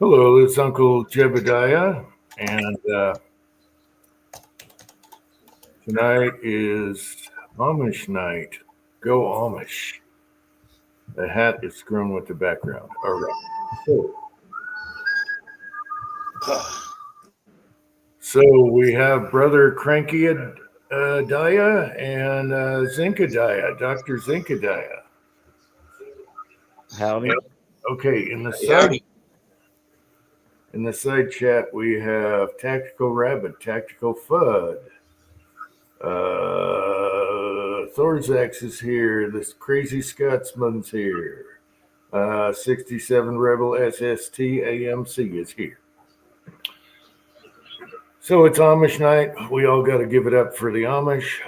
Hello, it's Uncle Jebediah, and tonight is Amish night. Go Amish. The hat is screwing with the background. All right. So we have Brother Cranky Daya and Zinkadiah, Dr. Zinkadiah. Howdy. Okay, Howdy. in the side chat we have Tactical Rabbit, Tactical Fud. Thorzax is here. This crazy Scotsman's here. 67 Rebel SST AMC is here. So it's Amish night. We all got to give it up for the Amish.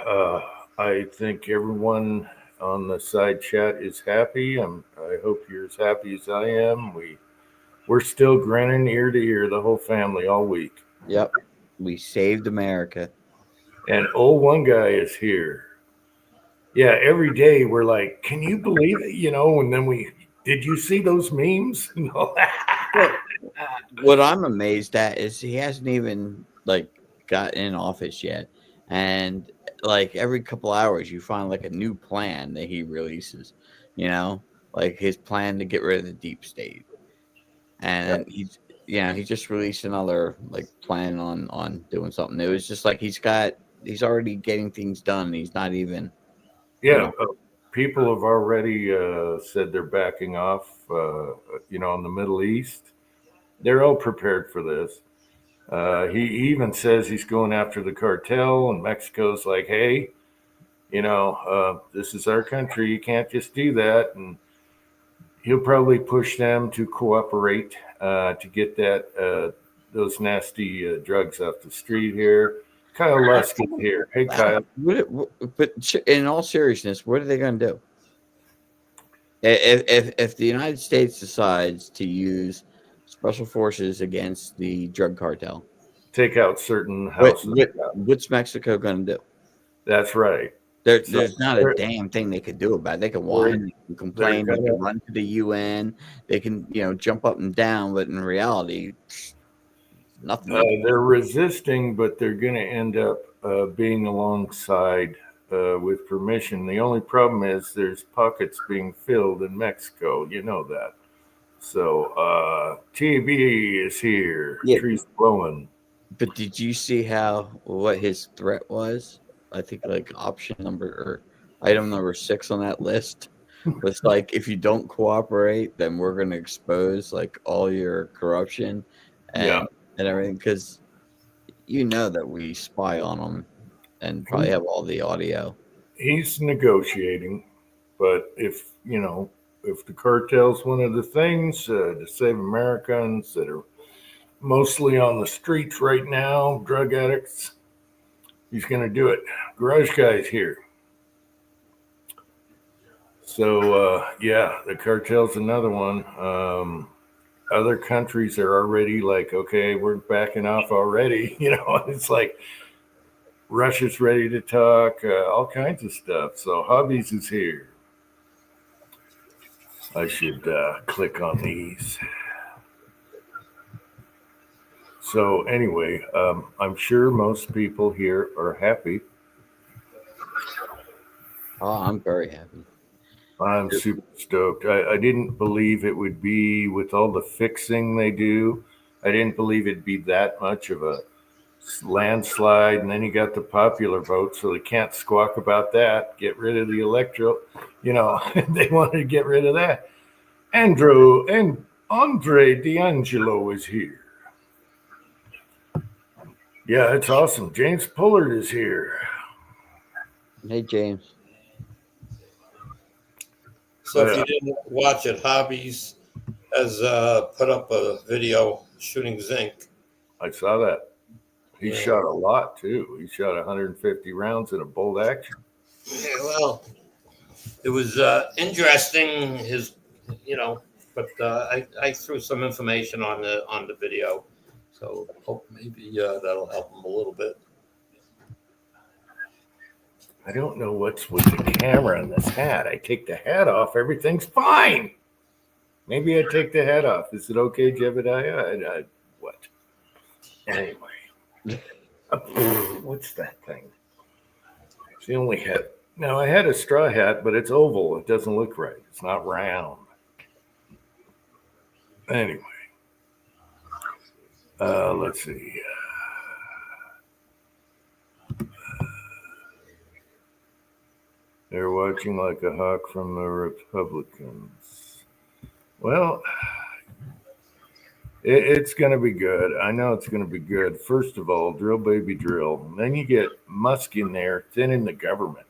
I think everyone on the side chat is happy. I hope you're as happy as I am. We're still grinning ear to ear, the whole family, all week. Yep. We saved America. And one guy is here. Yeah, every day we're like, can you believe it? And then did you see those memes? No. What I'm amazed at is he hasn't even got in office yet. And every couple hours you find a new plan that he releases, like his plan to get rid of the deep state. And he just released another plan on doing something. It was just he's already getting things done. He's not even people have already said they're backing off in the Middle East. They're all prepared for this. He even says he's going after the cartel, and Mexico's like, hey, this is our country. You can't just do that. And he'll probably push them to cooperate to get those nasty drugs off the street here. Kyle Lusk is here. Hey, Kyle. But in all seriousness, what are they going to do? If the United States decides to use special forces against the drug cartel, take out certain houses. What's Mexico going to do? That's right. There's not a damn thing they could do about it. They can whine, they can complain, they can run to the UN, they can, jump up and down, but in reality, nothing. They're resisting, but they're going to end up being alongside with permission. The only problem is there's pockets being filled in Mexico. You know that. So TB is here. Yeah. Trees blowing. But did you see what his threat was? I think option number or item number 6 on that list was if you don't cooperate, then we're going to expose all your corruption and everything, because that we spy on them and probably have all the audio. He's negotiating, but if the cartel's one of the things to save Americans that are mostly on the streets right now, drug addicts, he's going to do it. Garage Guy's here. So, the cartel's another one. Other countries are already okay, we're backing off already. It's Russia's ready to talk, all kinds of stuff. So Hobbies is here. I should click on these. So anyway, I'm sure most people here are happy. Oh, I'm very happy. I'm super stoked. I didn't believe it would be, with all the fixing they do, I didn't believe it'd be that much of a landslide. And then you got the popular vote, so they can't squawk about that. Get rid of the Electoral. They wanted to get rid of that. Andre D'Angelo is here. Yeah, it's awesome. James Pullard is here. Hey, James. So if you didn't watch it, Hobbies has put up a video shooting zinc. I saw that. He shot a lot, too. He shot 150 rounds in a bolt action. Yeah, well, it was interesting, but I threw some information on the video. So hope maybe that'll help him a little bit. I don't know what's with the camera and this hat. I take the hat off, everything's fine. Maybe I take the hat off. Is it okay, Jebediah? What? Anyway. What's that thing? It's the only hat. Now, I had a straw hat, but it's oval. It doesn't look right. It's not round. Anyway. Let's see. They're watching like a hawk from the Republicans. Well, it's going to be good. I know it's going to be good. First of all, drill, baby, drill. And then you get Musk in there thinning the government.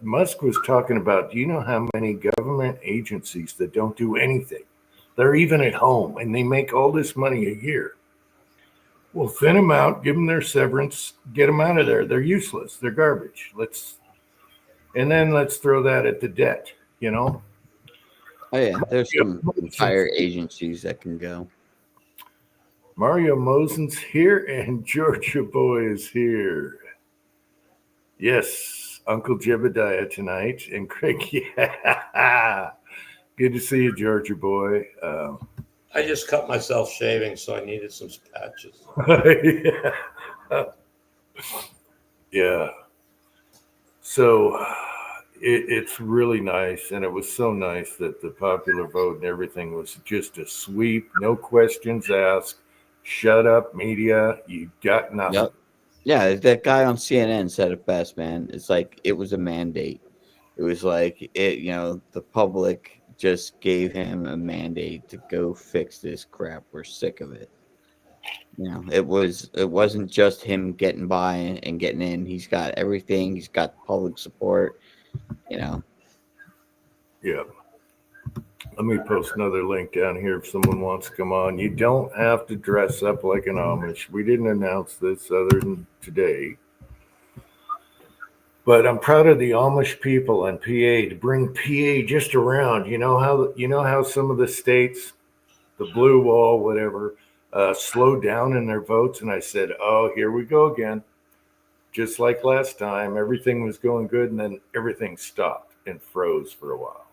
Musk was talking about, do you know how many government agencies that don't do anything? They're even at home and they make all this money a year. Well, thin them out, give them their severance, get them out of there. They're useless. They're garbage. Let's throw that at the debt, you know? Oh yeah, there's some entire agencies that can go. Mario Mosen's here and Georgia Boy is here. Yes, Uncle Jebediah tonight and Craig. Yeah, good to see you, Georgia Boy. I just cut myself shaving, so I needed some patches. Yeah. Yeah. So it's really nice, and it was so nice that the popular vote and everything was just a sweep, no questions asked. Shut up, media. You got nothing. Yep. Yeah, that guy on CNN said it best, man. It's like it was a mandate. It was like the public just gave him a mandate to go fix this crap. We're sick of it. It wasn't just him getting by and getting in. He's got everything. He's got public support. Yeah. Let me post another link down here if someone wants to come on. You don't have to dress up like an Amish. We didn't announce this other than today. But I'm proud of the Amish people and PA to bring PA just around. You know how some of the states, the blue wall, whatever, slowed down in their votes, and I said, "Oh, here we go again." Just like last time, everything was going good, and then everything stopped and froze for a while.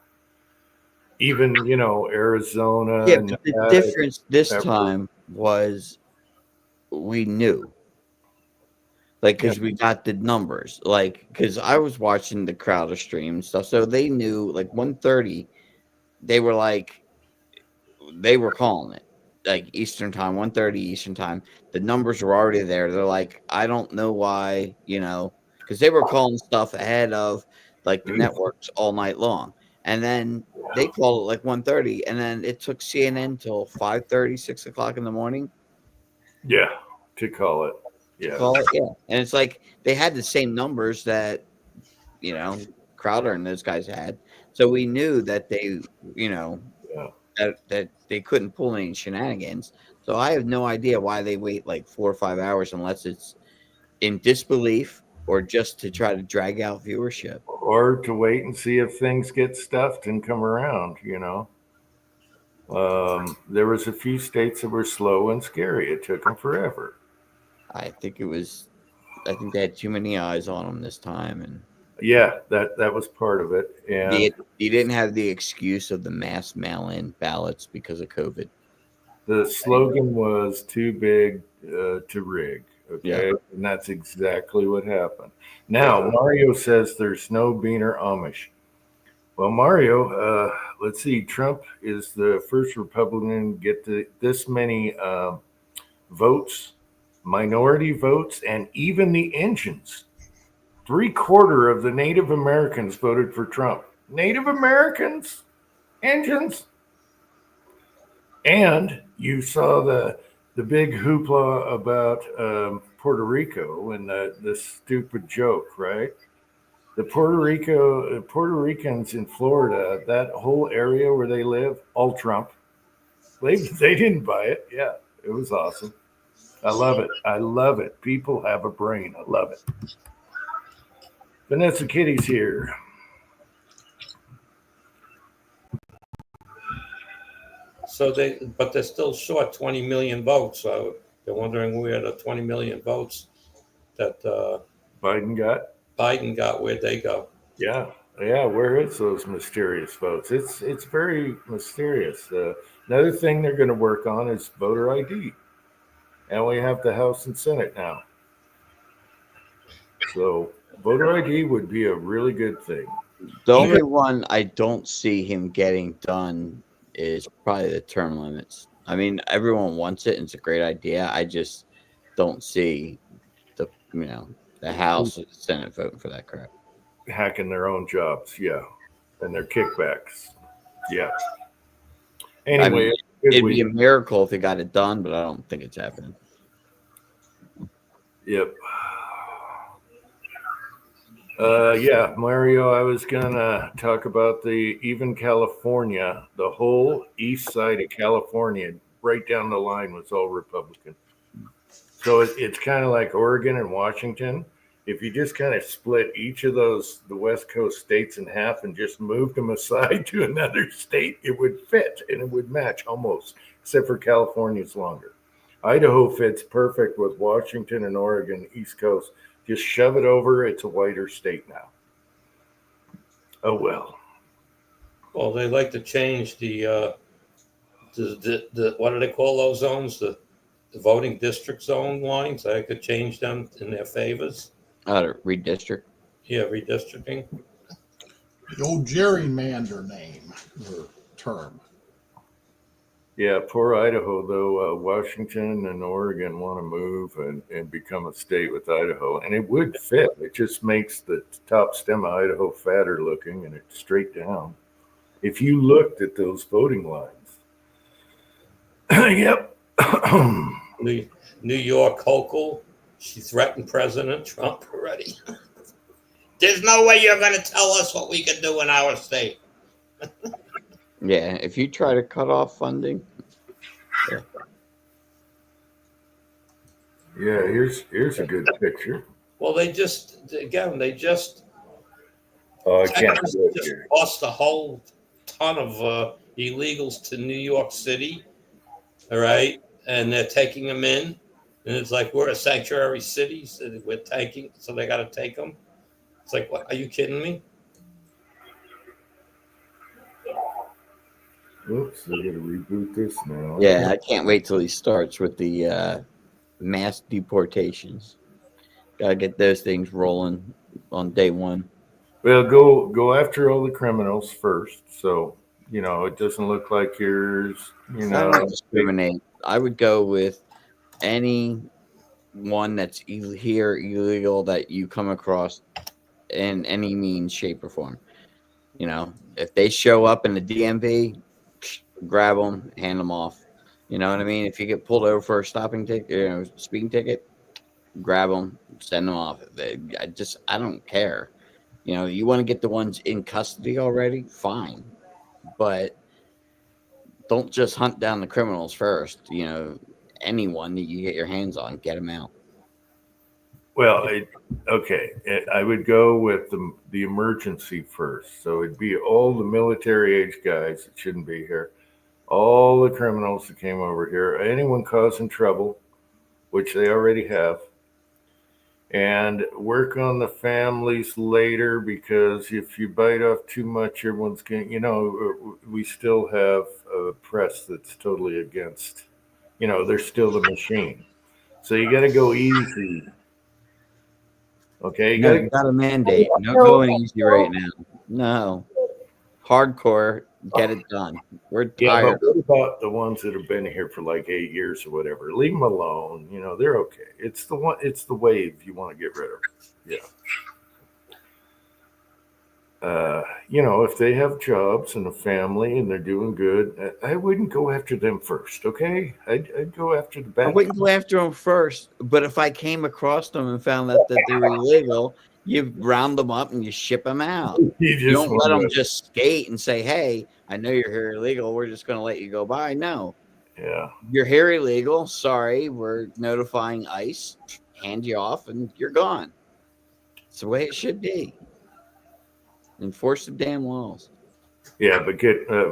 Even Arizona. Yeah, but the difference this time was we knew. Like, because we got the numbers, like, because I was watching the Crowder stream and stuff, so they knew, like, 1:30, they were calling it, like, Eastern time, 1:30 Eastern time. The numbers were already there. They're like, I don't know why, because they were calling stuff ahead of, like, the networks all night long. And then they called it, like, 1:30, and then it took CNN till 5:30, 6 o'clock in the morning. Yeah, to call it. Yeah. And it's like they had the same numbers that Crowder and those guys had, so we knew that they that they couldn't pull any shenanigans. So I have no idea why they wait like 4 or 5 hours unless it's in disbelief or just to try to drag out viewership or to wait and see if things get stuffed and come around. There was a few states that were slow and scary. It took them forever. I think they had too many eyes on them this time, and yeah, that was part of it. And he didn't have the excuse of the mass mail-in ballots because of COVID. The slogan was too big to rig. Okay, and that's exactly what happened. Now Mario says there's no Beaner Amish. Well, Mario, let's see. Trump is the first Republican to get this many votes. Minority votes, and even the Indians. 3/4 of the Native Americans voted for Trump. Native Americans? Indians? And you saw the big hoopla about Puerto Rico and the stupid joke, right? The Puerto Ricans in Florida, that whole area where they live, all Trump. They didn't buy it. Yeah, it was awesome. I love it. I love it. People have a brain. I love it. Vanessa Kitty's here. So they're still short 20 million votes. So they're wondering where the 20 million votes that Biden got. Where'd they go? Yeah, Yeah, where is those mysterious votes? It's very mysterious. Another thing they're going to work on is voter ID, and we have the House and Senate now. So voter ID would be a really good thing. The only one I don't see him getting done is probably the term limits. I mean, everyone wants it, and it's a great idea. I just don't see the House or the Senate voting for that crap. Hacking their own jobs, yeah, and their kickbacks, yeah. I Anyway, mean, good it'd be week. a miracle if they got it done, but I don't think it's happening. Yep. Yeah, Mario, I was gonna talk about even California, the whole east side of California, right down the line was all Republican. So it's kind of like Oregon and Washington. If you just kind of split each of the West Coast states in half and just moved them aside to another state, it would fit and it would match almost, except for California's longer. Idaho fits perfect with Washington and Oregon, East Coast. Just shove it over. It's a whiter state now. Oh, well. Well, they like to change the what do they call those zones? The voting district zone lines. They could change them in their favors. Redistrict. Yeah, redistricting. The old gerrymander name or term. Yeah, poor Idaho, though. Washington and Oregon want to move and become a state with Idaho, and it would fit. It just makes the top stem of Idaho fatter looking, and it's straight down. If you looked at those voting lines, yep. New York Hochul, she threatened President Trump already. There's no way you're going to tell us what we can do in our state. Yeah, if you try to cut off funding. Yeah, here's a good picture. Well, they just Oh, I can't Texas do it just here. lost a whole ton of illegals to New York City. All right, and they're taking them in, and it's like we're a sanctuary city, so we're taking, so they got to take them. It's like, what? Are you kidding me? Oops, I gotta reboot this now. Yeah, I can't wait till he starts with the mass deportations. Gotta get those things rolling on day one. Well, go after all the criminals first, so it doesn't look like yours. I don't discriminate. I would go with any one that's here illegal that you come across in any means, shape, or form. If they show up in the DMV, grab them, hand them off. You know what I mean? If you get pulled over for a stopping ticket, speeding ticket, grab them, send them off. I don't care. You want to get the ones in custody already, fine, but don't just hunt down the criminals first. Anyone that you get your hands on, get them out. Well, I would go with the emergency first. So it'd be all the military age guys that shouldn't be here, all the criminals that came over here, anyone causing trouble, which they already have, and work on the families later, because if you bite off too much, everyone's going, we still have a press that's totally against, they're still the machine. So you got to go easy. Okay, You got a mandate. No going easy right now. No. Hardcore, get it done. We're tired. Yeah, but what about the ones that have been here for like 8 years or whatever? Leave them alone. They're okay. It's the wave you want to get rid of. Yeah. If they have jobs and a family and they're doing good, I wouldn't go after them first. Okay, I'd go after the bad. I wouldn't go after them first, but if I came across them and found out that they were illegal, you round them up and you ship them out. You don't let them just skate and say, "Hey, I know you're here illegal. We're just going to let you go by." No. Yeah. You're here illegal. Sorry, we're notifying ICE. Hand you off, and you're gone. It's the way it should be. Enforce the damn laws. Yeah, but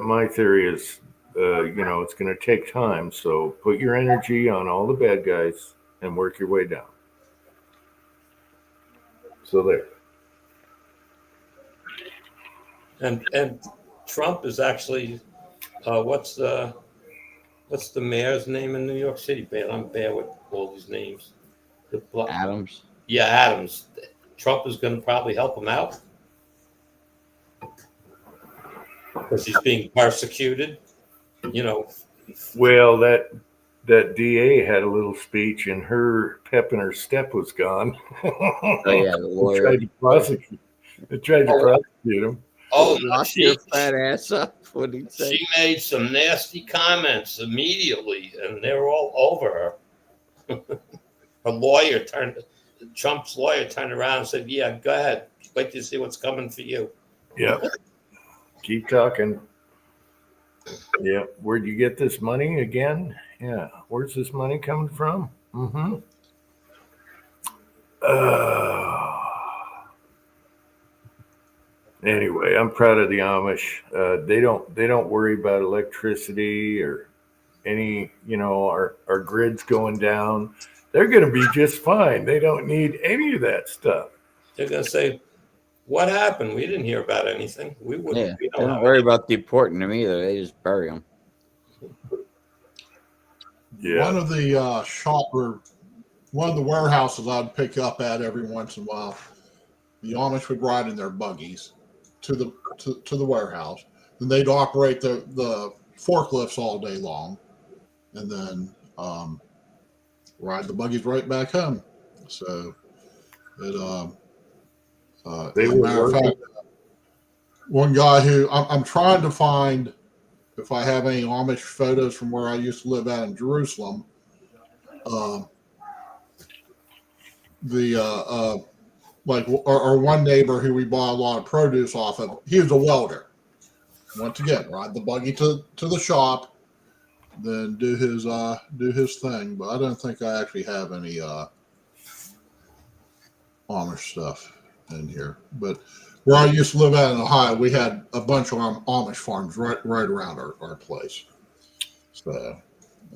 my theory is, it's going to take time. So put your energy on all the bad guys and work your way down. So there. And Trump is actually what's the mayor's name in New York City? Man, I'm bad with all these names. Adams. Yeah, Adams. Trump is going to probably help him out because he's being persecuted. You know, Well, that DA had a little speech, and her pep in her step was gone. Oh yeah, the They lawyer. tried to prosecute. They tried to prosecute him. oh, Lock your fat ass up. What did he say? she made some nasty comments immediately, and they were all over her. Her lawyer Trump's lawyer turned around and said, "Yeah, go ahead. Wait to see what's coming for you." Yeah, keep talking. Yeah, where'd you get this money again? Yeah, where's this money coming from? Mm-hmm. Anyway, I'm proud of the Amish. They don't worry about electricity or any, our grids going down. They're going to be just fine. They don't need any of that stuff. They're going to say, "What happened? We didn't hear about anything. We wouldn't. Yeah, We they don't worry about deporting them either. They just bury them. Yeah. One of the one of the warehouses I'd pick up at every once in a while, the Amish would ride in their buggies to the warehouse. Then they'd operate the forklifts all day long, and then ride the buggies right back home. So it They as a were matter of working. fact, one guy who I'm trying to find if I have any Amish photos from where I used to live out in Jerusalem. Like our one neighbor who we bought a lot of produce off of, he was a welder. Once again, ride the buggy to the shop, then do his thing. But I don't think I actually have any Amish stuff in here. But where I used to live out in Ohio, we had a bunch of Amish farms right around our place. So,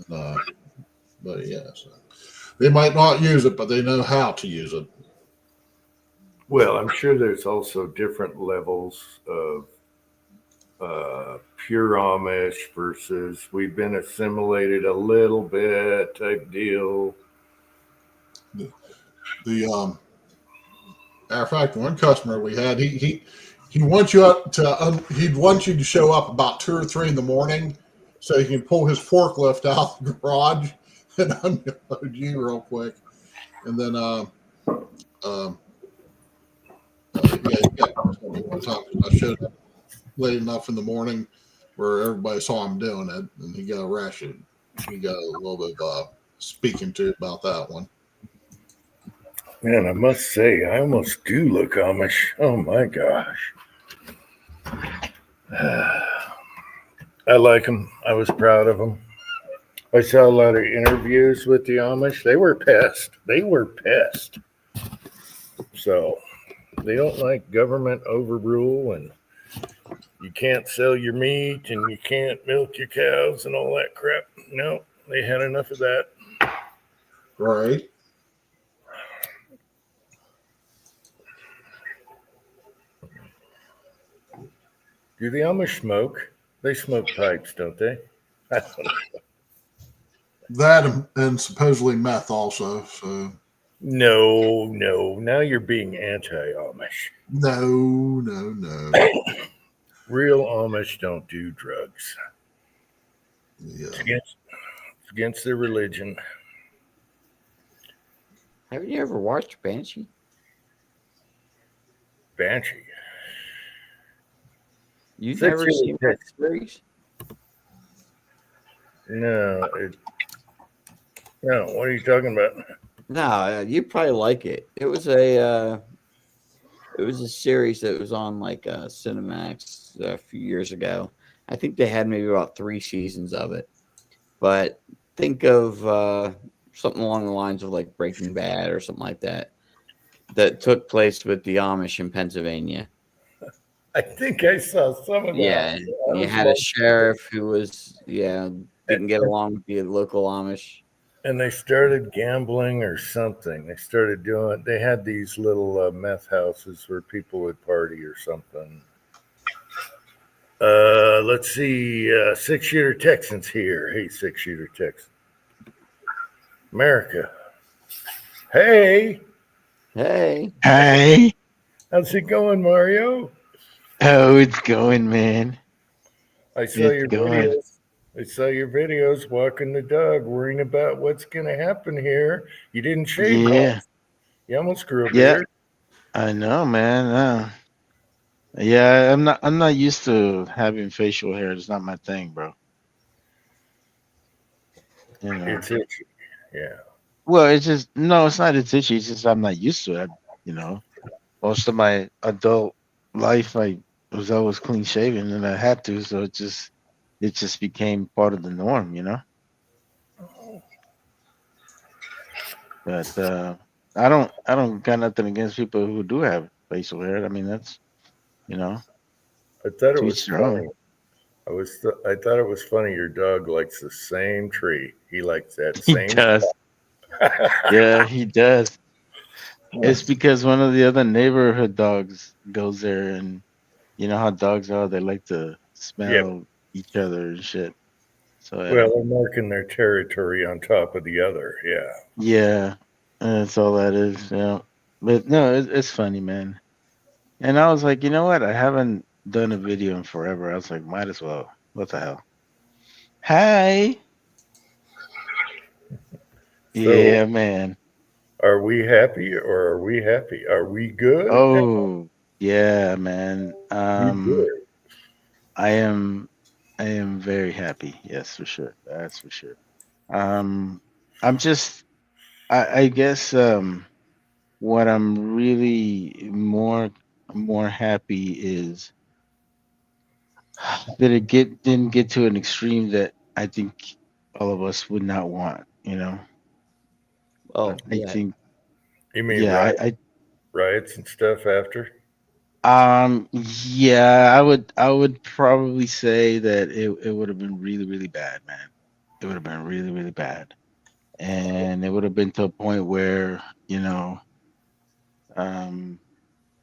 but yeah, so they might not use it, but they know how to use it. Well, I'm sure there's also different levels of pure Amish versus we've been assimilated a little bit type deal. The matter of fact, one customer we had, he wants you up to he'd want you to show up about 2 or 3 in the morning so he can pull his forklift out of the garage and unload you real quick, and then yeah, one time I showed up late enough in the morning where everybody saw him doing it, and he got arrested. He got a little bit speaking to about that one. Man, I must say, I almost do look Amish. Oh my gosh. I like them. I was proud of them. I saw a lot of interviews with the Amish. They were pissed. So they don't like government overrule, and you can't sell your meat and you can't milk your cows and all that crap. No, they had enough of that. Right. Do the Amish smoke? They smoke pipes, don't they? I don't know. That and supposedly meth also. So No. Now you're being anti-Amish. no. Real Amish don't do drugs. Yeah. It's against their religion. Have you ever watched Banshee? Banshee. You've That's never really seen that series? No. No. What are you talking about? No, you probably like it. It was a series that was on like Cinemax a few years ago. I think they had maybe about 3 seasons of it. But think of something along the lines of like Breaking Bad or something like that took place with the Amish in Pennsylvania. I think I saw some of that. Yeah, you had a sheriff who was didn't get along with the local Amish. And they started gambling or something. They had these little meth houses where people would party or something. Let's see. 6-shooter Texans here. Hey, 6-shooter Texans. America. Hey, Hey. Hey, how's it going, Mario? oh, it's going, man. I saw It's your going. videos. I saw your videos walking the dog, worrying about what's going to happen here. You didn't shave Yeah, much. You almost grew a yeah, beard. I know, man. Yeah, I'm not used to having facial hair. It's not my thing, bro. You know. It's itchy. Yeah. Well, it's just no, it's not it's itchy. It's just I'm not used to it. You know, most of my adult life, I was always clean shaven, and I had to, so it just became part of the norm. You know. But I don't got nothing against people who do have facial hair. I mean, that's you know, I thought it to was each their own. funny. I thought it was funny. Your dog likes the same tree. He likes that He same does. spot. Yeah, he does. It's because one of the other neighborhood dogs goes there, and you know how dogs are. They like to Yeah. smell each other and shit. So Well, they're marking their territory on top of the other. Yeah. yeah, that's all that is. Yeah, but no, it's funny, man. And I was like, you know what? I haven't done a video in forever. I was like, might as well. What the hell? Hi. So, Yeah, man. are we happy or are we happy? Are we good? Oh, yeah, man. We good. I am I am very happy. Yes, for sure. That's for sure. Um, I'm just I guess what I'm really more happy is that it didn't get to an extreme that I think all of us would not want, you know. Well, I yeah. think You mean yeah, riots and stuff after? yeah, I would probably say that it would have been really, really bad, man. It would have been really, really bad. And it would have been to a point where, um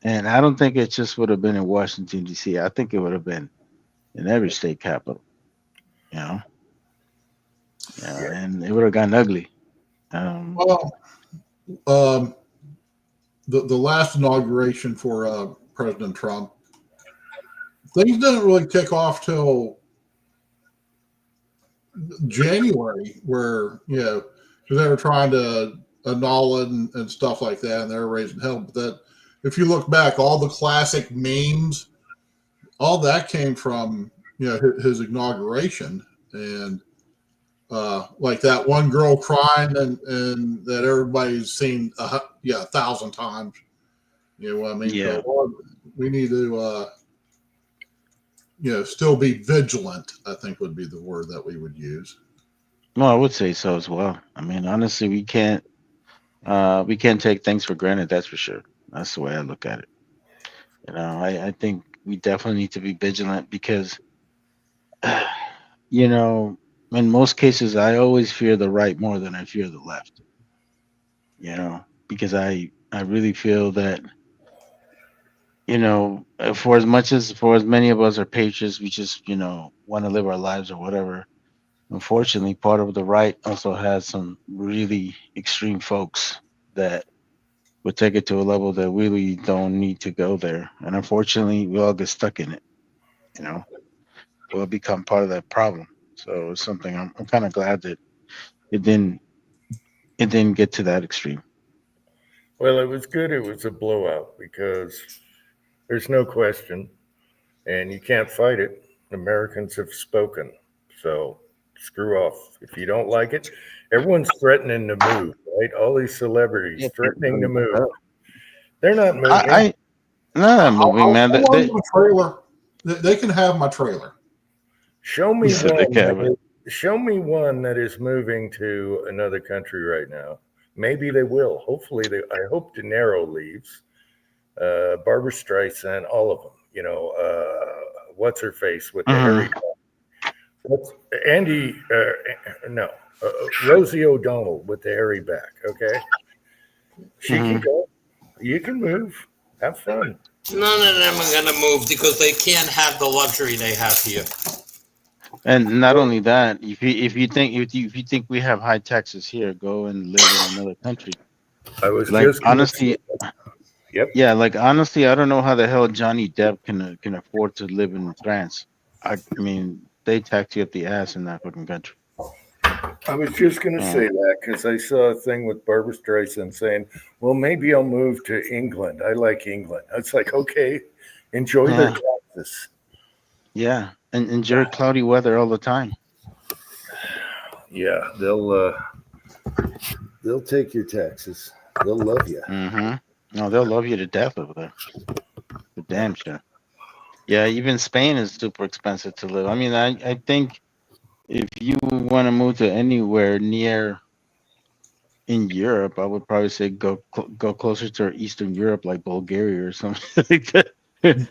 and I don't think it just would have been in Washington D.C. I think it would have been in every state capital, you know. Yeah, Yeah. and it would have gotten ugly. Um Well, um, the last inauguration for President Trump, things didn't really kick off till January, where because they were trying to annul it and stuff like that, and they were raising hell. But that, if you look back, all the classic memes, all that came from his inauguration, and like that one girl crying, and that everybody's seen 1,000 times. You know what I mean? yeah. So we need to still be vigilant, I think would be the word that we would use. Well, I would say so as well. I mean, honestly, we can't take things for granted, that's for sure. That's the way I look at it. I think we definitely need to be vigilant because you know, in most cases I always fear the right more than I fear the left, because I really feel that, for as many of us are patriots, we just, want to live our lives or whatever. Unfortunately, part of the right also has some really extreme folks that would take it to a level that we really don't need to go there. And unfortunately, we all get stuck in it. You know, we'll become part of that problem. So it's something I'm kind of glad that it didn't it didn't get to that extreme. Well, it was good. It was a blowout because there's no question, and you can't fight it. Americans have spoken. So screw off. If you don't like it, everyone's threatening to move, right? All these celebrities Yeah, threatening to people move. They're not moving. I not moving, man. I'll own my trailer. They can have my trailer. Show He me said they one. can't have it. Show me one that is moving to another country right now. Maybe they will. Hopefully, I hope De Niro leaves. Barbara Streisand, all of them. What's her face with the hairy? Mhm. What's Andy? No, Rosie O'Donnell with the hairy back. Okay, she can Mhm. go. You can move. Have fun. None of them are going to move because they can't have the luxury they have here. And not only that, if you think we have high taxes here, go and live in another country. I was Like just gonna honestly, say, yep. yeah, like honestly, I don't know how the hell Johnny Depp can afford to live in France. I mean, they tax you up the ass in that fucking country. I was just going to Yeah. say that because I saw a thing with Barbara Streisand saying, well, maybe I'll move to England. I like England. It's like, okay, enjoy their Yeah. taxes. Yeah, and enjoy cloudy weather all the time. Yeah, they'll take your taxes. They'll love you. Mm-hmm. No, they'll love you to death over there. The damn sure. Yeah, even Spain is super expensive to live. I mean, I think if you want to move to anywhere near in Europe, I would probably say go closer to Eastern Europe, like Bulgaria or something like that,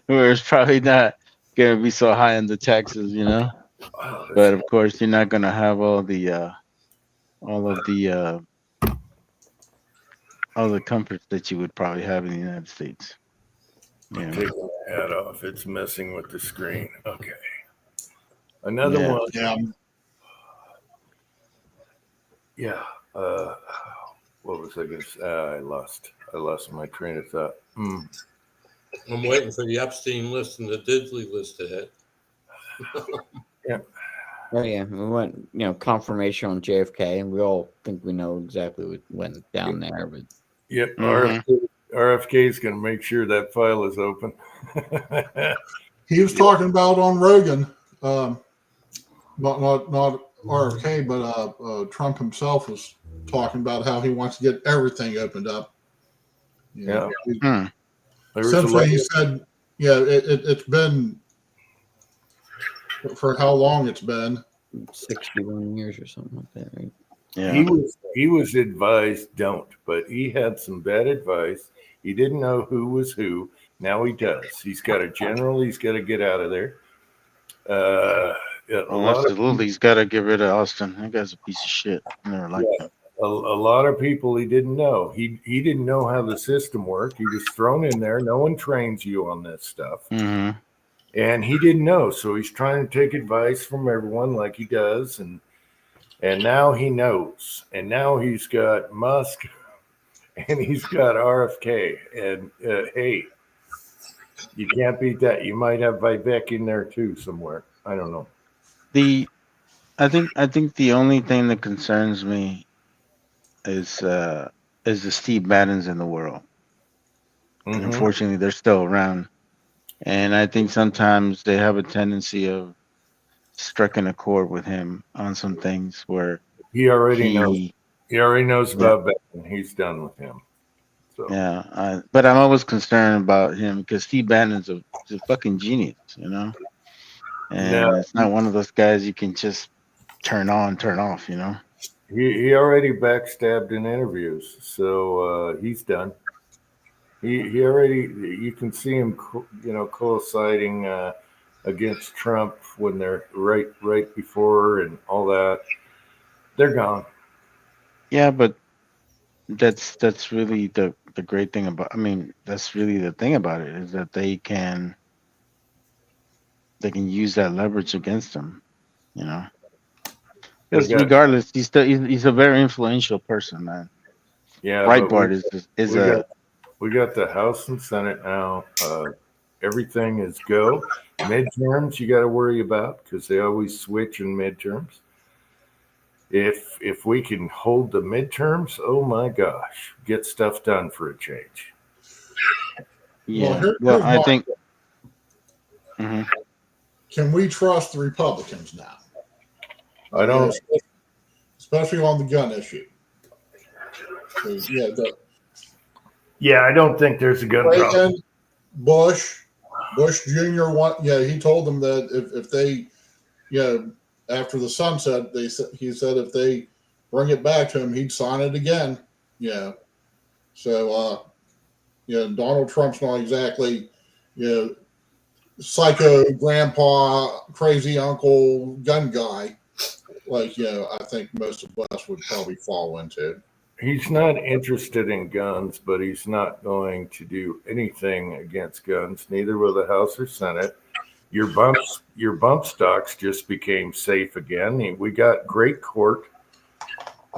where it's probably not gonna be so high on the taxes, you know. Oh, But of course, you're not gonna have all of the all the comforts that you would probably have in the United States. Yeah. take the hat off. It's messing with the screen. Okay. Another Yeah. one. Yeah, Yeah. What was I going to say? I lost my train of thought. I'm waiting for the Epstein list and the Disley list to hit. Oh yeah, we went, confirmation on JFK, and we all think we know exactly what went down there. But Yep. Mhm. RFK is going to make sure that file is open. he was talking about on Rogan, not RFK, but Trump himself was talking about how he wants to get everything opened up. Yeah. Hmm. Essentially, he said, "Yeah, it's been for how long it's been." 61 years or something like that, right? Yeah. He was advised don't, but he had some bad advice. He didn't know who was who. Now he does. He's got a general. He's got to get out of there. A Oh, lot of absolutely. He's got to get rid of Austin. That guy's a piece of shit. I never liked him. a lot of people he didn't know. He didn't know how the system worked. He was thrown in there. No one trains you on this stuff. Mm-hmm. And he didn't know. So he's trying to take advice from everyone like he does. And now he knows. And now he's got Musk and he's got RFK. And hey, you can't beat that. You might have Vivek in there too somewhere. I don't know. I think the only thing that concerns me is the Steve Bannons in the world. Mhm. Unfortunately, they're still around, and I think sometimes they have a tendency of striking a chord with him on some things where He already knows. he, He already knows yeah, about Bannon. He's done with him. So yeah. But I'm always concerned about him because Steve Bannon's a fucking genius, you know, and now it's not one of those guys you can just turn on, turn off, you know. he already backstabbed in interviews, so he's done. He already. You can see him, coinciding against Trump when they're right before and all that. They're gone. Yeah, but that's really the great thing about. I mean, that's really the thing about it is that they can use that leverage against them, you know. We Because got regardless, he's a very influential person, man. yeah, but Breitbart is we a got we got the House and Senate now. Everything is go. Midterms you got to worry about because they always switch in midterms. If we can hold the midterms, oh my gosh, get stuff done for a change. yeah. Well, Well, here's I my think. Mhm. can we trust the Republicans now? I don't. Especially on the gun issue. 'Cause, yeah, Yeah, I don't think there's a gun problem. Reagan, Bush Jr. He told them that if they, after the sunset, he said if they bring it back to him, he'd sign it again. Yeah. So, Donald Trump's not exactly, psycho grandpa, crazy uncle gun guy. Like, I think most of us would probably fall into. He's not interested in guns, but he's not going to do anything against guns. Neither will the House or Senate. Your bump stocks just became safe again. We got great court.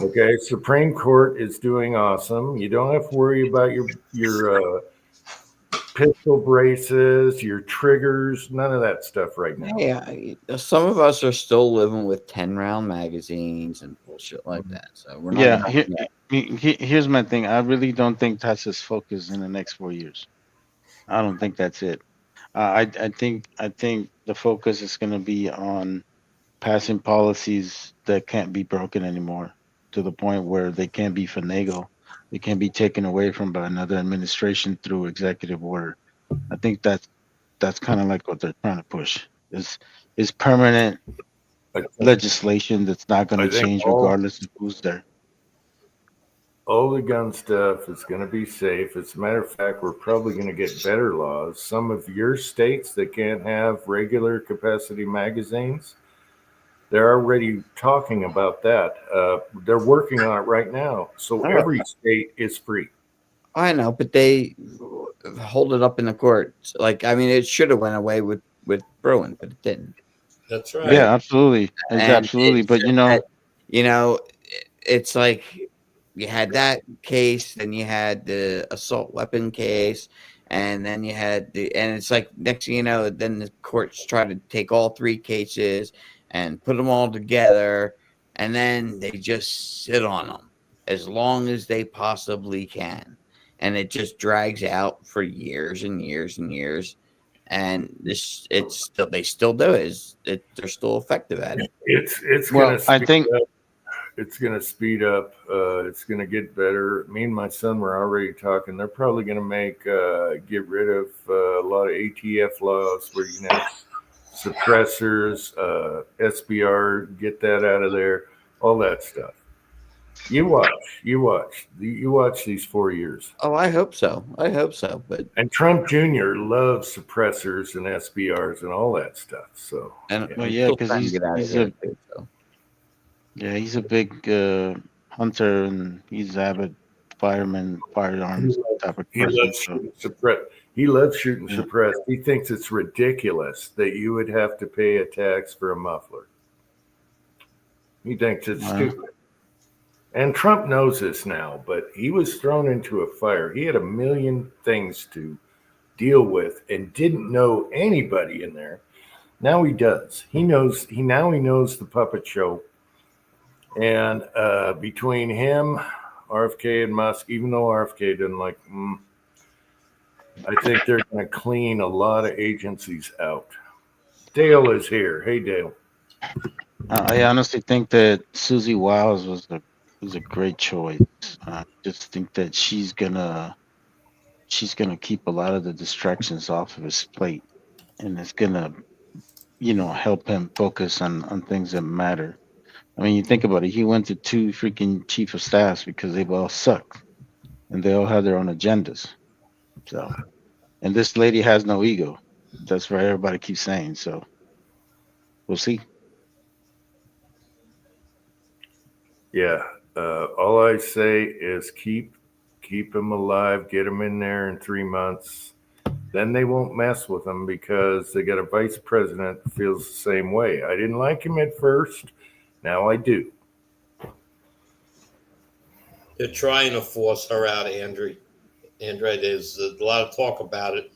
Okay, Supreme Court is doing awesome. You don't have to worry about your pistol braces, your triggers, none of that stuff right now. Yeah, some of us are still living with 10-round magazines and bullshit like that. So we're not. Here's my thing. I really don't think that's his focus in the next 4 years. I don't think that's it. I think the focus is going to be on passing policies that can't be broken anymore, to the point where they can't be finagled. They can't be taken away from by another administration through executive order. I think that's kind of like what they're trying to push. Is permanent legislation that's not going to change regardless of who's there. All the gun stuff is going to be safe. As a matter of fact, we're probably going to get better laws. Some of your states that can't have regular capacity magazines, they're already talking about that. They're working on it right now. So every state is free. I know, but they hold it up in the court. Like, I mean, it should have went away with Bruin, but it didn't. That's right. Yeah, absolutely. Absolutely. But it's like you had that case, then you had the assault weapon case, and then you had and it's like next thing you know, then the courts try to take all three cases and put them all together, and then they just sit on them as long as they possibly can. And it just drags out for years and years and years. And they still do it. They're still effective at it. It's gonna speed up. It's gonna get better. Me and my son were already talking. They're probably gonna get rid of a lot of ATF laws where you can have suppressors, SBR, get that out of there, all that stuff. You watch these 4 years. Oh, I hope so. But Trump Jr. loves suppressors and SBRs and all that stuff. So because he's a big hunter, and he's avid firearms type of person. He loves shooting suppressed. He thinks it's ridiculous that you would have to pay a tax for a muffler. He thinks it's stupid. And Trump knows this now, but he was thrown into a fire. He had a million things to deal with and didn't know anybody in there. Now he does. He knows the puppet show. And between him, RFK, and Musk, even though RFK didn't like him, I think they're going to clean a lot of agencies out. Dale is here. Hey, Dale. I honestly think that Susie Wiles was a great choice. I just think that she's gonna keep a lot of the distractions off of his plate, and it's gonna, help him focus on things that matter. I mean, you think about it. He went to 2 freaking chief of staffs because they all suck, and they all have their own agendas. So, and this lady has no ego. That's what everybody keeps saying. So, we'll see. Yeah. All I say is keep him alive, get him in there in 3 months. Then they won't mess with him because they got a vice president that feels the same way. I didn't like him at first. Now I do. They're trying to force her out, Andrea. There's a lot of talk about it.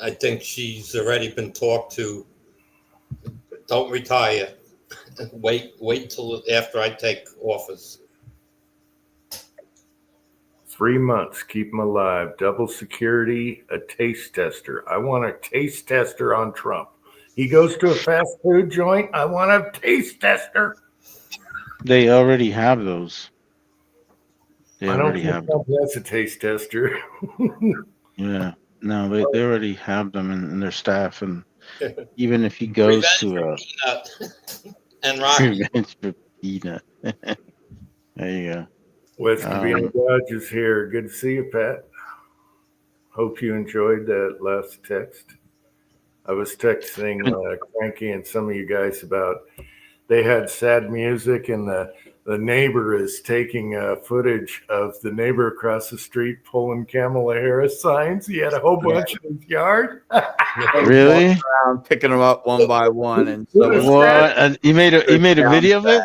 I think she's already been talked to. Don't retire. Wait till after I take office. 3 months, keep him alive. Double security, a taste tester. I want a taste tester on Trump. He goes to a fast food joint. I want a taste tester. They already have those. I don't think Trump has a taste tester. Yeah, no, they already have them in their staff, and even if he goes to and Rocky. Revenge for Peanut. There you go. West Covina Dodge is here. Good to see you, Pat. Hope you enjoyed that last text. I was texting Cranky and some of you guys about they had sad music and the the neighbor is taking footage of the neighbor across the street pulling Kamala Harris signs. He had a whole bunch in his yard. Really? Around picking them up one by one, and To someone What? You made a video of it?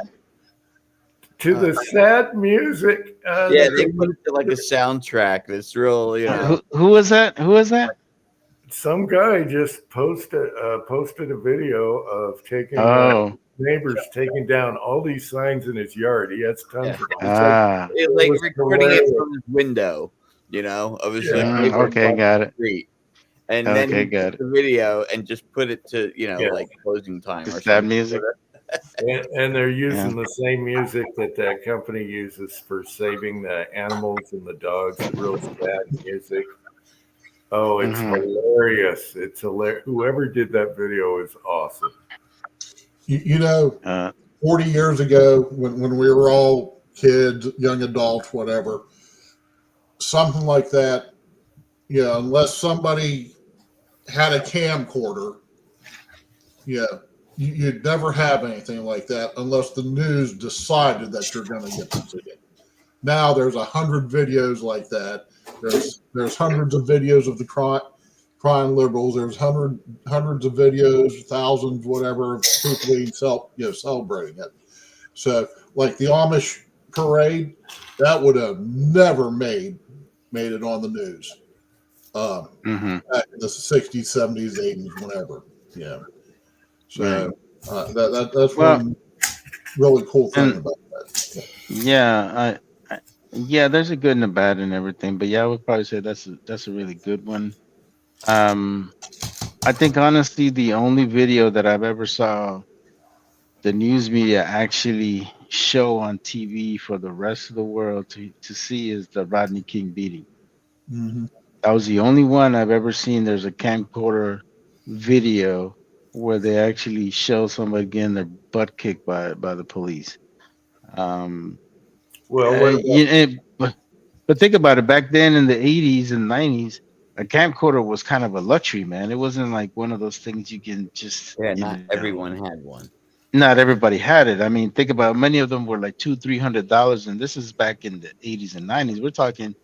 the sad music. Yeah, they put it to like a soundtrack. It's real, you know. Who was that? Who was that? Some guy just posted a video of taking Oh, neighbors taking down all these signs in his yard. He has tons of them. It's like was recording it hilarious. from his window, you know, of his Yeah. neighbor okay, across got the it. street. And then Okay, he got took the video and just put it to, you know, Yeah. like closing time or Just something. that music. And they're using the same music that company uses for saving the animals and the dogs, the real sad music. Oh, it's hilarious. It's hilarious. Whoever did that video is awesome. You know, Uh, 40 years ago, when we were all kids, young adults, whatever, something like that, you know, unless somebody had a camcorder, yeah, you'd never have anything like that unless the news decided that you're going to get to see it. Now there's 100 videos like that. There's hundreds of videos of the crying liberals. There's hundreds of videos, thousands, whatever, of people being celebrating it. So, like the Amish parade, that would have never made it on the news. Back in the 60s, 70s, 80s, whenever. Yeah. So that's one really cool thing about that. Yeah, yeah, there's a good and a bad and everything, but yeah, I would probably say that's a really good one. I think honestly, the only video that I've ever saw the news media actually show on TV for the rest of the world to see is the Rodney King beating. Mm-hmm. That was the only one I've ever seen. There's a camcorder video where they actually show somebody getting their butt kicked by the police. But think about it. Back then in the 80s and 90s, a camcorder was kind of a luxury, man. It wasn't like one of those things you can just. Yeah, not everyone had one. Not everybody had it. I mean, think about it. Many of them were like $200-$300, and this is back in the 80s and 90s. We're talking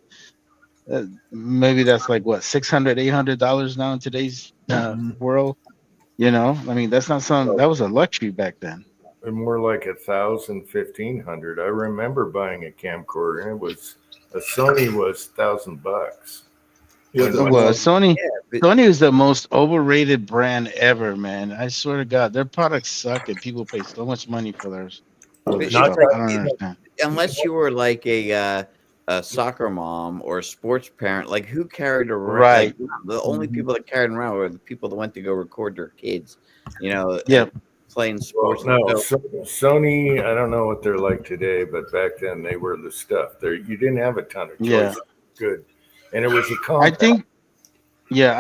maybe that's like what $600-$800 now in today's world. You know, I mean, that's not something that was a luxury back then. And more like $1,000-$1,500. I remember buying a camcorder, and it was a Sony was $1,000. Yeah, Well, Sony is the most overrated brand ever, man. I swear to God, their products suck, and people pay so much money for theirs. But Stuff. it's like, I don't understand. unless you were like a soccer mom or a sports parent, like who carried around? Right. Like, the only people that carried around were the people that went to go record their kids. You know. Yeah. Playing sports. No, Sony, I don't know what they're like today, but back then they were the stuff. You didn't have a ton of choice. Yeah. Good. And it was a compact. I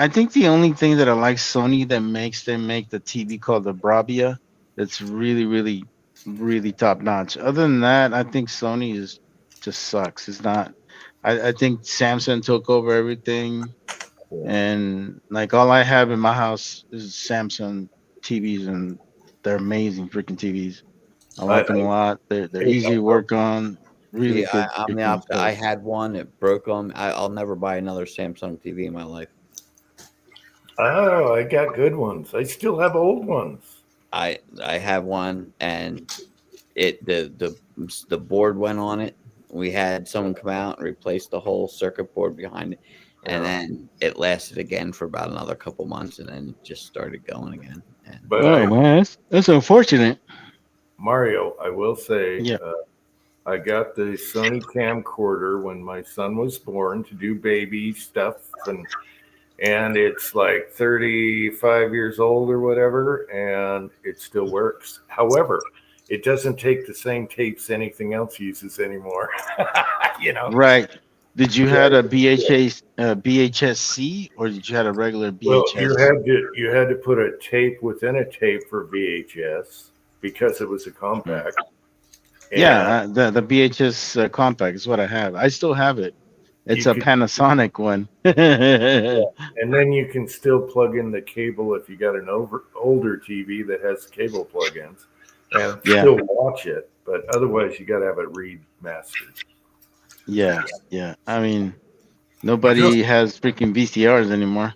think the only thing that I like Sony that makes them make the TV called the Bravia, that's really, really, really top notch. Other than that, I think Sony just sucks. It's not. I think Samsung took over everything, and like all I have in my house is Samsung TVs, and they're amazing freaking TVs. I like them a lot. They're easy to work on. Really good. I'm the opposite. I had one. It broke on. I'll never buy another Samsung TV in my life. Oh, I got good ones. I still have old ones. I have one, and the board went on it. We had someone come out and replace the whole circuit board behind it, and then it lasted again for about another couple months, and then it just started going again. But man, that's unfortunate. Mario, I will say, Yeah. I got the Sony camcorder when my son was born to do baby stuff, and it's like 35 years old or whatever, and it still works. However, it doesn't take the same tapes anything else uses anymore. You know, right? Did you have a VHS-C, or did you have a regular VHS? Well, you had to put a tape within a tape for VHS because it was a compact. Yeah, the VHS compact is what I have. I still have it. It's a Panasonic one. And then you can still plug in the cable if you got an older TV that has cable plugins. and Yeah. still watch it, but otherwise you got to have it remastered. Yeah, yeah. I mean, nobody has freaking VCRs anymore.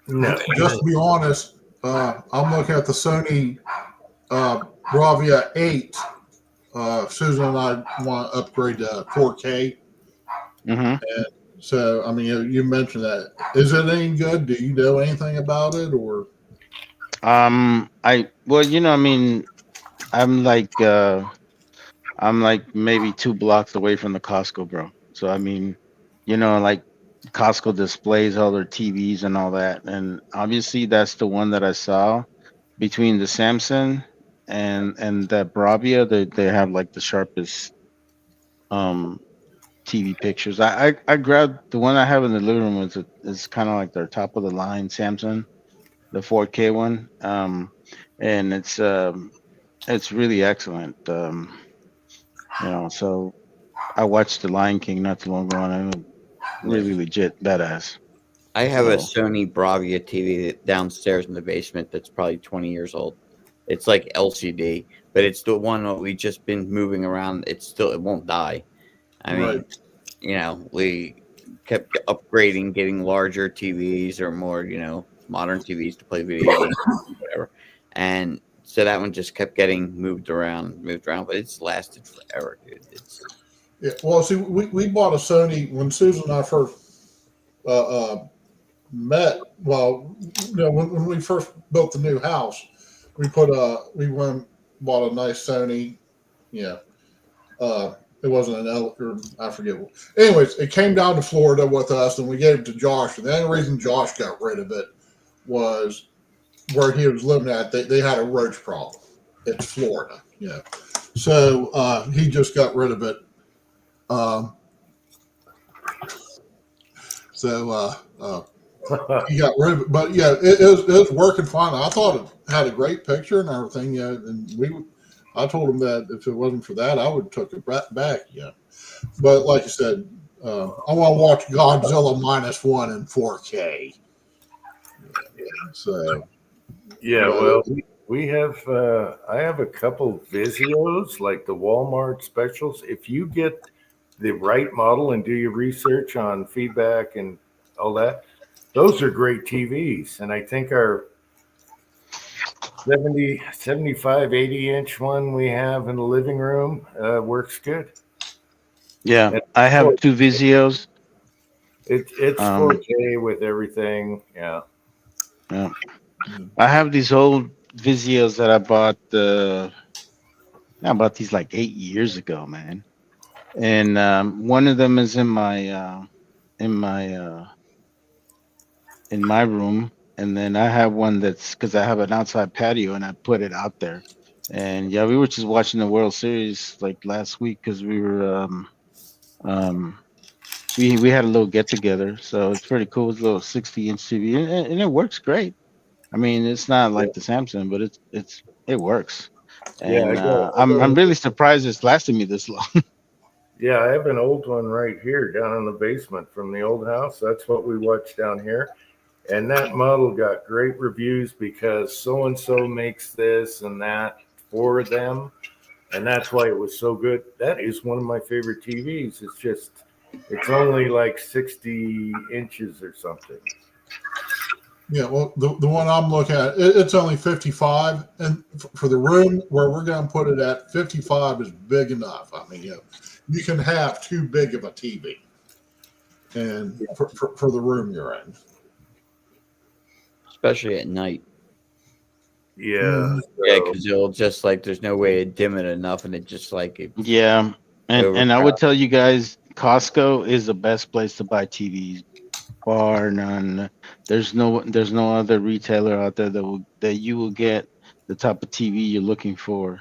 No, Just to be honest, I'm looking at the Sony Bravia 8. Susan and I want to upgrade to 4K. Hmm. So, I mean, you mentioned that. Is it any good? Do you know anything about it, or? Well, I mean, I'm like, I'm like maybe 2 blocks away from the Costco, bro. So I mean, like Costco displays all their TVs and all that, and obviously that's the one that I saw between the Samsung and that Bravia. They have like the sharpest um TV pictures. I grabbed the one I have in the living room. Is kind of like their top of the line Samsung, the 4K one. And it's really excellent. So I watched The Lion King not too long ago, and it was really legit badass. I have a So Sony Bravia TV downstairs in the basement that's probably 20 years old. It's like LCD, but it's the one that we just been moving around. It won't die. I mean, we kept upgrading, getting larger TVs or more, modern TVs to play video games, whatever. And so that one just kept getting moved around, but it's lasted forever, dude. Yeah. Well, see, we bought a Sony when Susan and I first met. Well, when we first built the new house, we went and bought a nice Sony. Yeah. It wasn't an L, or I forget. Anyways, it came down to Florida with us, and we gave it to Josh. And the only reason Josh got rid of it was where he was living at. They had a roach problem. It's Florida, So he just got rid of it. He got rid of it, but yeah, it was working fine. I thought it had a great picture and everything. Yeah, and I told him that if it wasn't for that, I would have took it back. Yeah, but like you said, I want to watch Godzilla -1 in 4K. So yeah, well, we have. I have a couple Vizios, like the Walmart specials. If you get the right model and do your research on feedback and all that, those are great TVs. And I think our 70, 75, 80-inch one we have in the living room works good. yeah, And I have 2 Vizios. It's 4K with everything. Yeah. Yeah. I have these old Vizios that I bought. I bought these like 8 years ago, man. And one of them is in my room, and then I have one that's because I have an outside patio and I put it out there. And yeah, we were just watching the World Series like last week because we were we had a little get together, so it's pretty cool. It's a little 60-inch TV, and it works great. I mean, it's not like the Samsung, but it works. Yeah, And I'm really surprised it's lasted me this long. Yeah, I have an old one right here down in the basement from the old house. That's what we watch down here. And that model got great reviews because so and so makes this and that for them. And that's why it was so good. That is one of my favorite TVs. It's only like 60 inches or something. yeah, well, the one I'm looking at, it's only 55, and for the room where we're going to put it at, 55 is big enough. I mean, you can have too big of a TV, and for the room you're in. Especially at night. Yeah. Mhm. Yeah, because it'll just like there's no way to dim it enough, and it just like it, Yeah, and I would tell you guys, Costco is the best place to buy TVs, bar none. There's no other retailer out there that you will get the type of TV you're looking for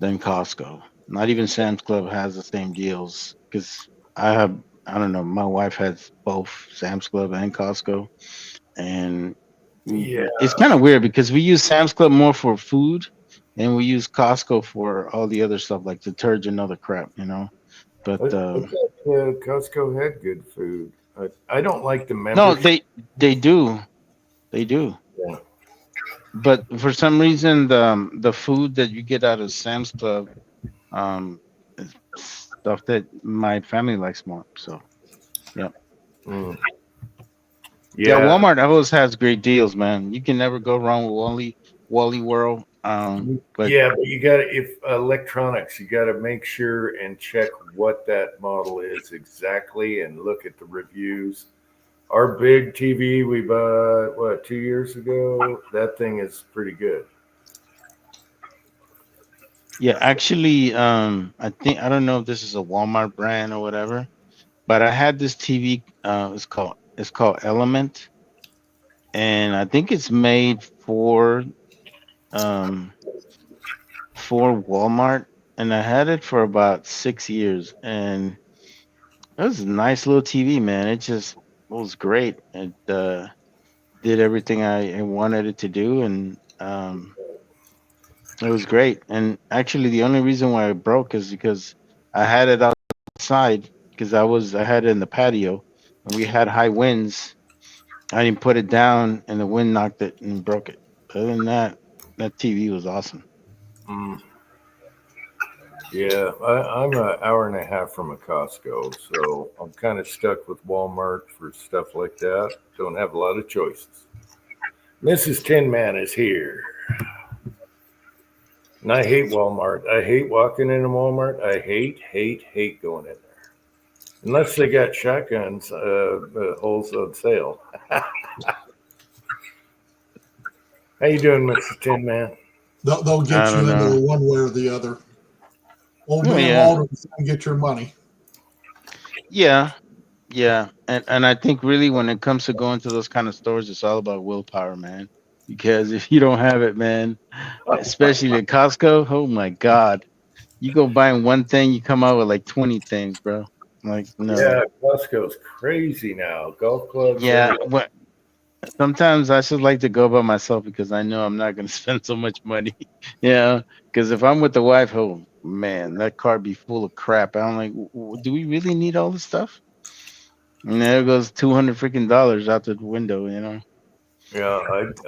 than Costco. Not even Sam's Club has the same deals because I don't know, my wife has both Sam's Club and Costco, and Yeah. it's kind of weird because we use Sam's Club more for food, and we use Costco for all the other stuff like detergent and other crap, But I thought Costco had good food. I don't like the no, membership. they do, they do. Yeah. but for some reason, the food that you get out of Sam's Club, is stuff that my family likes more. So yeah, Mm. yeah. Yeah, Walmart always has great deals, man. You can never go wrong with Wally World. But yeah, but you got to if electronics, you got to make sure and check what that model is exactly, and look at the reviews. Our big TV we bought what 2 years ago. That thing is pretty good. yeah, actually, I don't know if this is a Walmart brand or whatever, but I had this TV. It's called Element, and I think it's made um for Walmart, and I had it for about 6 years, and it was a nice little TV, man. It just was great. It did everything I wanted it to do, and it was great. And actually, the only reason why it broke is because I had it outside because I had it in the patio, and we had high winds. I didn't put it down, and the wind knocked it and broke it. Other than that, that TV was awesome. Mm. Yeah, I'm an hour and a half from a Costco, so I'm kind of stuck with Walmart for stuff like that. Don't have a lot of choices. Mrs. Tin Man is here. And I hate Walmart. I hate walking into Walmart. I hate going in there. Unless they got shotguns, holes on sale. How you doing, Mr. Tin Man? They'll I get don't you in know. there one way or the other. Old Oh man yeah, Walden's gonna get your money. yeah, yeah. And I think really when it comes to going to those kind of stores, it's all about willpower, man. Because if you don't have it, man, especially at Costco, oh my God, you go buying one thing, you come out with like 20 things, bro. Like no. Yeah, Costco's crazy now. Golf clubs, Yeah, everything. what sometimes I just like to go by myself because I know I'm not going to spend so much money. Yeah, because if I'm with the wife, oh man, that cart be full of crap. I'm like, do we really need all this stuff? And there goes 200 freaking dollars out the window, you know. Yeah,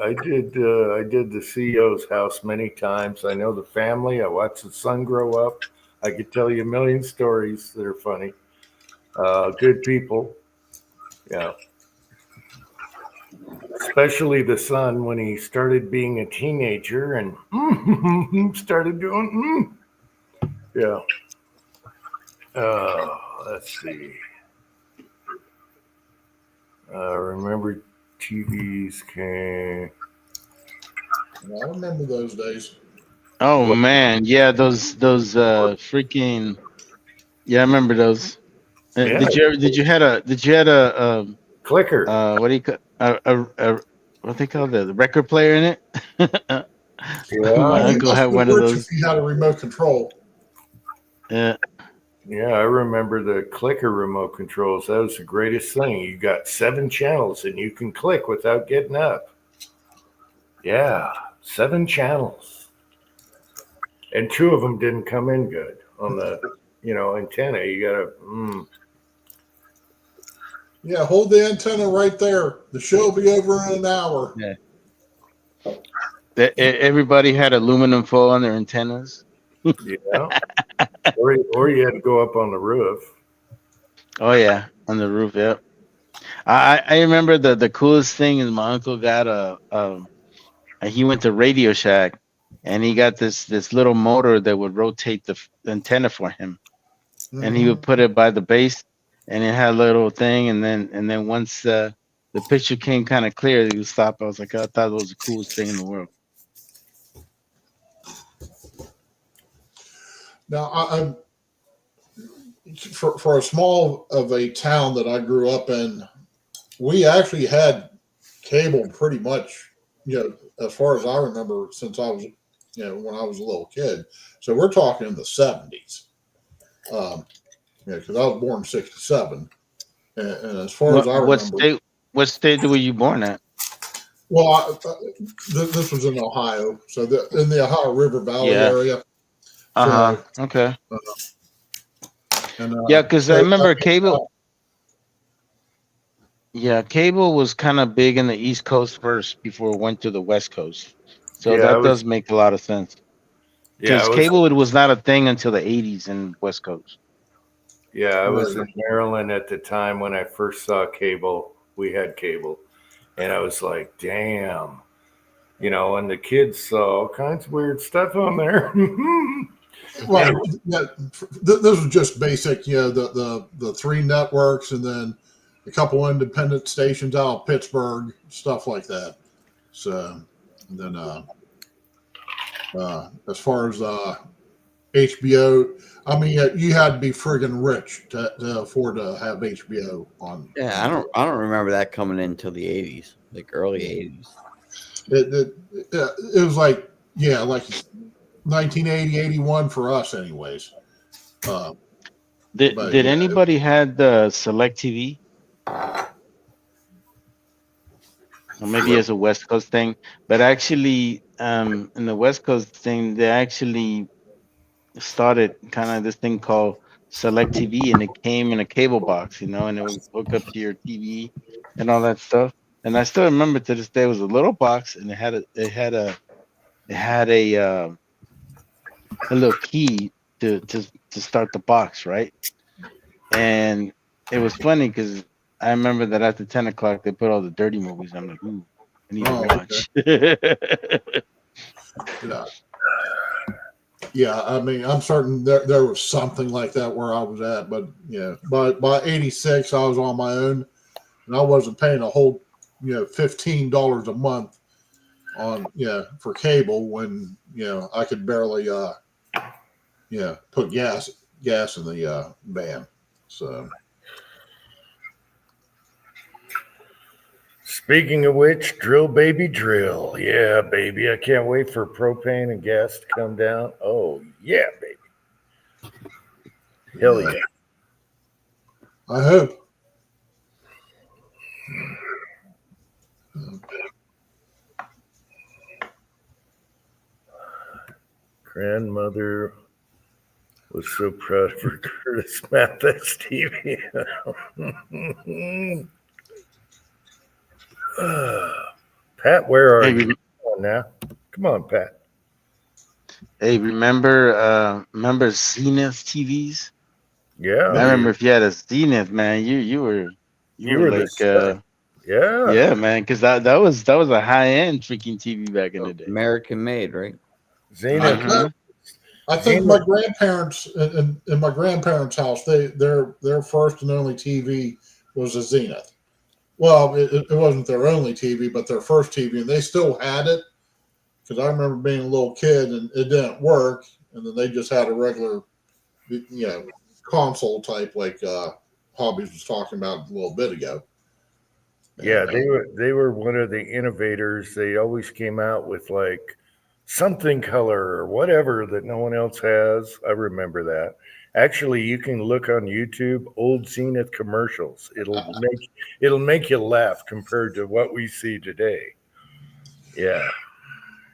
I did the CEO's house many times. I know the family. I watched the son grow up. I could tell you a million stories that are funny. Good people. Yeah, especially the son when he started being a teenager and started doing. Yeah. Let's see. Remember TVs came. I remember those days. Oh man, yeah, those freaking yeah, I remember those. Yeah, Did you had clicker. what do you call what they call the record player in it? Yeah, My Oh, he uncle must had have been one of rich if those. he had a remote control. Yeah. yeah. I remember the clicker remote controls. That was the greatest thing. You got 7 channels and you can click without getting up. Yeah, 7 channels, and 2 of them didn't come in good on the antenna. You gotta. Yeah, hold the antenna right there. The show will be over in an hour. Yeah. Everybody had aluminum foil on their antennas. Yeah, or you had to go up on the roof. Oh yeah, on the roof. Yep. I remember the coolest thing is my uncle got he went to Radio Shack and he got this little motor that would rotate the antenna for him, and he would Mhm. put it by the base, and it had a little thing, and then once the picture came kind of clear, he would stop. I was like, I thought it was the coolest thing in the world. Now, for a small of a town that I grew up in, we actually had cable pretty much, as far as I remember, since I was, when I was a little kid. So we're talking in the 70s. Because I was born in 67. And as far as What I what remember, state what state were you born at? well, this was in Ohio. So in the Ohio River Valley Yeah. area. Uh-huh. So, Okay. and Yeah, because I so, remember cable. Yeah, cable was kind of big in the East Coast first before it went to the West Coast. So Yeah, I that was. does make a lot of sense. Yeah, Because I was. cable it was not a thing until the 80s in West Coast. Yeah, I was Right. in Maryland at the time when I first saw cable. We had cable, and I was like, "Damn." And the kids saw all kinds of weird stuff on there. Right. Yeah, this was just basic, the three networks and then a couple independent stations out of Pittsburgh, stuff like that. So, and then as far as HBO, I mean, you had to be friggin' rich to afford to have HBO on. Yeah, I don't remember that coming in until the 80s, like early 80s. It was like 1980, 81 for us, anyways. But Did yeah, anybody had the Select TV? Or maybe as a West Coast thing, but actually, in the West Coast thing, they actually started kind of this thing called Select TV, and it came in a cable box, and it would hook up to your TV and all that stuff. And I still remember to this day, it was a little box, and a little key to start the box, right? And it was funny because I remember that after 10 o'clock, they put all the dirty movies. I'm like, ooh, I need to watch. yeah. Yeah, I mean, I'm certain there was something like that where I was at, but yeah, by '86, I was on my own, and I wasn't paying a whole, $15 a month on for cable when I could barely put gas in the van. So Speaking of which, drill, baby, drill. Yeah, baby. I can't wait for propane and gas to come down. Oh, yeah, baby. Hell yeah. I hope. Grandmother was so proud of her Curtis Mathis TV. Pat, where are Hey, you? Come on now. Come on, Pat. hey, remember Zenith TVs? Yeah, I remember if you had a Zenith, man, you you were were the like stuff. Yeah. yeah, man, because that was a high end freaking TV back in the day. American made, right? Zenith. Mhm. I think Zenith. my grandparents in my grandparents' house, their first and only TV was a Zenith. Well, it wasn't their only TV, but their first TV, and they still had it because I remember being a little kid and it didn't work, and then they just had a regular, console type like Hobbies was talking about a little bit ago. Yeah, And they were one of the innovators. They always came out with like something color or whatever that no one else has. I remember that. Actually, you can look on YouTube old Zenith commercials. It'll make you laugh compared to what we see today. Yeah.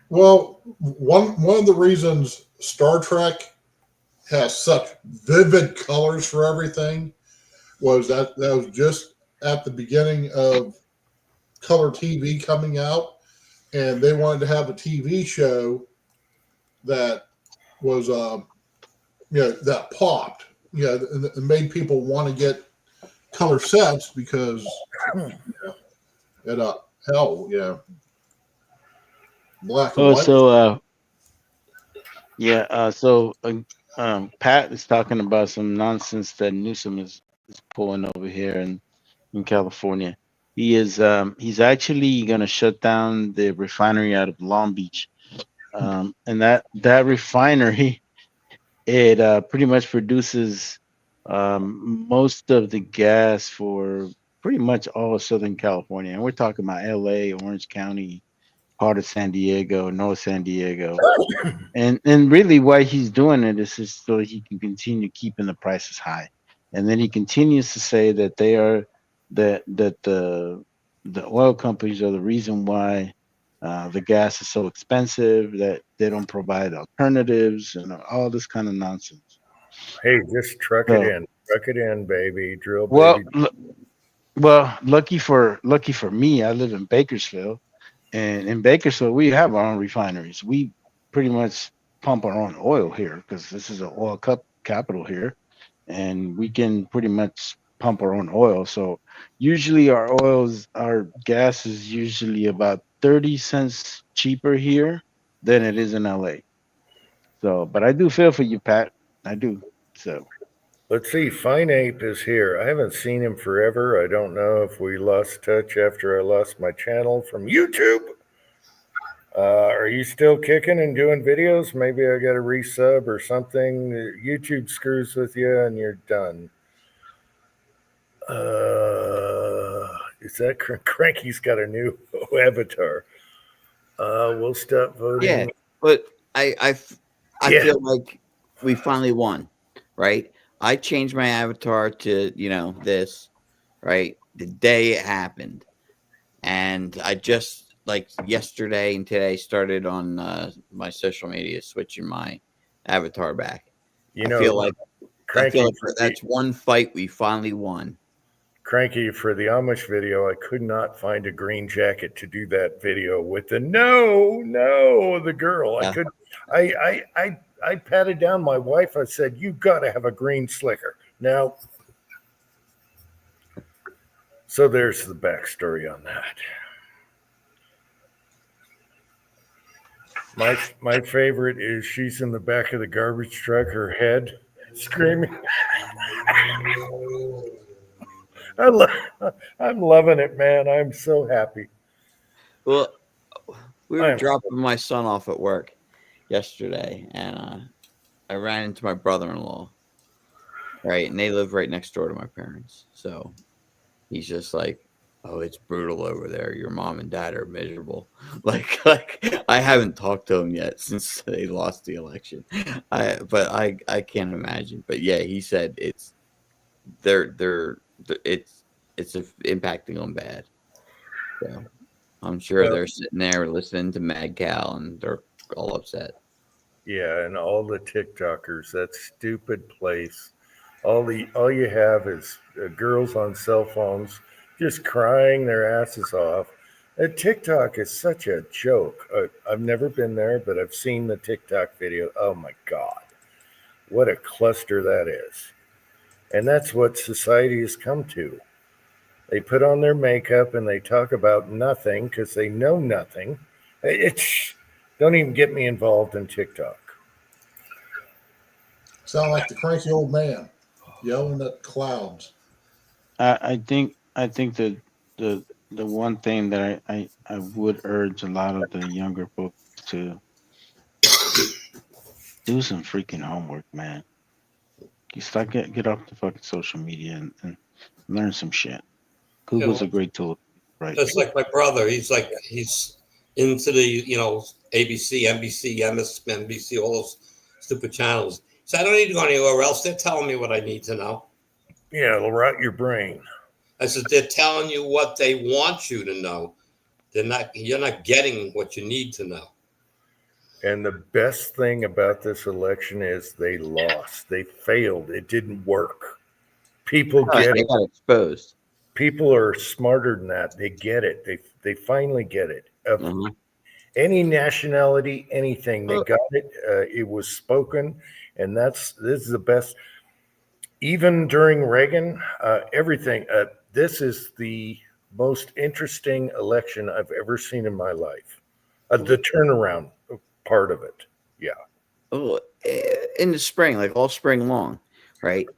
well, one of the reasons Star Trek has such vivid colors for everything was that was just at the beginning of color TV coming out, and they wanted to have a TV show that was that popped, and made people want to get color sets because it hell black and Oh, white. so yeah, Pat is talking about some nonsense that Newsom is pulling over here in California. He's actually going to shut down the refinery out of Long Beach, and that refinery it pretty much produces most of the gas for pretty much all of Southern California, and we're talking about L.A., Orange County, part of San Diego, North San Diego. And really why he's doing it is just so he can continue keeping the prices high. And then he continues to say that they are that the oil companies are the reason why the gas is so expensive, that they don't provide alternatives and all this kind of nonsense. Hey, just truck it So in. Truck it in, baby. Drill, well baby. well lucky for me, I live in Bakersfield, And in Bakersfield, we have our own refineries. We pretty much pump our own oil here because this is an oil capital here, and we can pretty much pump our own oil. So usually our gas is usually about 30 cents cheaper here than it is in LA. So, but I do feel for you, Pat. I do. So, Let's see. Fine Ape is here. I haven't seen him forever. I don't know if we lost touch after I lost my channel from YouTube. Are you still kicking and doing videos? Maybe I got a resub or something. YouTube screws with you and you're done. Is that Cranky's got a new avatar? We'll stop voting. Yeah, but I Yeah. feel like we finally won, right? I changed my avatar to this, right? The day it happened, and I just like yesterday and today started on my social media switching my avatar back. You I know, feel like Cranky, that's one fight we finally won. Cranky, for the Amish video, I could not find a green jacket to do that video with the the girl. Yeah. I patted down my wife. I said, "You got to have a green slicker." Now, so there's the backstory on that. My favorite is she's in the back of the garbage truck, her head screaming. I'm loving it, man. I'm so happy. Well, we were dropping my son off at work yesterday, and I ran into my brother-in-law, right? And they live right next door to my parents. So he's just like, "Oh, it's brutal over there. Your mom and dad are miserable." Like I haven't talked to him yet since they lost the election. I can't imagine. But yeah, he said it's impacting them bad. So I'm sure they're sitting there listening to Mad Cow and they're all upset. Yeah, and all the TikTokers, that stupid place. All you have is girls on cell phones just crying their asses off. TikTok is such a joke. I've never been there, but I've seen the TikTok video. Oh my God, what a cluster that is! And that's what society has come to. They put on their makeup and they talk about nothing because they know nothing. Don't even get me involved in TikTok. Sound like the cranky old man yelling at clouds. I think that the one thing that I would urge a lot of the younger folks to do some freaking homework, man. You start get off the fucking social media and learn some shit. Google's a great tool, right? Just like my brother, he's into the ABC, NBC, MSNBC, all those stupid channels. So I don't need to go anywhere else. They're telling me what I need to know. Yeah, it'll rot your brain. I said they're telling you what they want you to know. You're not getting what you need to know. And the best thing about this election is they lost. They failed. It didn't work. People get it. They got exposed. People are smarter than that. They get it. They finally get it. Any nationality, anything, they got it. It was spoken, and this is the best. Even during Reagan, everything. This is the most interesting election I've ever seen in my life. The turnaround part of it. Yeah. Oh, in the spring, like all spring long, right?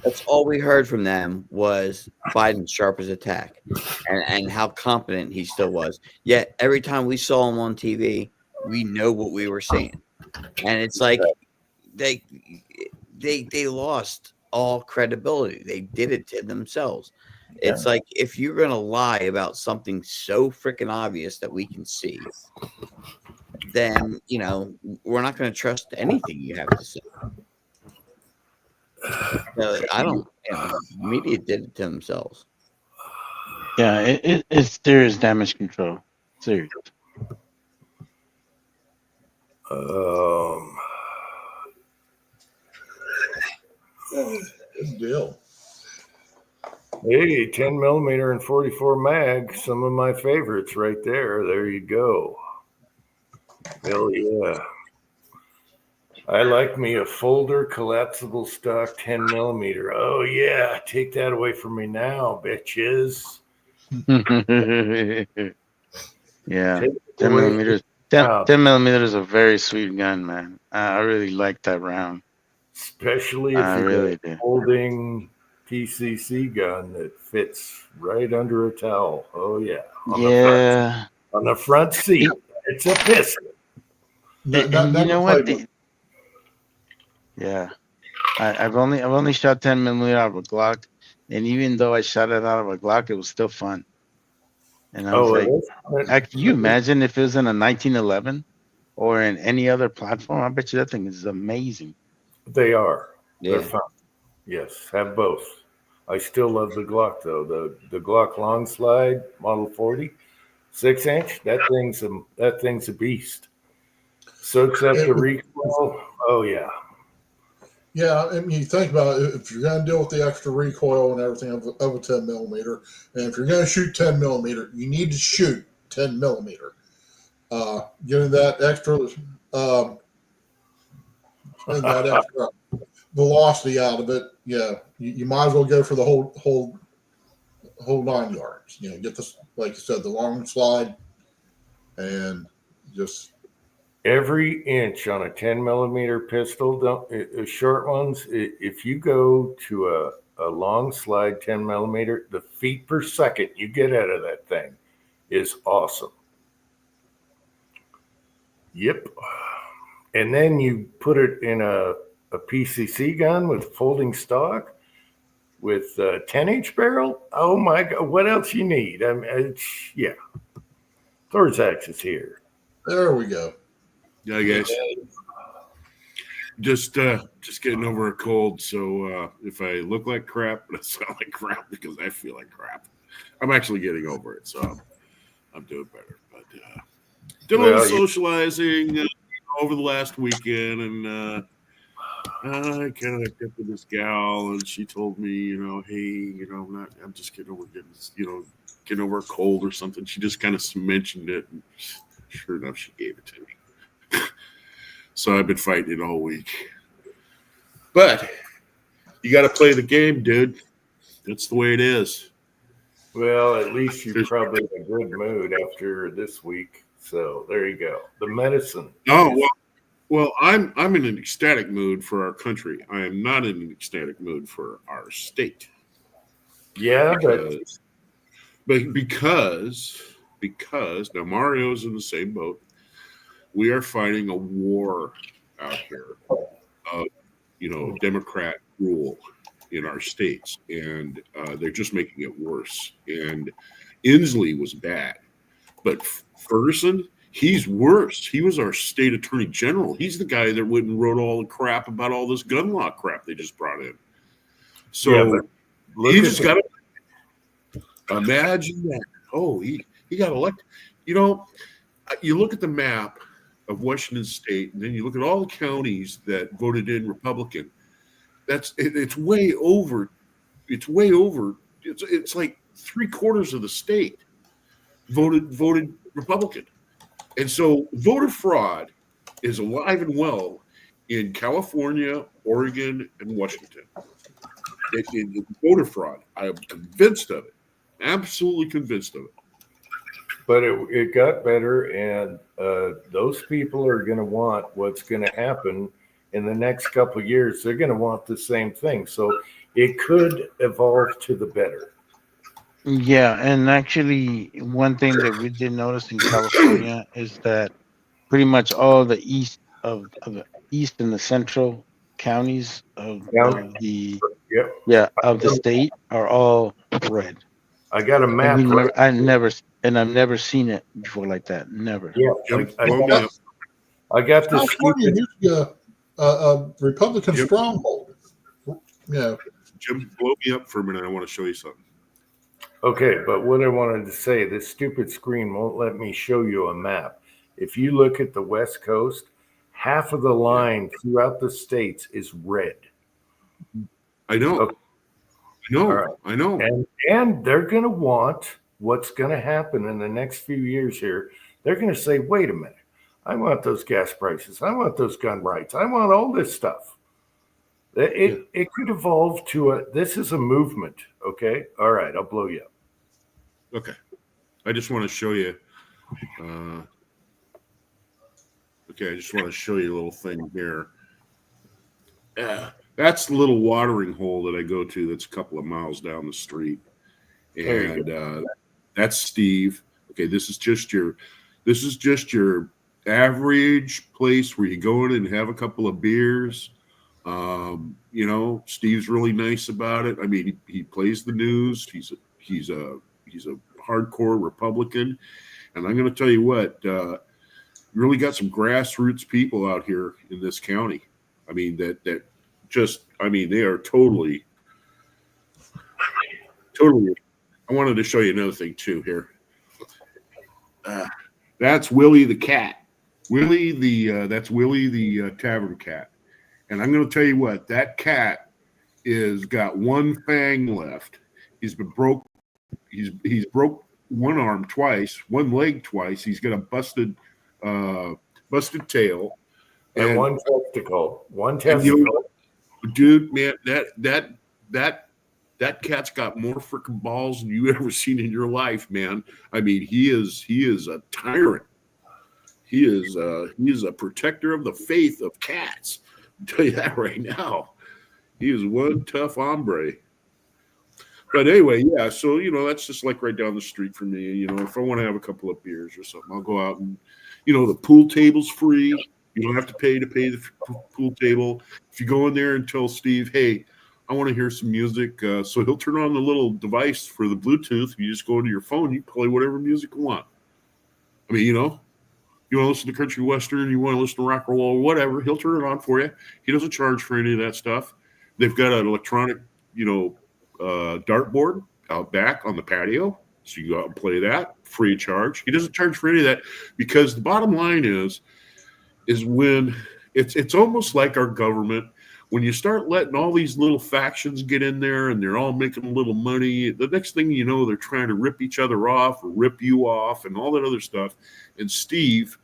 That's all we heard from them was Biden's sharp as a tack and how competent he still was. Yet every time we saw him on TV, we know what we were seeing. And it's like they lost all credibility. They did it to themselves. It's like if you're going to lie about something so freaking obvious that we can see, then, we're not going to trust anything you have to say. I don't, media did it to themselves. Yeah, it's serious damage control. Serious. Good deal. Hey, 10 millimeter and 44 mag, some of my favorites right there. There you go. Hell yeah. I like me a folder collapsible stock 10 millimeter. Oh yeah, take that away from me now, bitches. Yeah, Take it 10 away from me millimeters. 10, now. 10 millimeters is a very sweet gun, man. I really like that round. Especially if I you got really a do. folding PCC gun that fits right under a towel. Oh yeah, Yeah. on the front seat. It's a pistol. And you Never know what? played with. Yeah. I've only shot 10 millimeter out of a Glock, and even though I shot it out of a Glock, it was still fun. And I was Oh, like, it can you is. imagine if it was in a 1911 or in any other platform? I bet you that thing is amazing. They are. They're Yeah. fun. Yes, have both. I still love the Glock though. The Glock long slide Model 40, 6-inch. That thing's a beast. Soaks up It the was, recoil. Oh yeah. yeah, I mean, you think about it, if you're going to deal with the extra recoil and everything of a 10 millimeter, and if you're going to shoot 10 millimeter, you need to shoot 10 millimeter. Getting that extra, getting that extra velocity out of it, yeah, you might as well go for the whole 9 yards. You know, get this, like you said, the long slide, and just Every inch on a 10 millimeter pistol, short ones, if you go to a long slide 10 millimeter, the feet per second you get out of that thing is awesome. Yep. And then you put it in a PCC gun with folding stock with a 10-inch barrel. Oh my God. What else you need? I mean, yeah. Thorax is here. there we go. Yeah, guys. Just getting over a cold, so if I look like crap, but I sound like crap because I feel like crap. I'm actually getting over it, so I'm doing better. But did a little socializing over the last weekend, and I kind of got with this gal, and she told me, hey, I'm just getting over a cold or something. She just kind of mentioned it, and sure enough, she gave it to me. So I've been fighting it all week. But you got to play the game, dude. That's the way it is. Well, at least you're probably in a good mood after this week. So there you go. The medicine. Oh, well, I'm in an ecstatic mood for our country. I am not in an ecstatic mood for our state. Yeah, because now Mario's in the same boat. We are fighting a war out here of Democrat rule in our states, and they're just making it worse. And Inslee was bad, but Ferguson, he's worse. He was our state attorney general. He's the guy that went and wrote all the crap about all this gun law crap they just brought in. So he just got to imagine that. Oh, he got elected. You look at the map of Washington State, and then you look at all the counties that voted in Republican. It's way over. It's way over. It's like 3/4 of the state voted Republican, and so voter fraud is alive and well in California, Oregon, and Washington. Voter fraud. I am convinced of it. Absolutely convinced of it. But it got better, and those people are going to want what's going to happen in the next couple of years. They're going to want the same thing. So it could evolve to the better. Yeah, and actually, one thing that we did notice in California is that pretty much all the east of the east and the central counties of the of the state are all red. I got a map. I've never seen it before like that. Never. Yeah, I got this. California used to be a Republican stronghold. Yeah. Jim, blow me up for a minute. I want to show you something. Okay, but what I wanted to say, this stupid screen won't let me show you a map. If you look at the West Coast, half of the line throughout the states is red. I know. Okay. know, All right. I know. And they're going to want what's going to happen in the next few years here. They're going to say, wait a minute, I want those gas prices. I want those gun rights. I want all this stuff. It could evolve to this is a movement. Okay. All right. I'll blow you up. Okay. I just want to show you. Okay. I just want to show you a little thing here. That's the little watering hole that I go to that's a couple of miles down the street. And that's Steve. Okay, this is just your average place where you go in and have a couple of beers. Steve's really nice about it. I mean, he plays the news. He's a hardcore Republican, and I'm going to tell you what, you really got some grassroots people out here in this county. I mean, they are totally. I wanted to show you another thing too here. That's Willie the cat. That's Willie the tavern cat. And I'm going to tell you what, that cat is got one fang left. He's been broke. He's broke one arm twice, one leg twice. He's got a busted tail. And one testicle. Dude, man, that cat's got more freaking balls than you ever seen in your life, man. I mean, he is a tyrant. He is a protector of the faith of cats. I'll tell you that right now. He is one tough hombre. But anyway, yeah, so that's just like right down the street for me. If I want to have a couple of beers or something, I'll go out and the pool table's free. You don't have to pay the pool table. If you go in there and tell Steve, hey, I want to hear some music, so he'll turn on the little device for the Bluetooth. You just go into your phone, you play whatever music you want. I mean, you want to listen to country western, you want to listen to rock and roll, whatever, he'll turn it on for you. He doesn't charge for any of that stuff. They've got an electronic, dartboard out back on the patio, so you go out and play that free of charge. He doesn't charge for any of that because the bottom line is when it's almost like our government. When you start letting all these little factions get in there and they're all making a little money, the next thing you know, they're trying to rip each other off or rip you off and all that other stuff. And Steve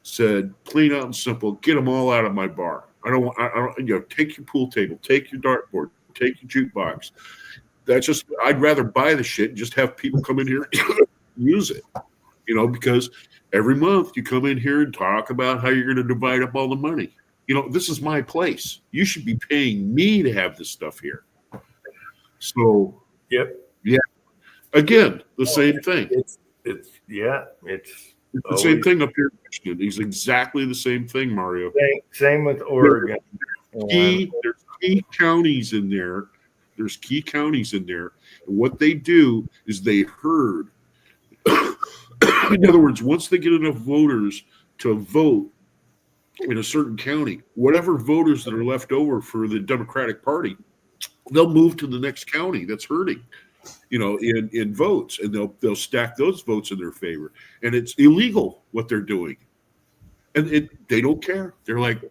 said, plain out and simple, get them all out of my bar. I don't take your pool table, take your dartboard, take your jukebox. I'd rather buy the shit and just have people come in here and use it, because every month you come in here and talk about how you're going to divide up all the money. This is my place. You should be paying me to have this stuff here. So, yep. Yeah. Again, the same thing. It's the same thing up here. It's exactly the same thing, Mario. Same with Oregon. There's key counties in there. And what they do is they herd. In other words, once they get enough voters to vote in a certain county, whatever voters that are left over for the Democratic Party, they'll move to the next county that's hurting, in votes, and they'll stack those votes in their favor. And it's illegal what they're doing, and they don't care. They're like,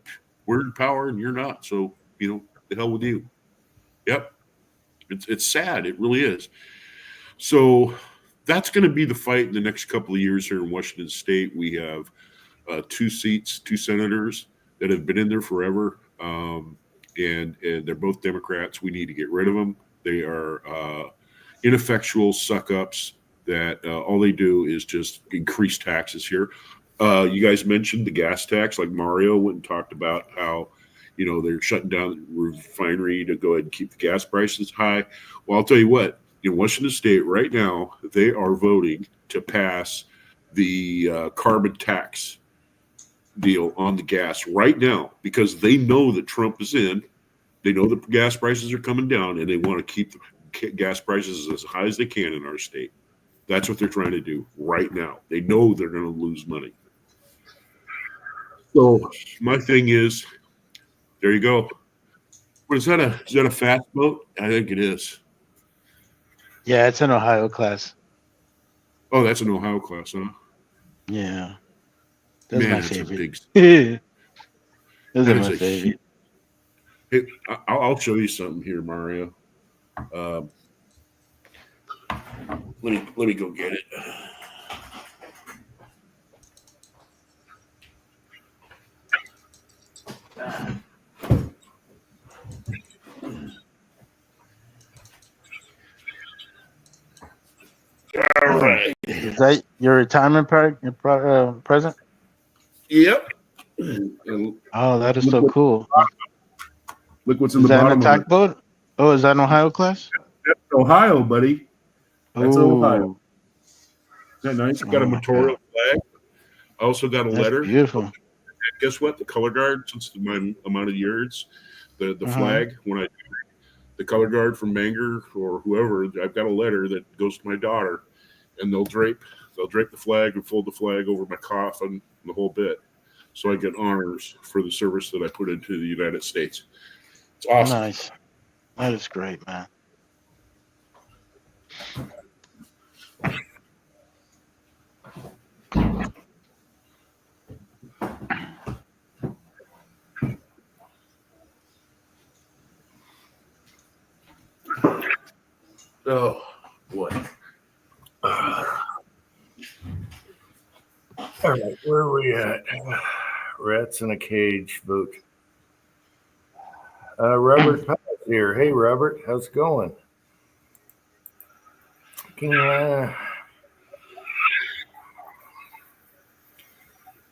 we're in power and you're not, so the hell with you. Yep, it's sad. It really is. So that's going to be the fight in the next couple of years here in Washington State. We have 2 senators that have been in there forever, and they're both Democrats. We need to get rid of them. They are ineffectual suck-ups that all they do is just increase taxes here. You guys mentioned the gas tax, like Mario went and talked about how they're shutting down the refinery to go ahead and keep the gas prices high. Well, I'll tell you what, in Washington State right now, they are voting to pass the carbon tax deal on the gas right now because they know that Trump is in. They know that gas prices are coming down, and they want to keep the gas prices as high as they can in our state. That's what they're trying to do right now. They know they're going to lose money. So my thing is, there you go. What is that? Is that a fast boat? I think it is. Yeah, it's an Ohio class. Oh, that's an Ohio class, huh? Yeah. That's my favorite. Those are my favorite. I'll show you something here, Mario. Let me go get it. All right. Is that your retirement present? Yep. And Oh, that is so cool. look what's in Is the that an bottom of attack it. boat? Oh, is that an Ohio class? That's Ohio, buddy. That's Ohio. Oh, Is that nice? oh Got a my memorial God. flag. I also got a That's letter. beautiful. And guess what? The color guard, since my amount of years, the Uh-huh. flag, when I the color guard from Bangor or whoever, I've got a letter that goes to my daughter, and they'll drape the flag and fold the flag over my coffin and the whole bit. So I get honors for the service that I put into the United States. It's awesome. Nice. That is great, man. Oh boy. All right, where are we at? Rats in a cage vote. Robert Powell's here. Hey, Robert, how's it going?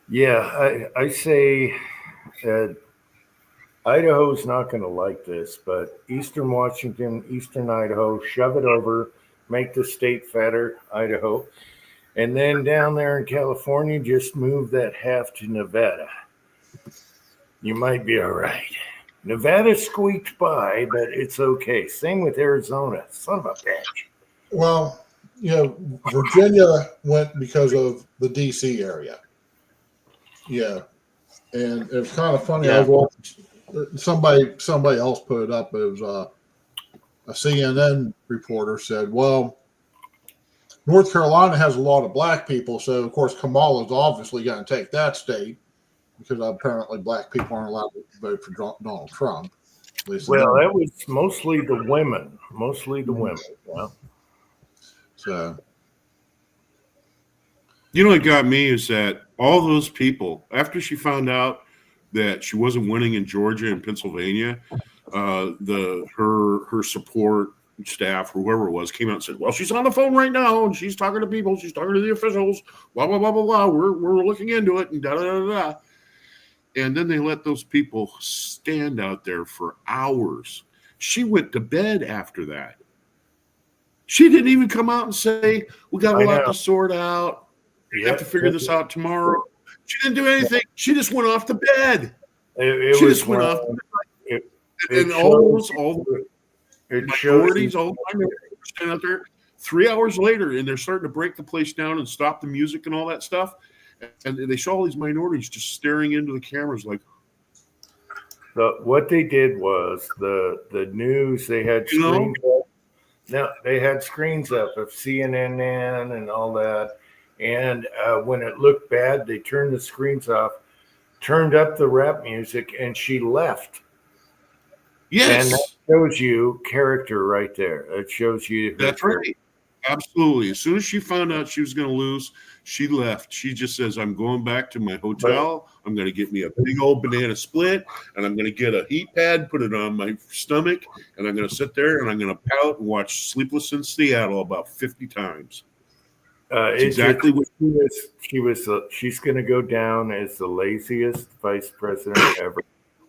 Yeah, I say Idaho's not going to like this, but Eastern Washington, Eastern Idaho, shove it over, make the state fatter, Idaho. And then down there in California, just move that half to Nevada. You might be all right. Nevada squeaked by, but it's okay. Same with Arizona. Son of a bitch. Well, Virginia went because of the D.C. area. Yeah, and it was kind of funny. Yeah. I was watching, somebody else put it up. It was a CNN reporter said, "Well, North Carolina has a lot of black people, so of course Kamala's obviously going to take that state because apparently black people aren't allowed to vote for Donald Trump." Well, that was mostly the women. Mostly the women. Yeah. So, You know what got me is that all those people, after she found out that she wasn't winning in Georgia and Pennsylvania, her support staff or whoever it was came out and said, "Well, she's on the phone right now and she's talking to people, she's talking to the officials, blah blah blah blah blah. We're looking into it and da da da da." And then they let those people stand out there for hours. She went to bed after that. She didn't even come out and say, "We got a lot to sort out. We have to figure this out tomorrow." She didn't do anything. She just went off to bed. She just went off. And all the minorities, all the minorities stand out there 3 hours later, and they're starting to break the place down and stop the music and all that stuff. And they show all these minorities just staring into the cameras like. What they did was the news. They had screens up. No, they had screens up of CNN and all that. And when it looked bad, they turned the screens off, turned up the rap music, and she left. Yes. And that shows you character right there. It shows you. That's right. Absolutely. As soon as she found out she was going to lose, she left. She just says, "I'm going back to my hotel. I'm going to get me a big old banana split, and I'm going to get a heat pad, put it on my stomach, and I'm going to sit there and I'm going to pout and watch Sleepless in Seattle about 50 times." Exactly what she's going to go down as the laziest vice president ever.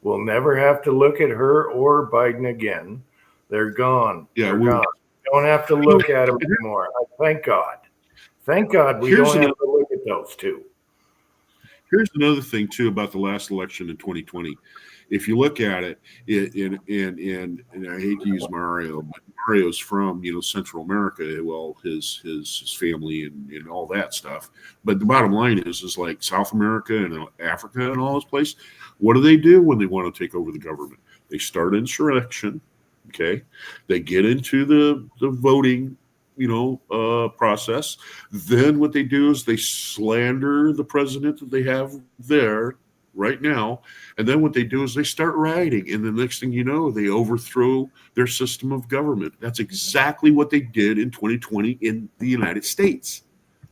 We'll never have to look at her or Biden again. They're gone. Yeah, They're gone. Don't have to look at them anymore. Thank God. Thank God we don't have to look at those two. Here's another thing too about the last election in 2020. If you look at it, and I hate to use Mario, but Mario's from Central America. Well, his family and all that stuff. But the bottom line is like South America and Africa and all those places. What do when they want to take over the government? They start insurrection. Okay, they get into the voting process. Then what they do is they slander the president that they have there, right now. And then what they do is they start rioting. And the next thing you know, they overthrow their system of government. That's exactly what they did in 2020 in the United States.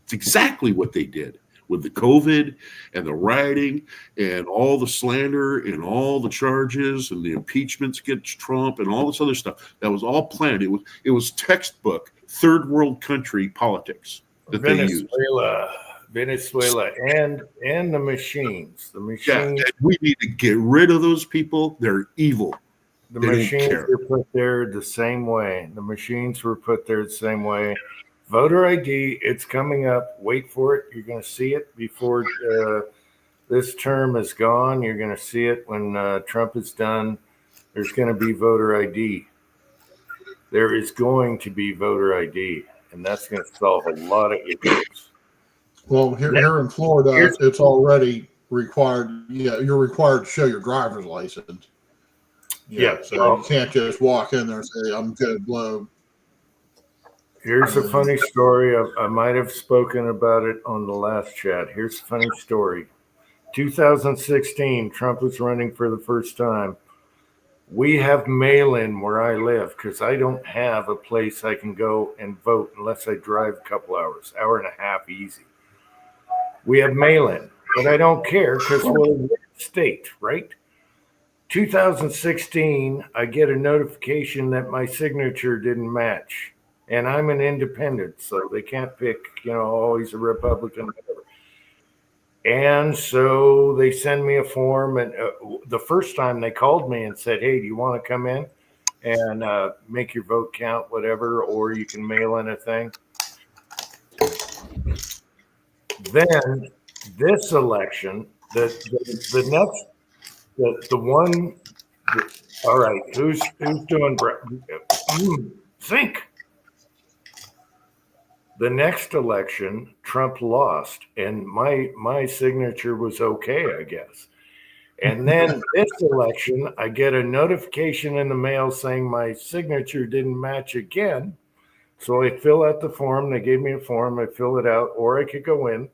It's exactly what they did with the COVID and the rioting and all the slander and all the charges and the impeachments against Trump and all this other stuff. That was all planned. It was textbook third world country politics that they used. Venezuela, and the machines. The Yeah, machines. and we need to get rid of those people. They're evil. The They don't machines care. were put there the same way. The machines were put there the same way. Voter ID, it's coming up. Wait for it. You're going to see it before this term is gone. You're going to see it when Trump is done. There's going to be voter ID. There is going to be voter ID, and that's going to solve a lot of issues. Well, here in Florida, it's already required. Yeah, you're required to show your driver's license. Yeah, So you can't just walk in there and say, I'm good, blow. Here's a funny story. I might have spoken about it on the last chat. Here's a funny story. 2016, Trump was running for the first time. We have mail-in where I live because I don't have a place I can go and vote unless I drive a couple hours, hour and a half easy. We have mail-in, but I don't care because we're a red state, right? 2016, I get a notification that my signature didn't match. And I'm an independent, so they can't pick, oh, he's a Republican, whatever. And so they send me a form. And the first time they called me and said, hey, do you want to come in and make your vote count, whatever, or you can mail in a thing? Then this election, the next, the one, all right, who's doing, think. The next election, Trump lost, and my signature was okay, I guess. And then this election, I get a notification in the mail saying my signature didn't match again. So I fill out the form. They gave me a form. I fill it out, or I could go in,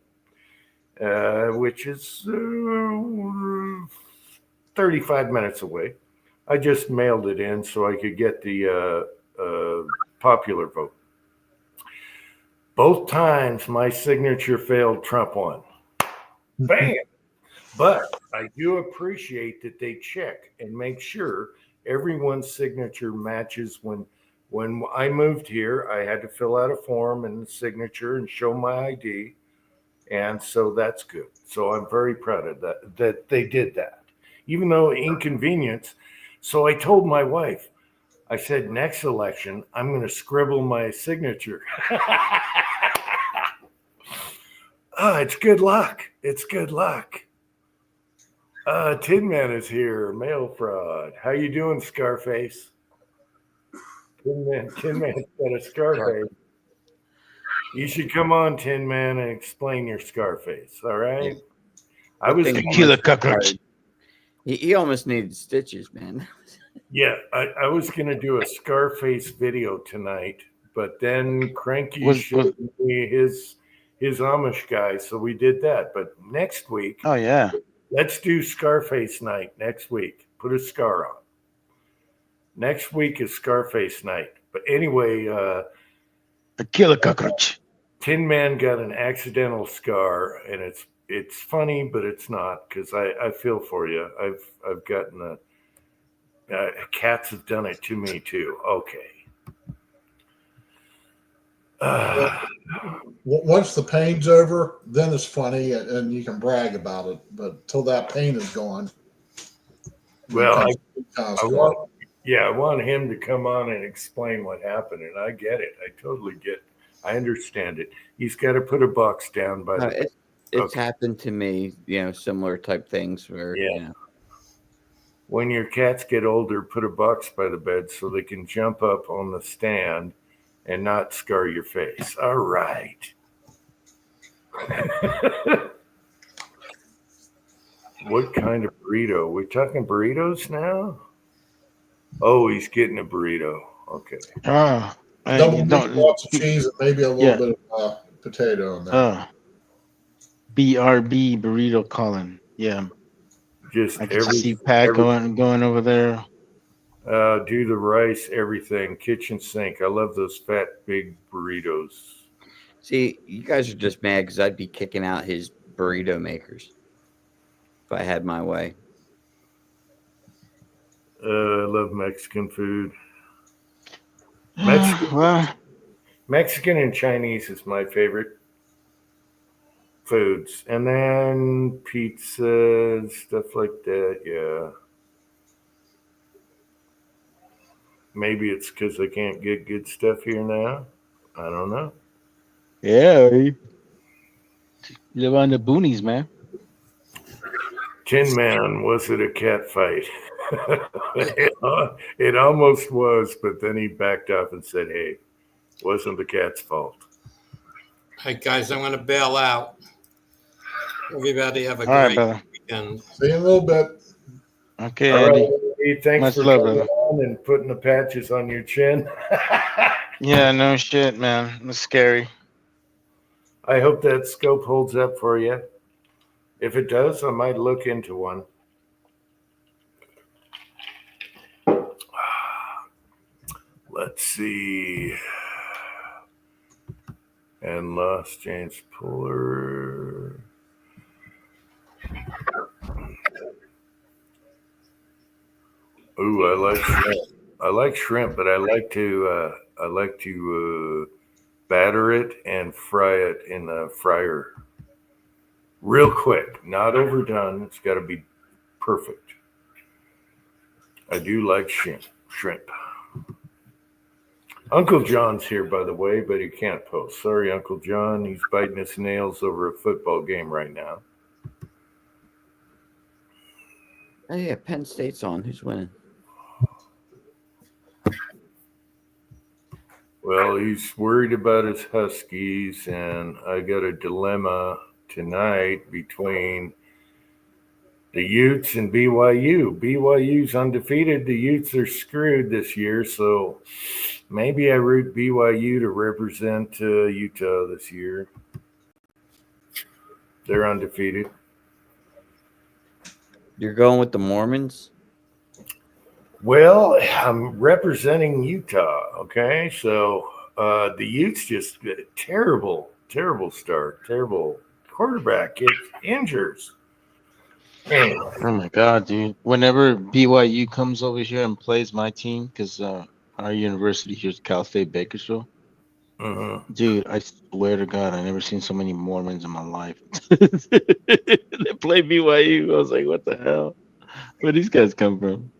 which is 35 minutes away. I just mailed it in so I could get the popular vote. Both times my signature failed, Trump won. Bam! But I do appreciate that they check and make sure everyone's signature matches. When I moved here, I had to fill out a form and the signature and show my ID. And so that's good. So I'm very proud of that they did that, even though inconvenience. So I told my wife, I said, next election, I'm going to scribble my signature. Oh, it's good luck. It's good luck. Tin Man is here. Mail fraud. How you doing, Scarface? Tin Man's got a Scarface. You should come on, Tin Man, and explain your Scarface. All right. I was Killer cockroach. He almost needed stitches, man. Yeah, I was going to do a Scarface video tonight, but then Cranky showed me his Amish guy, so we did that. But next week, Oh yeah, let's do Scarface night next week. Put a scar on. Next week is Scarface night. But anyway, a killer cockroach. Tin Man got an accidental scar, and it's funny, but it's not because I feel for you. I've gotten a. Cats have done it to me too. Okay. Once the pain's over, then it's funny and you can brag about it. But till that pain is gone. Well, I want him to come on and explain what happened, and I get it. I totally get it. I understand it. He's got to put a box down by the bed. It's happened to me, similar type things where, When your cats get older, put a box by the bed so they can jump up on the stand and not scar your face. All right. What kind of burrito? We're talking burritos now? Oh, he's getting a burrito. Okay. Double meat, lots of cheese, and maybe a little bit of potato in there. BRB burrito Colin. Yeah. Just I can see Pat going over there. do the rice, everything, kitchen sink. I love those fat big burritos. See, you guys are just mad because I'd be kicking out his burrito makers if I had my way. I love Mexican food. Mexican, Well, Mexican and Chinese is my favorite foods, and then pizza, stuff like that. Yeah, maybe it's because I can't get good stuff here now. I don't know. yeah, you live on the boonies, man. Tin Man, was it a cat fight? It almost was, but then he backed up and said, "Hey, wasn't the cat's fault." All right, guys, I'm going to bail out. Everybody have a All right, great brother. weekend. See you in a little bit. Okay, All right, Eddie. Eddie, thanks Much for love, coming brother. on and putting the patches on your chin. Yeah, no shit, man. It's scary. I hope that scope holds up for you. If it does, I might look into one. Let's see. And lost James Puller. Ooh, I like shrimp. I like shrimp, but I like to batter it and fry it in a fryer, real quick, not overdone. It's got to be perfect. I do like shrimp. Uncle John's here, by the way, but he can't post. Sorry, Uncle John. He's biting his nails over a football game right now. Oh yeah, Penn State's on. Who's winning? Well, he's worried about his Huskies, and I got a dilemma tonight between the Utes and BYU. BYU's undefeated. The Utes are screwed this year, so maybe I root BYU to represent Utah this year. They're undefeated. You're going with the Mormons? Well, I'm representing Utah, okay? So the Utes just get a terrible start. Terrible quarterback gets injures. Man, Oh my god, dude. Whenever BYU comes over here and plays my team, because our university here is Cal State Bakersfield. Dude, I swear to God, I never seen so many Mormons in my life. They play BYU. I was like, what the hell? Where these guys come from?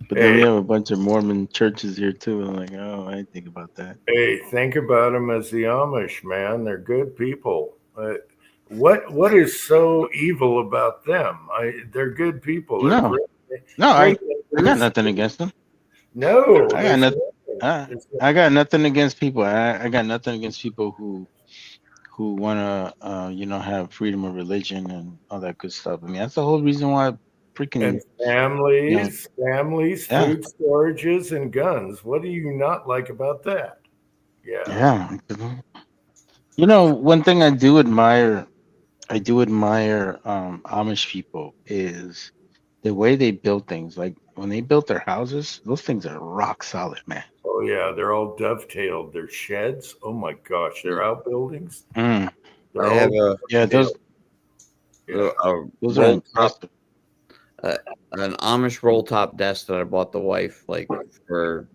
But then we have a bunch of Mormon churches here too. I'm like, oh, I didn't think about that. Hey, think about them as the Amish, man. They're good people. What is so evil about them? They're good people. They're No, great. no, I Great got nothing against them. No, I got there's nothing. nothing. I got nothing against people. I got nothing against people who want to have freedom of religion and all that good stuff. I mean, that's the whole reason why freaking And families, yeah. food storages, and guns. What do you not like about that? Yeah. One thing I do admire Amish people is the way they build things. Like when they built their houses, those things are rock solid, man. Oh yeah, they're all dovetailed. They're sheds. Oh my gosh, they're outbuildings. Mm. They're I have all Those are impressive. An Amish roll top desk that I bought the wife for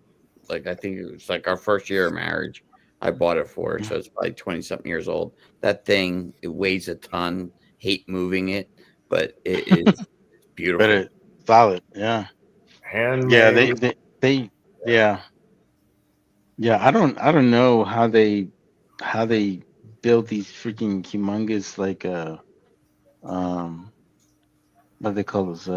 I think it was our first year of marriage. I bought it for her, so it's probably 20-something years old. That thing, it weighs a ton. Hate moving it, but it is beautiful. But it's solid, yeah. handmade. Yeah, they yeah. I don't know how they build these freaking humongous what they call those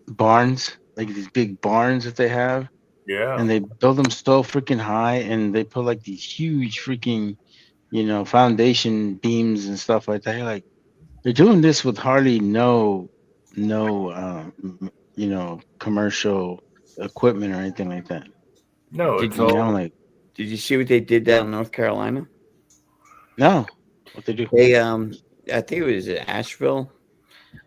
barns, like these big barns that they have. Yeah. And they build them so freaking high, and they put like these huge freaking, foundation beams and stuff like that. You're like, they're doing this with hardly no, commercial equipment or anything like that. No, Did it's you- all. I'm like, Did you see what they did down in North Carolina? no, what they do? They I think it was in Asheville.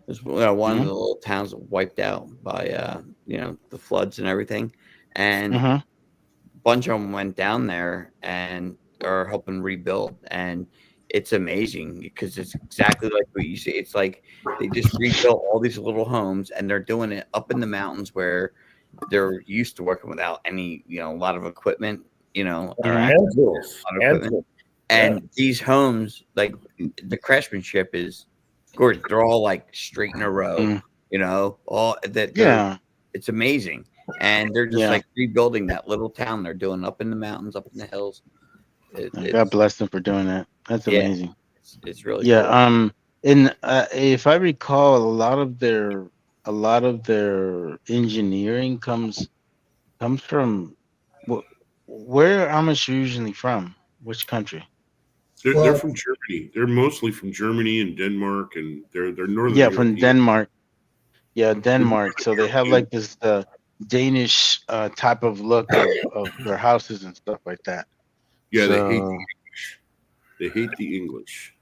There's one of the little towns wiped out by the floods and everything, and a bunch of them went down there and are helping rebuild, and it's amazing because it's exactly like what you see. It's like they just rebuilt all these little homes, and they're doing it up in the mountains where they're used to working without any, a lot of equipment, or Hand access to tools. a lot of Hand equipment. tools. And these homes, like the craftsmanship is gorgeous. They're all like straight in a row, all that. Yeah. It's amazing. And they're just Yeah. like rebuilding that little town they're doing up in the mountains, up in the hills. God bless them for doing that. That's amazing. It's really Yeah. cool. And if I recall, a lot of their engineering comes from where Amish are usually from. Which country? They're from Germany. They're mostly from Germany and Denmark, and they're northern. Yeah, from European. Denmark. Yeah, Denmark. So they have like this Danish type of look of their houses and stuff like that. Yeah, so, they hate the English.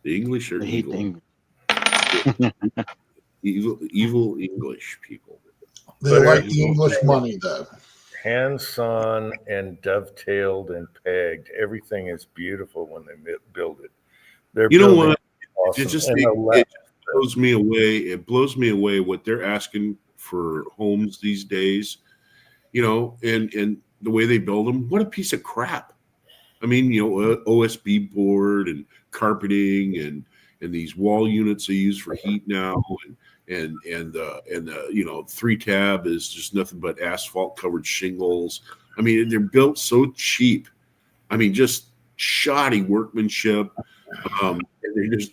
They hate the English. The English are evil. Evil English people. They like the English money, though. Hand-sawn and dovetailed and pegged. Everything is beautiful when they build it. They're You know what? awesome. It just blows me away. It blows me away what they're asking for homes these days. And the way they build them. What a piece of crap. I mean, OSB board and carpeting and these wall units they use for heat now, and the 3-tab is just nothing but asphalt covered shingles. I mean, they're built so cheap. I mean, just shoddy workmanship. And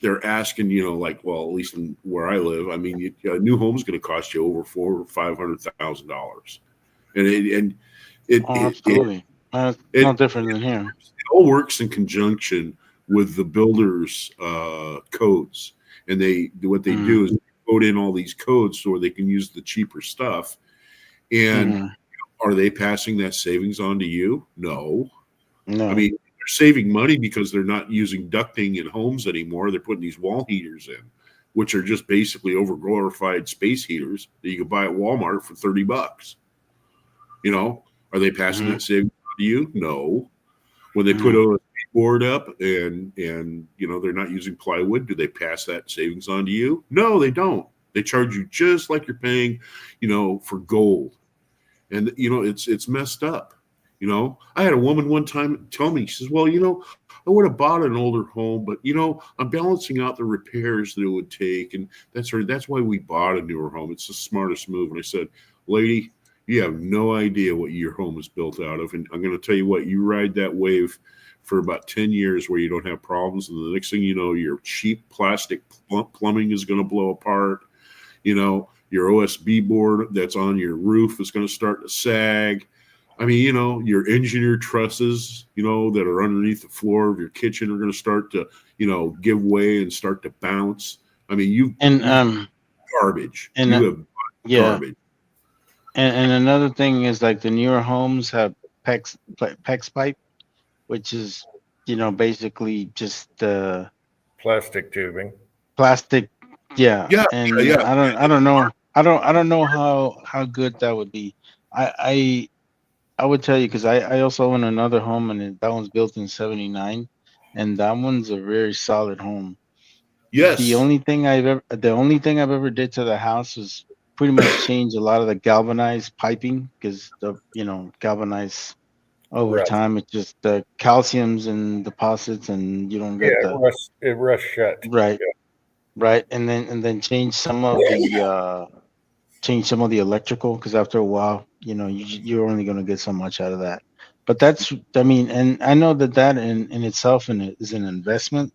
they're asking, at least in where I live, I mean, a new home's going to cost you over $400,000 or $500,000, and it absolutely. It's no different than here. It all works in conjunction with the builders' codes, and what they do is they code in all these codes so they can use the cheaper stuff. And are they passing that savings on to you? No. I mean, they're saving money because they're not using ducting in homes anymore. They're putting these wall heaters in, which are just basically overglorified space heaters that you can buy at Walmart for $30. Are they passing that savings on to you? No. When they put a board up and they're not using plywood, do they pass that savings on to you? No, they don't. They charge you just like you're paying, for gold. And it's messed up. I had a woman one time tell me, she says, well, I would have bought an older home, but I'm balancing out the repairs that it would take, and that's why we bought a newer home. It's the smartest move. And I said, lady, you have no idea what your home is built out of. And I'm going to tell you what, you ride that wave for about 10 years where you don't have problems. And the next thing you know, your cheap plastic plumbing is going to blow apart. Your OSB board that's on your roof is going to start to sag. I mean, your engineered trusses, that are underneath the floor of your kitchen are going to start to, give way and start to bounce. I mean, garbage. And you have garbage. And another thing is like the newer homes have PEX pipe, which is, basically just plastic tubing. Plastic, yeah. Yeah. And yeah. I don't know how good that would be. I would tell you because I also own another home, and that one's built in '79, and that one's a very solid home. Yes. The only thing I've ever did to the house was pretty much change a lot of the galvanized piping because the galvanized over time it just the calciums and deposits and you don't get it rusts shut. Right, and then change some of the electrical because after a while you're only going to get so much out of that. But and I know that in itself is an investment.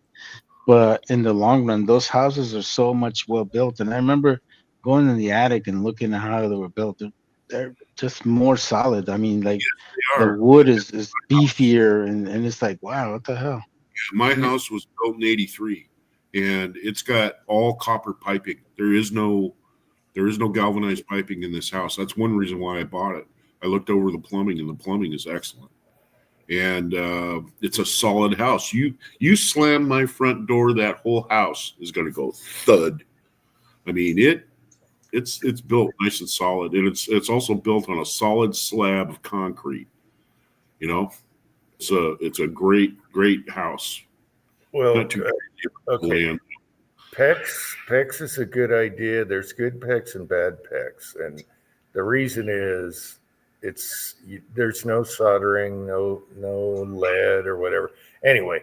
But in the long run, those houses are so much well built. And I remember going in the attic and looking at how they were built. They're just more solid. I mean, like the wood is beefier, and it's like, wow, what the hell? My house was built in '83, and it's got all copper piping. There is no galvanized piping in this house. That's one reason why I bought it. I looked over the plumbing, and the plumbing is excellent. And it's a solid house. You slam my front door, that whole house is going to go thud. I mean, it's built nice and solid, and it's also built on a solid slab of concrete. You know, it's a great house. Well, Not too okay. land. PEX is a good idea. There's good PEX and bad PEX, and the reason is there's no soldering, no lead or whatever. Anyway,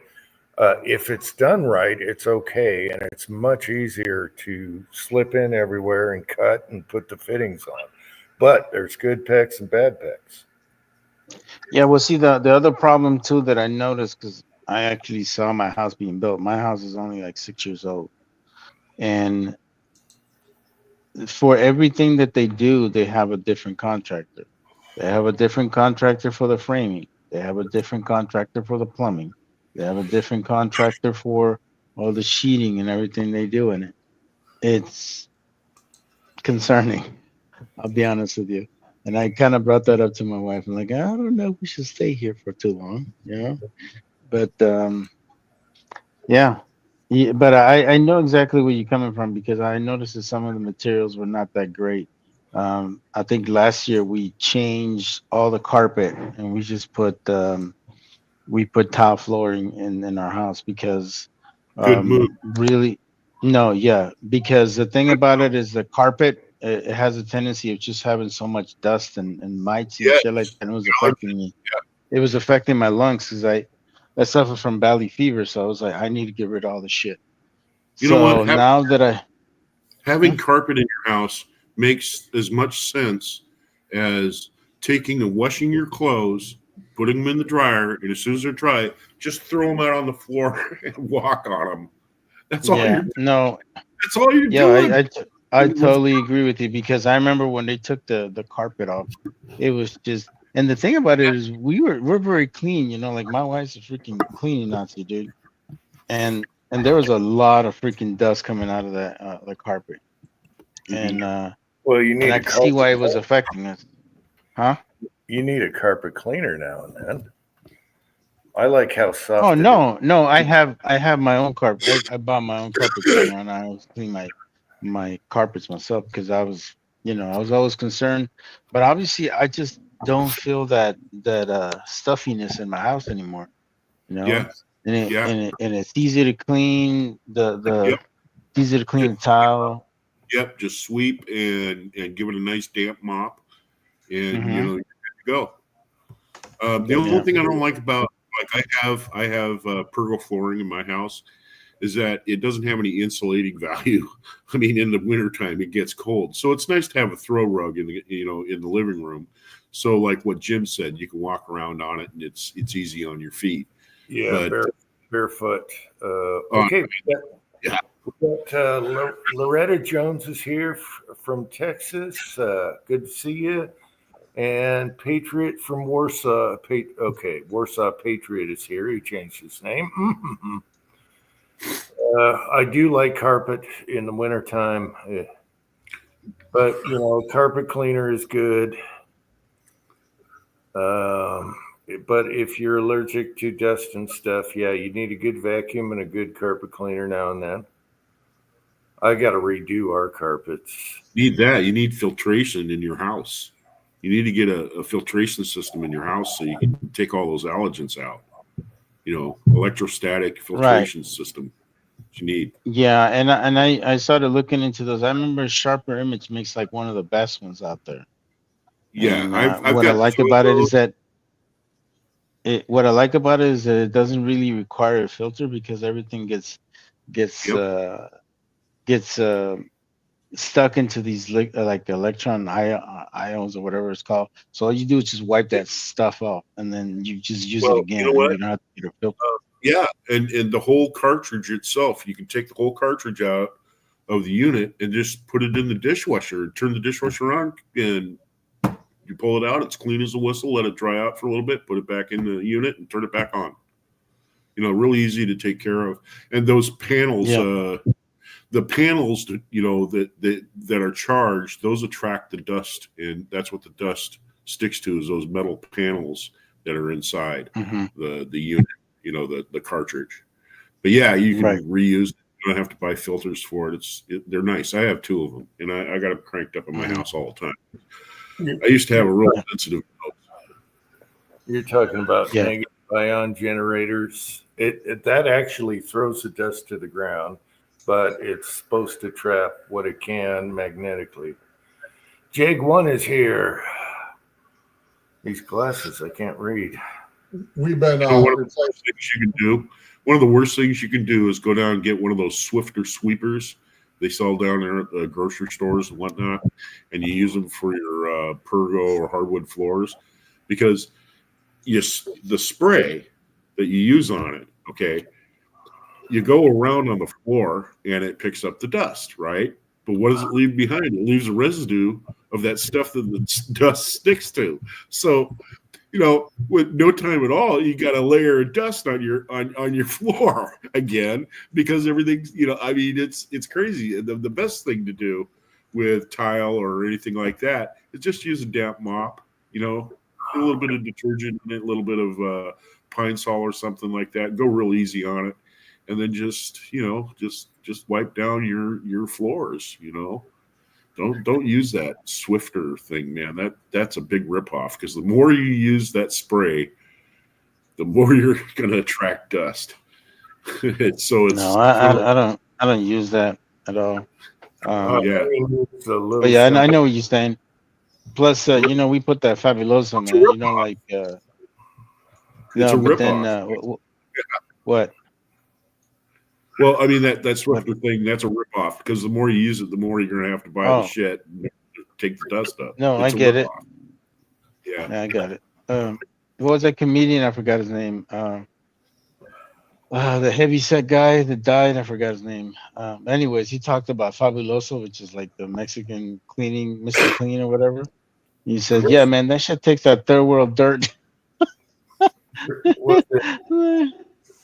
if it's done right, it's okay, and it's much easier to slip in everywhere and cut and put the fittings on. But there's good PEX and bad PEX. Yeah, well, see, the other problem too that I noticed, because I actually saw my house being built. My house is only like 6 years old, and for everything that they do, they have a different contractor. They have a different contractor for the framing. They have a different contractor for the plumbing. They have a different contractor for all the sheeting and everything they do in it. It's concerning. I'll be honest with you. And I kind of brought that up to my wife. I'm like, I don't know if we should stay here for too long, you know? But yeah. Yeah, but I know exactly where you're coming from, because I noticed that some of the materials were not that great. I think last year we changed all the carpet and we just put tile flooring in our house, because Good move. really, no, yeah, because the thing about it is the carpet, it has a tendency of just having so much dust and mites and Yeah. shit like that, and it was affecting me. It was affecting my lungs, because I suffer from valley fever, so I was like, I need to get rid of all the shit. You know So what? now that Having carpet in your house makes as much sense as taking and washing your clothes, putting them in the dryer, and as soon as they're dry, just throw them out on the floor and walk on them. That's all yeah, you're. no, That's all you're yeah, doing. I totally agree with you, because I remember when they took the carpet off, it was just, and the thing about it is we're very clean, you know, like my wife's a freaking cleaning Nazi, dude. And there was a lot of freaking dust coming out of that the carpet. And Well, you and need I a could see why it was carpet. affecting us. Huh? You need a carpet cleaner now and then. I like how soft. Oh it is. no, I have my own carpet. I bought my own carpet cleaner, and I always clean my carpets myself, because I was, you know, I was always concerned. But obviously I just don't feel that stuffiness in my house anymore, you know. Yeah. Yeah. And it's easy to clean Yep. easy to clean the tile. Yep. Just sweep and give it a nice damp mop, and Mhm. you're good to go. The only thing I don't like about, like, I have pergo flooring in my house, is that it doesn't have any insulating value. I mean, in the wintertime it gets cold, so it's nice to have a throw rug in the in the living room. So, like what Jim said, you can walk around on it and it's easy on your feet. Yeah, But barefoot. Okay. Yeah. We got, Loretta Jones is here from Texas. Good to see you. And Patriot from Warsaw. Warsaw Patriot is here. He changed his name. I do like carpet in the wintertime. But, you know, carpet cleaner is good. But if you're allergic to dust and stuff, yeah, you need a good vacuum and a good carpet cleaner now and then. I got to redo our carpets. Need that. You need filtration in your house. You need to get a filtration system in your house so you can take all those allergens out. You know, electrostatic filtration system. What you need. Yeah, and I started looking into those. I remember Sharper Image makes like one of the best ones out there. Yeah, And I've what I got like two of about it those. is that what I like about it is that it doesn't really require a filter, because everything gets Yep. stuck into these like electron ions or whatever it's called. So all you do is just wipe that stuff off, and then you just use it Well, again, you know and what? you don't have to get a filter. Yeah, and the whole cartridge itself, you can take the whole cartridge out of the unit and just put it in the dishwasher. Turn the dishwasher on, and you pull it out. It's clean as a whistle. Let it dry out for a little bit. Put it back in the unit and turn it back on. You know, really easy to take care of. And those panels, the panels that that are charged, those attract the dust, and that's what the dust sticks to, is those metal panels that are inside the unit. You know, the cartridge. But yeah, you can reuse it. don't have to buy filters for it. They're nice. I have 2 of them, and I got them cranked up in my house all the time. I used to have a real sensitive nose. You're talking about Yeah. negative ion generators. That actually throws the dust to the ground, but it's supposed to trap what it can magnetically. Jag1 is here. These glasses, I can't read. We've been One of the worst things you can do. One of the worst things you can do is go down and get one of those Swifter sweepers they sell down there at the grocery stores and whatnot, and you use them for your pergo or hardwood floors, because the spray that you use on it, okay, you go around on the floor and it picks up the dust, right? But what does it leave behind? It leaves a residue of that stuff that the dust sticks to. So, with no time at all, you got a layer of dust on your floor again, because everything's, it's crazy. The best thing to do with tile or anything like that is just use a damp mop, a little bit of detergent in it, a little bit of Pine Sol or something like that. Go real easy on it, and then just wipe down your floors. Don't use that Swifter thing, man. That's a big ripoff, because the more you use that spray, the more you're going to attract dust. No, I don't use that at all. Yeah. But yeah, I know what you're saying. Plus, we put that Fabuloso, man. It's a but then ripoff. what? Well, I mean, that Swifter thing, that's a ripoff, because the more you use it, the more you're going to have to buy the shit and take the dust up. No, It's I get it. Yeah, I got it. What was that comedian? I forgot his name. The heavyset guy that died. I forgot his name. Anyways, he talked about Fabuloso, which is like the Mexican cleaning, Mr. Clean or whatever. He said, "Yeah, man, that shit takes that third world dirt."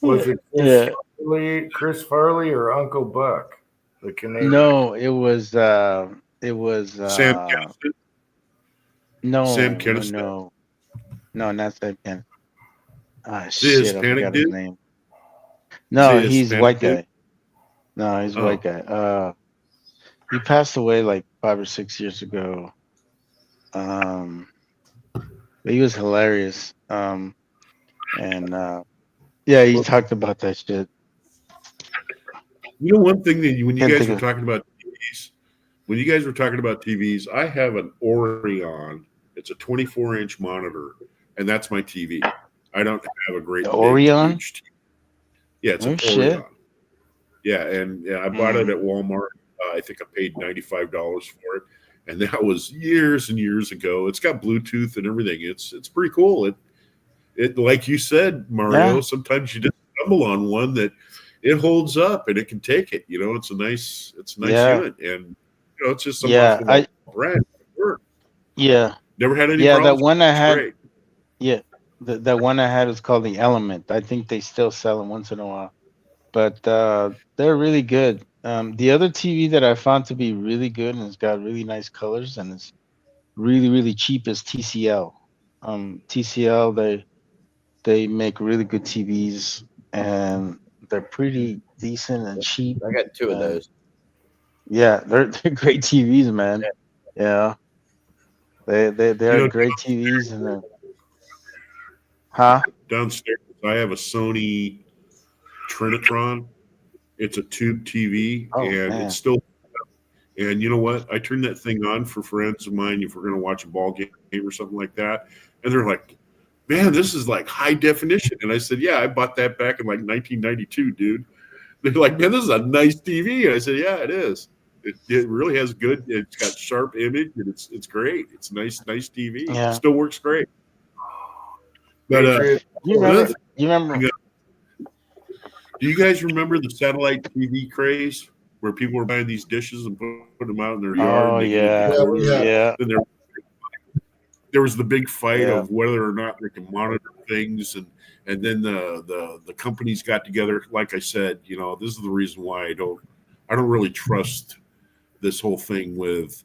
Was it Chris Farley or Uncle Buck, the Canadian? No, it was Sam Kinison. no, Sam Kinison. no, not Sam Kinison. See Shit, I forgot dude? his name. No, See he's Hispanic white dude? guy. No, he's white guy. He passed away like 5 or 6 years ago. But he was hilarious. Yeah, he talked about that shit. One thing that when you Can't guys think were of- talking about TVs, I have an Orion. It's a 24-inch monitor, and that's my TV. I don't have a great The big, Orion? huge TV. Yeah, it's Oh, an shit. Orion. Yeah, and I bought it at Walmart. I think I paid $95 for it, and that was years and years ago. It's got Bluetooth and everything. It's pretty cool. It like you said, Mario. Yeah. Sometimes you just stumble on one that it holds up and it can take it. It's a nice Yeah. unit, and it's just some Yeah, off the brand. Yeah. Never had any Yeah, problems. that one I It's had. great. Yeah, that one I had is called the Element. I think they still sell them once in a while, but they're really good. The other TV that I found to be really good and it's got really nice colors and it's really, really cheap is TCL. TCL, they make really good TVs and they're pretty decent and cheap. I got 2 of those. Yeah, they're great TVs, man. Yeah, they're great TVs and they're, huh? Downstairs, I have a Sony Trinitron. It's a tube TV, and Man. it's still. And you know what? I turned that thing on for friends of mine if we're going to watch a ball game or something like that, and they're like, "Man, this is like high definition." And I said, "Yeah, I bought that back in like 1992, dude." They're like, "Man, this is a nice TV." And I said, "Yeah, it is. It really has good. It's got sharp image, and it's great. It's nice TV. Yeah. It still works great." But You remember? do you guys remember the satellite TV craze where people were buying these dishes and putting them out in their yard? Oh, and they yeah. could record it? Yeah. Then there was the big fight Yeah. of whether or not they can monitor things, and then the companies got together. Like I said, this is the reason why I don't really trust this whole thing with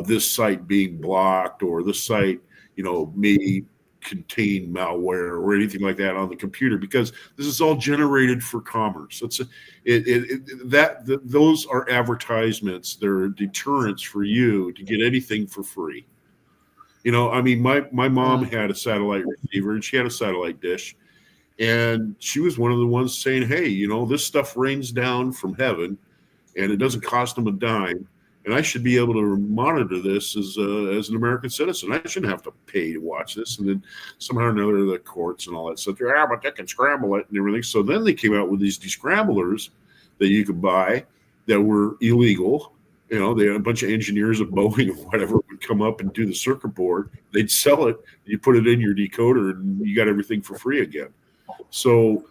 this site being blocked or this site me contain malware or anything like that on the computer, because this is all generated for commerce. Those are advertisements. They're deterrents for you to get anything for free. I mean, my mom had a satellite receiver and she had a satellite dish, and she was one of the ones saying, hey, this stuff rains down from heaven and it doesn't cost them a dime. And I should be able to monitor this as an American citizen. I shouldn't have to pay to watch this. And then somehow or another, the courts and all that stuff, but they can scramble it and everything. So then they came out with these descramblers that you could buy that were illegal. They had a bunch of engineers at Boeing or whatever would come up and do the circuit board. They'd sell it. You put it in your decoder and you got everything for free again. So,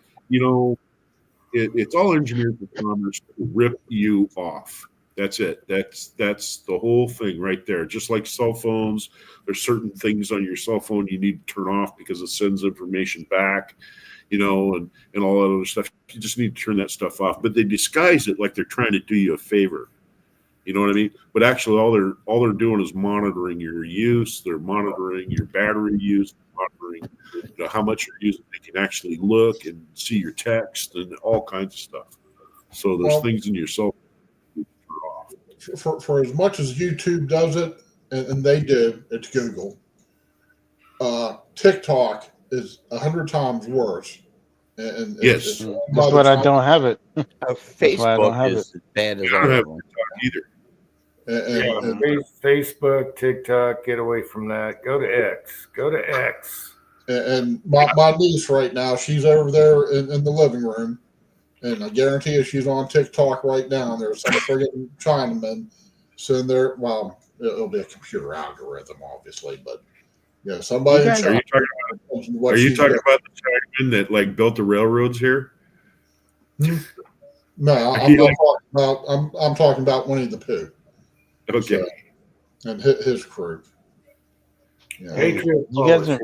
it's all engineered for commerce to rip you off. That's it. That's the whole thing right there. Just like cell phones, there's certain things on your cell phone you need to turn off because it sends information back, and all that other stuff. You just need to turn that stuff off. But they disguise it like they're trying to do you a favor. You know what I mean? But actually, all they're doing is monitoring your use. They're monitoring your battery use, monitoring how much you're using. They can actually look and see your text and all kinds of stuff. So there's things in your cell phone. For as much as YouTube does it, and they do, it's Google. TikTok is 100 times worse. And yes, that's what I don't have it. Facebook is as bad as I don't have all TikTok either. Facebook, TikTok, get away from that. Go to X. And my niece right now, she's over there in the living room. And I guarantee you she's on TikTok right now. And there's some friggin' Chinaman sitting there. Well, it'll be a computer algorithm, obviously. But, somebody. Are you talking about the Chinaman that built the railroads here? No, I'm talking about Winnie the Pooh. Okay. And his crew. Yeah. Patriot You Paul. guys are.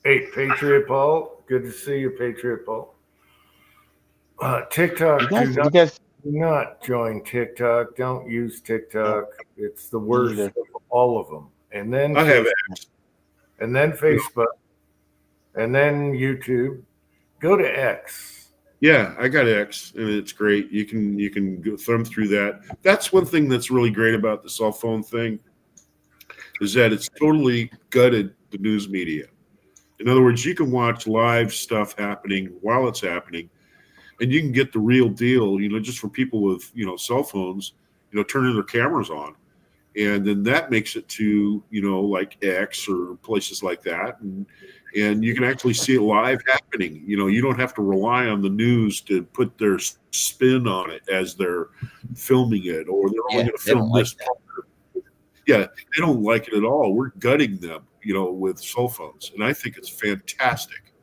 Hey, Patriot Paul. Good to see you, Patriot Paul. TikTok. You guys. Do not join TikTok. Don't use TikTok. It's the worst of all of them. And then I have X. And then Facebook. And then YouTube. Go to X. Yeah, I got X, and it's great. You can go thumb through that. That's one thing that's really great about the cell phone thing, is that it's totally gutted the news media. In other words, you can watch live stuff happening while it's happening, and you can get the real deal, just for people with, cell phones, turning their cameras on. And then that makes it to, like X or places like that. And you can actually see it live happening. You don't have to rely on the news to put their spin on it as they're filming it, or they're only going to film this part. Yeah, they don't like it at all. We're gutting them, with cell phones. And I think it's fantastic.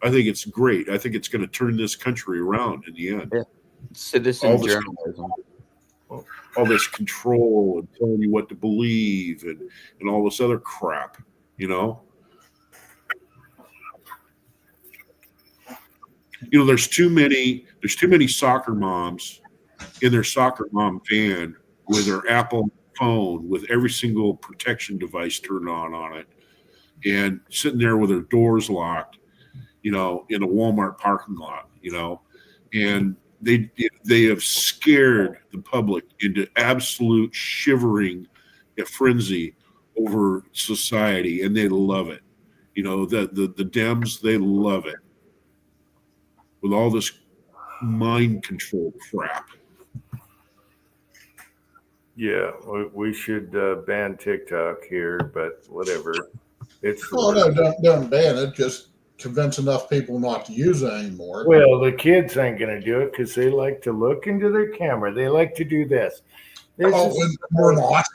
I think it's great. I think it's going to turn this country around in the end. Yeah. Citizen journalism. All this control and telling you what to believe and all this other crap, There's too many soccer moms in their soccer mom van with their Apple phone with every single protection device turned on it, and sitting there with their doors locked, in a Walmart parking lot, and they have scared the public into absolute shivering frenzy over society, and they love it. The Dems, they love it with all this mind control crap. Yeah, we should ban TikTok here, but whatever. It's no, don't ban it. Just convince enough people not to use it anymore. Well, the kids ain't going to do it because they like to look into their camera. They like to do this. We're not.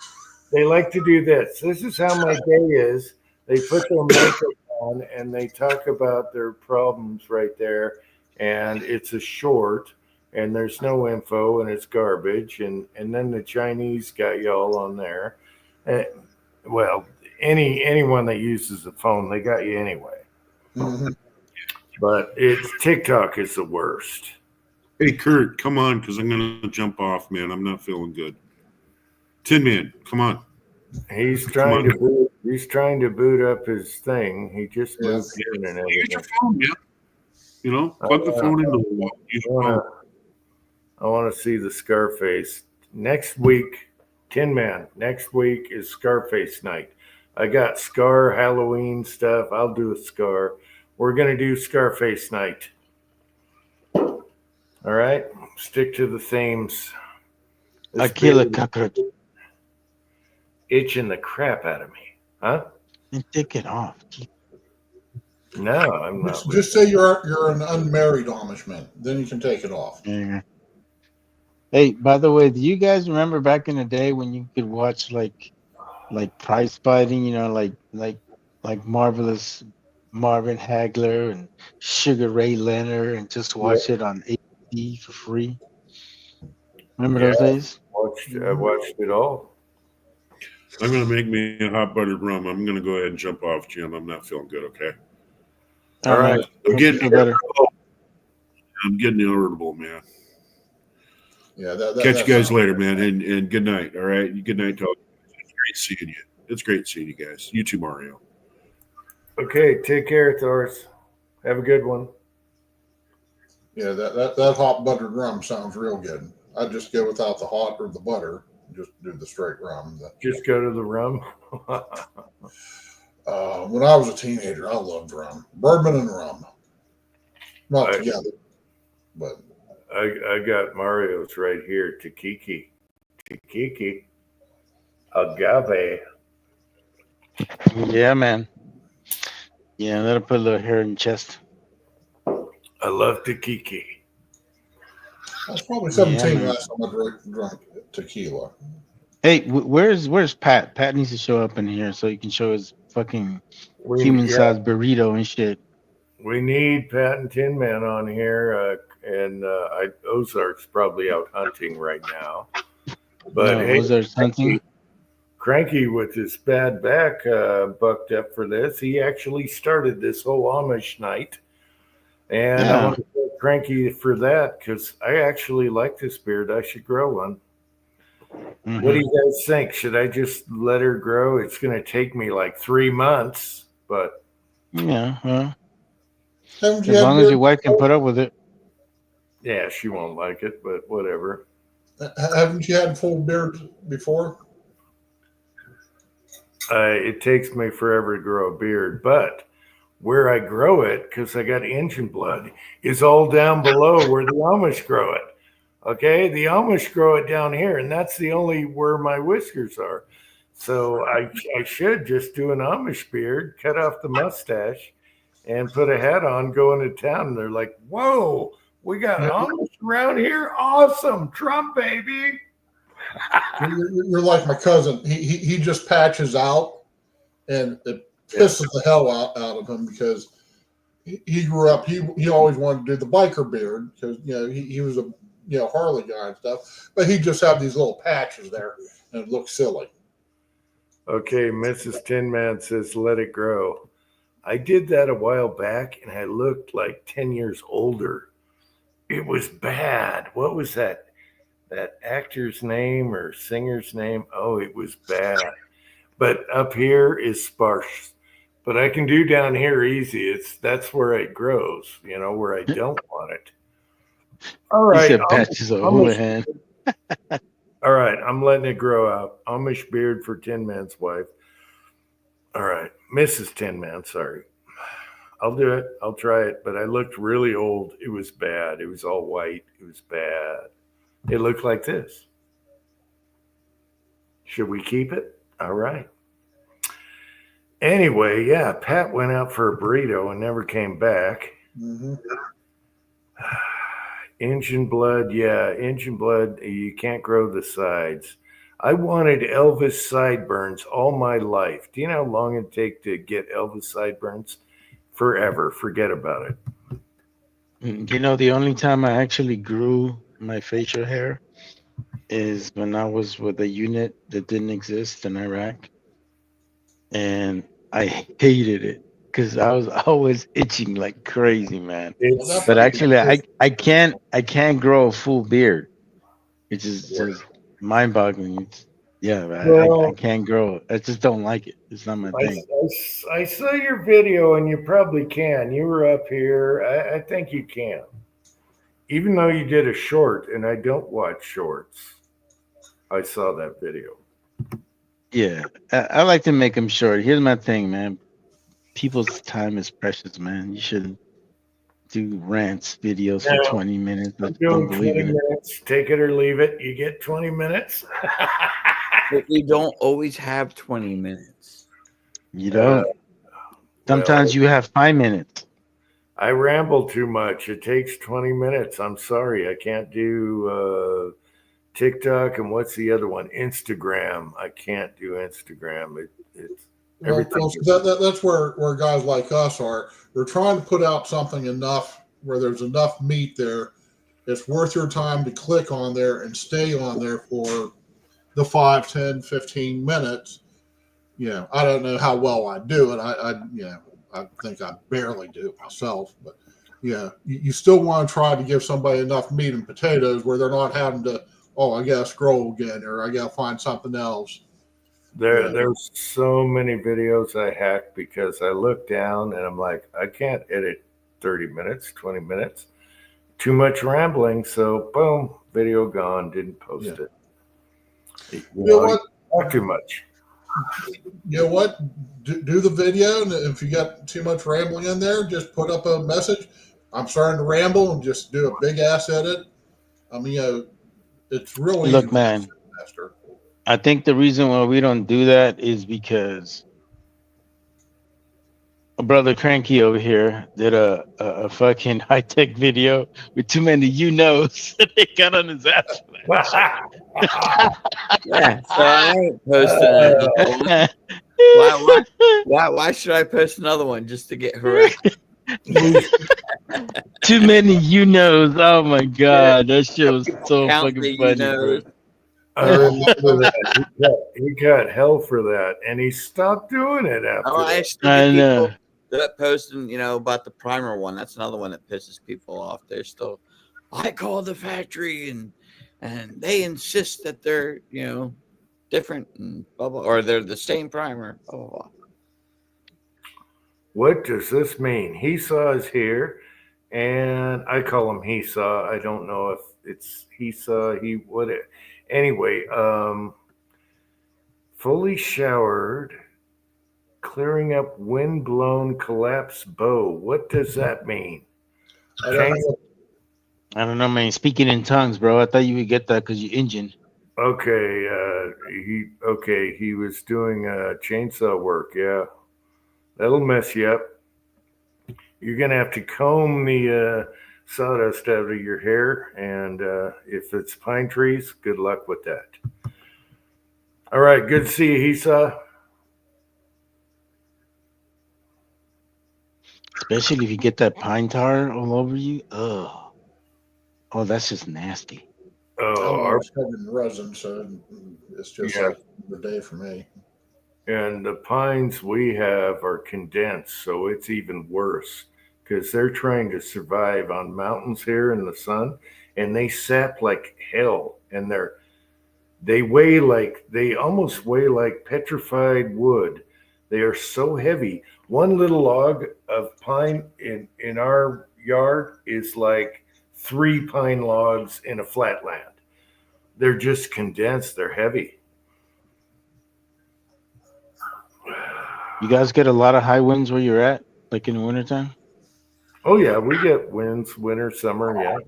They like to do this. This is how my day is. They put their makeup on and they talk about their problems right there. And it's a short and there's no info and it's garbage. And then the Chinese got y'all on there. Well, anyone that uses a phone, they got you anyway. Mm-hmm. But TikTok is the worst. Hey, Kurt, come on, because I'm going to jump off, man. I'm not feeling good. Tin Man, come on. He's Come on. he's trying to boot up his thing. He just Yeah. moved in and Use everything. your phone, man. You know, plug the phone into the wall. Use your phone. I want to see the Scarface next week. Tin Man. Next week is Scarface night. I got Scar Halloween stuff. I'll do a Scar. We're gonna do Scarface night. All right. Stick to the themes. I kill a cockroach Itching the crap out of me, huh? and take it off. No, I'm not. Just say you're an unmarried Amishman, then you can take it off. Yeah. Hey, by the way, do you guys remember back in the day when you could watch like prize fighting? You know, like Marvelous Marvin Hagler and Sugar Ray Leonard, and just watch it on AD for free. Remember those days? I watched it all. I'm going to make me a hot buttered rum. I'm going to go ahead and jump off, Jim. I'm not feeling good, okay? All right. I'm getting Feel better. irritable, man. Yeah, Catch you guys later, man. And good night, all right? Good night, talk. It's great seeing you. It's great seeing you guys. You too, Mario. Okay, take care, Thors. Have a good one. Yeah, that hot buttered rum sounds real good. I'd just go without the hot or the butter. Just do the straight rum. Just go to the rum. When I was a teenager, I loved rum, bourbon and rum, not together. But I got Mario's right here. Takiki, agave. Yeah, man. Yeah, that'll put a little hair in your chest. I love Takiki. I was probably 17 Yeah, last time I drank tequila. Hey, where's Pat? Pat needs to show up in here so he can show his fucking human-sized burrito and shit. We need Pat and Tin Man on here, and Ozark's probably out hunting right now. But No, hey, Ozark's hunting. Cranky with his bad back bucked up for this. He actually started this whole Amish night. And I want to thank Cranky for that because I actually like this beard. I should grow one. Mhm. What do you guys think? Should I just let her grow? It's going to take me like 3 months, but Yeah, well, Haven't you as had long as beard your wife can before? put up with it. yeah, she won't like it, but whatever. Haven't you had full beard before? It takes me forever to grow a beard, but where I grow it, because I got Indian blood, is all down below where the Amish grow it. Okay, the Amish grow it down here, and that's the only where my whiskers are. So I should just do an Amish beard, cut off the mustache, and put a hat on, go into town. And they're like, "Whoa, we got Amish around here! Awesome, Trump baby!" You're like my cousin. He just patches out, and it pisses the hell out of him because he grew up. He always wanted to do the biker beard because he was a Harley guy and stuff. But he just have these little patches there, and it looks silly. Okay, Mrs. Tin Man says, "Let it grow." I did that a while back, and I looked like 10 years older. It was bad. What was that actor's name or singer's name? Oh, it was bad. But up here is sparse. But I can do down here easy. That's where it grows, where I don't want it. All He right. said patches of Houlihan. All right. I'm letting it grow out. Amish beard for Tin Man's wife. All right. Mrs. Tin Man, sorry. I'll do it. I'll try it. But I looked really old. It was bad. It was all white. It was bad. It looked like this. Should we keep it? All right. Anyway, yeah, Pat went out for a burrito and never came back. Mm-hmm. Engine blood, yeah, engine blood, you can't grow the sides. I wanted Elvis sideburns all my life. Do you know how long it'd take to get Elvis sideburns? Forever. Forget about it. The only time I actually grew my facial hair is when I was with a unit that didn't exist in Iraq. And I hated it because I was always itching like crazy, man. But actually, I can't grow a full beard. It's just mind-boggling. Yeah, man, I Well, can't grow. I just don't like it. It's not my thing. I saw your video, and you probably can. You were up here. I think you can. Even though you did a short, and I don't watch shorts, I saw that video. Yeah, I like to make them short. Here's my thing, man. People's time is precious, man. You shouldn't do rants videos for Now, 20 minutes. I I'm just don't doing believe 20 in it. minutes. Take it or leave it. You get 20 minutes. But we don't always have 20 minutes. You don't. Well, Sometimes you have 5 minutes. I ramble too much. It takes 20 minutes. I'm sorry. I can't do TikTok, and what's the other one? Instagram. I can't do Instagram. It's everything. That's where guys like us are. We're trying to put out something enough where there's enough meat there. It's worth your time to click on there and stay on there for the 5, 10, 15 minutes. I don't know how well I do it. I think I barely do it myself, but you still want to try to give somebody enough meat and potatoes where they're not having to, I got to scroll again, or I got to find something else. There's so many videos I hack because I look down and I'm like, I can't edit 30 minutes, 20 minutes. Too much rambling. So boom, video gone. Didn't post it. You know what? Not too much. You know what? Do the video, and if you got too much rambling in there, just put up a message. I'm starting to ramble, and just do a big ass edit. I mean, it's really Look, man. I think the reason why we don't do that is because a brother Cranky over here did a fucking high tech video with too many they got on his ass. Yeah, so I ain't posting another one. Why should I post another one just to get harassed? Too many Oh my god, that shit was so Count fucking the funny, bro. I remember that. He got hell for that, and he stopped doing it after I that. still I get know. people that posting, about the primer one. That's another one that pisses people off. They're still, I called the factory and they insist that they're, different and blah, blah, or they're the same primer, blah, blah, blah. What does this mean? He saw is here, and I call him he saw. I don't know if it's he saw, he would. Anyway, fully showered, clearing up wind-blown collapsed bow. What does that mean? I don't know, man. Speaking in tongues, bro. I thought you would get that because you Indian. Okay, he was doing chainsaw work. Yeah, that'll mess you up. You're gonna have to comb the sawdust out of your hair, and if it's pine trees, good luck with that. All right, good to see you, Hisa. Especially if you get that pine tar all over you. Oh, that's just nasty. Oh, it's covered in resin, so it's just like the day for me. And the pines we have are condensed, so it's even worse because they're trying to survive on mountains here in the sun, and they sap like hell, and they almost weigh like petrified wood. They are so heavy. One little log of pine in our yard is like 3 pine logs in a flat land. They're just condensed. They're heavy. You guys get a lot of high winds where you're at, like in the wintertime? Oh, yeah, we get winds, winter, summer, yeah.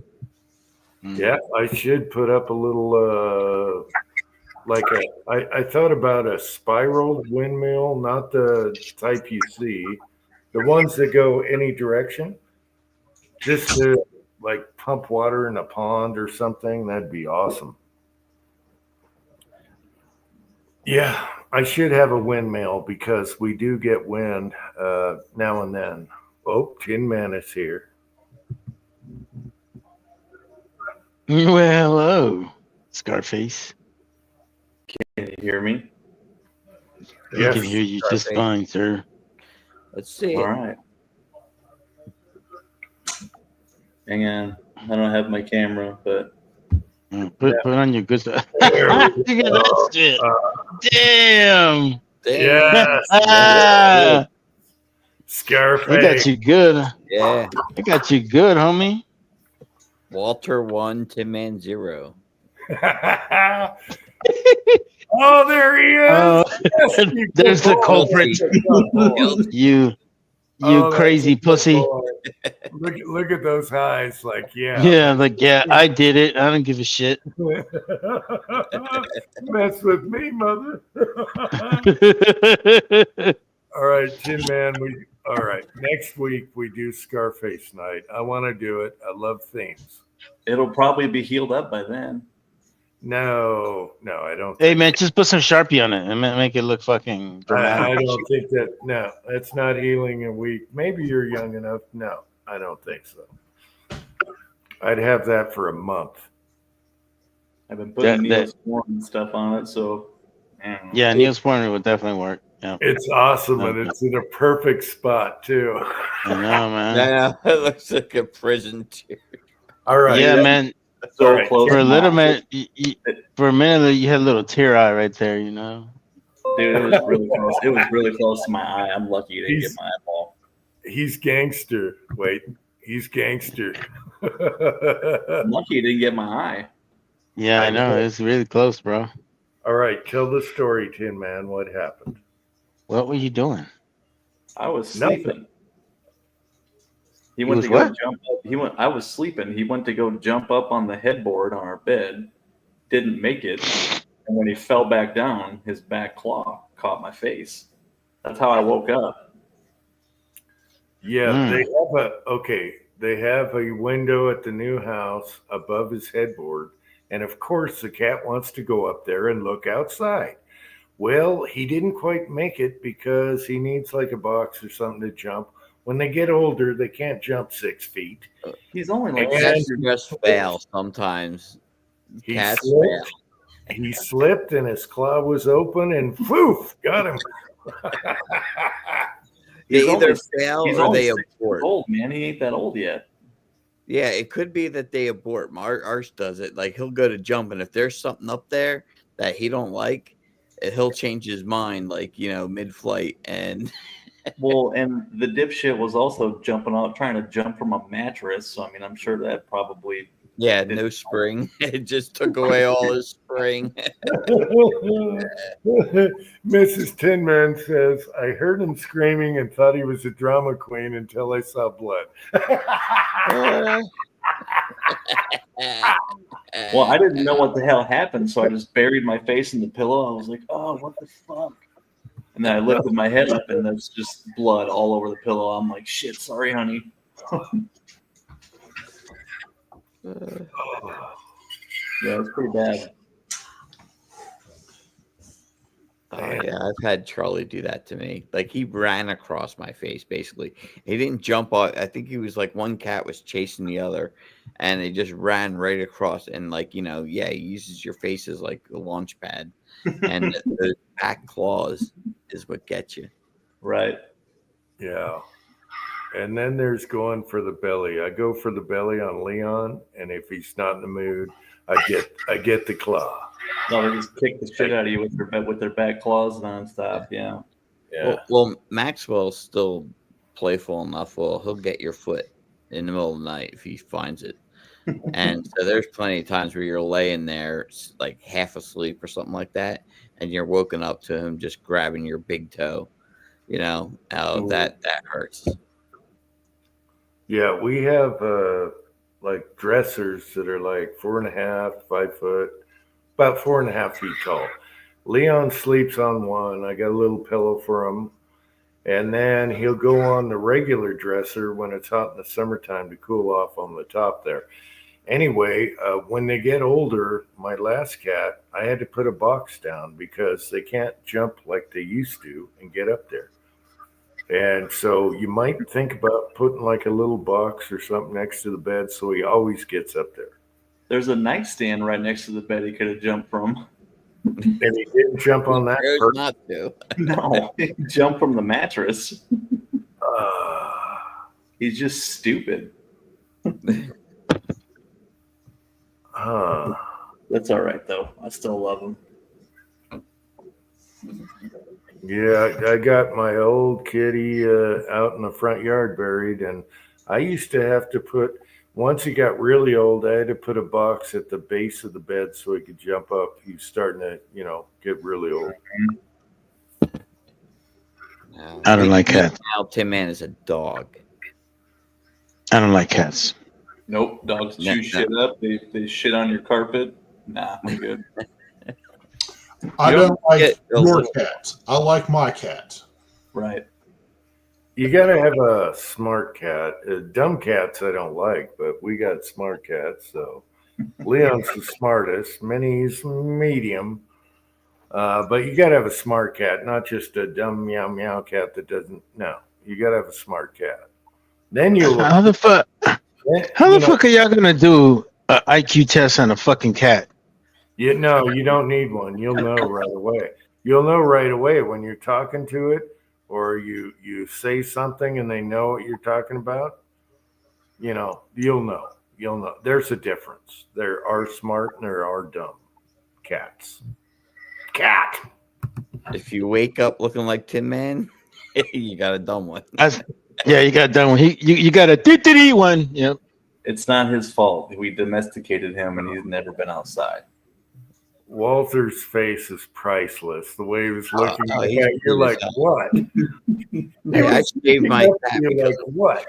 Yeah, I should put up a little, I thought about a spiral windmill, not the type you see, the ones that go any direction, just to like pump water in a pond or something. That'd be awesome. Yeah, I should have a windmill because we do get wind now and then. Oh, Tin Man is here. Well, hello, Scarface. Can you hear me? Yes, I can hear you just fine, sir. Let's see. All right. Hang on. I don't have my camera, but Put on your good stuff. There we Look at that shit. Damn. Yes. Ah, Scarface. they got you good. Yeah. They got you good, homie. Walter 1, Tin Man 0. Oh, there he is. Yes, you There's good the boy. culprit. Guilty. You Oh, that's crazy a good pussy. boy. Look at those highs. Like, yeah. Yeah, like yeah, I did it. I don't give a shit. Mess with me, mother. All right, Tin Man. All right. Next week we do Scarface night. I want to do it. I love themes. It'll probably be healed up by then. No, I don't. Hey man, just put some Sharpie on it and make it look fucking dramatic. I don't think that. No, that's not healing a week. Maybe you're young enough. No, I don't think so. I'd have that for a month. I've been putting That- Neosporin and stuff on it, so Yeah, Neosporin would definitely work. Yeah, It's awesome, and it's in a perfect spot too. I know, man. Yeah, it looks like a prison too. All right. Yeah, man. so All right. close. For a to little mine. minute, for a minute, you had a little tear eye right there. You know. Dude, it was really close. It was really close to my eye. I'm lucky you didn't get my eyeball. He's gangster. Wait, he's gangster. I'm lucky you didn't get my eye. Yeah, I know. It's really close, bro. All right, tell the story, Tin Man. What happened? What were you doing? I was Nothing. sleeping. He went was to go what? jump up. I was sleeping. He went to go jump up on the headboard on our bed. Didn't make it. And when he fell back down, his back claw caught my face. That's how I woke up. Yeah, they have a window at the new house above his headboard, and of course the cat wants to go up there and look outside. Well, he didn't quite make it because he needs like a box or something to jump. When they get older, they can't jump 6 feet. He's only like And- Cats just fail sometimes. He Cats slipped. He slipped and his claw was open and poof, got him. They He's either only- fail he's or only they 6 years abort. old, man. He ain't that old yet. Yeah, it could be that they abort. Arch does it. Like he'll go to jump, and if there's something up there that he don't like, he'll change his mind, like mid-flight. And Well, and the dipshit was also jumping out, trying to jump from a mattress. So I mean, I'm sure that probably. yeah, no spring. It just took away all his spring. Mrs. Tinman says, I heard him screaming and thought he was a drama queen until I saw blood. Well, I didn't know what the hell happened, so I just buried my face in the pillow. I was like, "Oh, what the fuck?" And then I lifted my head up, and there's just blood all over the pillow. I'm like, "Shit, sorry, honey." Yeah, it's pretty bad. Oh yeah, I've had Charlie do that to me. Like he ran across my face, basically. He didn't jump out. I think he was like one cat was chasing the other, and they just ran right across. And he uses your face as like a launch pad, and the back claws is what gets you. Right. Yeah. And then there's going for the belly. I go for the belly on Leon, and if he's not in the mood, I get the claw. No, they just kick the shit out of you with their back claws nonstop. Yeah. Yeah. Well, Maxwell's still playful enough. Well, he'll get your foot in the middle of the night if he finds it. And so there's plenty of times where you're laying there like half asleep or something like that, and you're woken up to him just grabbing your big toe. That hurts. Yeah, we have like dressers that are like 4.5, 5 foot, about 4.5 feet tall. Leon sleeps on one. I got a little pillow for him. And then he'll go on the regular dresser when it's hot in the summertime to cool off on the top there. Anyway, when they get older, my last cat, I had to put a box down because they can't jump like they used to and get up there. And so you might think about putting like a little box or something next to the bed so he always gets up there. There's a nightstand right next to the bed he could have jumped from. And he didn't jump on that Chose first. not to. No, he jumped from the mattress. Uh, He's just stupid. That's all right though. I still love them. Yeah, I got my old kitty out in the front yard buried, and I used to have to put. Once he got really old, I had to put a box at the base of the bed so he could jump up. He's starting to, get really old. No. I don't like cats. Now Tin Man is a dog. I don't like cats. Nope. Dogs chew No. shit up. They shit on your carpet. Nah, I'm good. I You don't don't like get a your little- cats. I like my cats. Right. You got to have a smart cat. Dumb cats I don't like, but we got smart cats. So Leon's the smartest. Minnie's medium. But you got to have a smart cat, not just a dumb meow meow cat that doesn't. No, you got to have a smart cat. Then you look. How the fuck? How the fuck are y'all gonna do an IQ test on a fucking cat? You don't need one. You'll know right away. You'll know right away when you're talking to it, or you say something and they know what you're talking about. You'll know. You'll know. There's a difference. There are smart and there are dumb cats. Cat. If you wake up looking like Tin Man, you got a dumb one. Yeah, you got done one. You got a dee one. Yep. It's not his fault. We domesticated him, and he's never been outside. Walter's face is priceless. The way he was looking Oh, at he's that, you're cool as like, hell. what? Hey, I shaved my cat You're because like, what?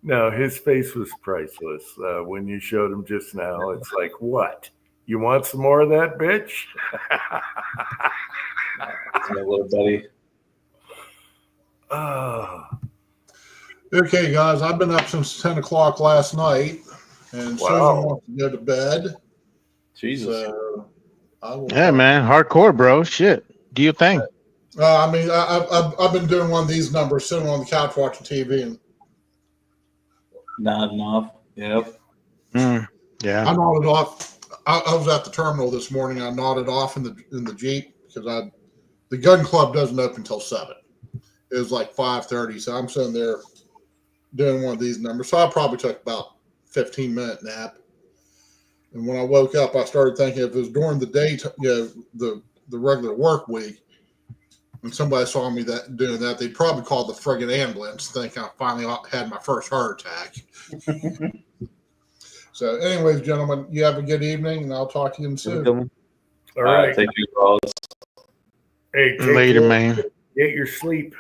No, his face was priceless. When you showed him just now, it's like, what? You want some more of that, bitch? He's my little buddy. Oh, Okay, guys, I've been up since 10 o'clock last night, and Susan Wow. wants to go to bed. Jesus. So I will. Yeah, man. Hardcore, bro. Shit. Do your thing. I've been doing one of these numbers, sitting on the couch watching TV, and Nodding off. Yep. I Yeah. nodded off. I was at the terminal this morning. I nodded off in the Jeep because the gun club doesn't open until 7. It was like 5:30, so I'm sitting there doing one of these numbers. So I probably took about 15-minute nap. And when I woke up, I started thinking if it was during the day, the regular work week, and somebody saw me doing that, they'd probably call the friggin' ambulance, thinking I finally had my first heart attack. So, anyways, gentlemen, you have a good evening, and I'll talk to you soon. all right. Thank you, Ross. Hey, take Later, care. man. Get your sleep.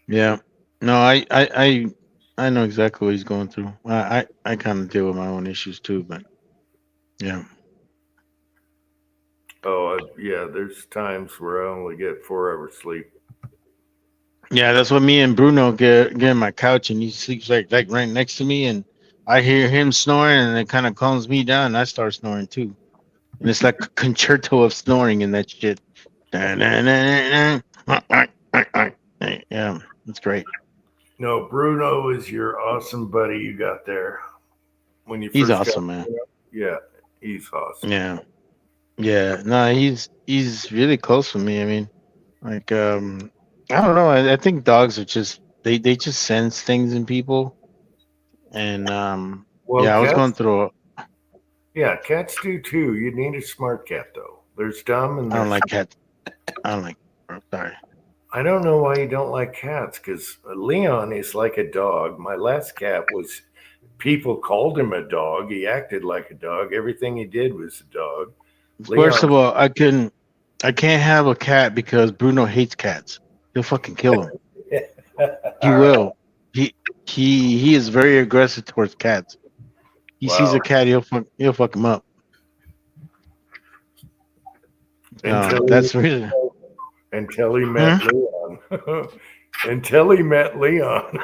Yeah. No, I know exactly what he's going through. I kind of deal with my own issues too, but yeah. Oh, yeah. There's times where I only get 4 hours sleep. Yeah, that's what me and Bruno get in my couch, and he sleeps like right next to me, and I hear him snoring, and it kind of calms me down. And I start snoring too, and it's like a concerto of snoring and that shit. Yeah, it's great. No, Bruno is your awesome buddy you got there. When you He's first awesome, got man. Yeah, he's awesome. Yeah. No, he's really close with me. I mean, like I don't know. I think dogs are just they just sense things in people, and Well, yeah, I was cats, going through. yeah, cats do too. You need a smart cat though. There's dumb and I don't there's. like cats. I don't like. Sorry. I don't know why you don't like cats because Leon is like a dog. My last cat was. People called him a dog. He acted like a dog. Everything he did was a dog. First Leon- of all, I can't have a cat because Bruno hates cats. He'll fucking kill him. He will. He is very aggressive towards cats. He sees Wow. a cat, he'll fuck him up. Until That's really. Until he met Leon. Until he met Leon.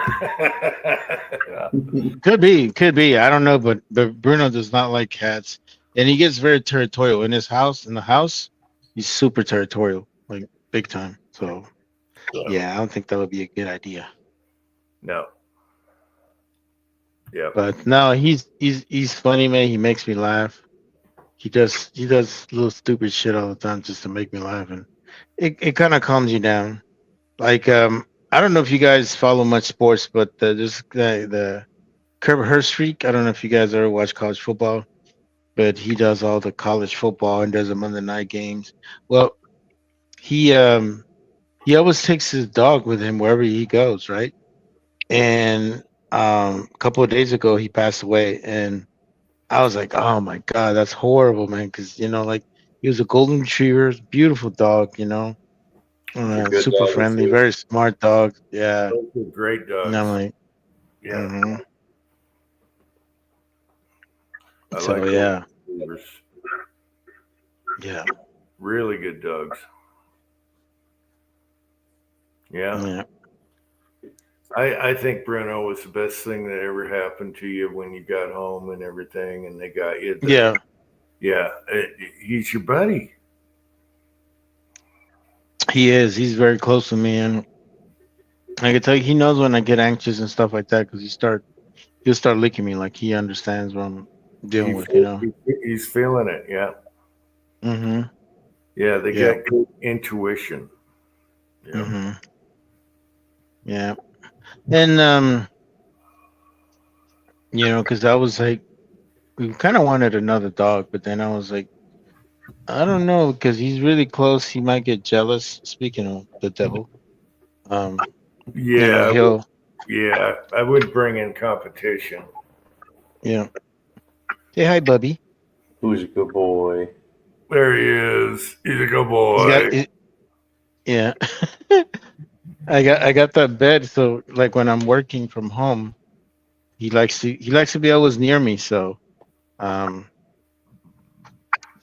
Could be. I don't know, but Bruno does not like cats, and he gets very territorial in his house. In the house, he's super territorial, like big time. So, yeah, I don't think that would be a good idea. No. Yeah. But no, he's funny, man. He makes me laugh. He does little stupid shit all the time just to make me laugh, and it kind of calms you down. Like I don't know if you guys follow much sports, but there's the Kurt Herstreak. I don't know if you guys ever watch college football, but he does all the college football and does the Monday night games. Well, he he always takes his dog with him wherever he goes, right? And a couple of days ago he passed away, and I was like, oh my god, that's horrible, man, because like he was a golden retriever, beautiful dog, They're good super dogs, friendly, too. very smart dog. Yeah. Those are great And dogs. I'm like, Yeah, mhm. I So like yeah, retrievers. yeah, Really good dogs. Yeah. yeah, I think Bruno was the best thing that ever happened to you when you got home and everything, and they got you. yeah. Yeah, he's your buddy. He is. He's very close to me, and I can tell you, he knows when I get anxious and stuff like that because he'll start licking me like he understands what I'm dealing with. He's feeling it. Yeah, Mm-hmm. yeah. They Yeah. got good intuition. Yeah. Mm-hmm. Yeah. And because I was like, we kind of wanted another dog, but then I was like, I don't know, because he's really close. He might get jealous. Speaking of the devil, Yeah, he'll, yeah. I would bring in competition. say hi, Bubby. Who's a good boy? There he is. He's a good He's boy. got, yeah. I got that bed, so like when I'm working from home, he likes to be always near me. So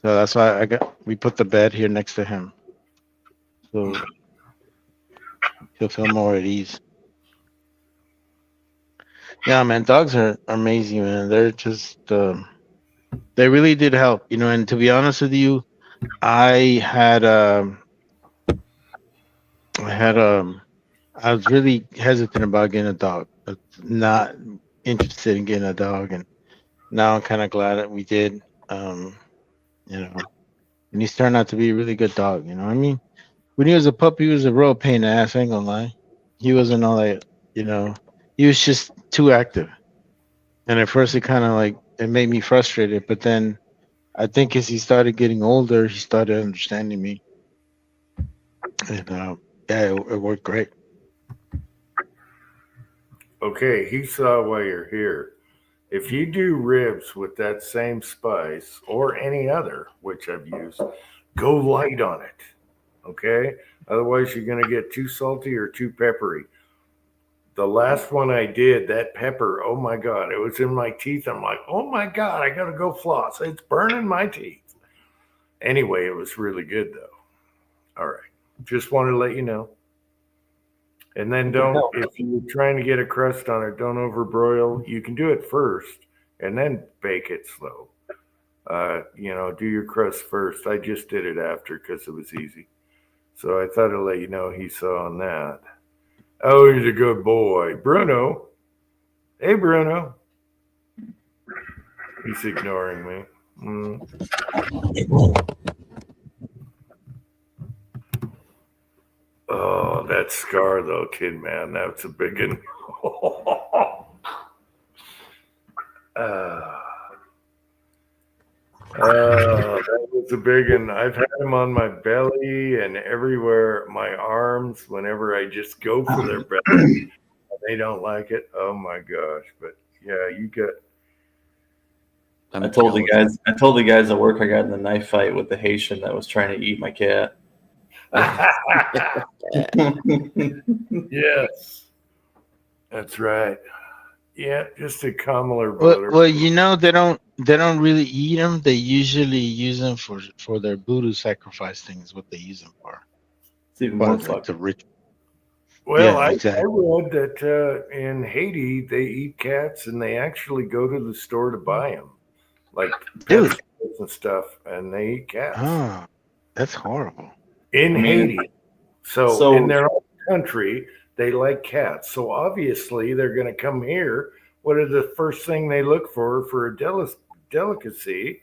that's why we put the bed here next to him, so he'll feel more at ease. Yeah, man, dogs are amazing, man. They're just they really did help, And to be honest with you, I was really hesitant about getting a dog. I was not interested in getting a dog, and now I'm kind of glad that we did. And he's turned out to be a really good dog. I mean, when he was a puppy, he was a real pain in the ass. I ain't gonna lie. He wasn't all that. He was just too active. And at first, it made me frustrated. But then, I think as he started getting older, he started understanding me, and yeah, it worked great. Okay, he saw why you're here. If you do ribs with that same spice or any other, which I've used, go light on it. Okay? Otherwise, you're going to get too salty or too peppery. The last one I did, that pepper, oh my God, it was in my teeth. I'm like, oh my God, I got to go floss. It's burning my teeth. Anyway, it was really good though. All right. Just wanted to let you know. And then if you're trying to get a crust on it, don't overbroil. You can do it first and then bake it slow. Do your crust first. I just did it after because it was easy. So I thought I'd let you know he saw on that. Oh, he's a good boy. Bruno. Hey, Bruno. He's ignoring me. Oh, that scar though, Tin Man. That's a big one. That was a big one. I've had them on my belly and everywhere, my arms, whenever I just go for their belly. They don't like it. Oh my gosh. But yeah, you got. I told the guys at work I got in the knife fight with the Haitian that was trying to eat my cat. Yes. That's right. Yeah, just a commoner Well, butter. they don't really eat them. They usually use them for their voodoo sacrifice things. What they use them for. It's even more Like fucked. the rich. Well, Yeah, I exactly. read that in Haiti they eat cats and they actually go to the store to buy them, like Really? pet stores and stuff, and they eat cats Oh, that's horrible. in I mean, Haiti. So in their own country, they like cats. So obviously they're going to come here. What are the first thing they look for a delicacy?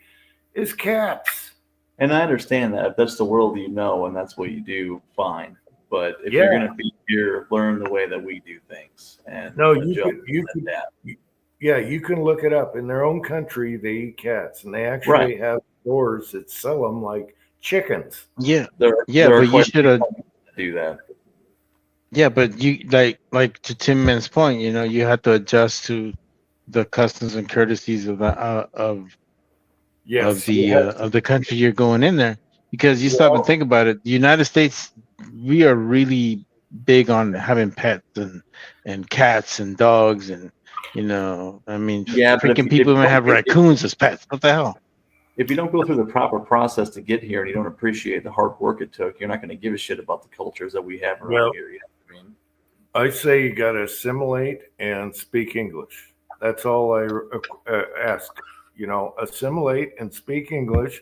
Is cats. And I understand that if that's the world you know and that's what you do, fine. But if Yeah. you're going to be here, learn the way that we do things and No, adjust and adapt. Yeah, you can look it up. In their own country, they eat cats, and they actually have stores that sell them like chickens. Yeah, There, yeah, there are but you quite a should few have. companies that do that. Yeah, but you like to Tim Man's point. You have to adjust to the customs and courtesies of Yes, you have, of the country you're going in there. Because you stop and well, think about it, the United States, we are really big on having pets and cats and dogs and I mean, Yeah, but freaking people even have raccoons as pets. What the hell? if you don't go through the proper process to get here and you don't appreciate the hard work it took, you're not going to give a shit about the cultures that we have around Well, here. You know what I mean? I say you got to assimilate and speak English. That's all I ask. Assimilate and speak English.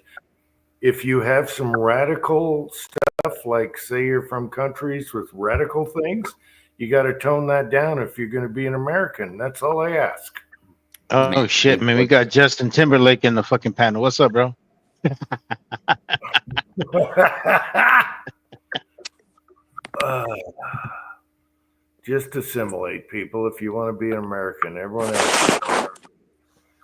If you have some radical stuff, like say you're from countries with radical things, you got to tone that down if you're going to be an American. That's all I ask. Oh shit, man, we got Justin Timberlake in the fucking panel. What's up, bro? Just assimilate, people, if you want to be an American.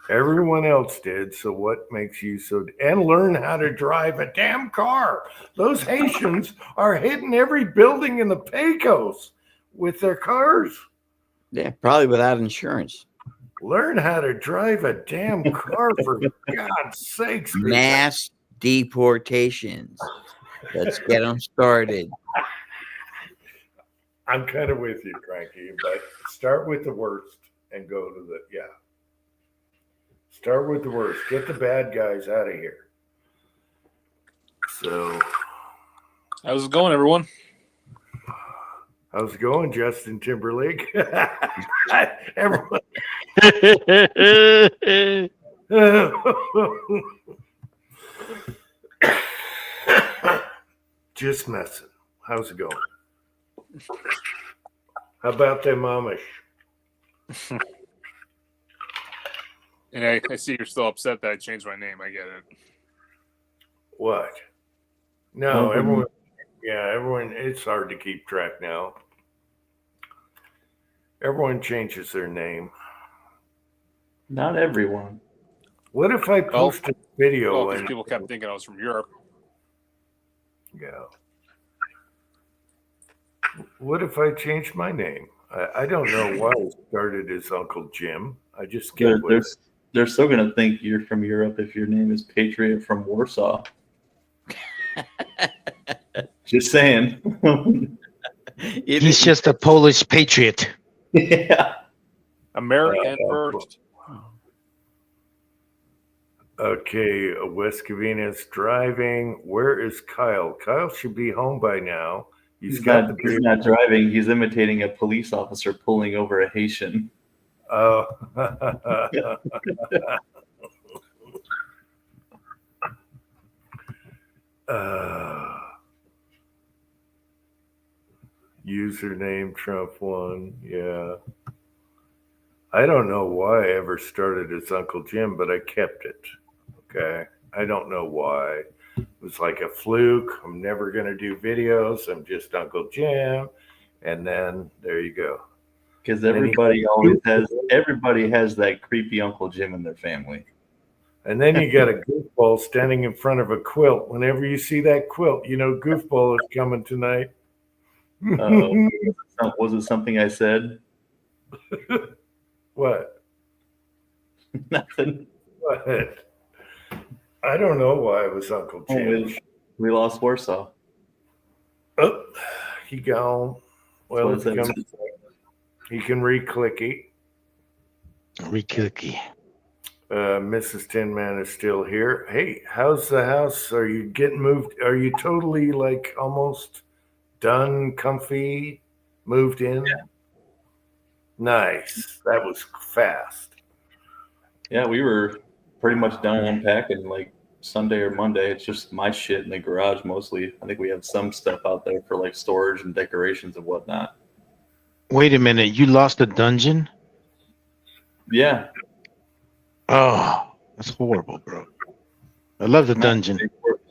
Everyone else did. So what makes you so? And learn how to drive a damn car. Those Haitians are hitting every building in the Pecos with their cars. Yeah, probably without insurance. Learn how to drive a damn car, for God's sakes. people. Mass deportations. Let's get them started. I'm kind of with you, Cranky, but start with the worst and go to the, yeah. Start with the worst. Get the bad guys out of here. So, how's it going, everyone? how's it going, Justin Timberlake? Everyone. Just messing. How's it going? How about them Amish? And I see you're still upset that I changed my name. I get it. What? No, everyone. Yeah, everyone. It's hard to keep track now. Everyone changes their name. Not everyone. What if I post a video Because and people kept thinking I was from Europe. yeah? What if I changed my name? I don't know why I started as Uncle Jim. I just get with it. They're still going to think you're from Europe if your name is Patriot from Warsaw. Just saying. He's just a Polish patriot. Yeah. American first. Okay, West Covina's driving. Where is Kyle? Kyle should be home by now. He's not driving. He's imitating a police officer pulling over a Haitian. Oh. Username Trump1. Yeah. I don't know why I ever started as Uncle Jim, but I kept it. Okay. I don't know why. It was like a fluke. I'm never going to do videos. I'm just Uncle Jim. And then there you go. Because everybody has that creepy Uncle Jim in their family. And then you got a goofball standing in front of a quilt. Whenever you see that quilt, you know goofball is coming tonight. Was it something I said? What? Nothing. What? I don't know why it was Uncle Jim. We lost Warsaw. Oh, he gone. Well, What is that? he can re-clicky. Re-clicky. Mrs. Tin Man is still here. Hey, how's the house? Are you getting moved? Are you totally like almost done, comfy, moved in? Yeah. Nice. That was fast. Yeah, we were pretty much done unpacking like Sunday or Monday. It's just my shit in the garage mostly. I think we have some stuff out there for like storage and decorations and whatnot. Wait a minute, you lost a dungeon? Yeah. Oh, that's horrible, bro. I love the dungeon.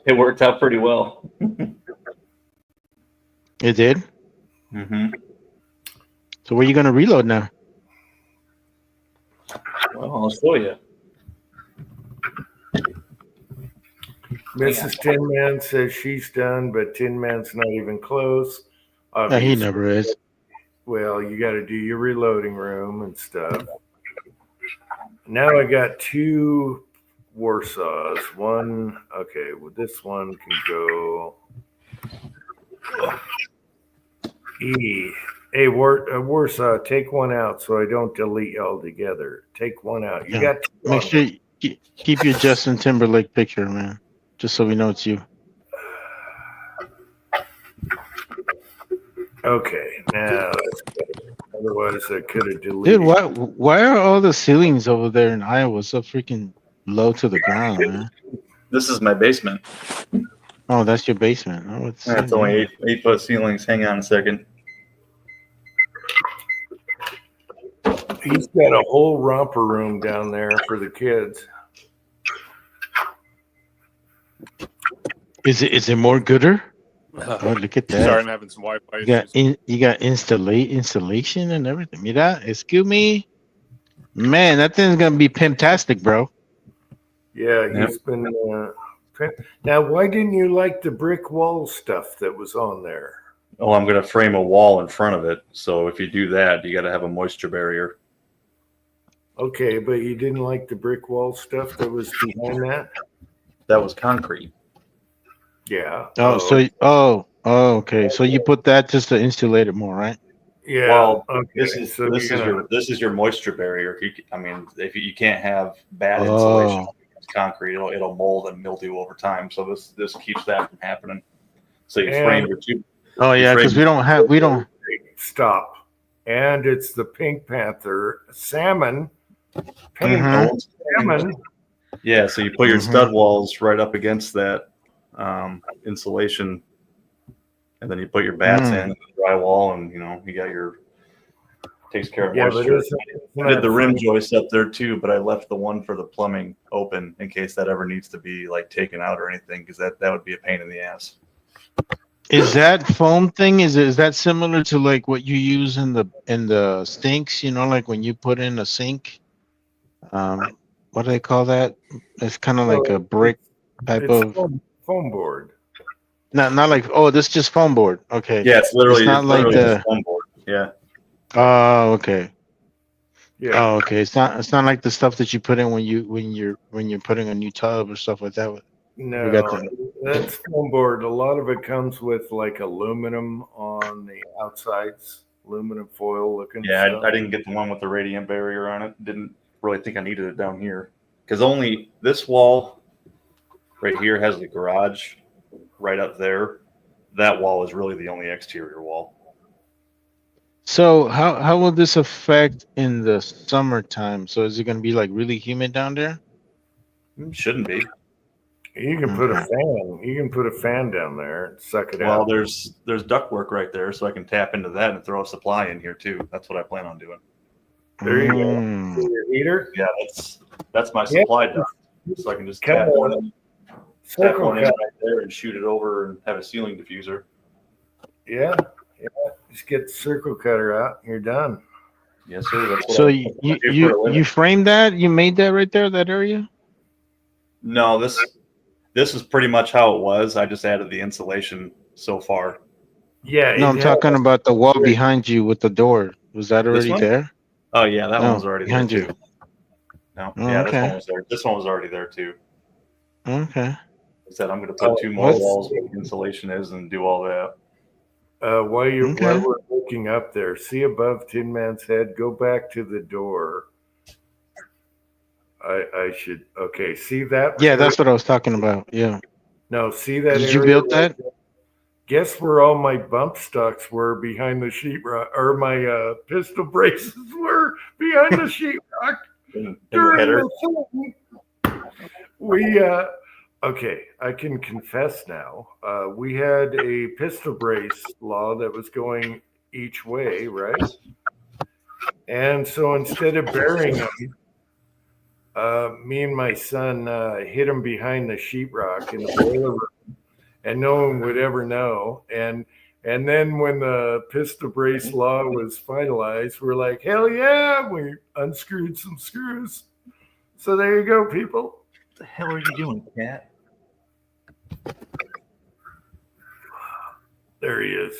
It worked out pretty well. It did? Mm-hmm. So where are you going to reload now? Well, I'll show you. Mrs. Tin Man says she's done, but Tin Man's not even close. He Obviously. never is. Well, you got to do your reloading room and stuff. Now I got 2 Warsaws. One, okay, well, this one can go E. Hey, Warsaw, take one out so I don't delete all together. Take one out. You Yeah. got 2 Make on sure you keep your Justin Timberlake picture, man, just so we know it's you. Okay, now that's better. Otherwise, I could have deleted. Dude, why are all the ceilings over there in Iowa so freaking low to the ground, man? This is my basement. Oh, that's your basement. Oh, That's only 8-foot ceilings. Hang on a second. He's got a whole romper room down there for the kids. Is it more gooder? Oh, look at that. Sorry, I'm having some Wi-Fi issues. You got installation and everything. Mira, excuse me. Man, that thing's gonna be fantastic, bro. Yeah, he's been. Now, why didn't you like the brick wall stuff that was on there? Oh, I'm going to frame a wall in front of it. So if you do that, you got to have a moisture barrier. Okay, but you didn't like the brick wall stuff that was behind that? That was concrete. Yeah. Okay. So you put that just to insulate it more, right? Yeah. Well, okay. this is so this is your moisture barrier. I mean, if you can't have bad insulation against concrete, it'll mold and mildew over time. So this keeps that from happening. So you frame your two. Oh yeah, because we don't. Stop. And it's the Pink Panther salmon. Pink salmon. Yeah, so you put your stud walls right up against that insulation, and then you put your bats in drywall, and you got your takes care of moisture. I did the rim joist up there too, but I left the one for the plumbing open in case that ever needs to be like taken out or anything, because that would be a pain in the ass. Is that foam thing? Is that similar to like what you use in the sinks? Like when you put in a sink. What do they call that? It's kind of like a brick type of foam board. Not like this is just foam board. Okay. Yeah, it's literally not like the foam board. Yeah. Oh, okay. Yeah. Oh, okay. It's not like the stuff that you put in when you're putting a new tub or stuff like that. No, that's foam board. A lot of it comes with like aluminum on the outsides, aluminum foil looking. Yeah, stuff. I didn't get the one with the radiant barrier on it. Didn't really think I needed it down here because only this wall right here has the garage right up there. That wall is really the only exterior wall. So how will this affect in the summertime? So is it going to be like really humid down there? Shouldn't be. You can put a fan. You can put a fan down there and suck it out. Well, there's ductwork right there, so I can tap into that and throw a supply in here too. That's what I plan on doing. There you go. See your heater? Yeah, that's my supply duct. So I can just tap one in right there and shoot it over and have a ceiling diffuser. Yeah. Just get the circle cutter out and you're done. Yes, sir. That's what so you framed that? You made that right there, that area? No, this is pretty much how it was. I just added the insulation so far. Yeah. No, I'm talking about the wall behind you with the door. Was that already there? Oh yeah, that one was already behind there you. too. No, yeah, this one was there. This one was already there too. Okay. I said I'm going to put 2 more walls where the insulation is and do all that. While we're looking up there, see above Tin Man's head, go back to the door. I should see that? Yeah, that's what I was talking about. Yeah. No, see that? Did you build that? Guess where all my bump stocks were behind the sheetrock, or my pistol braces were behind the sheetrock. I can confess now. We had a pistol brace law that was going each way, right? And so instead of burying them, me and my son hid them behind the sheetrock in the boiler room, and no one would ever know. And And then when the pistol brace law was finalized, we're like, hell yeah, we unscrewed some screws. So there you go, people. What the hell are you doing, Cat? There he is.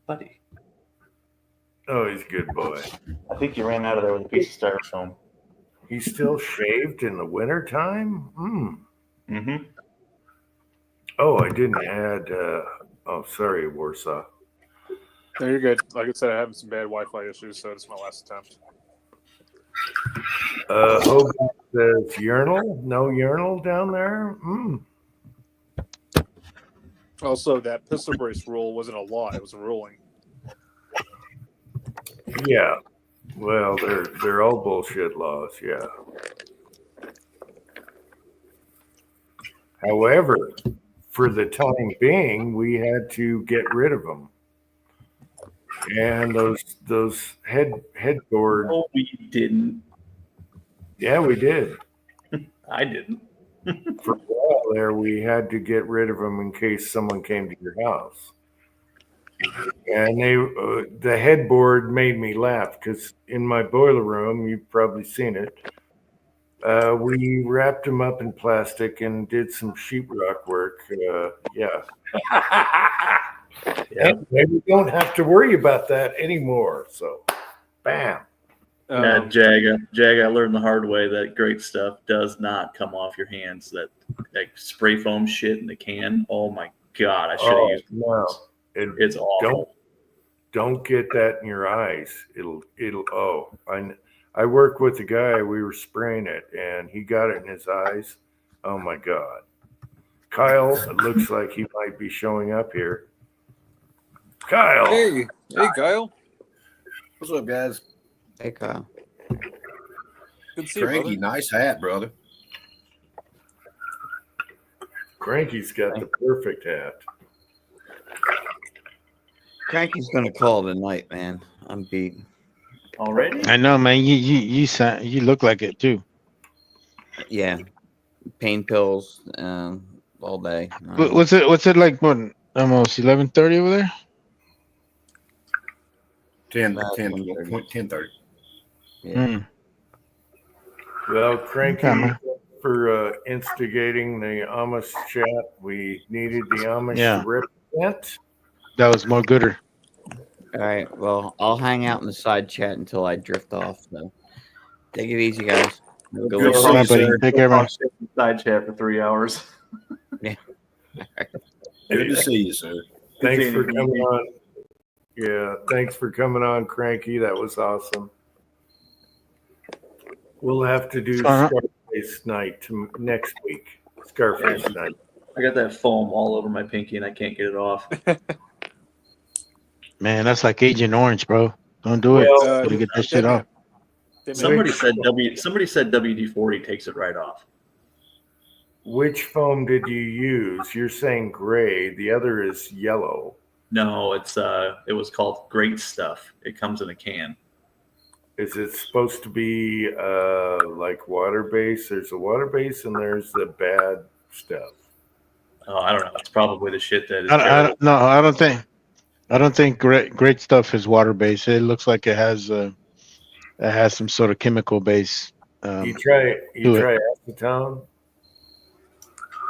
Buddy. Oh, he's a good boy. I think you ran out of there with a piece of styrofoam. He's still shaved in the wintertime? Mm-hmm. Oh, I didn't add, oh, sorry, Warsaw. No, you're good. Like I said, I'm having some bad Wi-Fi issues, so it's my last attempt. Hogan says urinal? No urinal down there? Also, that pistol brace rule wasn't a law; it was a ruling. Yeah. Well, they're all bullshit laws, yeah. However, for the time being, we had to get rid of them. And those headboard. Oh, we didn't. Yeah, we did. I didn't. For a while there, we had to get rid of them in case someone came to your house. And the headboard made me laugh because in my boiler room, you've probably seen it. We wrapped them up in plastic and did some sheetrock work. Yeah. And we don't have to worry about that anymore. So, bam. Yeah, Jag, I learned the hard way that great stuff does not come off your hands. That spray foam shit in the can. Oh my God, I should have used it. No. It's awful. Don't get that in your eyes. I worked with a guy, we were spraying it and he got it in his eyes. Oh my God. Kyle, it looks like he might be showing up here. Kyle. Hey, Kyle. What's up, guys? Hey, Kyle. Good to see you, Cranky, brother. nice hat, brother. Cranky's got the perfect hat. Cranky's gonna call tonight, man. I'm beaten. Already? I know, man. You look like it too. Yeah, pain pills all day. What's it like? What, almost 11:30 over there? 10:30. Yeah. Well, Cranky, for instigating the Amish chat, we needed the Amish to represent. That was more gooder. All right. Well, I'll hang out in the side chat until I drift off. So take it easy, guys. Have a good Good one. to see you, sir. Take care, man. Side chat for 3 hours. Yeah. Good to see you, sir. Thanks for coming on. Yeah, thanks for coming on, Cranky. That was awesome. We'll have to do Scarface night next week. Scarface night. I got that foam all over my pinky and I can't get it off. Man, that's like Agent Orange, bro. Don't do it. Gotta get this shit off. Somebody said WD-40 takes it right off. Which foam did you use? You're saying gray. The other is yellow. No, it was called Great Stuff. It comes in a can. Is it supposed to be like water based? There's a water base and there's the bad stuff. Oh, I don't know. It's probably the shit that is. I don't think great stuff is water based. It looks like it has some sort of chemical base. You try acetone.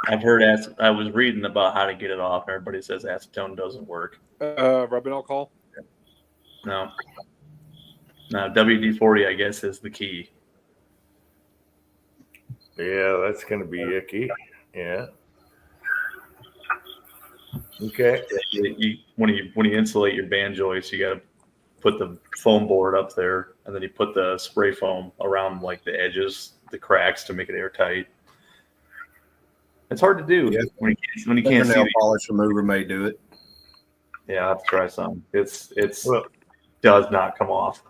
I've heard I was reading about how to get it off. Everybody says acetone doesn't work. Rubbing alcohol? No, WD-40, I guess, is the key. Yeah, that's going to be icky. Yeah. Okay. When you insulate your band joist, you got to put the foam board up there, and then you put the spray foam around like the edges, the cracks to make it airtight. It's hard to do when you can't see. Nail polish remover may do it. Yeah, I have to try some. It's does not come off.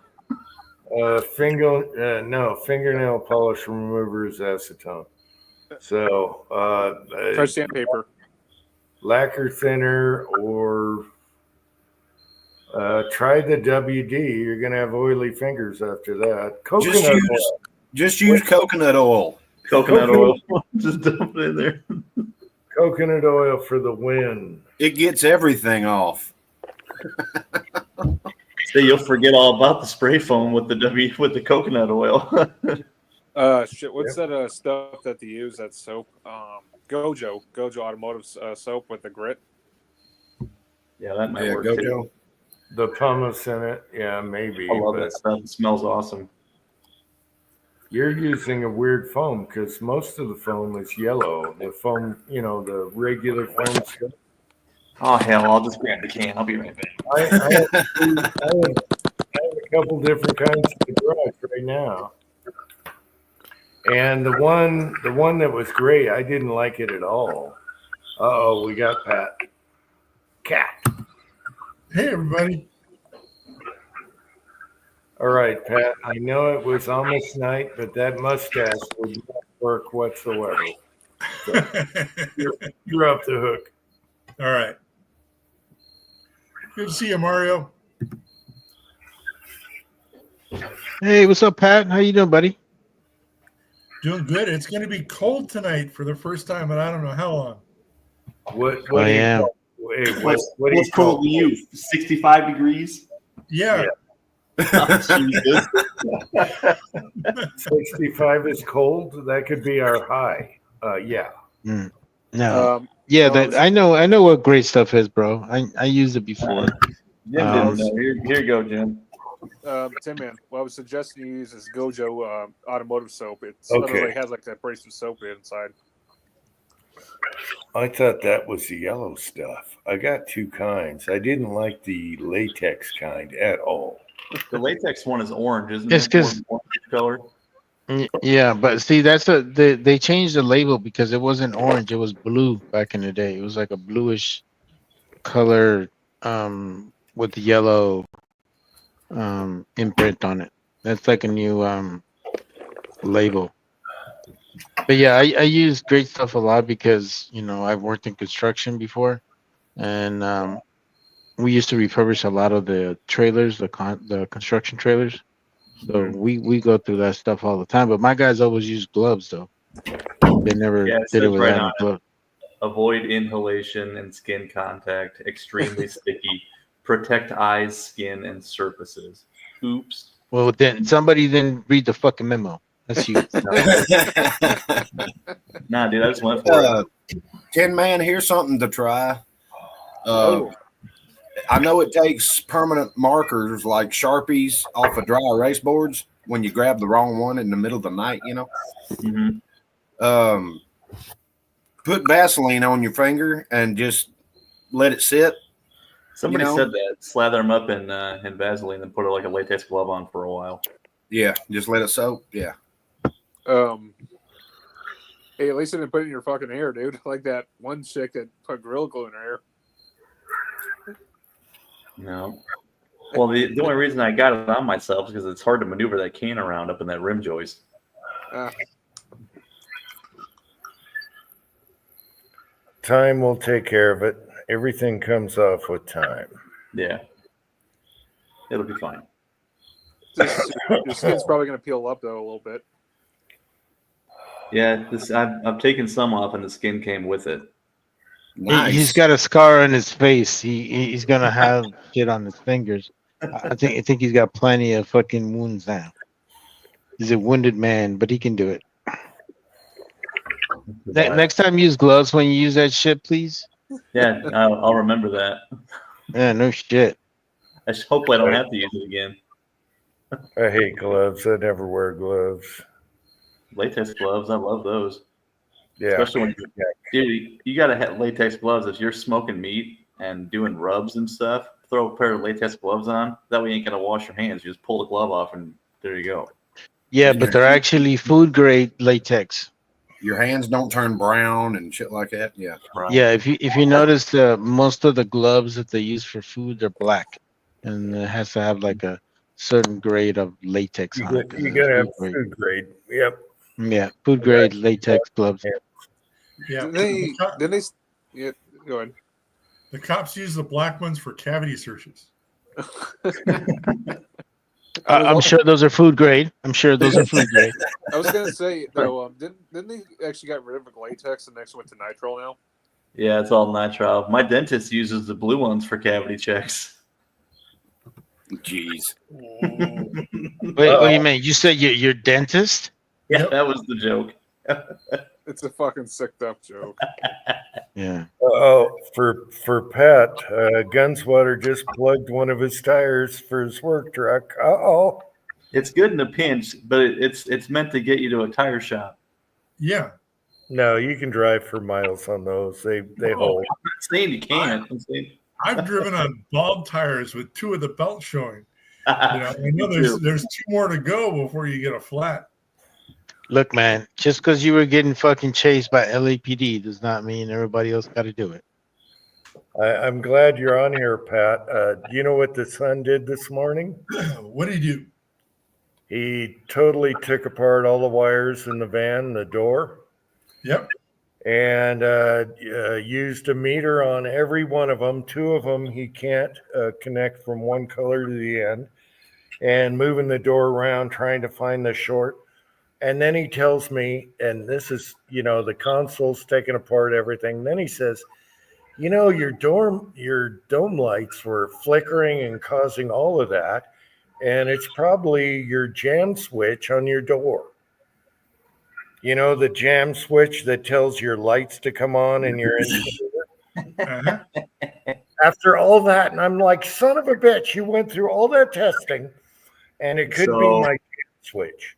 Fingernail polish remover is acetone. So try sandpaper, lacquer thinner, or try the WD. You're gonna have oily fingers after that. Just use coconut oil. Coconut oil. Just dump it in there. Coconut oil for the win. It gets everything off. So you'll forget all about the spray foam with the coconut oil. Shit. What's that stuff that they use? That soap. Gojo Automotive soap with the grit. Yeah, that might Yeah, work Gojo. too. The pumice in it, yeah, maybe. I love but that stuff. It smells awesome. You're using a weird foam because most of the foam is yellow. The foam, the regular foam stuff. Oh hell, I'll just grab the can. I'll be right back. I have a couple different kinds in the garage right now. And the one that was great, I didn't like it at all. We got Pat. Cat. Hey, everybody. All right, Pat. I know it was almost night, but that mustache would not work whatsoever. So you're off the hook. All right. Good to see you, Mario. Hey, what's up, Pat? How you doing, buddy? Doing good. It's going to be cold tonight for the first time in I don't know how long. What I am. What's do you cold to you? 65 degrees? Yeah. Oh, Jesus. 65 is cold. That could be our high. Yeah. No. I know what great stuff is, bro. I used it before. Jim didn't know. Here you go, Jim. Tim, man, what I was suggesting you use is Gojo Automotive soap. It Okay. has like that abrasive soap inside. I thought that was the yellow stuff. I got two kinds. I didn't like the latex kind at all. The latex one is orange, isn't It's it? 'cause- Orange color. Yeah, but see, they changed the label because it wasn't orange; it was blue back in the day. It was like a bluish color with the yellow imprint on it. That's like a new label. But yeah, I use great stuff a lot because I've worked in construction before, and we used to refurbish a lot of the trailers, the construction trailers. So we go through that stuff all the time. But my guys always use gloves though. They never Yeah, it did it says without right any on it. gloves. Avoid inhalation and skin contact. Extremely sticky. Protect eyes, skin, and surfaces. Oops. Well, then somebody didn't read the fucking memo. That's you. Nah, dude, I just went for it. Tin Man, here's something to try. I know it takes permanent markers like Sharpies off of dry erase boards when you grab the wrong one in the middle of the night, Mm-hmm. Put Vaseline on your finger and just let it sit. Somebody said that. Slather them up in Vaseline and put like a latex glove on for a while. Yeah, just let it soak. Yeah. Hey, at least I didn't put it in your fucking hair, dude. Like that one chick that put Gorilla Glue in her hair. No. Well, the only reason I got it on myself is because it's hard to maneuver that can around up in that rim joist. Time will take care of it. Everything comes off with time. Yeah. It'll be fine. Your skin's probably going to peel up, though, a little bit. Yeah, I've taken some off and the skin came with it. He's got a scar on his face. He's gonna have shit on his fingers. I think he's got plenty of fucking wounds now. He's a wounded man, but he can do it. Next time, use gloves when you use that shit, please. Yeah, I'll remember that. Yeah, no shit. Hopefully I don't have to use it again. I hate gloves. I never wear gloves. Latex gloves, I love those. Yeah. Especially when dude, you gotta have latex gloves if you're smoking meat and doing rubs and stuff. Throw a pair of latex gloves on. That way you ain't gonna wash your hands. You just pull the glove off and there you go. Yeah, but they're actually food grade latex. Your hands don't turn brown and shit like that. Yeah. Right. Yeah, if you notice, most of the gloves that they use for food, they're black, and it has to have like a certain grade of latex on it. You gotta have food grade. Yep. Yeah, food grade latex gloves. Yeah. Yeah, go ahead. The cops use the black ones for cavity searches. I'm sure those are food grade. I'm sure those are food grade. I was gonna say though, didn't they actually got rid of the latex and next went to nitrile now? Yeah, it's all nitrile. My dentist uses the blue ones for cavity checks. Jeez. Wait, what do you mean? You said you're dentist? Yeah, that was the joke. It's a fucking sicked up joke. Yeah. Oh, for Pat, Gunswatter just plugged one of his tires for his work truck. Uh-oh. It's good in a pinch, but it's meant to get you to a tire shop. Yeah. No, you can drive for miles on those. They hold. I'm not saying you can't. I'm saying I've driven on bald tires with 2 of the belts showing. I know Me too. there's 2 more to go before you get a flat. Look, man, just because you were getting fucking chased by LAPD does not mean everybody else got to do it. I'm glad you're on here, Pat. Do you know what the son did this morning? What did he do? He totally took apart all the wires in the van, the door. Yep. And used a meter on every one of them. 2 of them he can't connect from one color to the end, and moving the door around trying to find the short. And then he tells me, and this is, the console's taking apart everything. Then he says, your dome lights were flickering and causing all of that, and it's probably your jam switch on your door. The jam switch that tells your lights to come on and your indicator. After all that, and I'm like, son of a bitch, you went through all that testing, and it could be my jam switch.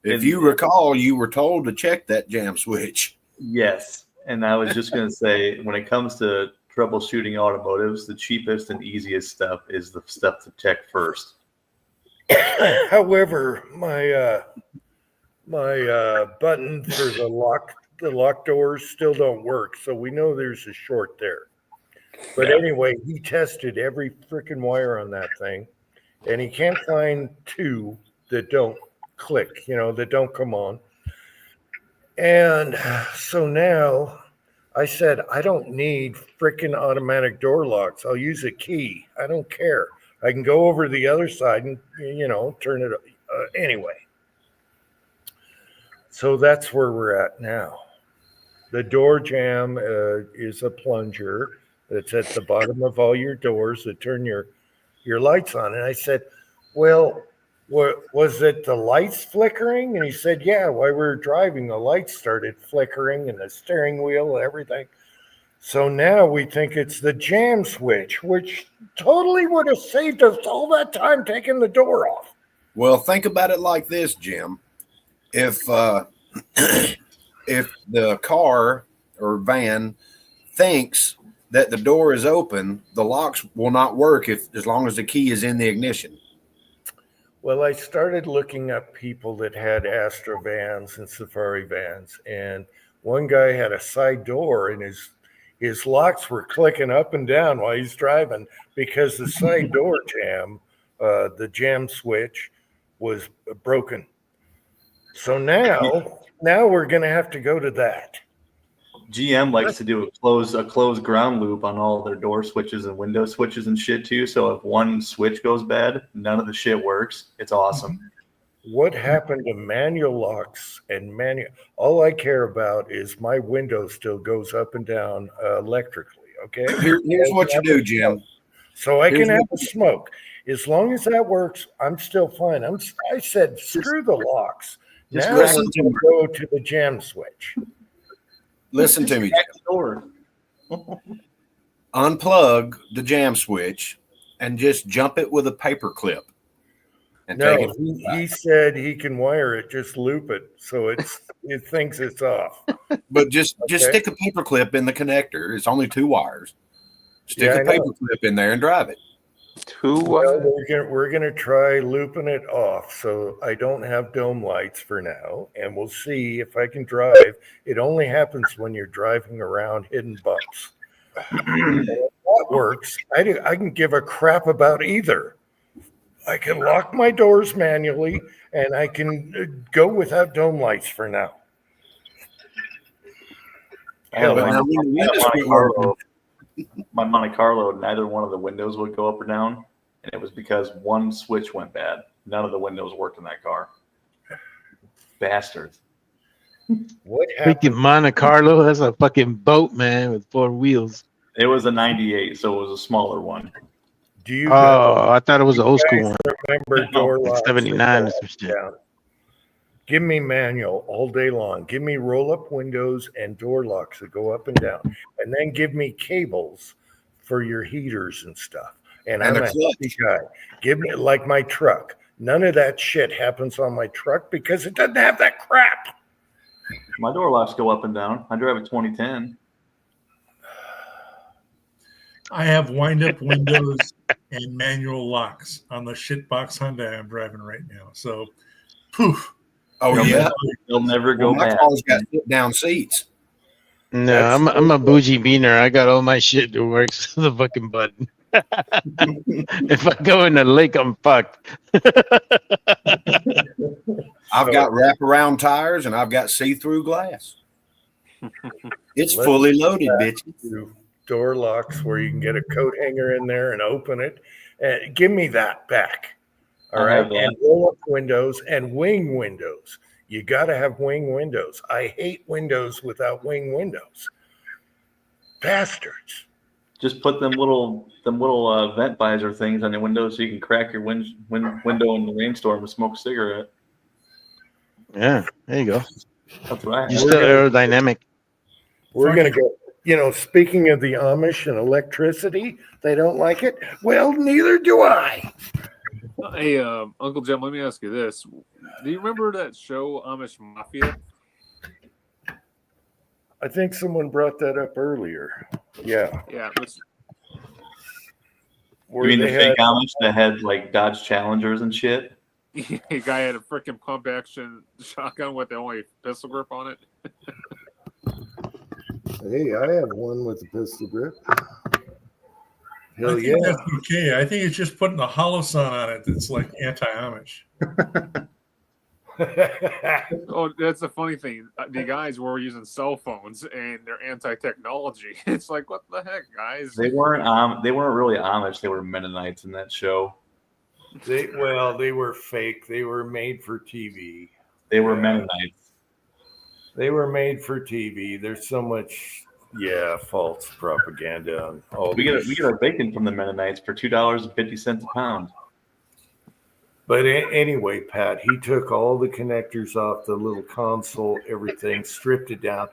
If you recall, you were told to check that jam switch. Yes. And I was just going to say, when it comes to troubleshooting automotives, the cheapest and easiest stuff is the stuff to check first. However, my button for the lock doors still don't work, so we know there's a short there. But anyway, he tested every freaking wire on that thing, and he can't find 2 that don't click, that don't come on. And so now I said, I don't need freaking automatic door locks. I'll use a key. I don't care. I can go over to the other side and, turn it anyway. So that's where we're at now. The door jamb is a plunger that's at the bottom of all your doors that turn your lights on. And I said, well, was it the lights flickering? And he said, yeah, while we were driving, the lights started flickering and the steering wheel and everything. So now we think it's the jam switch, which totally would have saved us all that time taking the door off. Well, think about it like this, Jim. If if the car or van thinks that the door is open, the locks will not work as long as the key is in the ignition. Well, I started looking up people that had Astra vans and Safari vans, and one guy had a side door, and his locks were clicking up and down while he's driving because the side door jam, the jam switch, was broken. So now we're going to have to go to that. GM likes to do a closed ground loop on all their door switches and window switches and shit too. So if one switch goes bad, none of the shit works. It's awesome. What happened to manual locks and all I care about is my window still goes up and down electrically. Okay. Here's what you do, Jim. So I can have a smoke. As long as that works, I'm still fine. I said, screw the locks. Just now listen to go to the jam switch. Listen to me. Unplug the jam switch and just jump it with a paper clip. And take it. He said he can wire it, just loop it so it thinks it's off. But just stick a paper clip in the connector. It's only 2 wires. Stick a paper clip in there and drive it. We're gonna try looping it off so I don't have dome lights for now, and we'll see if I can drive. It only happens when you're driving around hidden bumps. If that works. I can give a crap about either. I can lock my doors manually, and I can go without dome lights for now. My Monte Carlo, neither one of the windows would go up or down, and it was because one switch went bad. None of the windows worked in that car. Bastards. What happened? Freaking Monte Carlo? That's a fucking boat, man, with 4 wheels. It was a 98, so it was a smaller one. Do you Oh, I thought it was you an old school guys one, remember door like locks? that '79 go or some up shit. and down? Give me manual all day long. Give me roll up windows and door locks that go up and down. And then give me cables for your heaters and stuff. And And I'm a a happy guy. Give me like my truck. None of that shit happens on my truck because it doesn't have that crap. My door locks go up and down. I drive a 2010. I have wind-up windows and manual locks on the shitbox Hyundai I'm driving right now. So, poof. Oh They'll yeah, never, they'll never go well, my back. car's got sit-down seats. No, That's I'm so a bougie beaner. I got all my shit that works to the fucking button. If I go in the lake, I'm fucked. I've got wraparound tires and I've got see-through glass. It's Let's fully loaded, go bitch. to door locks where you can get a coat hanger in there and open it. And give me that back. All I right. have that. And roll up windows and wing windows. You got to have wing windows. I hate windows without wing windows. Bastards. Just put them little vent visor things on your window so you can crack your window in the rainstorm and smoke a cigarette. Yeah, there you go. That's what I You're have. still aerodynamic. We're going to go, speaking of the Amish and electricity, they don't like it. Well, neither do I. Hey, Uncle Jim, let me ask you this: do you remember that show Amish Mafia? I think someone brought that up earlier. Yeah. Yeah, it's, You mean the fake Amish that had like Dodge Challengers and shit? the guy had a freaking pump action shotgun with the only pistol grip on it. Hey, I have one with a pistol grip. I Hell think yeah. that's okay. I think it's just putting a hollow sun on it that's like anti-Amish. Oh, that's the funny thing. The guys were using cell phones and they're anti-technology. It's like, what the heck, guys? They weren't really Amish. They were Mennonites in that show. They were fake. They were made for TV. They were Mennonites. They were made for TV. There's so much, false propaganda on all. We get our bacon from the Mennonites for $2.50 a pound. But anyway, Pat, he took all the connectors off the little console, everything, stripped it down.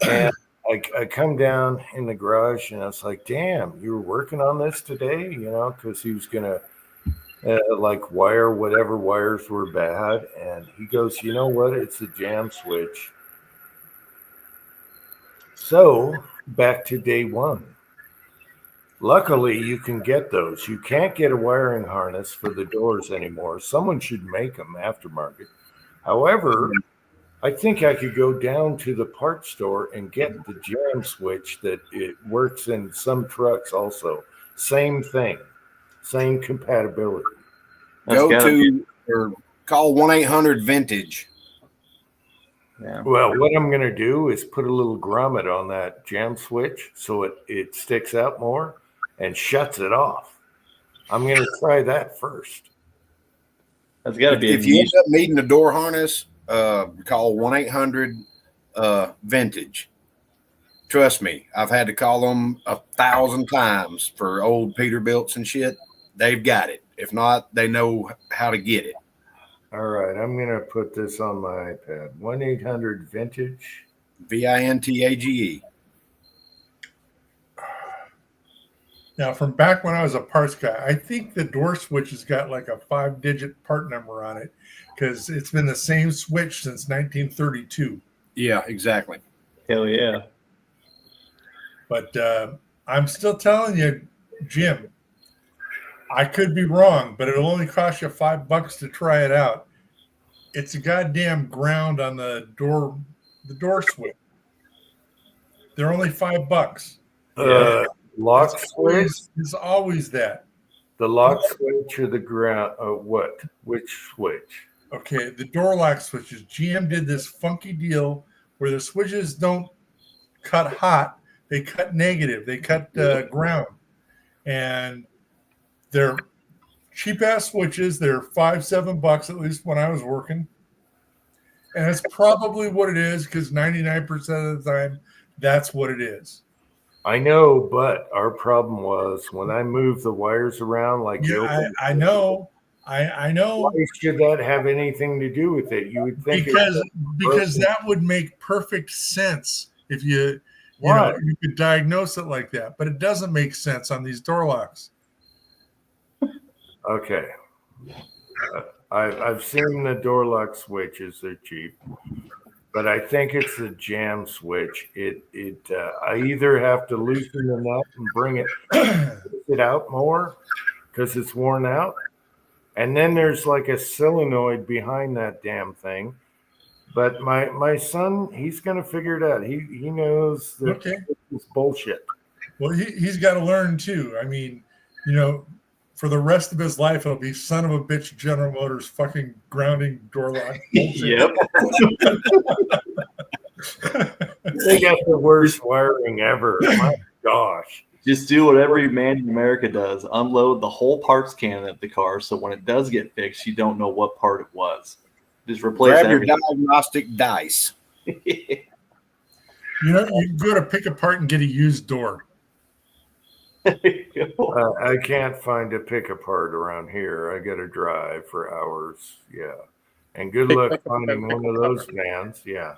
And I come down in the garage and I was like, damn, you were working on this today? Because he was going to wire whatever wires were bad. And he goes, you know what? It's a jam switch. So back to day one. Luckily, you can get those. You can't get a wiring harness for the doors anymore. Someone should make them aftermarket. However, I think I could go down to the parts store and get the jam switch that it works in some trucks also. Same thing, same compatibility. Go to or call 1-800-VINTAGE. Yeah. Well, what I'm going to do is put a little grommet on that jam switch so it sticks out more and shuts it off. I'm going to try that first. That's got to be. If you end up needing a door harness, call 1-800-VINTAGE. Trust me, I've had to call them 1,000 times for old Peterbilts and shit. They've got it. If not, they know how to get it. All right, I'm going to put this on my iPad. 1-800-VINTAGE. VINTAGE. Now, from back when I was a parts guy, I think the door switch has got like a 5-digit part number on it because it's been the same switch since 1932. Yeah, exactly. Hell yeah. But I'm still telling you, Jim, I could be wrong, but it'll only cost you $5 to try it out. It's a goddamn ground on the door switch. They're only $5. Lock switch? It's always that. The lock switch or the ground? What? Which switch? Okay, the door lock switches. GM did this funky deal where the switches don't cut hot; they cut negative. They cut ground, and they're cheap ass switches. They're $5-7 at least when I was working, and that's probably what it is because 99% of the time that's what it is. I know, but our problem was when I moved the wires around, like the Yeah, open. I know. I know Why should that have anything to do with it? You would think because that would make perfect sense if you Why? you could diagnose it like that, but it doesn't make sense on these door locks. Okay. I've seen the door lock switches; they're cheap, but I think it's the jam switch. I either have to loosen the nut and bring it out more because it's worn out, and then there's like a solenoid behind that damn thing. But my son, he's gonna figure it out. He knows that Okay. it's bullshit. Well, he's got to learn too. I mean, for the rest of his life, it'll be son of a bitch General Motors fucking grounding door lock. Yep. They got the worst wiring ever. My gosh. Just do what every man in America does. Unload the whole parts can at the car, so when it does get fixed, you don't know what part it was. Just replace Grab your everything. diagnostic dice. You can go to pick apart and get a used door. I can't find a pick apart around here. I got to drive for hours. Yeah. And good luck finding one of those vans. Yeah.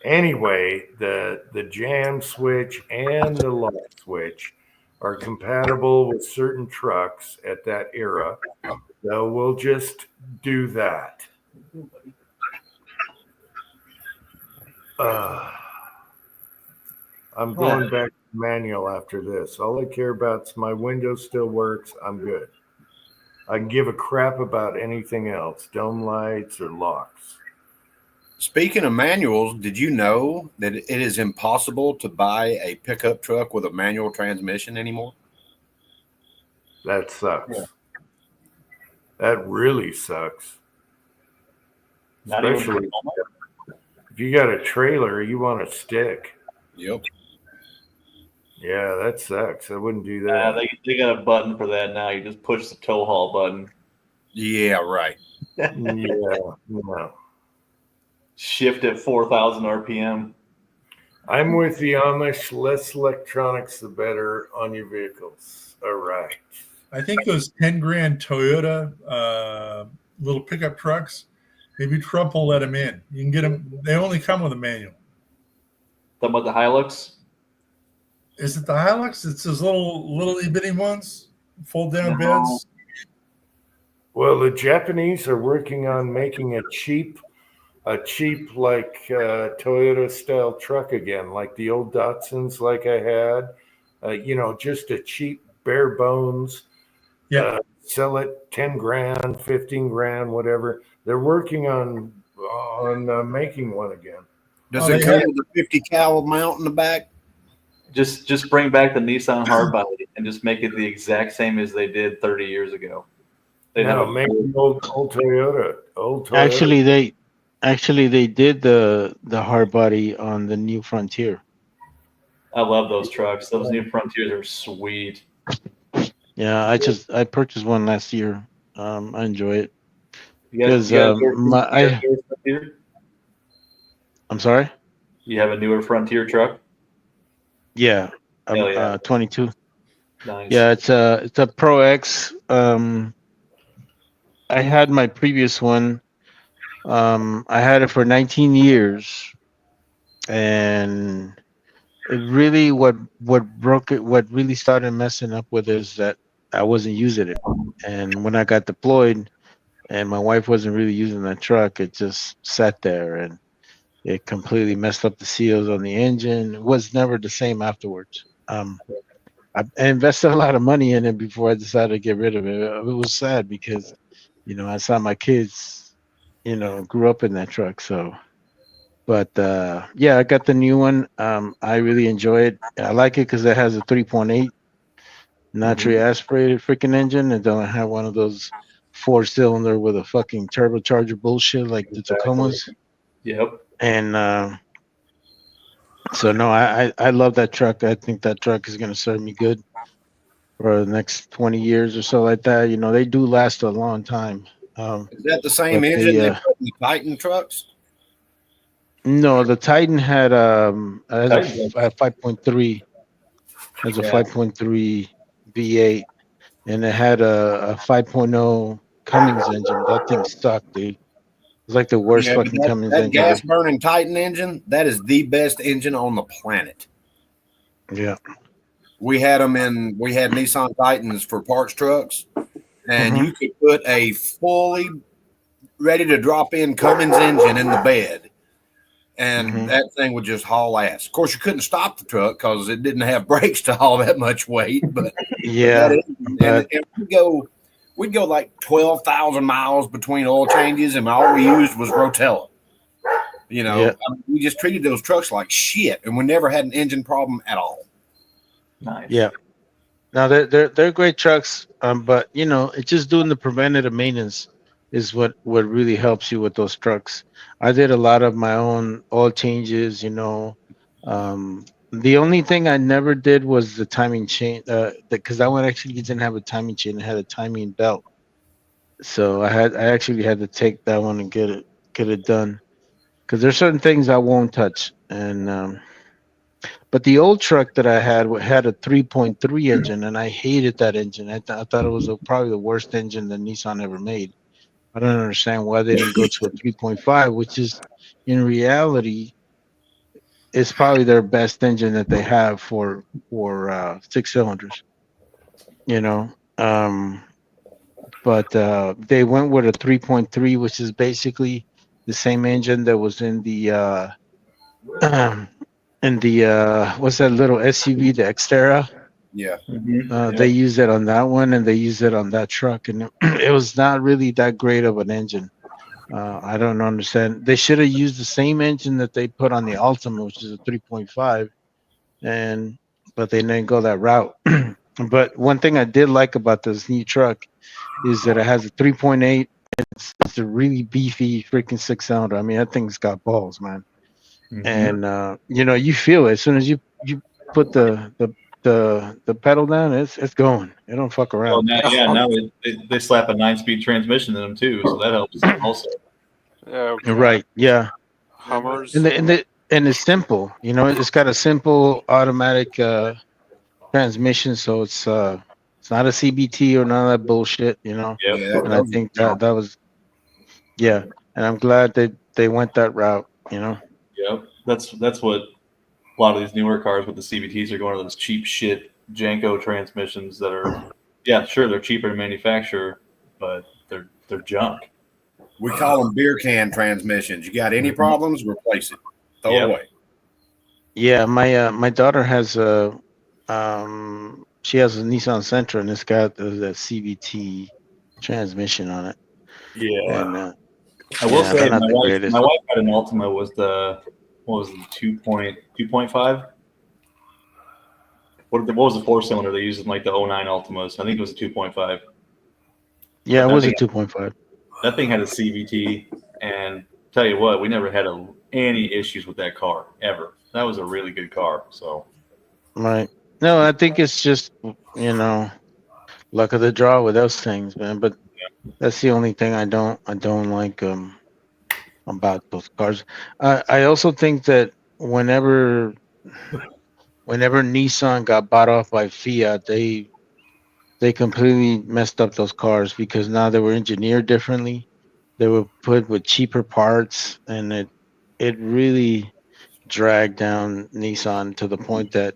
Anyway, the jam switch and the lock switch are compatible with certain trucks at that era. So we'll just do that. I'm going back to manual after this. All I care about is my window still works. I'm good. I can give a crap about anything else, dome lights or locks. Speaking of manuals, did you know that it is impossible to buy a pickup truck with a manual transmission anymore? That sucks. That really sucks. Not even Especially if you got a trailer, you want a stick. Yep. Yeah, that sucks. I wouldn't do that. They got a button for that now. You just push the tow haul button. Yeah, right. Yeah, no. Shift at 4,000 RPM. I'm with the Amish. Less electronics, the better on your vehicles. All right. I think those 10 grand Toyota little pickup trucks, maybe Trump will let them in. You can get them. They only come with a manual. Talking about the Hilux? Is it the Hilux? It's those little bitty ones, fold down beds. Well, the Japanese are working on making a cheap like Toyota style truck again, like the old Datsuns, like I had. Just a cheap bare bones. Yeah. Sell it 10 grand, 15 grand, whatever. They're working on making one again. Does it come with a 50 cal mount in the back? Just bring back the Nissan hardbody and just make it the exact same as they did 30 years ago. Make the old Toyota. Actually they did the hard body on the new Frontier. I love those trucks. Those new Frontiers are sweet. Yeah, I purchased one last year. I enjoy it. Because I'm sorry? You have a newer Frontier truck? Yeah. Yeah. 22. Nice. Yeah, it's a Pro X. I had my previous one. I had it for 19 years, and it really what broke it. What really started messing up with it is that I wasn't using it, and when I got deployed, and my wife wasn't really using that truck, it just sat there, and it completely messed up the seals on the engine. It was never the same afterwards. I invested a lot of money in it before I decided to get rid of it. It was sad because, I saw my kids, grew up in that truck. So, but yeah, I got the new one. I really enjoy it. I like it because it has a 3.8 naturally aspirated freaking engine. It don't have one of those 4-cylinder with a fucking turbocharger bullshit like the Tacomas. Yep. And so no, I love that truck. I think that truck is gonna serve me good for the next 20 years or so like that. They do last a long time. Is that the same engine they put in the Titan trucks? No, the Titan had has Titan's a 5.3. Has a Yeah. 5.3 V8, and it had a 5.0 Cummins engine. That thing sucked, dude. It's like the worst Yeah, but fucking Cummins that engine. gas burning Titan engine, that is the best engine on the planet. Yeah. We had Nissan Titans for parts trucks, and you could put a fully ready to drop in Cummins engine in the bed, and that thing would just haul ass. Of course, you couldn't stop the truck because it didn't have brakes to haul that much weight. But Yeah, and we'd go like 12,000 miles between oil changes, and all we used was Rotella. You know, Yeah. we just treated those trucks like shit, and we never had an engine problem at all. Nice. Yeah. Now they're great trucks, but you know, it's just doing the preventative maintenance is what really helps you with those trucks. I did a lot of my own oil changes, you know. The only thing I never did was the timing chain, because that one actually didn't have a timing chain; it had a timing belt. So I actually had to take that one and get it done. Because there's certain things I won't touch, and but the old truck that I had a 3.3 engine, and I hated that engine. I thought it was probably the worst engine that Nissan ever made. I don't understand why they didn't go to a 3.5, which is in reality is probably their best engine that they have for 6 cylinders. You know, but they went with a 3.3, which is basically the same engine that was in the what's that little SUV, the Xterra? Yeah. They used it on that one, and they used it on that truck, and it was not really that great of an engine. I don't understand. They should have used the same engine that they put on the Ultima, which is a 3.5, but they didn't go that route. But one thing I did like about this new truck is that it has a 3.8. It's a really beefy freaking 6-cylinder. I mean, that thing's got balls, man. And you know, you feel it as soon as you put the pedal down. It's going. It don't fuck Well, around. now they slap a 9-speed transmission in them too, so that helps also. Yeah, Right. Yeah. Hummers. And it's simple. You know, it's got a simple automatic transmission, so it's not a CBT or none of that bullshit. You know. Yep. Yeah, And I think that was and I'm glad that they went that route. You know. Yep. That's what a lot of these newer cars with the CVTs are going to those cheap shit Janko transmissions that are, sure, they're cheaper to manufacture, but they're junk. We call them beer can transmissions. You got any problems, replace it. Throw it away. Yeah, my daughter has she has a Nissan Sentra, and it's got the CVT transmission on it. Yeah. And I will say they're not my the wife greatest. had an Ultima was the 2.5? What was the 4-cylinder they used in like the 09 Ultimas? I think it was a 2.5. Yeah, it was a 2.5. That thing had a CVT, and tell you what, we never had any issues with that car ever. That was a really good car. So, Right. No, I think it's just, you know, luck of the draw with those things, man. But that's the only thing I don't like about those cars. I also think that whenever Nissan got bought off by Fiat, they completely messed up those cars because now they were engineered differently. They were put with cheaper parts, and it really dragged down Nissan to the point that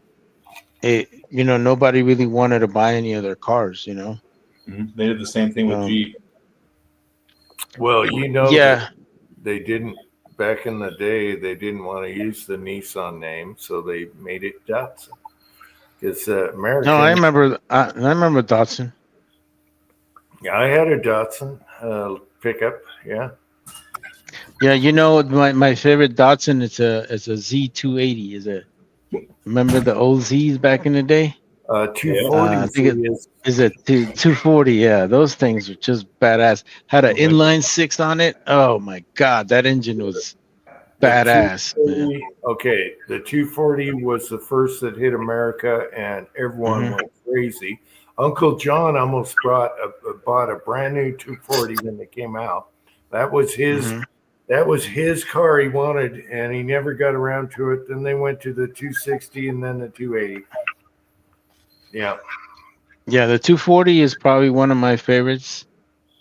nobody really wanted to buy any of their cars, you know. they did the same thing with Jeep. Well, yeah, that they didn't back in the day. They didn't want to use the Nissan name, so they made it Datsun. Because American. No, I remember Datsun. Yeah, I had a Datsun pickup. Yeah. Yeah, you know, my favorite Datsun is a Z280. Remember the old Z's back in the day? 240. I think is a 240. Yeah, those things are just badass. Had an inline 6 on it. Oh my god, that engine was badass, man. Okay, the 240 was the first that hit America, and everyone went crazy. Uncle John almost bought a brand new 240 when they came out. That was his That was his car he wanted, and he never got around to it. Then they went to the 260 and then the 280. Yeah. Yeah, the 240 is probably one of my favorites.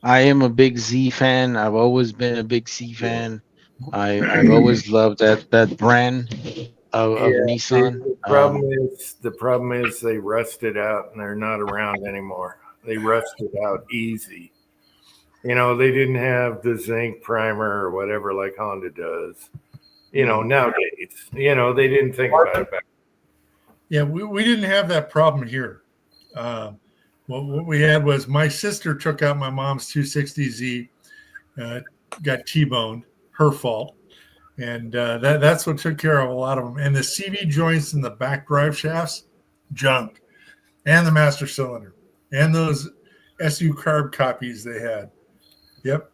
I am a big Z fan. I've always been a big Z fan. I've always loved that brand of Nissan. The problem is they rusted out and they're not around anymore. They rusted out easy. You know, they didn't have the zinc primer or whatever like Honda does. You know, nowadays, you know, they didn't think about it back. Yeah, we didn't have that problem here. What we had was my sister took out my mom's 260Z, got T-boned, her fault. And that's what took care of a lot of them. And the CV joints in the back drive shafts, junk. And the master cylinder. And those SU carb copies they had. Yep.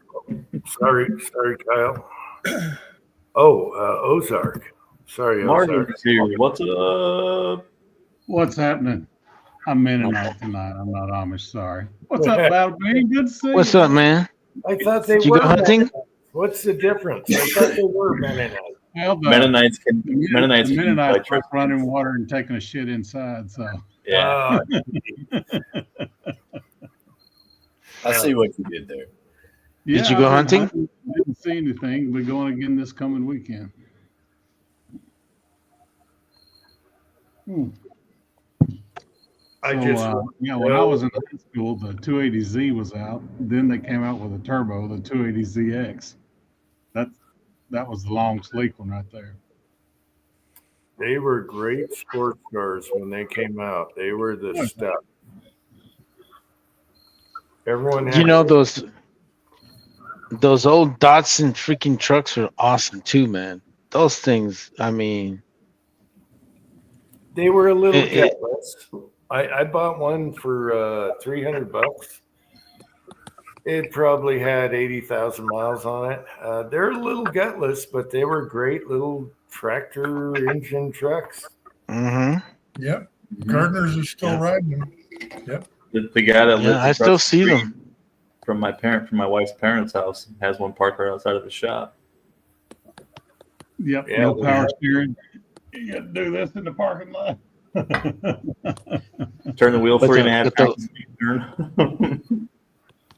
Sorry, Kyle. Oh, Ozark. Sorry, Ozark. Martin's here. What's up? What's happening? I'm Mennonite tonight. I'm not Amish. Sorry. What's up, Battle Bean? Good to see you. What's up, man? I thought they Did you were go hunting? Mennonites. What's the difference? I thought they were Mennonites. Well, Mennonites can Mennonites like like running water and taking a shit inside. So yeah. I see what you did there. yeah, Did you go hunting? I didn't see anything. We're going again this coming weekend. I So, just when I was in high school, the 280Z was out. Then they came out with a turbo, the 280ZX. That was the long, sleek one right there. they were great sports cars when they came out. They were the stuff. Everyone had You know those old Datsun freaking trucks are awesome too, man. Those things, I mean, they were a little It- gutless. I bought one for $300. It probably had 80,000 miles on it. They're a little gutless, but they were great little tractor engine trucks. Yep. Gardeners are still riding them. Yep. The guy that lives yeah, I across still the see street them. from my wife's parents' house has one parked right outside of the shop. Yep, Yeah, no we power have- steering. You got to do this in the parking lot. Turn the wheel But 3.5 the- times. Turn.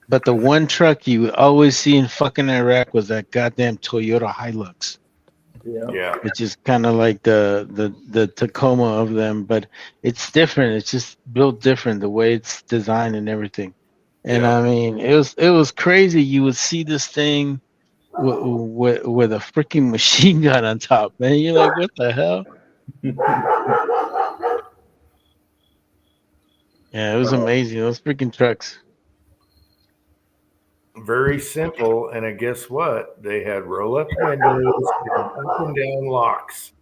But the one truck you always see in fucking Iraq was that goddamn Toyota Hilux, Yeah. which is kind of like the Tacoma of them, but it's different. It's just built different, the way it's designed and everything. And Yeah. I mean, it was crazy. You would see this thing with a freaking machine gun on top, man. You're like, what the hell? Yeah, it was amazing. Those freaking trucks. Very simple. And guess what? They had roll up windows and up and down locks.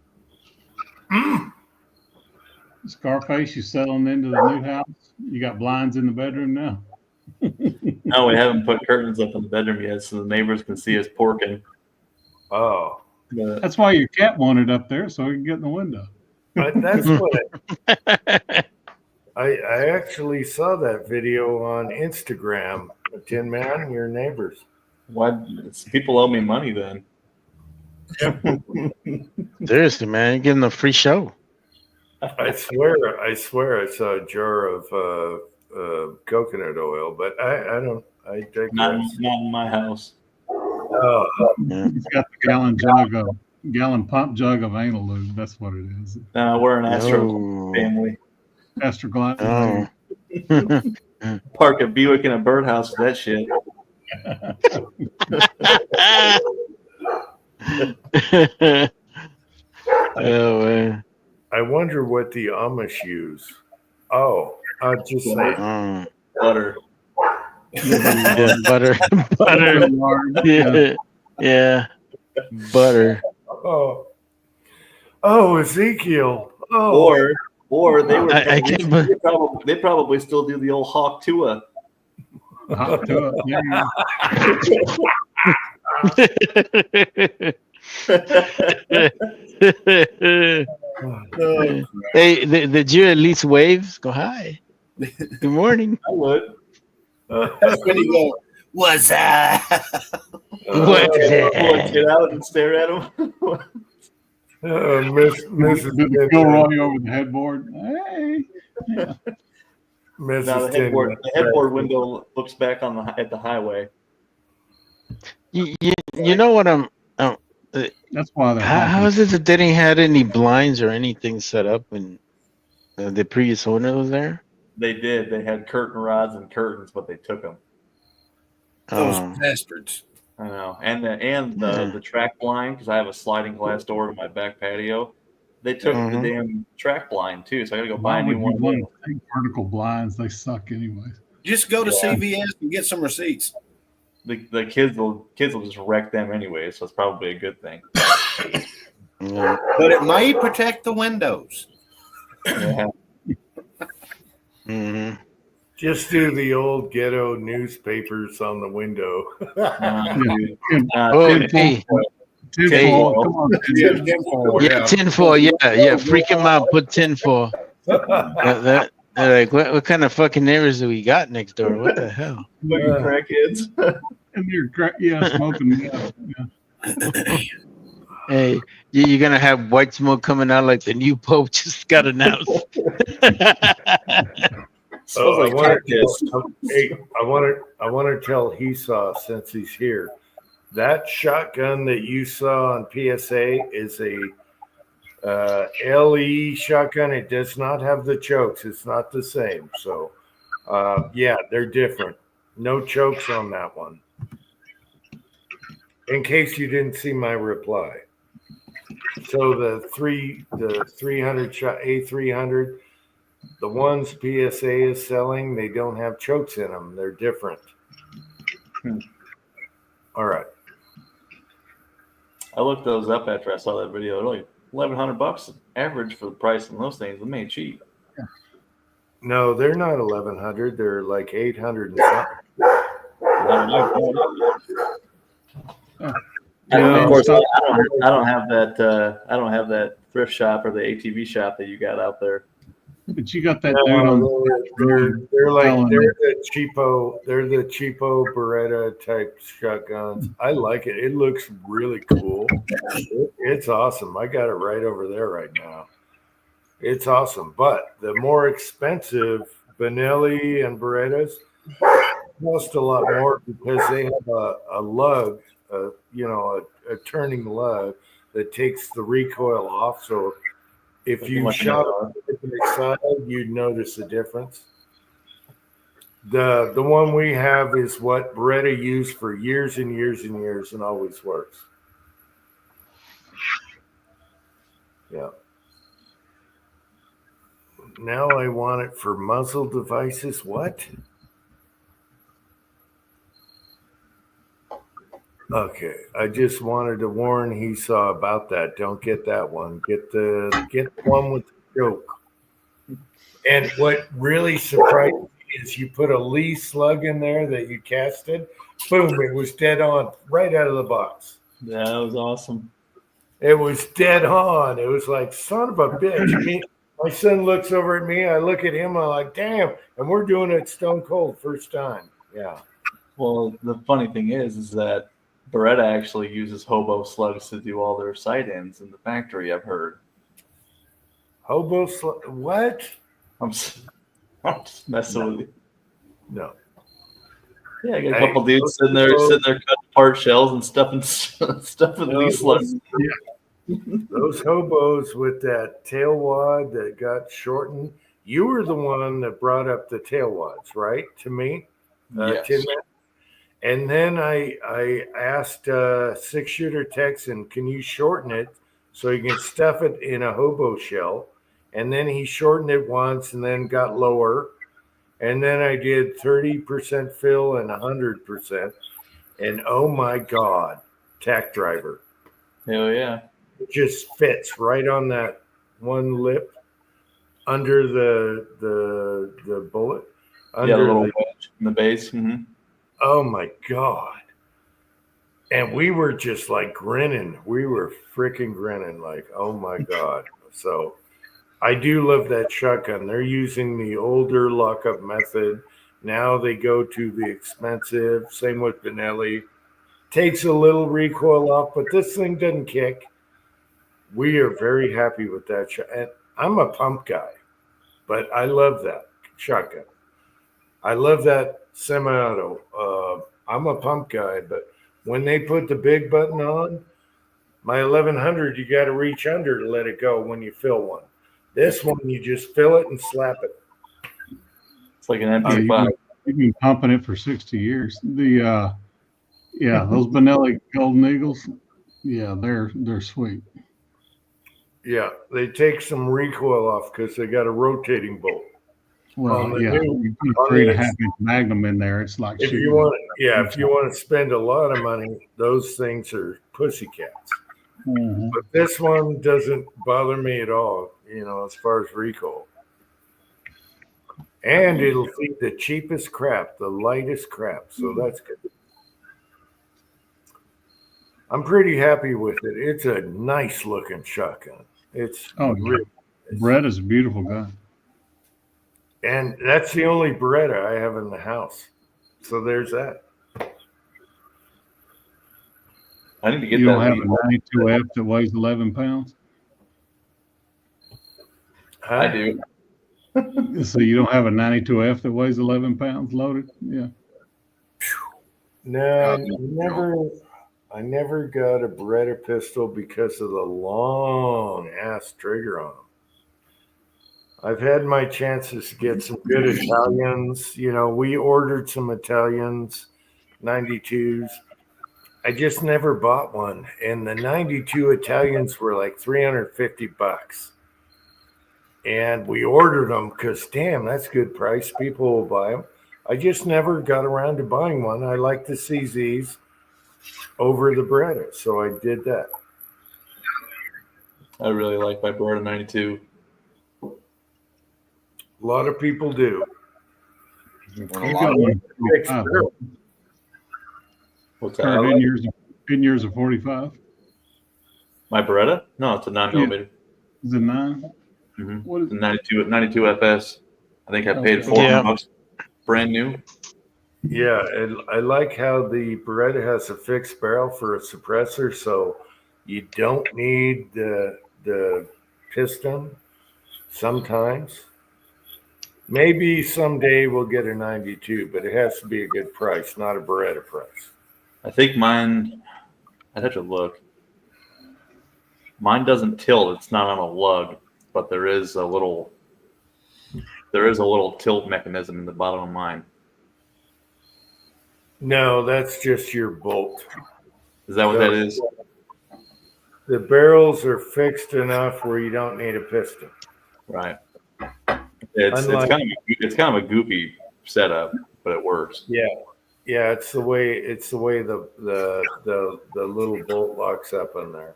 Scarface, you settling into the new house? You got blinds in the bedroom now? No, we haven't put curtains up in the bedroom yet, so the neighbors can see us porking. Oh, But That's why your cat wanted up there, so he can get in the window. that's what I actually saw that video on Instagram. Tin Man, your neighbors. why? People owe me money then. Seriously, man, give them a free show. I swear I saw a jar of coconut oil, but I digress. Not in my house. Oh, Yeah. He's got the gallon pump jug of anal lube. That's what it is. No, we're an Astro No. family. Astroglide. Oh. Park a Buick in a birdhouse for that shit. Oh man. I wonder what the Amish use. Oh, I'll just say Mm. Butter. Yeah, butter. Butter. Yeah. Yeah. Butter. Oh, Ezekiel. Oh, Or they were. I can't believe- they probably still do the old Hawk Tua. Hot to it. Yeah. Hey, did you at least wave? Go hi. Good morning. I would. That's when you go, what's up? What the Pull a kid out and stare at him. Mrs. Did Tinman. Gilroy over the headboard? Hey. Yeah. Mrs. Now the Tinman. headboard window looks back on at the highway. You know what I'm. That's why they're How is it that they didn't have any blinds or anything set up when the previous owner was there? They did. They had curtain rods and curtains, but they took them. Those Oh. bastards. I know, and the track blind, because I have a sliding glass door to my back patio. They took the damn track blind too, so I got to go buy Why a would new you one. want to take vertical blinds? They suck anyways. Just go to CVS and get some receipts. The kids will just wreck them anyway, so it's probably a good thing. But it may protect the windows. Yeah. Mm-hmm. Just do the old ghetto newspapers on the window. Tinfoil. Come on, Tinfoil. Yeah. Freak him out. Put tinfoil. They're like, what kind of fucking neighbors do we got next door? What the hell? Fucking crackheads. And you're smoking. Yeah. Hey, you're gonna have white smoke coming out like the new pope just got announced. I want to tell Esau, since he's here, that shotgun that you saw on PSA is a LE shotgun. It does not have the chokes. It's not the same. So, yeah, they're different. No chokes on that one. In case you didn't see my reply. So the 300 shot A300, the ones PSA is selling, they don't have chokes in them. They're different. All right. I looked those up after I saw that video. They're like $1,100 average for the price on those things. They made cheap. No, they're not 1,100. They're like 800 and something. Of course, I don't have that. I don't have that thrift shop or the ATV shop that you got out there. But you got that dude on. They're the cheapo Beretta type shotguns. I like it. It looks really cool. It's awesome. I got it right over there right now. It's awesome. But the more expensive Benelli and Berettas cost a lot more because they have a lug, a turning lug that takes the recoil off. So if you shot on the side, you'd notice a difference. The one we have is what Beretta used for years and years and years and always works. Yeah. Now I want it for muzzle devices. What? Okay, I just wanted to warn Esau about that. Don't get that one. Get the one with the choke. And what really surprised me is you put a Lee slug in there that you casted. Boom! It was dead on right out of the box. Yeah, that was awesome. It was dead on. It was like, son of a bitch. My son looks over at me. I look at him. I'm like, damn. And we're doing it stone cold first time. Yeah. Well, the funny thing is that Beretta actually uses hobo slugs to do all their sight-ins in the factory, I've heard. Hobo slug? What? I'm just messing with you. No. Yeah, I got a couple dudes sitting there cutting apart shells and stuffing these slugs. Those hobos with that tail wad that got shortened. You were the one that brought up the tail wads, right? To me, Yes. Tin Man? And then I asked 6-shooter Texan, can you shorten it so you can stuff it in a hobo shell? And then he shortened it once and then got lower. And then I did 30% fill and 100%. And oh my God, tack driver. Hell yeah. It just fits right on that one lip under the bullet. Under the little wedge in the base. Mm-hmm. Oh my God. And we were just like grinning. We were freaking grinning like, oh my God. So I do love that shotgun. They're using the older lockup method. Now they go to the expensive. Same with Benelli. takes a little recoil off, but this thing doesn't kick. We are very happy with that shot. And I'm a pump guy, but I love that shotgun. I love that semi-auto. I'm a pump guy, but when they put the big button on, my 1100, you got to reach under to let it go when you fill one. This one, you just fill it and slap it. It's like an You've MP5. been pumping it for 60 years. Those Benelli Golden Eagles, they're sweet. Yeah, they take some recoil off because they got a rotating bolt. Well, you put a 3.5-inch Magnum in there. It's like if you want to spend a lot of money, those things are pussycats. Mm-hmm. But this one doesn't bother me at all, as far as recoil. And it'll feed the cheapest crap, the lightest crap. So that's good. I'm pretty happy with it. It's a nice looking shotgun. It's really nice. Brett is a beautiful gun. And that's the only Beretta I have in the house. So there's that. I need to get You that. don't have a 92F that weighs 11 pounds? I do. So you don't have a 92F that weighs 11 pounds loaded? Yeah. No, I never got a Beretta pistol because of the long ass trigger on them. I've had my chances to get some good Italians. We ordered some Italians, 92s. I just never bought one. And the 92 Italians were like $350. And we ordered them because, damn, that's a good price. People will buy them. I just never got around to buying one. I like the CZs over the Beretta, so I did that. I really like my Beretta 92. A lot of people do. What's that? 10 years of 45. My Beretta? No, it's a 9mm. Is it 9? Mm-hmm. What is it? 92 FS. I think I paid $400 brand new. Yeah, and I like how the Beretta has a fixed barrel for a suppressor, so you don't need the piston sometimes. Maybe someday we'll get a 92, but it has to be a good price, not a Beretta price. I think mine, I'd have to look. Mine doesn't tilt. It's not on a lug, but there is a little tilt mechanism in the bottom of mine. No, that's just your bolt. Is that what that is? The barrels are fixed enough where you don't need a piston. Right. It's kind of a goofy setup, but it works. Yeah. Yeah, it's the way the little bolt locks up in there.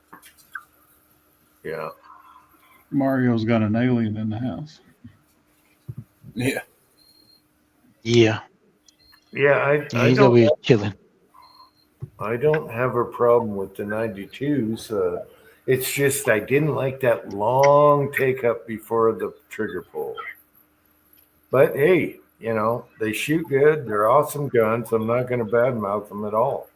Yeah. Mario's got an alien in the house. Yeah. Yeah. Yeah, He's over here chilling. I don't have a problem with the 92s. It's just I didn't like that long take up before the trigger pull. But hey, they shoot good. They're awesome guns. I'm not going to badmouth them at all.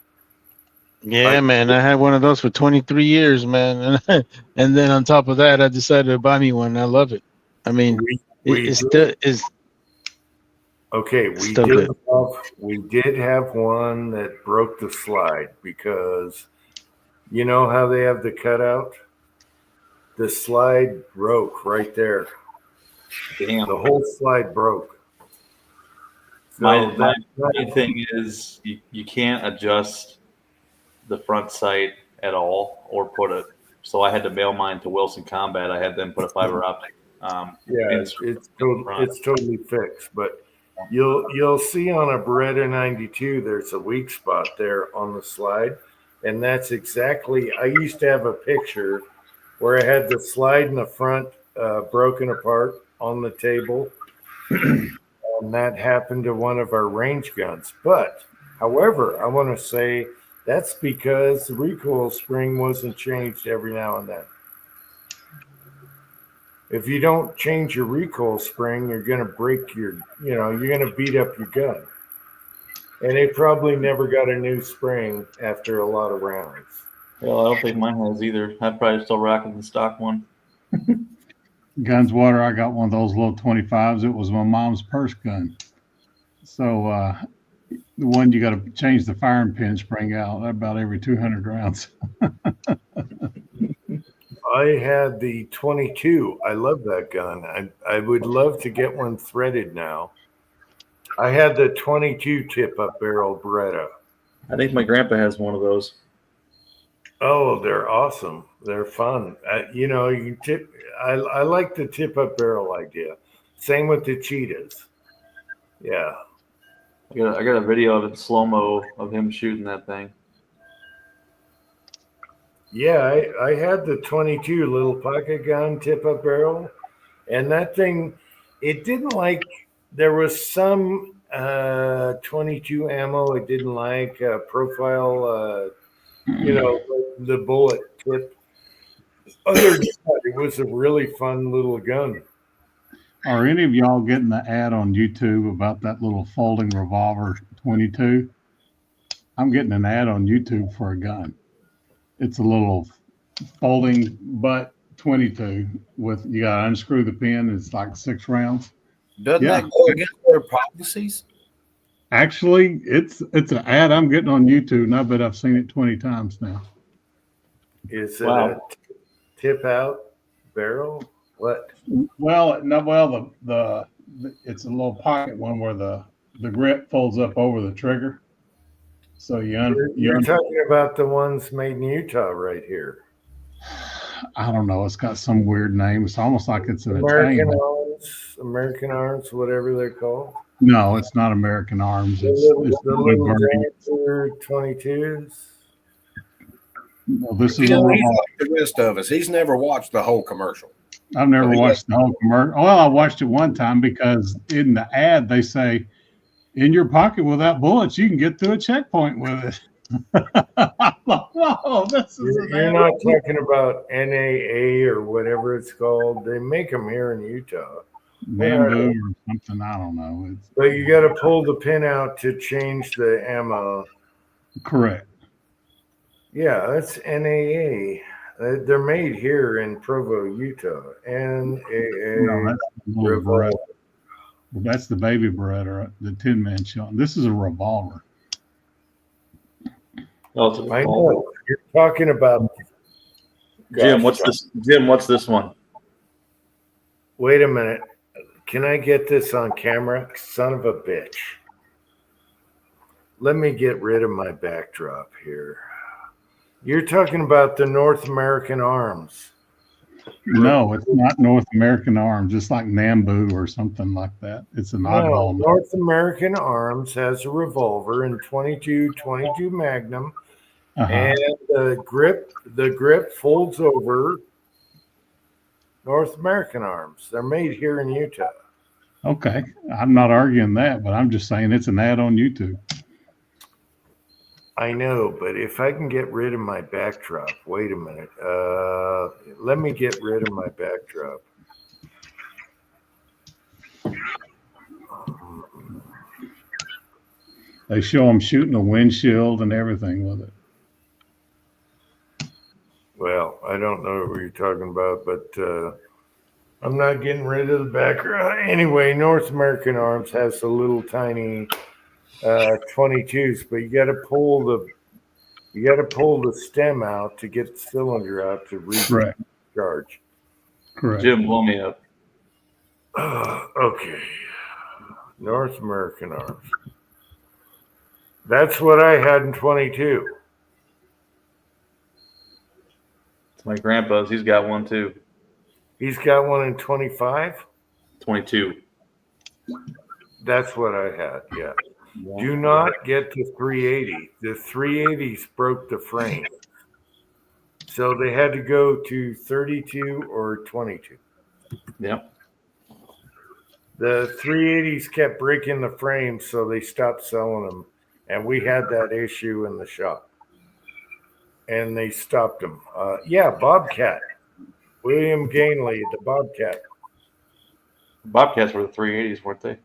Yeah, man. I had one of those for 23 years, man. And then on top of that, I decided to buy me one. I love it. I mean, it's still is. Okay, we did have one that broke the slide because you know how they have the cutout? The slide broke right there. Damn. The whole slide broke. So my thing is you can't adjust the front sight at all or put it. So I had to mail mine to Wilson Combat. I had them put a fiber optic. It's totally fixed, but you'll see on a Beretta 92 there's a weak spot there on the slide, and that's exactly. I used to have a picture where I had the slide in the front broken apart on the table, and that happened to one of our range guns. But however, I want to say that's because the recoil spring wasn't changed every now and then. If you don't change your recoil spring, you're going to break you're going to beat up your gun. And it probably never got a new spring after a lot of rounds. Well, I don't think mine has either. I'm probably still rocking the stock one. Guns Water, I got one of those little 25s. It was my mom's purse gun. So the one you got to change the firing pin spring out about every 200 rounds. I had the 22. I love that gun. I would love to get one threaded now. I had the 22 tip-up barrel Beretta. I think my grandpa has one of those. Oh, they're awesome. They're fun. You know, you tip. I like the tip-up barrel idea. Same with the cheetahs. Yeah. I got a video of it slow-mo of him shooting that thing. Yeah, I had the 22 little pocket gun tip-up barrel, and that thing, it didn't like. There was some 22 ammo it didn't like profile. You know, the bullet tip. Other than that, it was a really fun little gun. Are any of y'all getting the ad on YouTube about that little folding revolver 22? I'm getting an ad on YouTube for a gun. It's a little folding butt 22 with, you got to unscrew the pin. It's like 6 rounds. Doesn't that go against their policies? Actually, it's an ad I'm getting on YouTube, and I bet I've seen it 20 times now. Is it a tip out barrel? What? Well, no, well, the it's a little pocket one where the grip folds up over the trigger. So you're talking about the ones made in Utah right here. I don't know. It's got some weird name. It's almost like it's an American Arms, whatever they're called. No, it's not American Arms. It's the little Dancer 22s. No, this is he's like the rest of us. He's never watched the whole commercial. I've never watched the whole commercial. Well, I watched it one time because in the ad they say, "In your pocket without bullets, you can get through a checkpoint with it." Whoa, this is You're not talking about NAA or whatever it's called. They make them here in Utah. Bamboo or something. I don't know. But you got to pull the pin out to change the ammo. Correct. Yeah, that's NAA. They're made here in Provo, Utah. NAA. No, that's that's the baby Beretta, the 10-man shot. This is a revolver. Oh, it's a revolver. I know. You're talking about Jim. What's this? Jim, what's this one? Wait a minute. Can I get this on camera? Son of a bitch. Let me get rid of my backdrop here. You're talking about the North American Arms. No, it's not North American Arms. It's like Nambu or something like that. It's an oddball. North American Arms has a revolver in 22 Magnum, and the grip folds over. North American Arms. They're made here in Utah. Okay, I'm not arguing that, but I'm just saying it's an ad on YouTube. I know, but if I can get rid of my backdrop, wait a minute. Let me get rid of my backdrop. They show them shooting a windshield and everything with it. Well, I don't know what you're talking about, but I'm not getting rid of the background. Anyway, North American Arms has the little tiny 22s, but you got to pull the stem out to get the cylinder out to recharge. Correct. Jim, blow me up. Okay. North American Arms. That's what I had in 22. It's my grandpa's. He's got one too. He's got one in 25? 22. That's what I had, yeah. Do not get the 380. The 380s broke the frame. So they had to go to 32 or 22. Yep. The 380s kept breaking the frame, so they stopped selling them. And we had that issue in the shop. And they stopped them. Yeah, Bobcat. William Gainley, the Bobcat. Bobcats were the 380s, weren't they?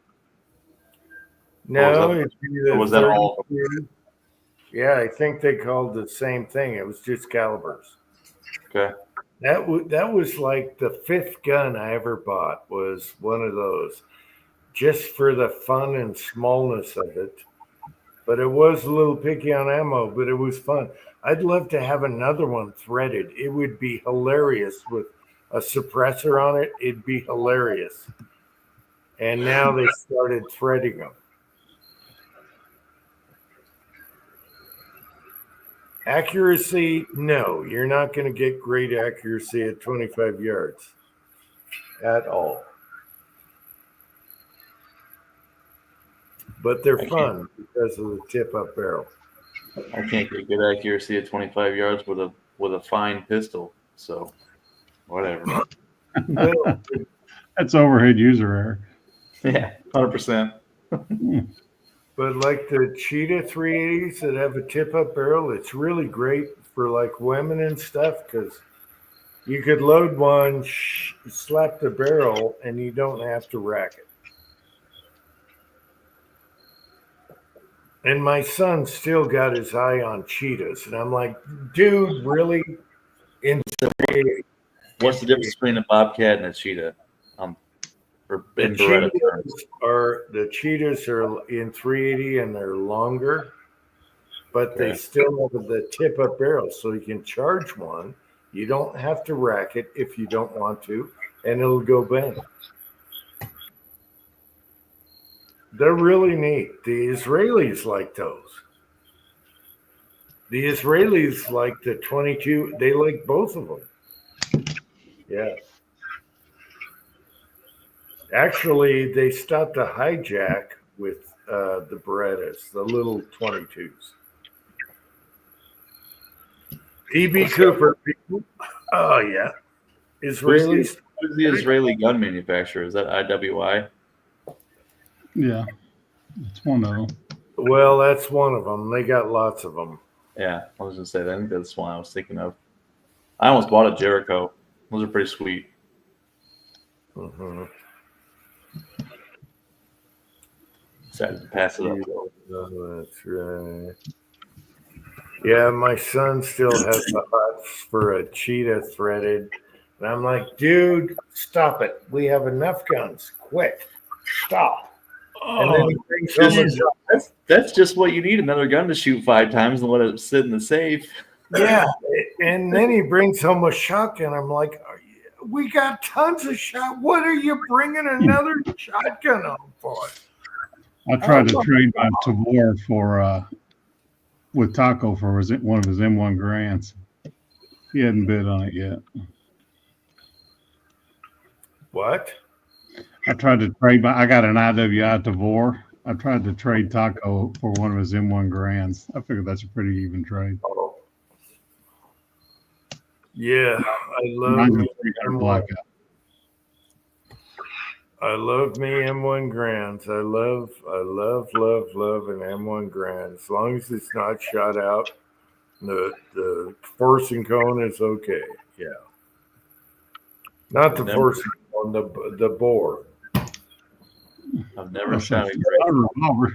No, that- it'd be the or was that all? 32. Yeah, I think they called the same thing. It was just calibers. Okay. That was like the fifth gun I ever bought was one of those, just for the fun and smallness of it. But it was a little picky on ammo, but it was fun. I'd love to have another one threaded. It would be hilarious with a suppressor on it. It'd be hilarious. And now they started threading them. Accuracy, no, you're not going to get great accuracy at 25 yards at all. But they're fun because of the tip-up barrel. I can't get good accuracy at 25 yards with a fine pistol. So, whatever. Well, That's overhead user error. Yeah, 100%. but like the Cheetah 380s that have a tip-up barrel, it's really great for like women and stuff because you could load one, slap the barrel, and you don't have to rack it. And my son still got his eye on cheetahs. And I'm like, dude, really? What's the difference between a bobcat and a cheetah? For The in Beretta terms. cheetahs are in 380 and they're longer, but they still have the tip up barrel. So you can charge one. You don't have to rack it if you don't want to, and it'll go bang. They're really neat. The Israelis like those. The Israelis like the 22. They like both of them. Yeah. Actually, they stopped a hijack with the Berettas, the little 22s. E.B. Cooper, people. Oh, yeah. Israelis. Who's the Israeli gun manufacturer? Is that IWI? Yeah, it's one of them. Well, that's one of them. They got lots of them. Yeah, I was going to say that. I think that's one I was thinking of. I almost bought a Jericho. Those are pretty sweet. Mm-hmm. Decided to pass it up. Oh, that's right. Yeah, my son still has the hots for a cheetah threaded. And I'm like, dude, stop it. We have enough guns. Quit. Stop. And then he brings home That's just what you need, another gun to shoot 5 times and let it sit in the safe. yeah. And then he brings home a shotgun. I'm like, we got tons of shot. What are you bringing another shotgun home for? I tried to trade my Tavor for with Taco for one of his M1 Grands. He hadn't bid on it yet. What? I tried to trade I got an IWI Tavor. I tried to trade Taco for one of his M1 Grands. I figured that's a pretty even trade. Yeah, I love me M1. I love me M1 Grands. I love an M1 Grand. As long as it's not shot out, the forcing cone is okay. Yeah, not the forcing cone, the bore. I've never shot a revolver.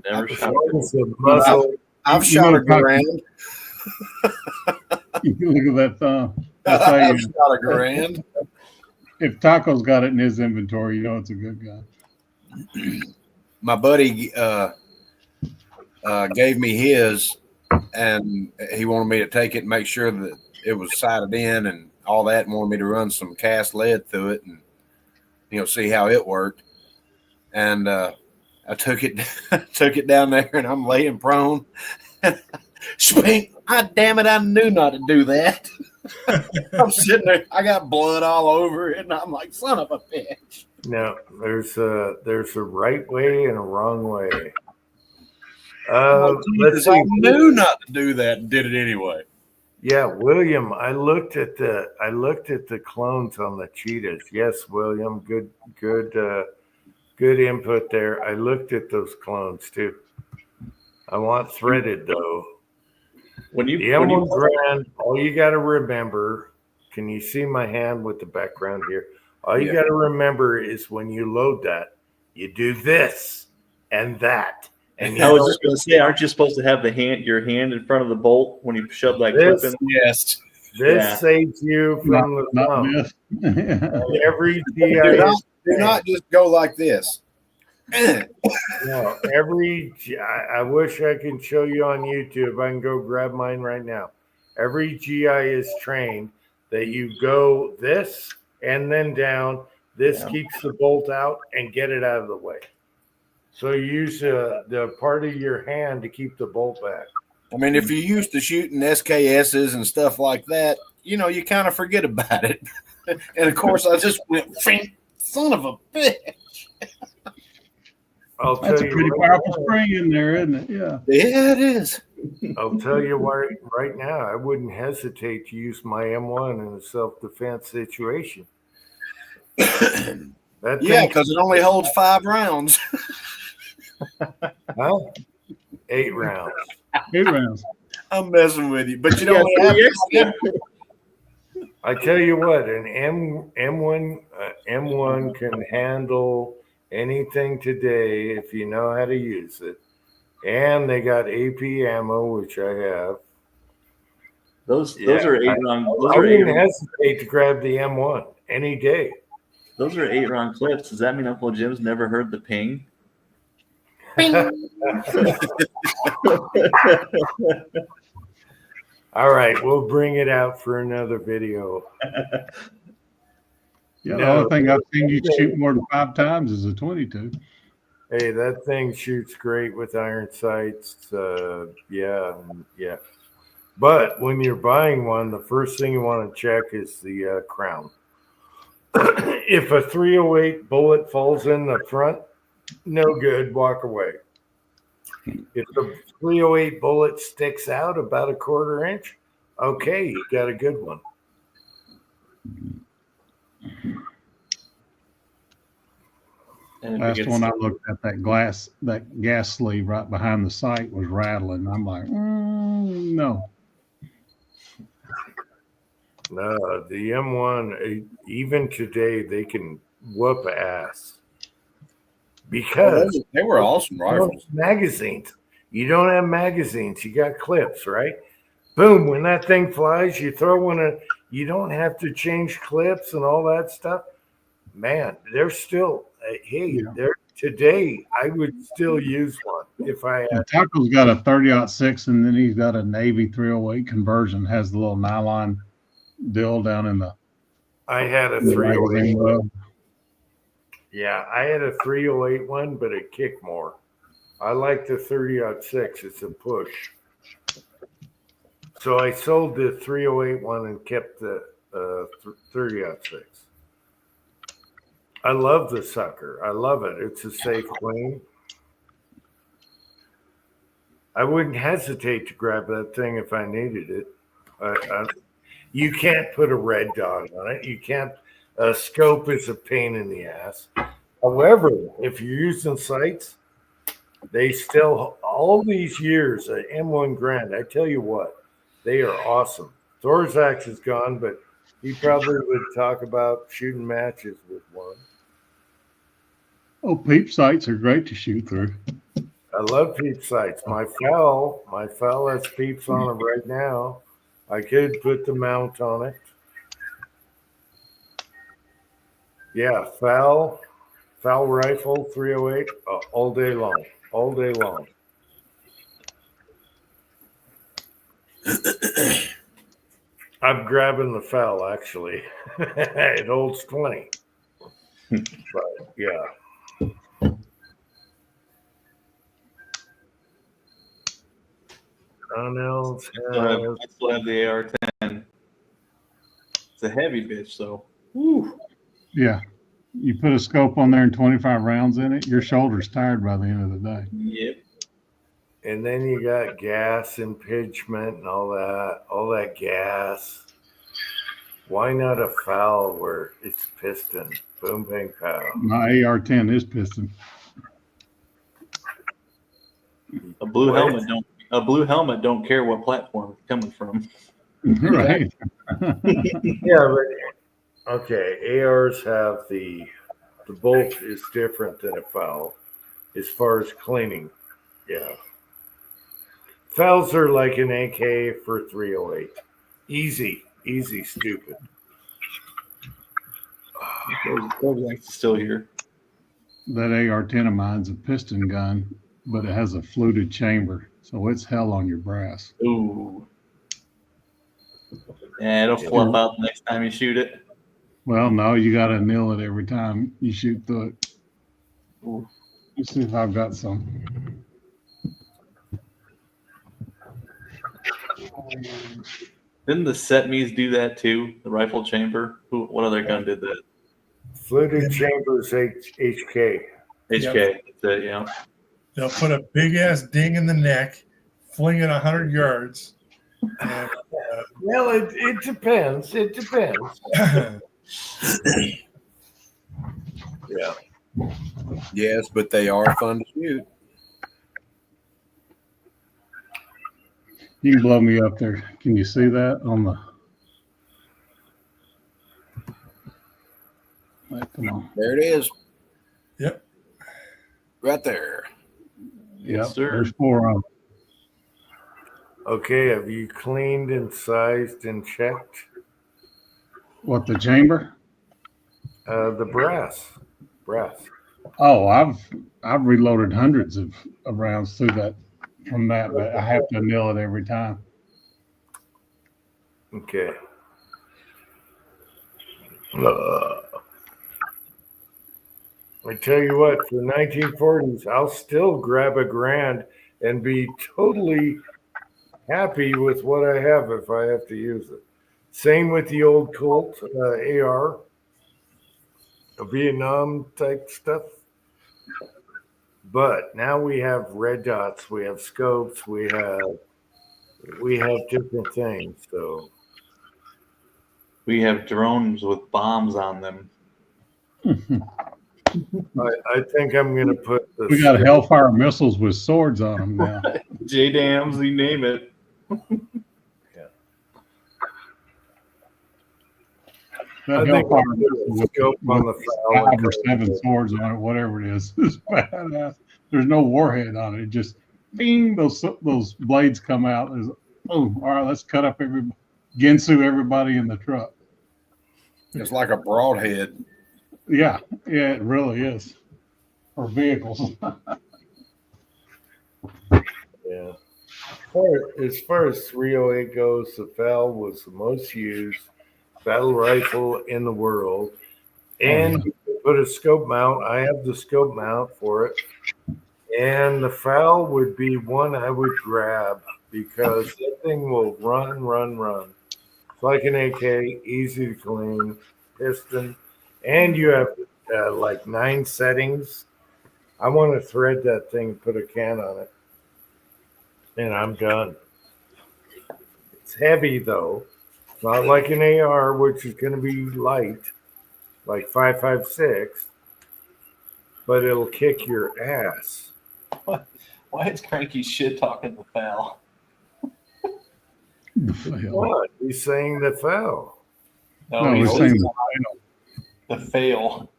Never shot a muzzle. I've shot a Grand. Look at that thumb. I've shot a Grand. If Taco's got it in his inventory, you know it's a good gun. My buddy gave me his, and he wanted me to take it and make sure that it was sighted in and all that, and wanted me to run some cast lead through it and see how it worked. And I took it down there, and I'm laying prone. Swing! God damn it! I knew not to do that. I'm sitting there. I got blood all over it, and I'm like, son of a bitch. No, there's a right way and a wrong way. Let's see. I knew not to do that and did it anyway. Yeah, William, I looked at the clones on the cheetahs. Yes, William, good input there. I looked at those clones too. I want threaded though. The M1 Grand, all you got to remember, can you see my hand with the background here? All you got to remember is when you load that, you do this and that. And I was just going to say, aren't you supposed to have your hand in front of the bolt when you shove that clip in? Yes. This saves you from the thumb. Every GI do not just go like this. No, I wish I could show you on YouTube. I can go grab mine right now. Every GI is trained that you go this and then down. This keeps the bolt out and get it out of the way. So you use the part of your hand to keep the bolt back. I mean, if you're used to shooting SKSs and stuff like that, you know, you kind of forget about it. And of course, I just went, son of a bitch. That's a pretty powerful spring in there, isn't it? Yeah. Yeah, it is. I'll tell you right now, I wouldn't hesitate to use my M1 in a self-defense situation. Yeah, because it only holds 5 rounds. Huh? 8 rounds. 8 rounds. I'm messing with you, but you don't have to. I tell you what, an M1 can handle anything today if you know how to use it. And they got AP ammo, which I have. Those are 8 round. I wouldn't hesitate to grab the M1 any day. Those are 8 round clips. Does that mean Uncle Jim's never heard the ping? All right, we'll bring it out for another video. Yeah, the only thing I've seen you shoot more than 5 times is a 22. Hey, that thing shoots great with iron sights. Yeah. But when you're buying one, the first thing you want to check is the crown. If a 308 bullet falls in the front, no good, walk away. If the 308 bullet sticks out about a 1/4 inch, okay, you got a good one. Last one I looked at, that gas sleeve right behind the sight was rattling. I'm like, no. No, the M1, even today, they can whoop ass. Because they were awesome rifles. Magazines. You don't have magazines. You got clips, right? Boom. When that thing flies, you throw one in. You don't have to change clips and all that stuff. Man, they're still, today, I would still use one if I had. Taco's got a 30-06 and then he's got a Navy 308 conversion, has the little nylon deal down in the. I had a 308. Yeah, I had a 308 one, but it kicked more. I like the 30-06. It's a push. So I sold the 308 one and kept the 30-06. I love the sucker. I love it. It's a safe clean. I wouldn't hesitate to grab that thing if I needed it. You can't put a red dot on it. You can't. A scope is a pain in the ass. However, if you're using sights, they still, all these years at M1 Grand, I tell you what, they are awesome. Thorzak is gone, but he probably would talk about shooting matches with one. Oh, peep sights are great to shoot through. I love peep sights. My foul has peeps on them right now. I could put the mount on it. Yeah, foul rifle, 308, all day long. I'm grabbing the foul, actually. It holds 20. But, yeah. I still have the AR-10. It's a heavy bitch, though. Woo. Yeah. You put a scope on there and 25 rounds in it, your shoulder's tired by the end of the day. Yep. And then you got gas impingement and all that gas. Why not a foul where it's piston? Boom, bang, pow. My AR-10 is piston. A blue helmet don't care what platform it's coming from. Right. Yeah, but Okay, ARs have the bolt is different than a foul as far as cleaning. Yeah. Fouls are like an AK for 308. Easy, stupid. Like still here. That AR-10 of mine's a piston gun, but it has a fluted chamber, so it's hell on your brass. Ooh. Yeah, it'll flip out the next time you shoot it. Well, no, you got to nail it every time you shoot through it. Ooh. Let's see if I've got some. Didn't the set me's do that too? The rifle chamber? What other gun did that? Fluted chambers HK. HK. That's it, yeah. They'll put a big ass ding in the neck, fling it 100 yards. And, well, it depends. It depends. Yeah. Yes, but they are fun to shoot. You can blow me up there. Can you see that on the? Right, come on. There it is. Yep. Right there. Yep. sir. There's 4 of them. Okay, have you cleaned and sized and checked? What, the chamber? The brass. Oh, I've reloaded hundreds of rounds through that from that, but I have to nail it every time. Okay. I tell you what, for 1940s, I'll still grab a grand and be totally happy with what I have if I have to use it. Same with the old Colt AR, Vietnam type stuff. But now we have red dots, we have scopes, we have different things. So We have drones with bombs on them. I think I'm going to put the. We got Hellfire missiles with swords on them now. J-dams, you name it. That Hellfire missile with 5 or 7 swords on it, whatever it is, is badass. There's no warhead on it. It just bing, those blades come out. There's, oh, all right, let's cut up Ginsu everybody in the truck. It's like a broadhead. Yeah, it really is. For vehicles. Yeah. As far as 308 goes, the FAL was the most used battle rifle in the world. And you can put a scope mount. I have the scope mount for it. And the FAL would be one I would grab because that thing will run. It's like an AK, easy to clean, piston. And you have like 9 settings. I want to thread that thing, put a can on it, and I'm done. It's heavy though. It's not like an AR, which is going to be light, like 5.56, but it'll kick your ass. Why is Cranky shit talking the FAL? What? He's saying the FAL. No, he's saying the fail.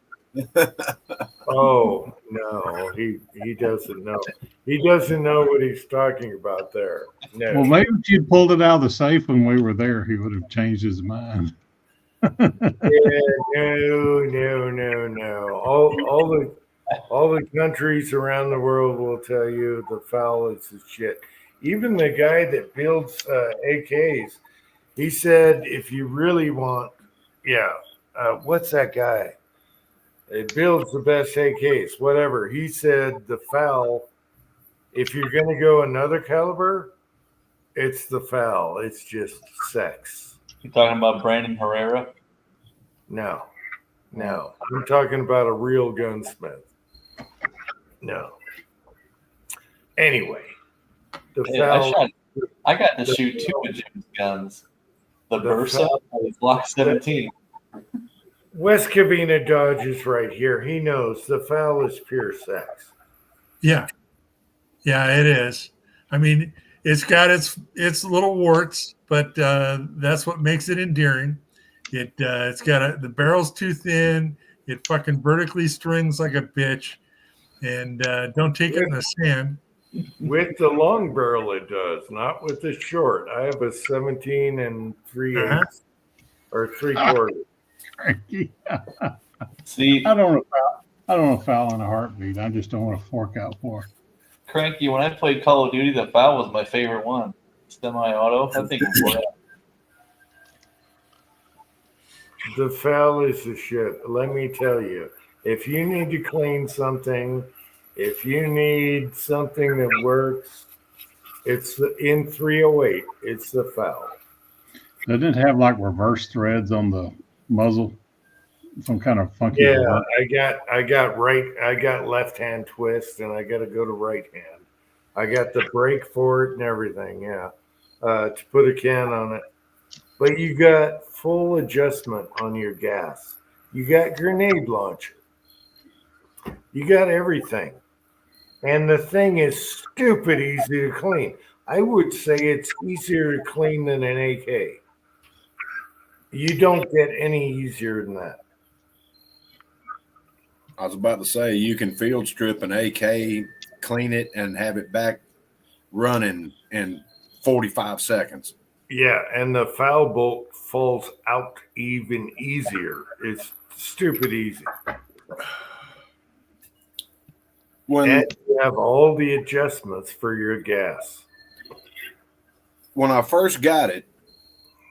Oh no, he doesn't know. He doesn't know what he's talking about there. No. Well, maybe if you'd pulled it out of the safe when we were there, he would have changed his mind. Yeah, no. All the countries around the world will tell you the FAL is the shit. Even the guy that builds AKs, he said if you really want, what's that guy? It builds the best AKs, whatever. He said the FAL, if you're going to go another caliber, it's the FAL. It's just sex. You talking about Brandon Herrera? No. I'm talking about a real gunsmith. No. Anyway, the FAL. I got to shoot 2 of Jim's guns. The Versa and the Glock 17. West Covina Dodge is right here. He knows the FAL is pure sex. Yeah, it is. I mean, it's got its little warts, but that's what makes it endearing. It's got the barrel's too thin. It fucking vertically strings like a bitch, and don't take it in the sand. With the long barrel, it does, not with the short. I have a 17 and 3/8 or 3/4. See, I don't want to foul in a heartbeat. I just don't want to fork out for. Cranky, when I played Call of Duty, the FAL was my favorite one. Semi-auto. I think it was The FAL is the shit. Let me tell you, if you need to clean something, if you need something that works, it's in 308. It's the FAL. They didn't have like reverse threads on the muzzle, some kind of funky. Yeah, reverse. I got left hand twist, and I got to go to right hand. I got the brake for it and everything. Yeah, to put a can on it. But you got full adjustment on your gas. You got grenade launcher. You got everything. And the thing is stupid easy to clean. I would say it's easier to clean than an AK. You don't get any easier than that. I was about to say, you can field strip an AK, clean it, and have it back running in 45 seconds. Yeah, and the foul bolt falls out even easier. It's stupid easy. And you have all the adjustments for your gas. When I first got it,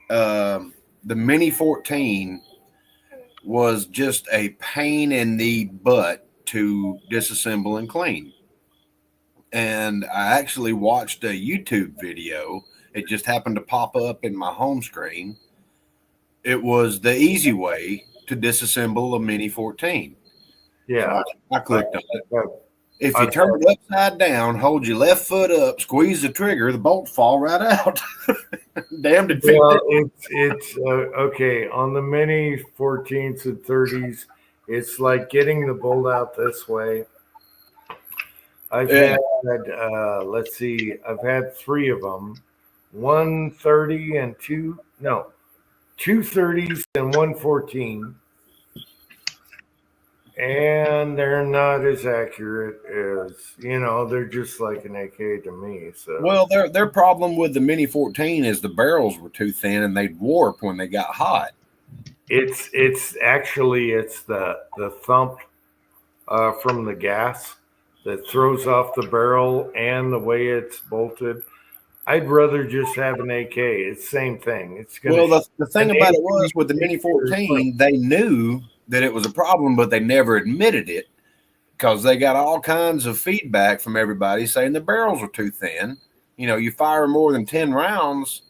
the Mini 14 was just a pain in the butt to disassemble and clean. And I actually watched a YouTube video. It just happened to pop up in my home screen. It was the easy way to disassemble a Mini 14. Yeah. So I clicked on it. If you turn it upside down, hold your left foot up, squeeze the trigger, the bolt fall right out. Damn it. Well, it's okay. On the Mini 14s and 30s, it's like getting the bolt out this way. I've had, let's see, I've had 3 of them. 130 and 2 30s and 114. And they're not as accurate as, they're just like an AK to me. So well, their problem with the Mini 14 is the barrels were too thin and they'd warp when they got hot. It's actually the thump from the gas that throws off the barrel and the way it's bolted. I'd rather just have an AK. It's the same thing. It's gonna. Well, the thing about it was with the Mini 14, they knew that it was a problem, but they never admitted it because they got all kinds of feedback from everybody saying the barrels were too thin. You fire more than 10 rounds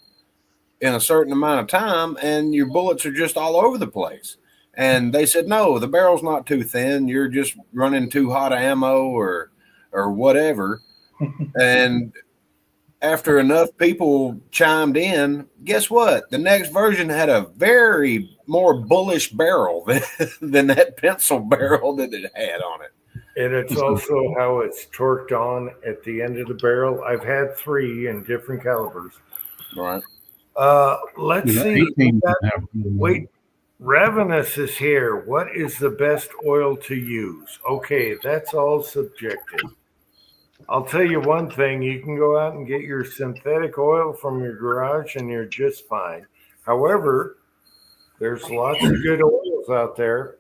in a certain amount of time and your bullets are just all over the place. And they said, no, the barrel's not too thin. You're just running too hot ammo or whatever. And after enough people chimed in, guess what? The next version had a very more bullish barrel than that pencil barrel that it had on it. And it's also how it's torqued on at the end of the barrel. I've had 3 in different calibers. Right. Let's see. Wait, Ravenous is here. What is the best oil to use? Okay, that's all subjective. I'll tell you one thing. You can go out and get your synthetic oil from your garage and you're just fine. However, there's lots of good oils out there.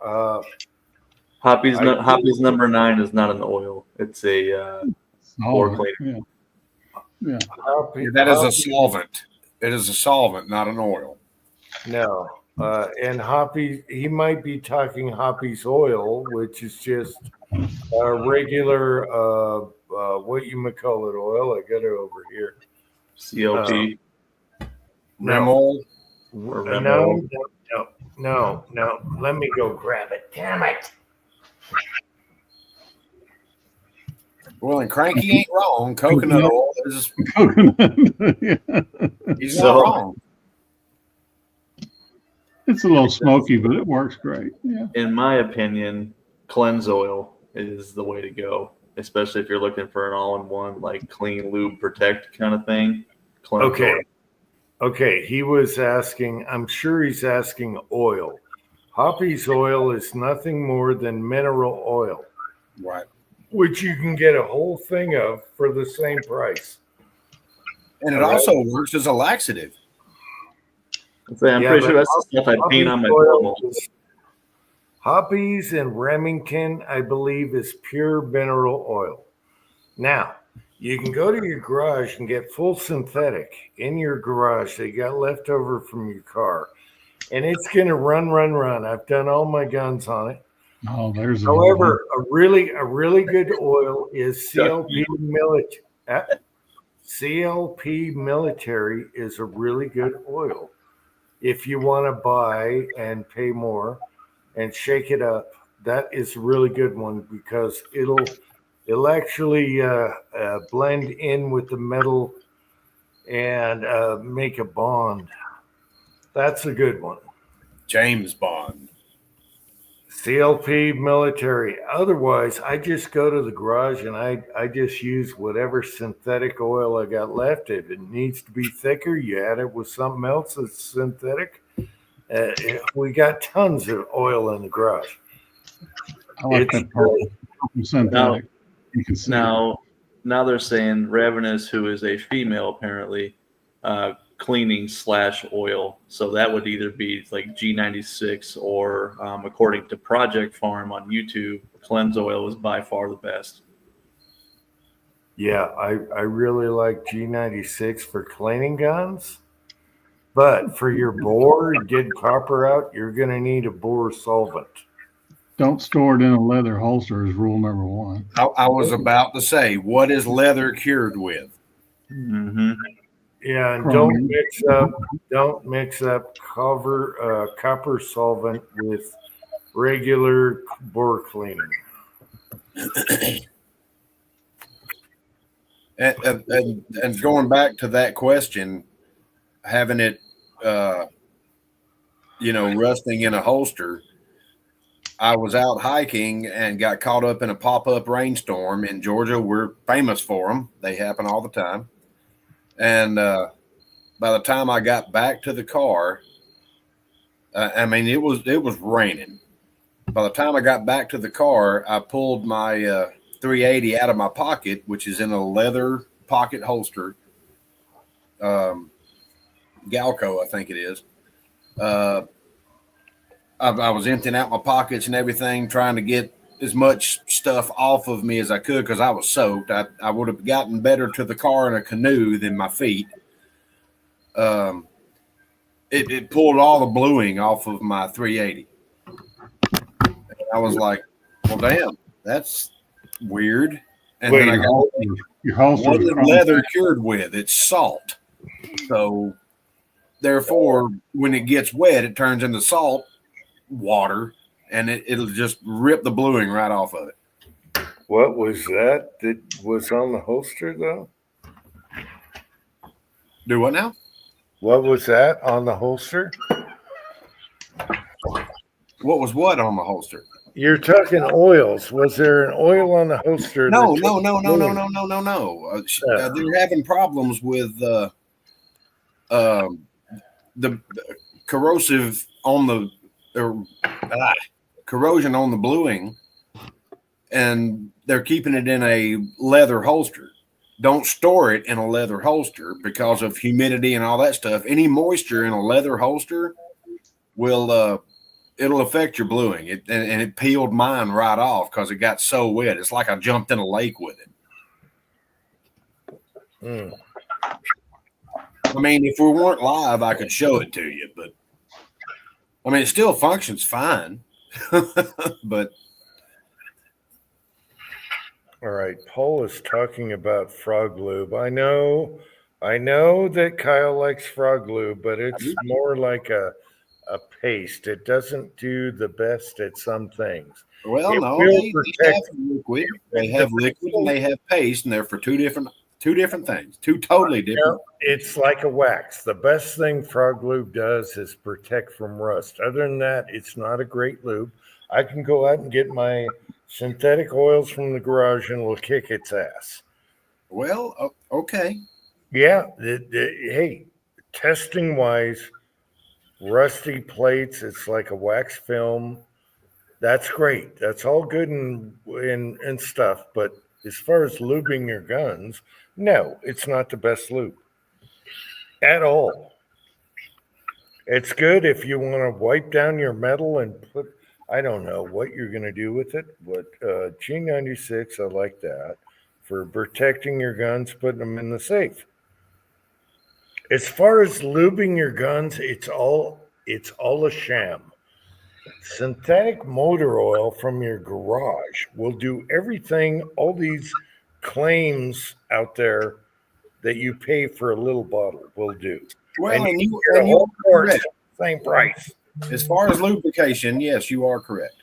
Hobbies number 9 is not an oil. It's a floor cleaner. Yeah. That is a solvent. It is a solvent, not an oil. No. And Hoppy, he might be talking Hoppy's oil, which is just a regular, what you might call it oil. I got it over here. CLP. Remol. No. Let me go grab it. Damn it. Well, and Cranky ain't wrong. Coconut oil is he's not wrong. It's a little smoky, but it works great. Yeah. In my opinion, cleanse oil is the way to go, especially if you're looking for an all-in-one, like clean, lube, protect kind of thing. Cleanse oil. Okay, he was asking, I'm sure he's asking oil. Hoppy's oil is nothing more than mineral oil, Right. which you can get a whole thing of for the same price. And it All right. also works as a laxative. I'm Yeah, pretty but sure that's the stuff I paint on my Hoppy's door oil most. is- Hoppy's and Remington, I believe, is pure mineral oil. Now, you can go to your garage and get full synthetic in your garage that you got left over from your car, and it's going to run. I've done all my guns on it. Oh, there's a However, a really good oil is CLP military. CLP military is a really good oil. If you want to buy and pay more and shake it up, that is a really good one because it'll actually blend in with the metal and make a bond. That's a good one. James Bond. CLP military. Otherwise, I just go to the garage and I just use whatever synthetic oil I got left. If it needs to be thicker, you add it with something else that's synthetic. We got tons of oil in the garage. I like that purple synthetic. You can see it. Now they're saying Ravenous, who is a female apparently, cleaning / oil. So that would either be like G96 or, according to Project Farm on YouTube, cleanse oil is by far the best. Yeah, I really like G96 for cleaning guns. But for your bore, get copper out, you're going to need a bore solvent. Don't store it in a leather holster is rule number 1. I was about to say, what is leather cured with? Mm-hmm. Yeah, and Chrome. don't mix up copper solvent with regular bore cleaning. And going back to that question, having it, rusting in a holster. I was out hiking and got caught up in a pop-up rainstorm in Georgia. We're famous for them. They happen all the time. And by the time I got back to the car, it was raining. By the time I got back to the car, I pulled my 380 out of my pocket, which is in a leather pocket holster. Galco, I think it is. I was emptying out my pockets and everything, trying to get as much stuff off of me as I could because I was soaked. I would have gotten better to the car in a canoe than my feet. It pulled all the bluing off of my 380. And I was like, well, damn, that's weird. And then I got what is leather cured with? It's salt. So therefore, when it gets wet, it turns into salt water, and it'll just rip the bluing right off of it. What was that was on the holster, though? Do what now? What was that on the holster? What was what on the holster? You're talking oils. Was there an oil on the holster? No. They're having problems with the corrosive on the corrosion on the bluing, and they're keeping it in a leather holster. Don't store it in a leather holster because of humidity and all that stuff. Any moisture in a leather holster will it'll affect your bluing. And it peeled mine right off because it got so wet. It's like I jumped in a lake with it. If we weren't live, I could show it to you, but it still functions fine. But all right, Paul is talking about frog lube. I know that Kyle likes frog lube, but it's more like a paste. It doesn't do the best at some things. Well, It no, will they protect- have liquid. They have liquid and they have paste, and they're for two different things. Two totally different. It's like a wax. The best thing frog lube does is protect from rust. Other than that, it's not a great lube. I can go out and get my synthetic oils from the garage and will kick its ass. Well, okay. Yeah. Hey, testing wise, rusty plates, it's like a wax film. That's great. That's all good and stuff. But as far as lubing your guns, no, it's not the best lube at all. It's good if you want to wipe down your metal and put, I don't know what you're going to do with it, but G96, I like that for protecting your guns, putting them in the safe. As far as lubing your guns, it's all a sham. Synthetic motor oil from your garage will do everything all these claims out there that you pay for a little bottle will do. Well, and you you, get a and you whole are quart, correct. same price. As far as lubrication, yes, you are correct.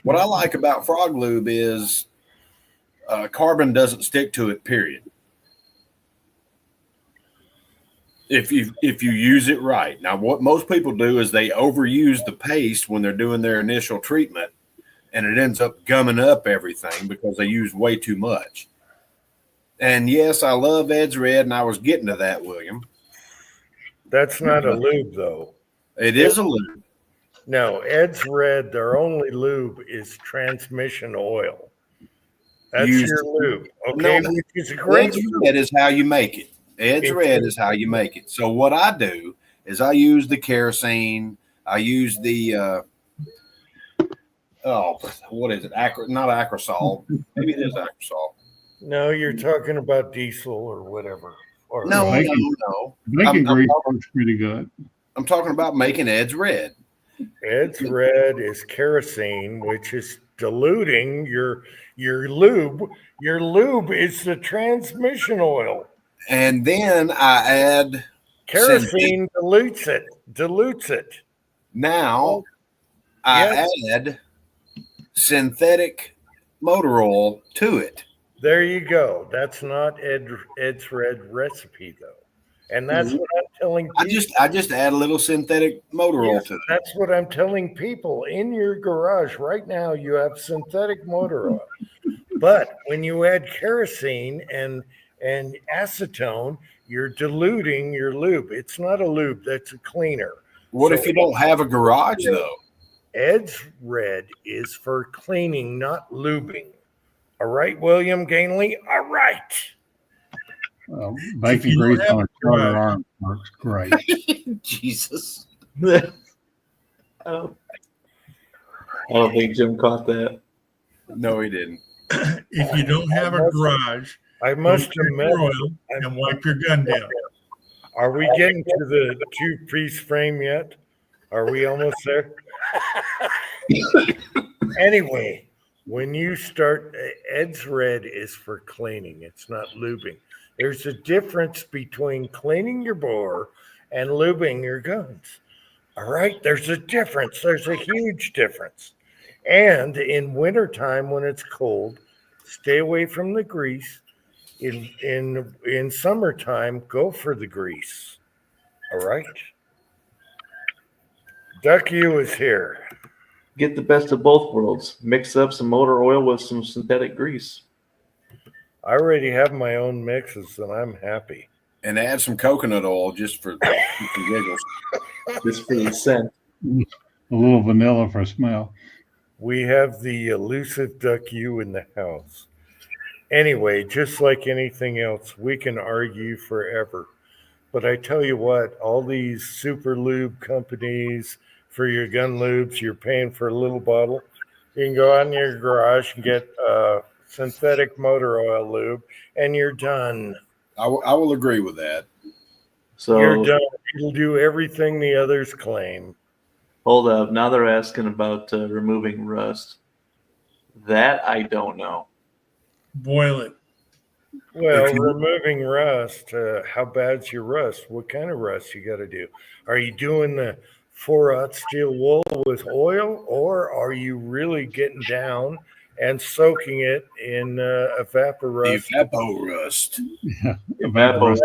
What I like about frog lube is carbon doesn't stick to it, period. If you use it right. Now, what most people do is they overuse the paste when they're doing their initial treatment, and it ends up gumming up everything because they use way too much. And yes, I love Ed's Red, and I was getting to that, William. That's not a lube, though. It is a lube. No, Ed's Red, their only lube is transmission oil. That's your lube. Okay, No, which is a great Ed's Red is how you make it. Ed's Red is how you make it. So what I do is I use the kerosene. I use the what is it? Not Acrosol. Maybe it is Acrosol. No, you're talking about diesel or whatever. Or No. Bacon grease works pretty good. I'm talking about making Ed's Red. Ed's Red is kerosene, which is diluting your lube. Your lube is the transmission oil. And then I add kerosene dilutes it. Now I add synthetic motor oil to it. There you go. That's not Ed's Red recipe though. And that's what I'm telling people. I just add a little synthetic motor oil to it. That's what I'm telling people. In your garage right now, you have synthetic motor oil. But when you add kerosene and acetone, you're diluting your lube. It's not a lube, that's a cleaner. What if you don't have a garage though? Ed's Red is for cleaning, not lubing. All right, William Gainley? All right. Bacon grease on a Firearm works great. Jesus. I don't think Jim caught that. No, he didn't. If you don't have a garage, I must admit, oil and wipe your gun down. Are we getting to the two-piece frame yet? Are we almost there? Anyway, when you start, Ed's Red is for cleaning. It's not lubing. There's a difference between cleaning your bore and lubing your guns. All right? There's a difference. There's a huge difference. And in wintertime, when it's cold, stay away from the grease. In summertime, go for the grease. All right? Duck U is here. Get the best of both worlds. Mix up some motor oil with some synthetic grease. I already have my own mixes, and I'm happy. And add some coconut oil just for giggles. Just for the scent. A little vanilla for smell. We have the elusive Duck U in the house. Anyway, just like anything else, we can argue forever. But I tell you what, all these super lube companies for your gun lubes, you're paying for a little bottle. You can go out in your garage and get synthetic motor oil lube, and you're done. I will agree with that. So you're done. It'll do everything the others claim. Hold up. Now they're asking about removing rust. That I don't know. Boil it. Well, removing rust, how bad's your rust? What kind of rust you got to do? Are you doing the 4/0 steel wool with oil, or are you really getting down and soaking it in evaporust? Evaporust. Yeah, evaporust.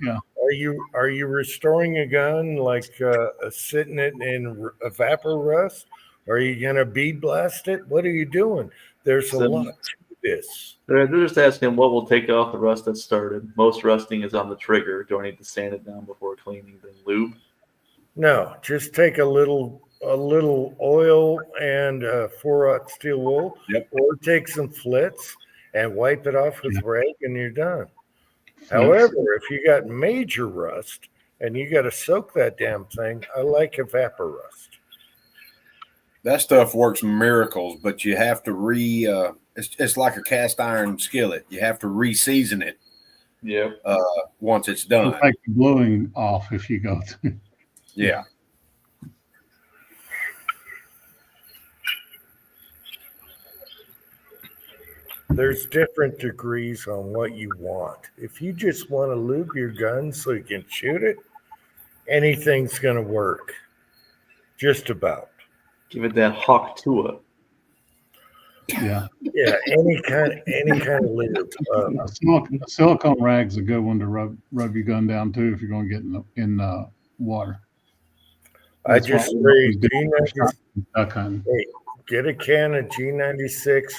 Yeah. Are you restoring a gun like sitting it in evaporust? Are you gonna bead blast it? What are you doing? There's a lot to this. They're just asking what will take off the rust that started. Most rusting is on the trigger. Do I need to sand it down before cleaning? Then lube? No, just take a little oil and 4/0 steel wool, or take some flits and wipe it off with rag, and you're done. However, if you got major rust and you got to soak that damn thing, I like evaporust. That stuff works miracles, but you have to it's like a cast iron skillet. You have to re-season it. Yep. Once it's It'll done. take the gluing off if you go to. Yeah. There's different degrees on what you want. If you just want to lube your gun so you can shoot it, anything's going to work. Just about. Give it that hawk to it. Yeah. Yeah, any kind of lube. Silicone rag's a good one to rub your gun down too if you're going to get in water. I just sprayed G96. Hey, get a can of G96,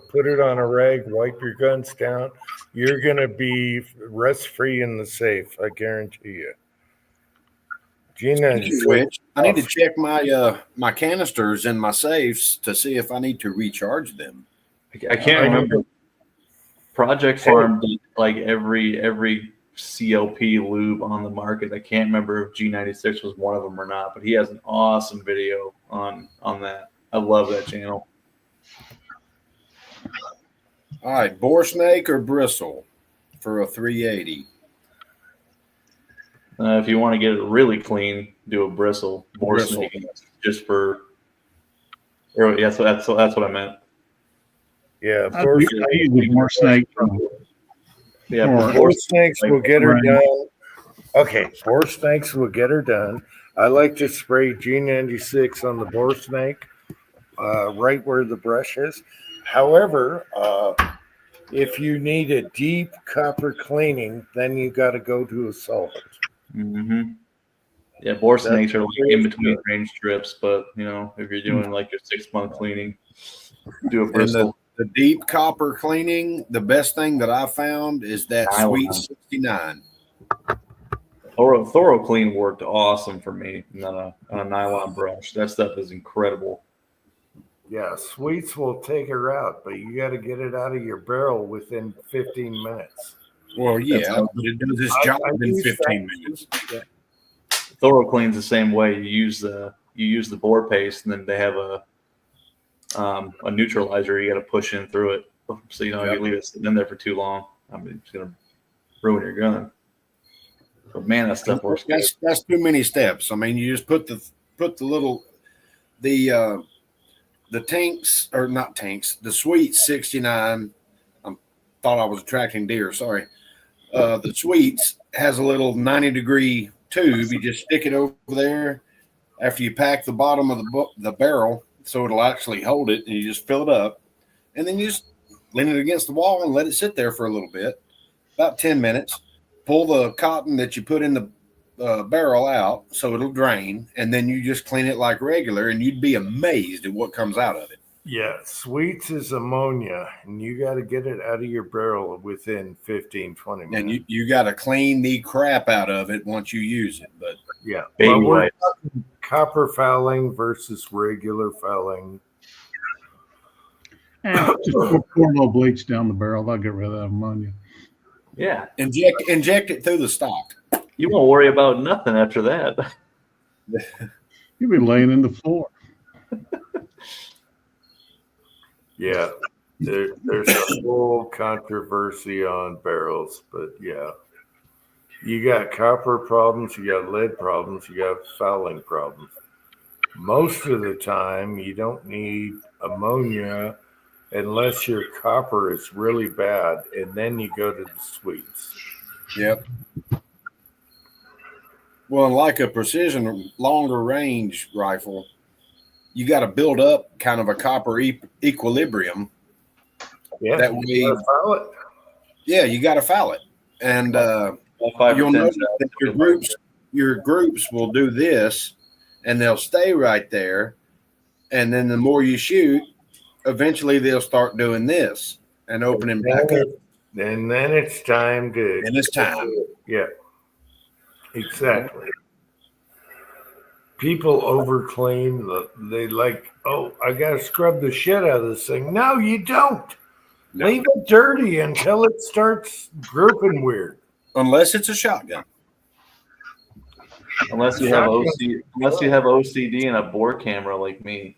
put it on a rag, wipe your guns down. You're going to be rust-free in the safe, I guarantee you. G96. I need to check my canisters in my safes to see if I need to recharge them. I can't remember. Project Farm did like every CLP lube on the market. I can't remember if G96 was one of them or not, but he has an awesome video on that. I love that channel. All right, bore snake or bristle for a 380? If you want to get it really clean, do a bristle. Bore snake just for. Yeah, so that's what I meant. Yeah, I use the bore snake. Yeah, bore snakes will get her done. Okay, bore snakes will get her done. I like to spray G96 on the bore snake, right where the brush is. However, if you need a deep copper cleaning, then you got to go to a solvent. Mm-hmm. Yeah, bore snakes are like in between range strips, but if you're doing like your 6-month cleaning, do a bristle. The deep copper cleaning, the best thing that I found is that Nylon. Sweet 69. Thorough Clean worked awesome for me on a nylon brush. That stuff is incredible. Yeah, sweets will take her out, but you got to get it out of your barrel within 15 minutes. Well, yeah, but it does its job in 15 minutes. Yeah. Thorough Clean's the same way. You use the bore paste, and then they have a neutralizer you got to push in through it. So if you leave it sitting in there for too long, it's gonna ruin your gun. But man, that stuff works. That's too many steps. I mean, you just put the little the tanks, or not tanks, the Sweet 69. I thought I was attracting deer. Sorry. The Sweets has a little 90-degree tube. You just stick it over there after you pack the bottom of the barrel so it'll actually hold it, and you just fill it up. And then you just lean it against the wall and let it sit there for a little bit, about 10 minutes. Pull the cotton that you put in the barrel out so it'll drain, and then you just clean it like regular, and you'd be amazed at what comes out of it. Yeah, sweets is ammonia, and you got to get it out of your barrel within 15, 20 minutes. And you got to clean the crap out of it once you use it. But yeah, but we're talking copper fouling versus regular fouling. Just pour a little bleach down the barrel. That'll get rid of that ammonia. Yeah. Inject it through the stock. You won't worry about nothing after that. You'll be laying in the floor. Yeah, there's a whole controversy on barrels, but yeah, you got copper problems, you got lead problems, you got fouling problems. Most of the time, you don't need ammonia unless your copper is really bad, and then you go to the sweets. Yep. Well, like a precision longer range rifle, you got to build up kind of a copper equilibrium. Yeah, that way. You gotta foul it. Yeah, you got to foul it, and you'll notice that your groups will do this, and they'll stay right there, and then the more you shoot, eventually they'll start doing this. and opening back up. And then it's time to. And it's time. Yeah. Exactly. People overclaim they like, oh, I got to scrub the shit out of this thing. No, you don't. No. Leave it dirty until it starts grouping weird. Unless it's a shotgun. Unless you have OCD and a bore camera like me.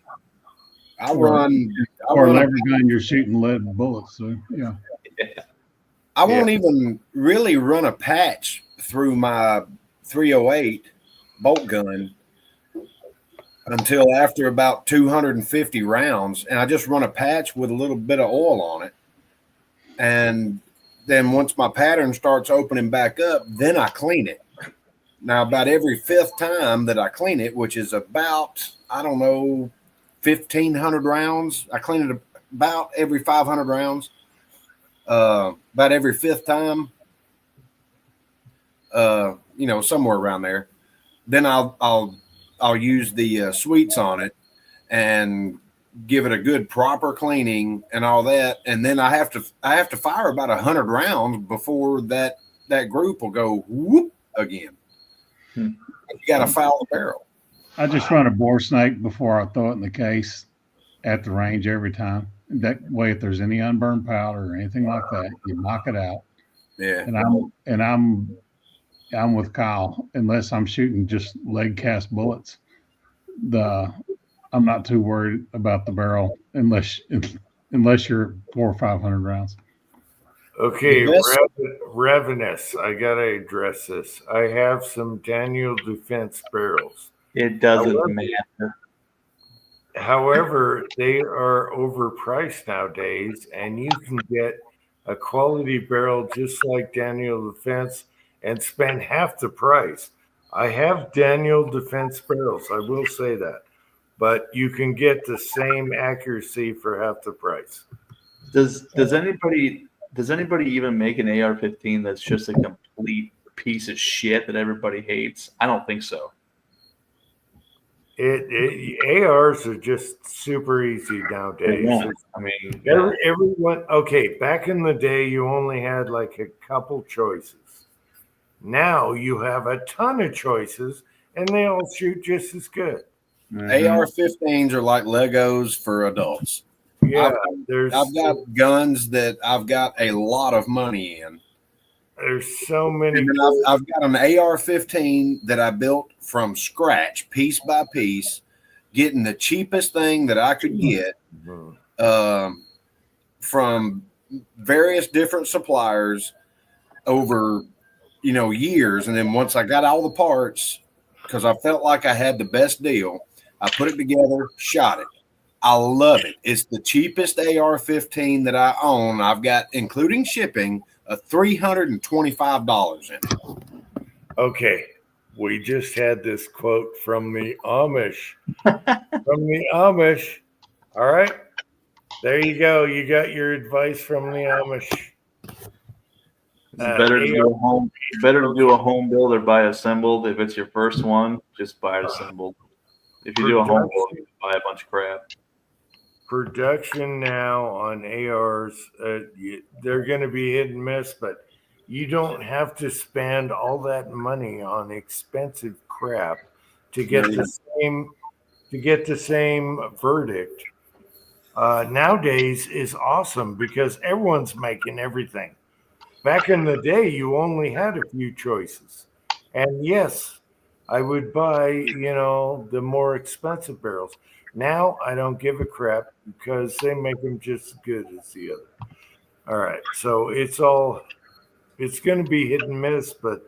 Or never gun, you're shooting lead bullets. So yeah. I won't even really run a patch through my 308 bolt gun until after about 250 rounds, and I just run a patch with a little bit of oil on it. And then once my pattern starts opening back up, then I clean it. Now, about every fifth time that I clean it, which is about, 1,500 rounds, I clean it about every 500 rounds. About every fifth time, somewhere around there. Then I'll use the sweets on it and give it a good proper cleaning and all that, and then I have to fire about 100 rounds before that group will go whoop again. You got to foul the barrel. I just run a bore snake before I throw it in the case at the range every time. That way, if there's any unburned powder or anything like that, you knock it out. Yeah. And I'm with Kyle. Unless I'm shooting just leg cast bullets, I'm not too worried about the barrel unless you're 400 or 500 rounds. Okay, Ravenous, I gotta address this. I have some Daniel Defense barrels. It doesn't matter. However, they are overpriced nowadays, and you can get a quality barrel just like Daniel Defense and spend half the price. I have Daniel Defense barrels, I will say that, but you can get the same accuracy for half the price. Does anybody even make an AR-15 that's just a complete piece of shit that everybody hates? I don't think so. ARs are just super easy nowadays. I mean, everyone. Okay, back in the day, you only had like a couple choices. Now you have a ton of choices, and they all shoot just as good. AR-15s are like Legos for adults. Yeah, I've got guns that I've got a lot of money in. There's so many. And I've got an AR-15 that I built from scratch, piece by piece, getting the cheapest thing that I could get from various different suppliers over, years. And then once I got all the parts, because I felt like I had the best deal, I put it together, shot it. I love it. It's the cheapest AR-15 that I own. I've got, including shipping, $325 in it. Okay, we just had this quote from the Amish. All right, there you go. You got your advice from the Amish. Better to do a home build or buy assembled. If it's your first one, just buy it assembled. If you do a home build, you buy a bunch of crap. Production now on ARs, they're going to be hit and miss, but you don't have to spend all that money on expensive crap to get the same verdict. Nowadays is awesome because everyone's making everything. Back in the day, you only had a few choices, and yes, I would buy the more expensive barrels. Now I don't give a crap because they make them just as good as the other. All right, so it's going to be hit and miss, but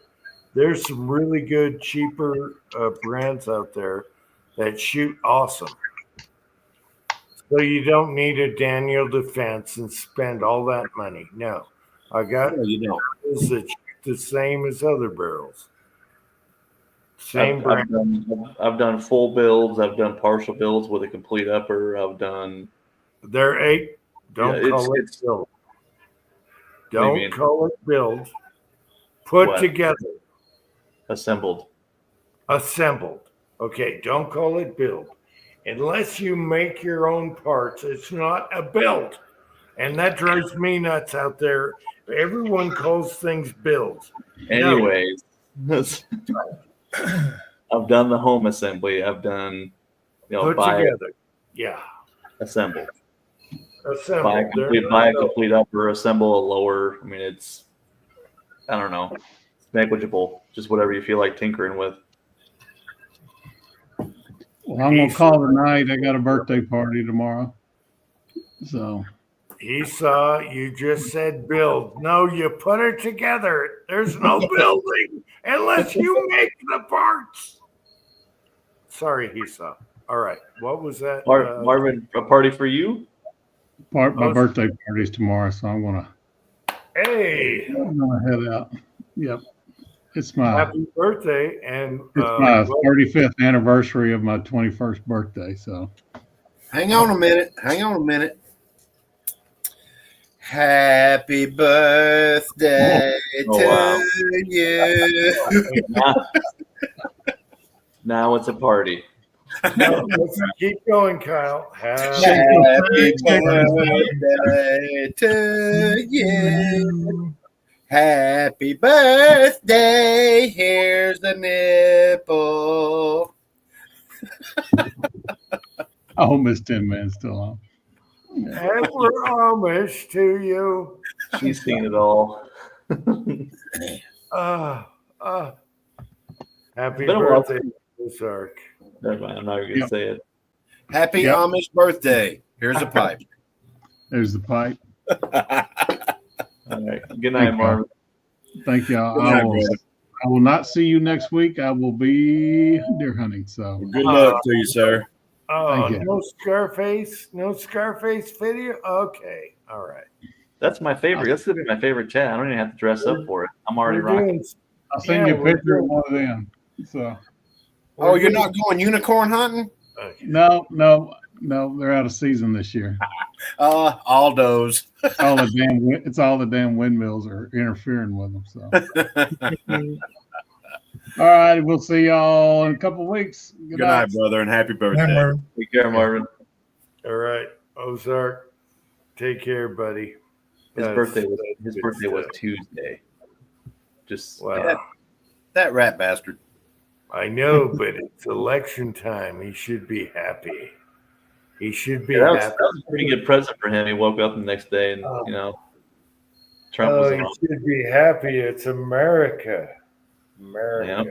there's some really good, cheaper brands out there that shoot awesome. So you don't need a Daniel Defense and spend all that money. No, I got barrels that shoot the same as other barrels. Same brand. I've done full builds. I've done partial builds with a complete upper. I've done. They're eight. Don't call it build. Don't call it build. Put together. Assembled. Okay, don't call it build. Unless you make your own parts, it's not a build. And that drives me nuts out there. Everyone calls things bills. Anyways, I've done the home assembly. I've done, Put buy together. Yeah. assemble. Assemble. Buy a complete upper, assemble a lower. I mean, I don't know. It's negligible. Just whatever you feel like tinkering with. Well, I'm gonna call tonight. I got a birthday party tomorrow, so. He saw you just said build. No, you put it together. There's no building unless you make the parts. Sorry, he saw. All right. What was that? Marvin, a party for you? My birthday party's tomorrow, so I'm gonna head out. Yep. It's my happy birthday, and it's my 35th anniversary of my 21st birthday. So hang on a minute. Happy birthday to you. Now it's a party. No, let's keep going, Kyle. Happy birthday to you. Happy birthday. Here's the nipple. oh, Miss Tin Man's still on. And we're Amish to you. She's seen it all. Happy birthday, Ozark. Never mind, I'm not even gonna say it. Happy Amish birthday. Here's a pipe. There's the pipe. All right. Good night, Marvin. Thank y'all. I will not see you next week. I will be deer hunting. So good luck to you, sir. Oh, no Scarface video. Okay, all right. That's my favorite. That's gonna be my favorite chat. I don't even have to dress up for it. I'm already rocking. I'll send you a picture of one of them. So. Oh, you're not going unicorn hunting? No, they're out of season this year. Aldo's. It's all the damn windmills are interfering with them. So, all right, we'll see y'all in a couple of weeks. Good night, brother, and happy birthday. Take care, Marvin. All right, Ozark, take care, buddy. His birthday was Tuesday. Just wow. That rat bastard. I know, but it's election time. He should be happy. He should be happy. That was a pretty good present for him. He woke up the next day and, Trump was he should be happy. It's America. Yep.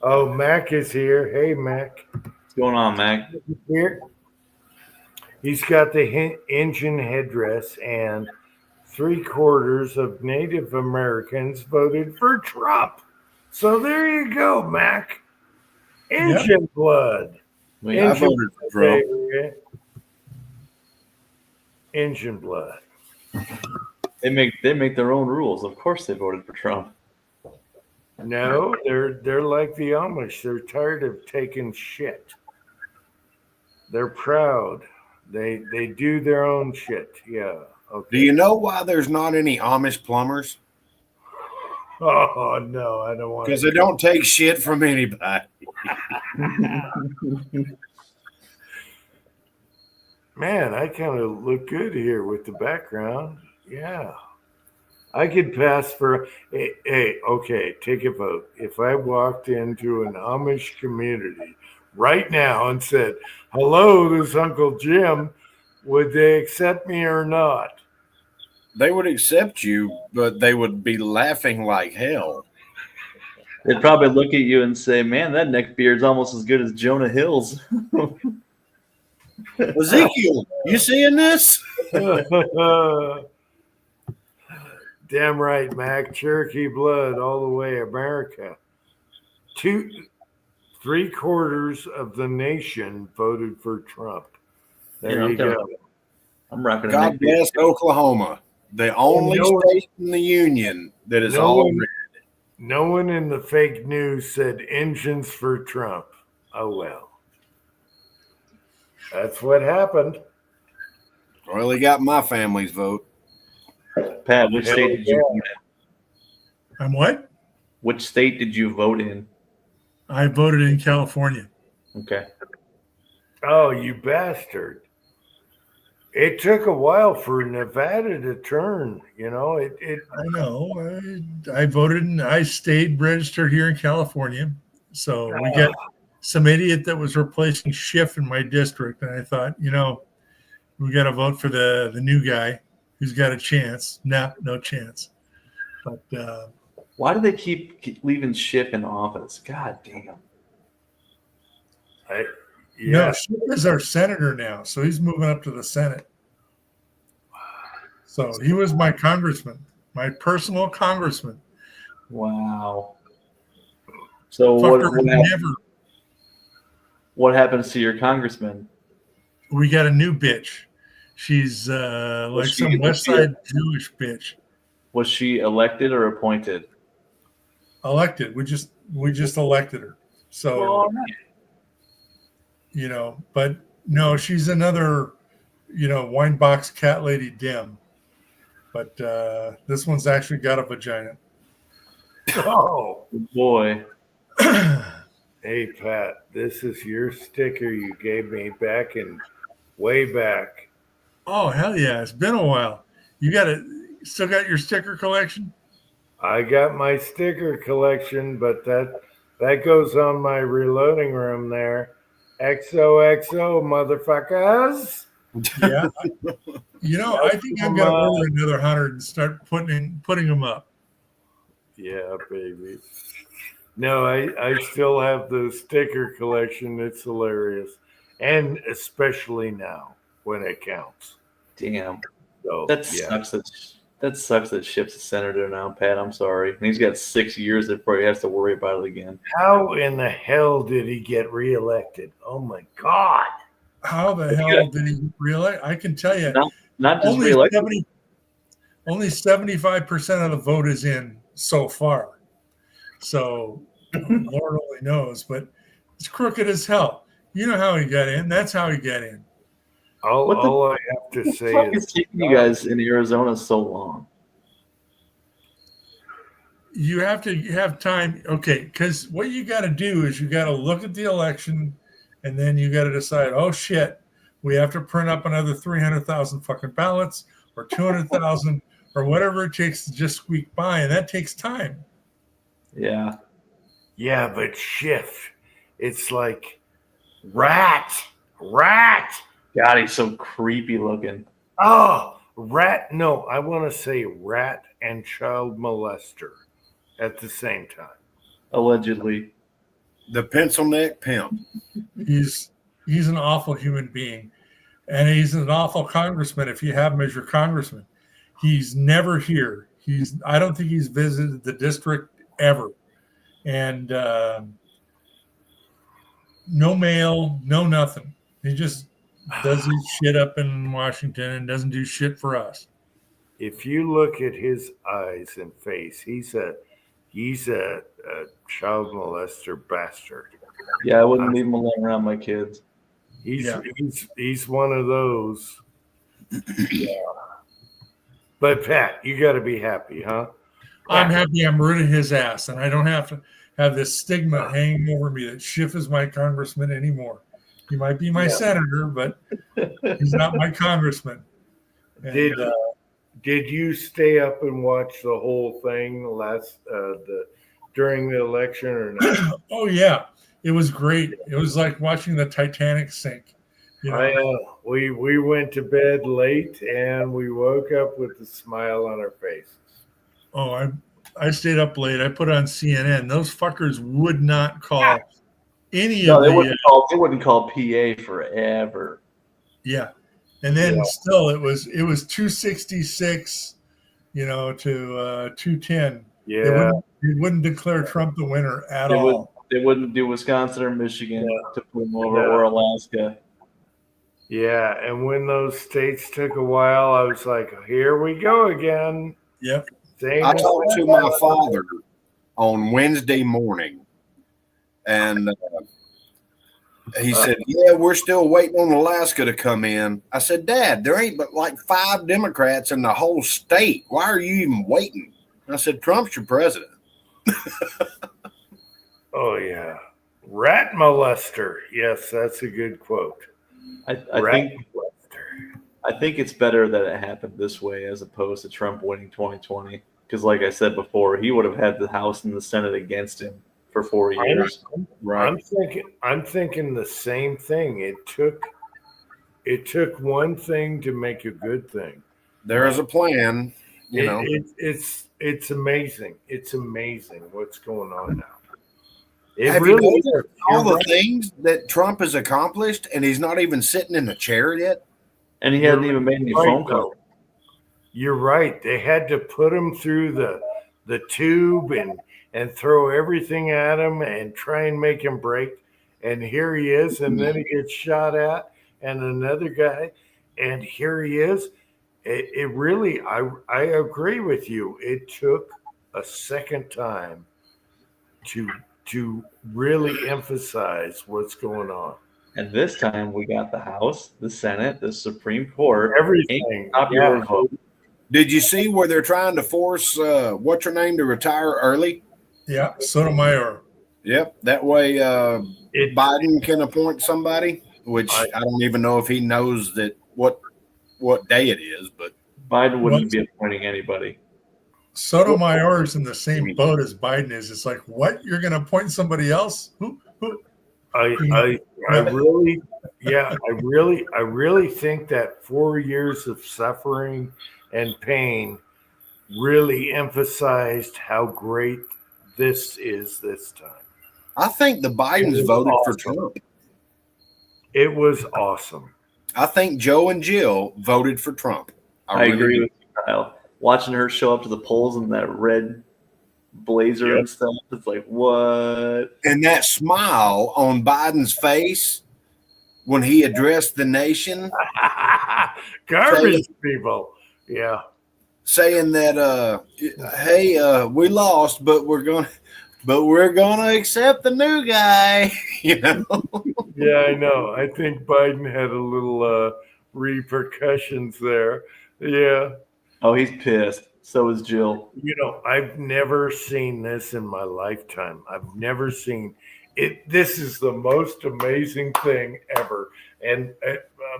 Oh, Mac is here. Hey, Mac. What's going on, Mac? Here. He's got the engine headdress, and 3/4 of Native Americans voted for Trump. So there you go, Mac. Engine blood. I voted for Trump. Engine blood. They make their own rules. Of course, they voted for Trump. No, they're like the Amish. They're tired of taking shit. They're proud. They do their own shit. Yeah. Okay. Do you know why there's not any Amish plumbers? Oh no, I don't want. Because they don't take shit from anybody. Man, I kind of look good here with the background. Yeah. I could pass for okay, take a vote. If I walked into an Amish community right now and said, "Hello, this is Uncle Jim," would they accept me or not? They would accept you, but they would be laughing like hell. They'd probably look at you and say, "Man, that neck beard's almost as good as Jonah Hill's." Ezekiel, you seeing this? Damn right, Mac. Cherokee blood all the way, America. 3/4 of the nation voted for Trump. There you go. I'm rocking. God bless Oklahoma, the only state in the union that is all red. No one in the fake news said engines for Trump. Oh well. That's what happened. Well, he got my family's vote. Pat, which state did you vote in? I'm what? Which state did you vote in? I voted in California. Okay. Oh, you bastard. It took a while for Nevada to turn. I know. I voted and I stayed registered here in California. So we got some idiot that was replacing Schiff in my district. And I thought, we got to vote for the new guy who's got a chance. No chance. But why do they keep leaving Schiff in office? God damn. No, Schiff is our senator now. So he's moving up to the Senate. So he was my congressman, my personal congressman. Wow. So what happens to your congressman? We got a new bitch. She's some West Side Jewish bitch. Was she elected or appointed? Elected. We just elected her. So but no, she's another wine box cat lady dim. But this one's actually got a vagina. Oh boy. Hey Pat, this is your sticker you gave me way back. Oh hell yeah! It's been a while. You still got your sticker collection? I got my sticker collection, but that goes on my reloading room there. XOXO motherfuckers. Yeah. I think I'm gonna order another 100 and start putting them up. Yeah, baby. No, I still have the sticker collection. It's hilarious. And especially now when it counts. Damn. So, That sucks that Schiff's a senator now, Pat. I'm sorry. And he's got 6 years before he has to worry about it again. How in the hell did he get reelected? Oh my God. How the hell did he reelect? I can tell you. Not just reelected. Only 75% of the vote is in so far. So Lord only knows, but it's crooked as hell. You know how he got in. That's how he got in. All I have to say is taking you guys in Arizona so long. You have to have time. Okay, because what you got to do is you got to look at the election, and then you got to decide, oh shit, we have to print up another 300,000 fucking ballots or 200,000 or whatever it takes to just squeak by, and that takes time. Yeah. Yeah, but Schiff, it's like rat. God, he's so creepy looking. Oh, rat. No, I want to say rat and child molester at the same time. Allegedly. The pencil neck pimp. He's an awful human being. And he's an awful congressman if you have him as your congressman. He's never here. I don't think he's visited the district ever. And no mail, no nothing. He just does his shit up in Washington and doesn't do shit for us. If you look at his eyes and face, he's a child molester bastard. Yeah, I wouldn't leave him alone around my kids. He's one of those. Yeah. But Pat, you got to be happy, huh? I'm happy I'm rooting his ass, and I don't have to have this stigma hanging over me that Schiff is my congressman anymore. He might be my senator, but he's not my congressman. And, did you stay up and watch the whole thing during the election or not? Oh yeah, it was great. It was like watching the Titanic sink. We went to bed late and we woke up with a smile on our faces. Oh, I stayed up late. I put on CNN. Those fuckers would not call any of they wouldn't call PA forever. Yeah. And then still it was 266, to 210. Yeah. They wouldn't declare Trump the winner at all. They wouldn't do Wisconsin or Michigan to put him over or Alaska. Yeah, and when those states took a while, I was like, here we go again. Yep. I talked to my father on Wednesday morning, and he said, yeah, we're still waiting on Alaska to come in. I said, Dad, there ain't but like 5 Democrats in the whole state. Why are you even waiting? I said, Trump's your president. Oh, yeah. Rat molester. Yes, that's a good quote. I think I think it's better that it happened this way as opposed to Trump winning 2020. Because, like I said before, he would have had the House and the Senate against him for 4 years. I'm thinking the same thing. It took one thing to make a good thing. There is a plan, you know. It's amazing. It's amazing what's going on now. Have you noticed all the things that Trump has accomplished, and he's not even sitting in a chair yet? And he hadn't even made any phone calls. You're right. They had to put him through the tube and throw everything at him and try and make him break. And here he is, and then he gets shot at, and another guy, and here he is. It really, I agree with you. It took a second time to really emphasize what's going on. And this time we got the House, the Senate, the Supreme Court, everything. Popular vote. Did you see where they're trying to force what's her name to retire early? Yeah, Sotomayor. Yep, that way Biden can appoint somebody, which I don't even know if he knows that what day it is, but Biden wouldn't be appointing anybody. Sotomayor is in the same boat as Biden is. It's like, what? You're going to appoint somebody else? Who? I really think that 4 years of suffering and pain really emphasized how great this is this time. I think the Bidens voted for Trump. It was awesome. I think Joe and Jill voted for Trump. I agree with you, Kyle. Watching her show up to the polls in that red blazer and stuff, it's like, what? And that smile on Biden's face when he addressed the nation. Garbage people. Yeah. Saying that, hey, we lost, but we're gonna accept the new guy. You know. Yeah, I know. I think Biden had a little repercussions there. Yeah. Oh, he's pissed. So is Jill. You know, I've never seen this in my lifetime. I've never seen it. This is the most amazing thing ever. And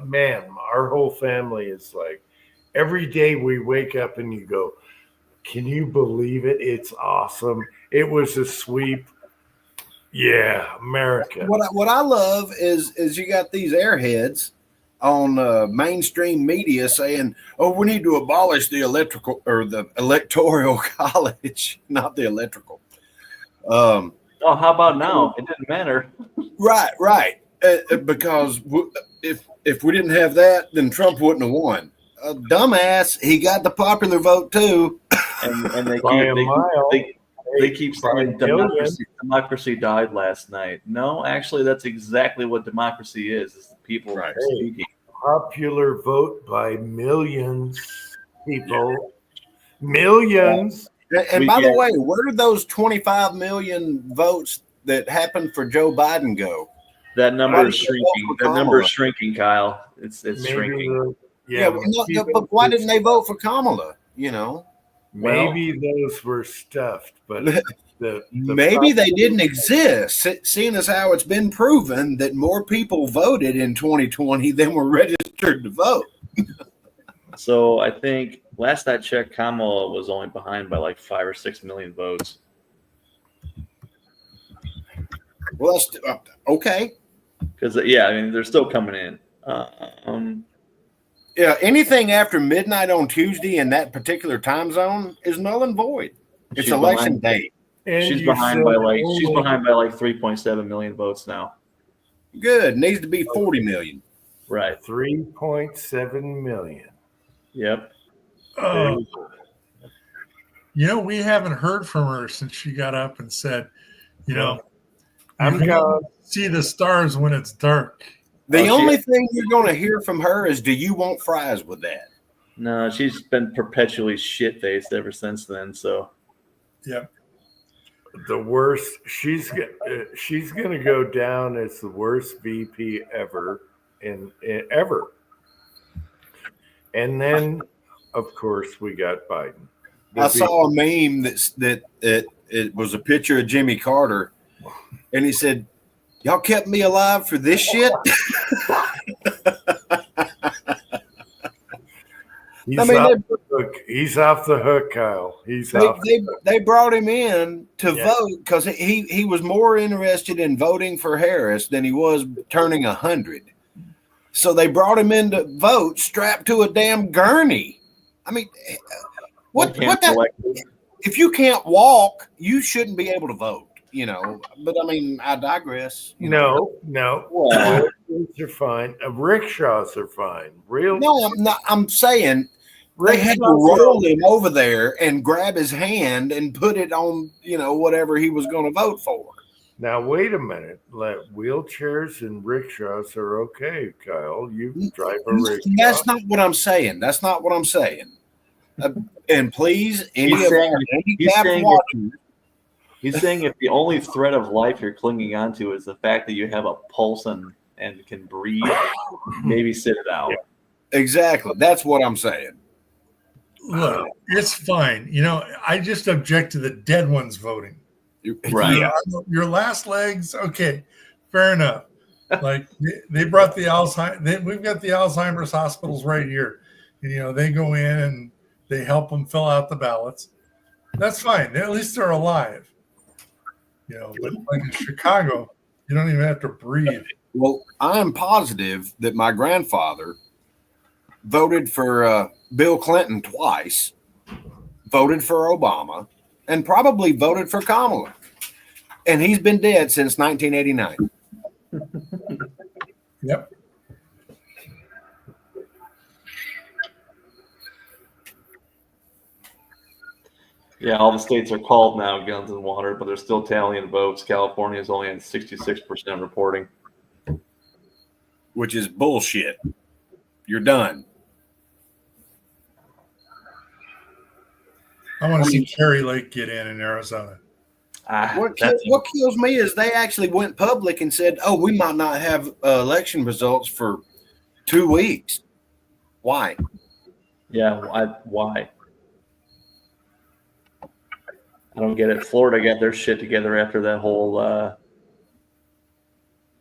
man, our whole family is like, every day we wake up and you go, can you believe it? It's awesome. It was a sweep. Yeah, America. What I love is you got these airheads on mainstream media saying, "Oh, we need to abolish the electoral college, not the electrical." Oh, how about now? It didn't matter. Right. Because if we didn't have that, then Trump wouldn't have won. Dumbass, he got the popular vote too. And they keep saying democracy died last night. No, actually, that's exactly what democracy is the people speaking. Popular vote by millions people. Millions. And by the way, where did those 25 million votes that happened for Joe Biden go? That number is shrinking. That number is shrinking, Kyle. It's shrinking. But why didn't they vote for Kamala? You know, maybe those were stuffed, but maybe they didn't exist. Seeing as how it's been proven that more people voted in 2020 than were registered to vote. So I think last I checked, Kamala was only behind by like 5 or 6 million votes. Well, that's okay. Because I mean, they're still coming in. Yeah, anything after midnight on Tuesday in that particular time zone is null and void. It's election day. She's behind by like 3.7 million votes now. Good. Needs to be 40 million. Right. 3.7 million. Yep. You know, we haven't heard from her since she got up and said, you know, I'm going to see the stars when it's dark. The only thing you're going to hear from her is, do you want fries with that? No, she's been perpetually shit-faced ever since then. So, yep. The worst. She's going to go down as the worst VP ever ever. And then, of course, we got Biden. I saw a meme that it was a picture of Jimmy Carter, and he said, "Y'all kept me alive for this shit." He's I mean, off the hook. He's off the hook, Kyle. He's they, off. they brought him in to Yeah. vote because he was more interested in voting for Harris than he was turning 100. So they brought him in to vote strapped to a damn gurney. I mean, what that? If you can't walk, you shouldn't be able to vote. You know, but I mean, I digress. No. Well, Wheelchairs are fine. Rickshaws are fine. No, I'm not. I'm saying they had to roll him over there and grab his hand and put it on, whatever he was going to vote for. Now wait a minute. Wheelchairs and rickshaws are okay, Kyle. You drive a rickshaw. That's not what I'm saying. That's not what I'm saying. And please, any He's of saying- our he's handicapped saying watchers. He's saying if the only thread of life you're clinging onto is the fact that you have a pulse and can breathe, maybe sit it out. Exactly. That's what I'm saying. Look, it's fine. I just object to the dead ones voting. Right. Your last legs, okay, fair enough. Like they brought the Alzheimer's. We've got the Alzheimer's hospitals right here. They go in and they help them fill out the ballots. That's fine. At least they're alive. But like in Chicago, you don't even have to breathe. Well, I'm positive that my grandfather voted for Bill Clinton twice, voted for Obama, and probably voted for Kamala. And he's been dead since 1989. Yep. Yeah, all the states are called now guns and water, but they're still tallying votes. California is only at 66% reporting. Which is bullshit. You're done. I want to see Kerry Lake get in Arizona. What kills me is they actually went public and said, "Oh, we might not have election results for 2 weeks." Why? Yeah, why? I don't get it. Florida got their shit together after that whole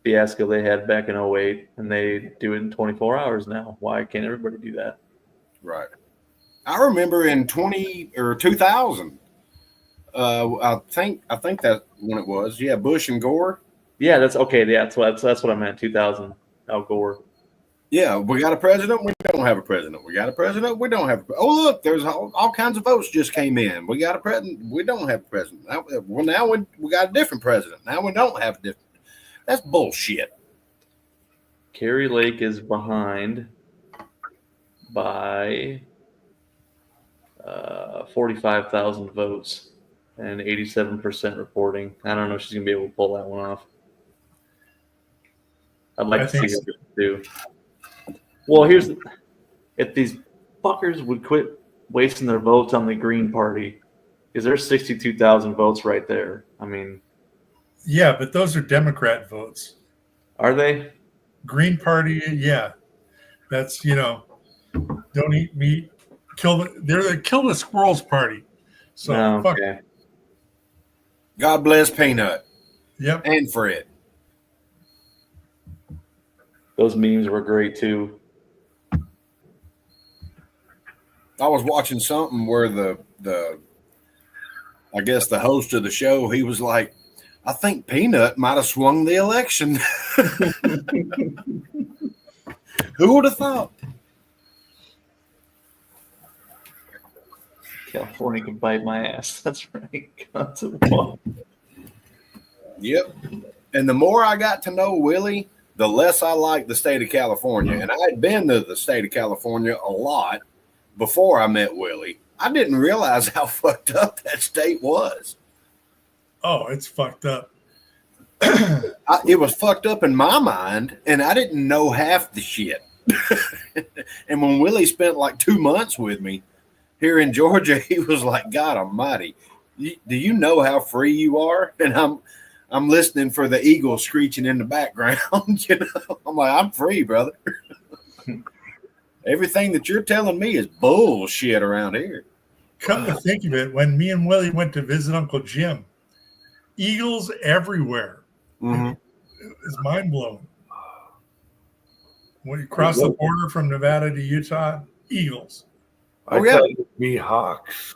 fiasco they had back in 08, and they do it in 24 hours now. Why can't everybody do that? Right. I remember in 2000. I think that's when it was. Yeah, Bush and Gore. Yeah, that's okay. Yeah, that's what I meant. 2000, Al Gore. Yeah, we got a president. We don't have a president. We got a president. We don't have. Oh, look, there's all kinds of votes just came in. We got a president. We don't have a president. Now we got a different president. Now we don't have a different. That's bullshit. Kerry Lake is behind by 45,000 votes and 87% reporting. I don't know if she's going to be able to pull that one off. I'd like to see her do. Well, if these fuckers would quit wasting their votes on the Green Party, because there's 62,000 votes right there. I mean, yeah, but those are Democrat votes. Are they? Green Party, yeah. That's don't eat meat, they're the kill the squirrels party. So fuck. God bless Peanut. Yep. And Fred. Those memes were great too. I was watching something where I guess the host of the show, he was like, I think Peanut might have swung the election. Who would have thought? California can bite my ass. That's right. Yep. And the more I got to know Willie, the less I liked the state of California. And I had been to the state of California a lot before I met Willie. I didn't realize how fucked up that state was. Oh, it's fucked up. It was fucked up in my mind, and I didn't know half the shit. And when Willie spent like 2 months with me here in Georgia, he was like, God almighty, do you know how free you are? And I'm listening for the eagle screeching in the background. I'm like, I'm free, brother. Everything that you're telling me is bullshit around here. Come to think of it, when me and Willie went to visit Uncle Jim, eagles everywhere. Mm-hmm. It's mind blowing. When you cross the border from Nevada to Utah, eagles. I Oh, yeah. thought it'd be hawks.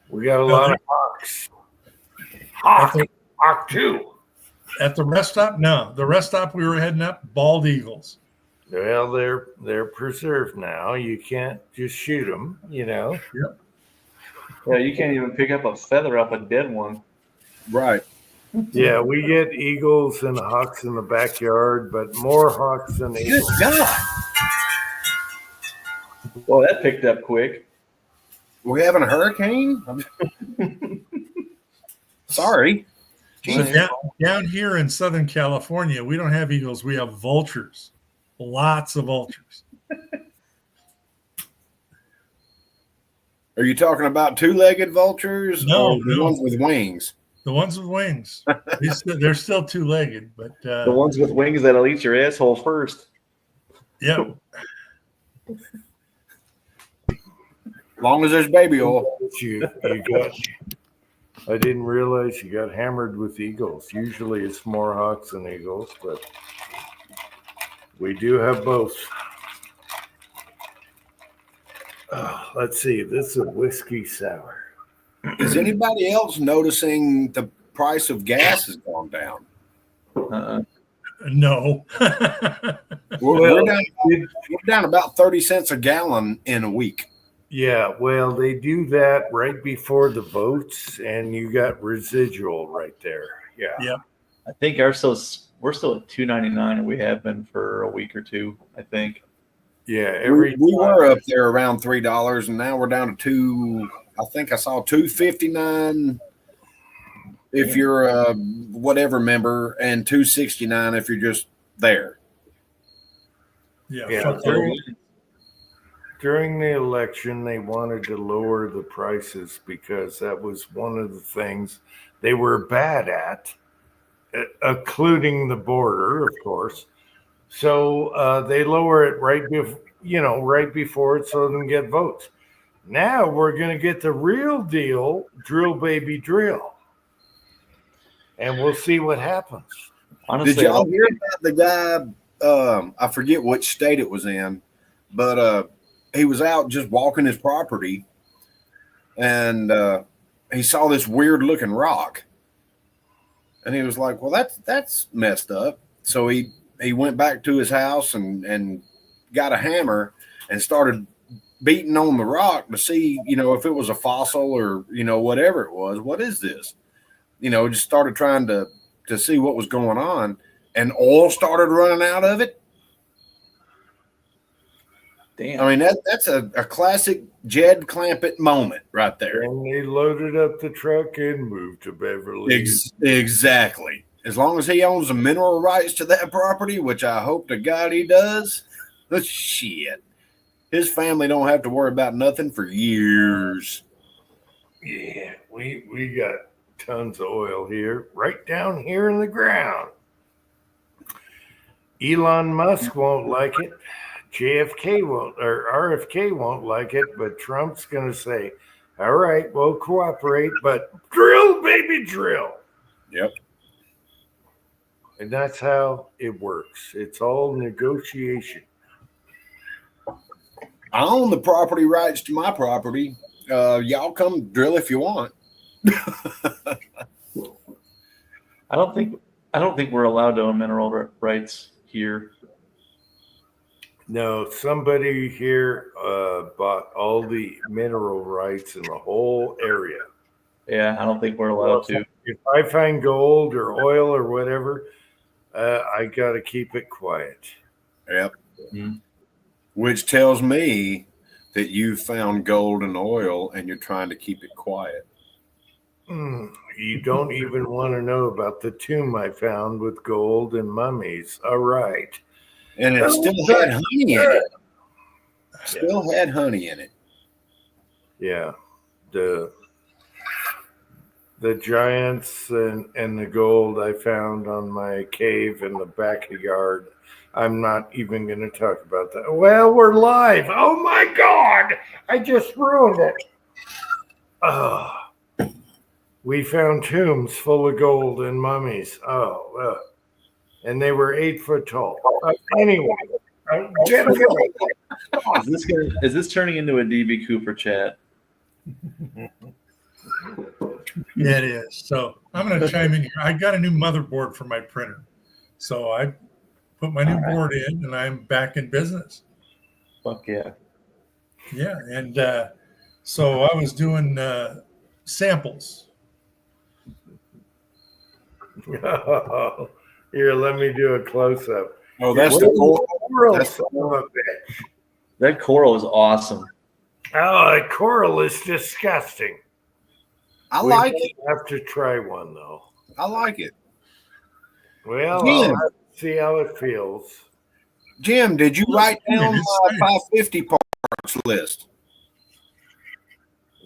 We got a No, lot they- of hawks. At Hawk, the, hawk too. at the rest stop, no. The rest stop we were heading up, bald eagles. Well, they're preserved now. You can't just shoot them, you know. Yep. Yeah, you can't even pick up a feather off a dead one. Right. Yeah, we get eagles and hawks in the backyard, but more hawks than Good eagles. God. Well, that picked up quick. We're having a hurricane? Sorry. So down here in Southern California, we don't have eagles. We have vultures. Lots of vultures. Are you talking about two-legged vultures? No, or the no. ones with wings? The ones with wings. They're still two-legged, but The ones with wings that'll eat your asshole first. yeah. Long as there's baby oil. You got. I didn't realize you got hammered with eagles. Usually it's more hawks than eagles, but we do have both. Let's see. This is a whiskey sour. Is anybody else noticing the price of gas has gone down? No. We're down about 30 cents a gallon in a week. Yeah, well, they do that right before the votes, and you got residual right there. Yeah. Yep. I think we're still at $2.99, and we have been for a week or two, I think. Yeah, We were up there around $3, and now we're down to two. I think I saw $2.59 if you're a whatever member, and $2.69 if you're just there. Yeah. During the election, they wanted to lower the prices because that was one of the things they were bad at, occluding the border, of course. So they lower it right before it, so they can get votes. Now we're going to get the real deal, drill baby drill, and we'll see what happens. Honestly, Did y'all hear about the guy? I forget which state it was in, but he was out just walking his property, and he saw this weird looking rock, and he was like, "Well, that's messed up." So he went back to his house and got a hammer and started beating on the rock to see, if it was a fossil or whatever it was. What is this? Just started trying to see what was going on, and oil started running out of it. Damn. I mean, that's a classic Jed Clampett moment right there. And they loaded up the truck and moved to Beverly. Exactly. As long as he owns the mineral rights to that property, which I hope to God he does, shit. His family don't have to worry about nothing for years. Yeah, we got tons of oil here, right down here in the ground. Elon Musk won't like it. JFK won't, or RFK won't like it, but Trump's going to say, all right, we'll cooperate, but drill, baby, drill. Yep. And that's how it works. It's all negotiation. I own the property rights to my property. Y'all come drill if you want. I don't think we're allowed to own mineral rights here. No, somebody here bought all the mineral rights in the whole area. Yeah, I don't think we're allowed to. If I find gold or oil or whatever, I got to keep it quiet. Yep. Mm-hmm. Which tells me that you found gold and oil and you're trying to keep it quiet. You don't even want to know about the tomb I found with gold and mummies. All right. And it still had honey in it. Still had honey in it. Yeah. The giants and the gold I found on my cave in the back of the yard. I'm not even going to talk about that. Well, we're live. Oh my God. I just ruined it. We found tombs full of gold and mummies. And they were 8 foot tall. Anyway, Is this turning into a DB Cooper chat? Yeah, it is. So I'm going to chime in here. I got a new motherboard for my printer. So I put my new board in and I'm back in business. Fuck yeah. Yeah. And so I was doing samples. Here, let me do a close up. Oh, that's the coral. That's the coral. That coral is awesome. Oh, that coral is disgusting. I like it. Have to try one though. I like it. Well, Jim, I'll have to see how it feels. Jim, did you write down my 550 parts list?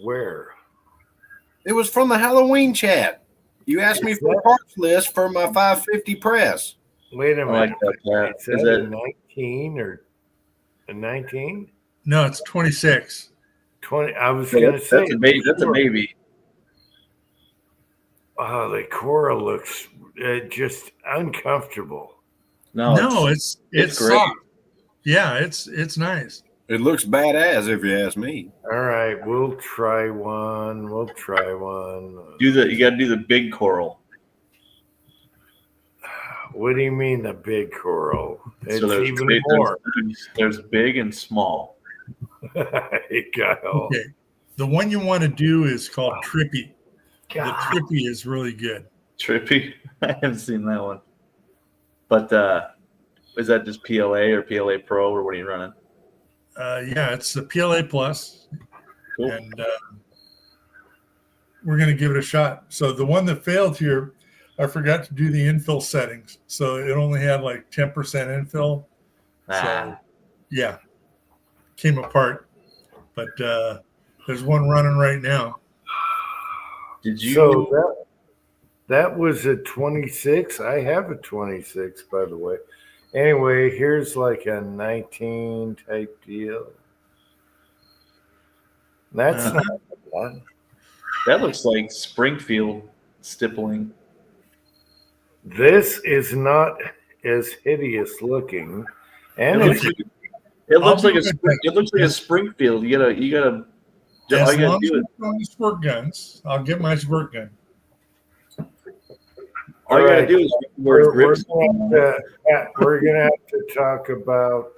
Where? It was from the Halloween chat. You asked me for a parts list for my 550 press. Wait a minute. Is Is that that 19 or a 19? No, it's 26. 20. I was going to say. That's a baby. Oh, the coral looks just uncomfortable. No, it's great. soft. Yeah, it's nice. It looks badass if you ask me. All right, we'll try one. You got to do the big coral. What do you mean the big coral? It's So there's even big, more. There's big and small. Hey, Kyle. Okay. The one you want to do is called Trippy. God. The Trippy is really good. Trippy? I haven't seen that one. But is that just PLA or PLA Pro, or what are you running? Yeah, it's the PLA Plus, Cool. and we're going to give it a shot. So the one that failed here, I forgot to do the infill settings, so it only had like 10% infill. So yeah, came apart. But there's one running right now. Did you? So that was a 26. I have a 26, by the way. Anyway, here's like a 19 type deal. That's not one. That looks like Springfield stippling. This is not as hideous looking, and It looks like a Springfield. You gotta. As long as we're on squirt guns, I'll get my squirt gun. All you gotta do is we're gonna have to talk about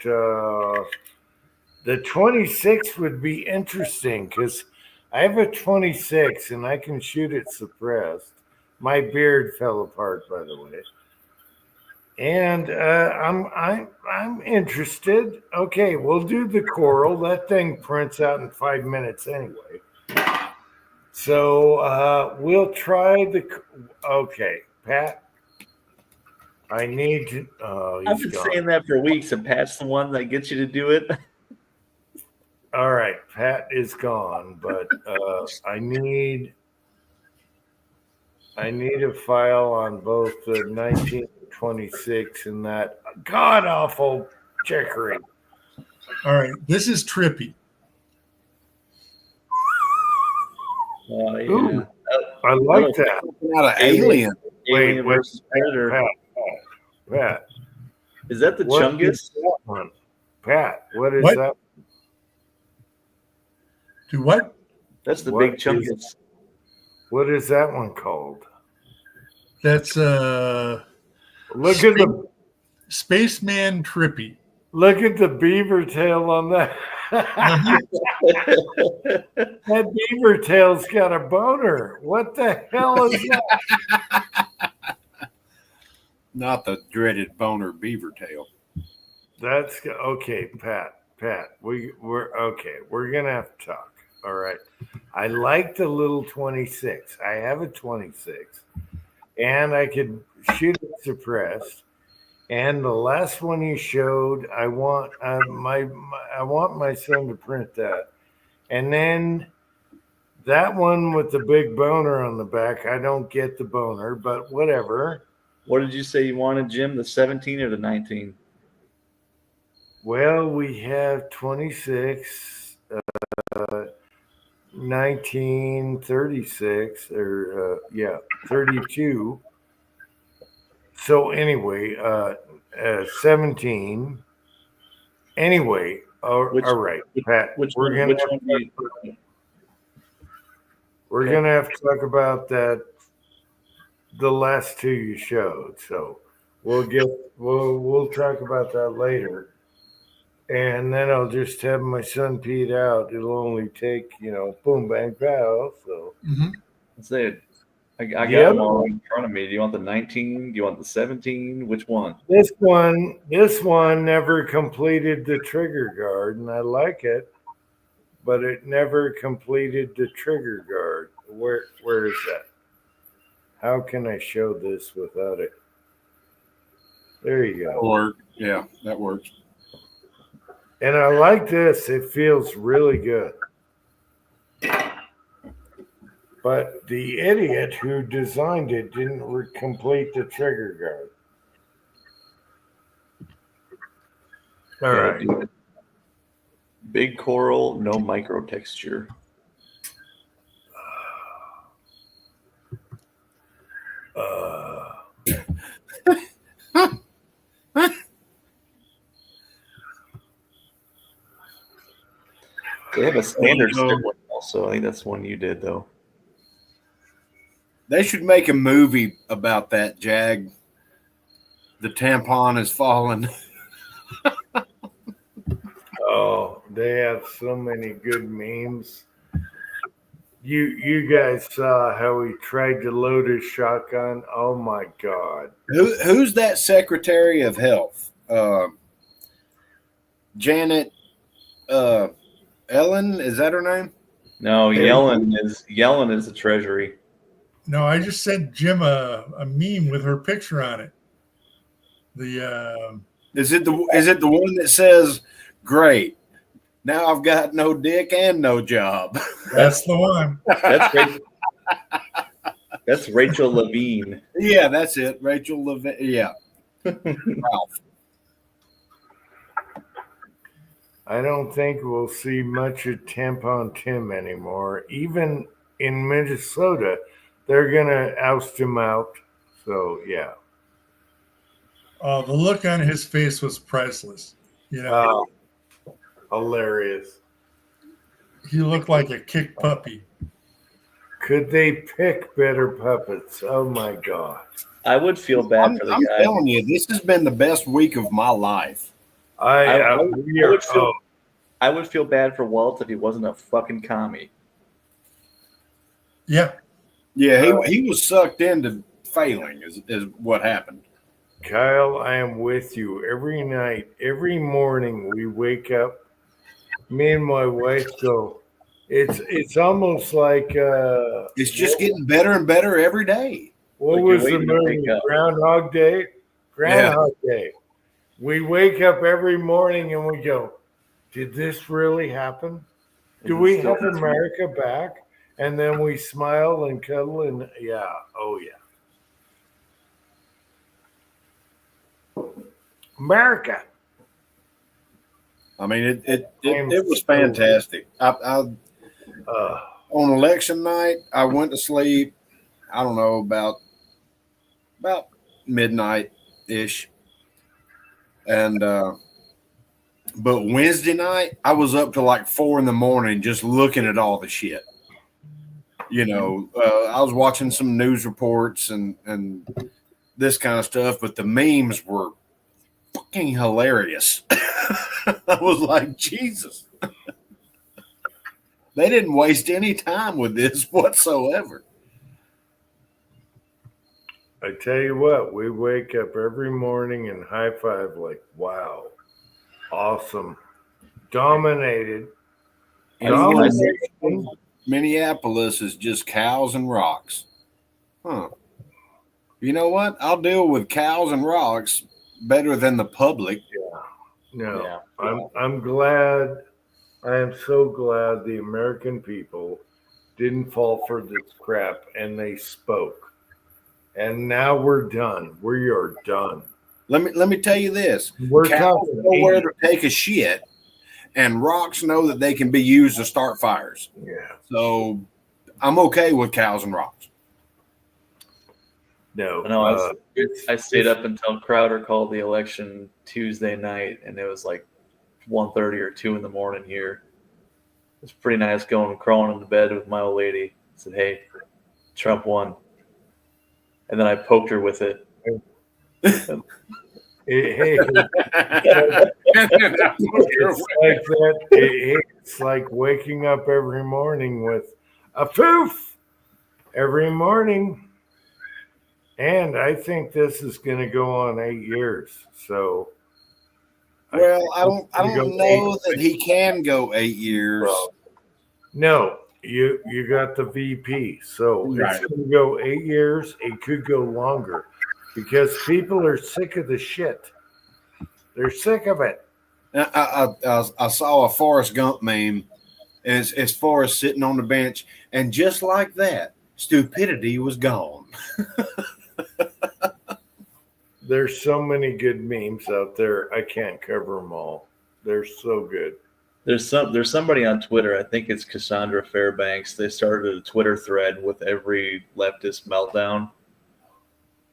the 26 would be interesting because I have a 26 and I can shoot it suppressed. My beard fell apart, by the way, and I'm interested. Okay, we'll do the coral. That thing prints out in 5 minutes anyway. So we'll try okay. Pat, I need to. Oh, I've been saying that for weeks, and Pat's the one that gets you to do it. All right, Pat is gone, but I need a file on both the 1926 and that god awful checkering. All right, this is Trippy. Oh yeah, Ooh, I like that. Not an alien. Alien versus Predator. Pat. Is that the What Chungus? is that one? Pat, what is What? that? Do what? That's the What big is- Chungus. What is that one called? That's Look at the Spaceman Trippy. look at the beaver tail on that. That beaver tail's got a boner. What the hell is that? Not the dreaded boner beaver tail. That's okay, Pat. We're okay. We're gonna have to talk. All right. I like the little 26. I have a 26, and I could shoot it suppressed. And the last one you showed, I want I want my son to print that, and then that one with the big boner on the back. I don't get the boner, but whatever. What did you say you wanted, Jim? The 17 or the 19? Well, we have 26, 1936, or 32. So anyway, 17. Anyway, Oh, Which- all right, Pat. Which we're one? gonna Which have one do you? we're Okay. gonna have to talk about that. The last two you showed, so we'll talk about that later. And then I'll just have my son peed out. It'll only take, boom, bang, pow. So Let's say it. I The got other them all one- in front of me. Do you want the 19? Do you want the 17? Which one? this one never completed the trigger guard, and I like it, but it never completed the trigger guard. Where is that? How can I show this without it? There you go. Or yeah, that works. And I like this. It feels really good. But the idiot who designed it didn't complete the trigger guard. All Yeah, right. dude. Big coral, no micro texture. They have a standard stick one also. I think that's one you did though. They should make a movie about that, Jag. The tampon has fallen. Oh, they have so many good memes. You guys saw how he tried to load his shotgun. Oh my God. Who's that Secretary of Health? Janet Ellen, is that her name? No, Yellen is the Treasury. No, I just sent Jim a meme with her picture on it. The Is it the one that says, "Great, now I've got no dick and no job"? That's the one. That's Rachel Levine. Yeah, that's it. Rachel Levine. Yeah. Ralph. I don't think we'll see much of Tampon Tim anymore. Even in Minnesota, they're gonna oust him out. So yeah. Oh, the look on his face was priceless. Hilarious. He looked like a kicked puppy. Could they pick better puppets? Oh my God. I would feel bad for the I'm guy. telling you, this has been the best week of my life. I would feel bad for Walt if he wasn't a fucking commie. Yeah. Yeah, he was sucked into failing is what happened. Kyle, I am with you. Every night, every morning we wake up, me and my wife go, it's almost like It's just getting better and better every day. What Like was you're the waiting to movie? wake up. Groundhog Day? Groundhog Day. We wake up every morning and we go, did this really happen? Do Is it we still have America back? And then we smile and cuddle and yeah, oh yeah. America. I mean, it was fantastic. On election night, I went to sleep. I don't know, about midnight ish, and but Wednesday night I was up to like 4 a.m. just looking at all the shit. I was watching some news reports and this kind of stuff, but the memes were fucking hilarious. I was like, Jesus. They didn't waste any time with this whatsoever. I tell you what, we wake up every morning and high five like, wow, awesome, dominated. Minneapolis is just cows and rocks. Huh. You know what? I'll deal with cows and rocks better than the public. No, Yeah. I'm glad. I am so glad the American people didn't fall for this crap and they spoke. And now we're done. We are done. Let me tell you this: We're cows talking know where to take a shit, and rocks know that they can be used to start fires. Yeah. So I'm okay with cows and rocks. No. No, I stayed up until Crowder called the election Tuesday night, and it was like 1:30 or 2 in the morning here. It's pretty nice going crawling into bed with my old lady. I said, "Hey, Trump won," and then I poked her with it. Hey, it's like waking up every morning with a poof every morning. And I think this is going to go on 8 years. So, well, I don't know that he can go 8 years. No, you got the VP. So Right. it's going to go 8 years. It could go longer because people are sick of the shit. They're sick of it. I saw a Forrest Gump meme. It's Forrest sitting on the bench, and just like that, stupidity was gone. There's so many good memes out there. I can't cover them all. They're so good. There's somebody on Twitter. I think it's Cassandra Fairbanks. They started a Twitter thread with every leftist meltdown.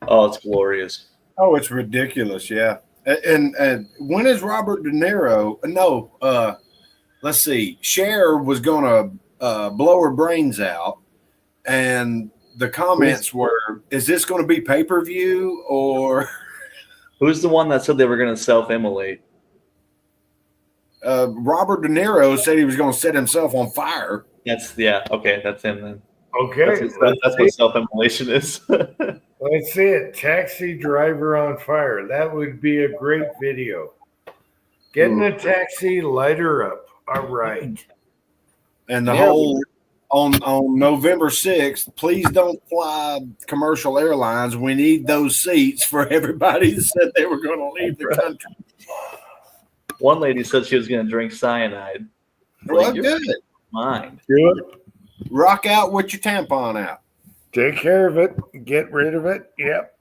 Oh, it's glorious. Oh, it's ridiculous. Yeah. And when is Robert De Niro? No, let's see. Cher was going to blow her brains out, and the comments were, "Is this going to be pay-per-view or?" Who's the one that said they were going to self-immolate? Robert De Niro said he was going to set himself on fire. That's That's him then. Okay, That's what self-immolation is. let's see it. Taxi driver on fire. That would be a great video. Get in a taxi, light her up. All right. And the whole on November 6th, please don't fly commercial airlines. We need those seats for everybody that said they were going to leave the country. One lady said she was going to drink cyanide. Well, good. Mind. Rock out with your tampon out. Take care of it. Get rid of it. Yep.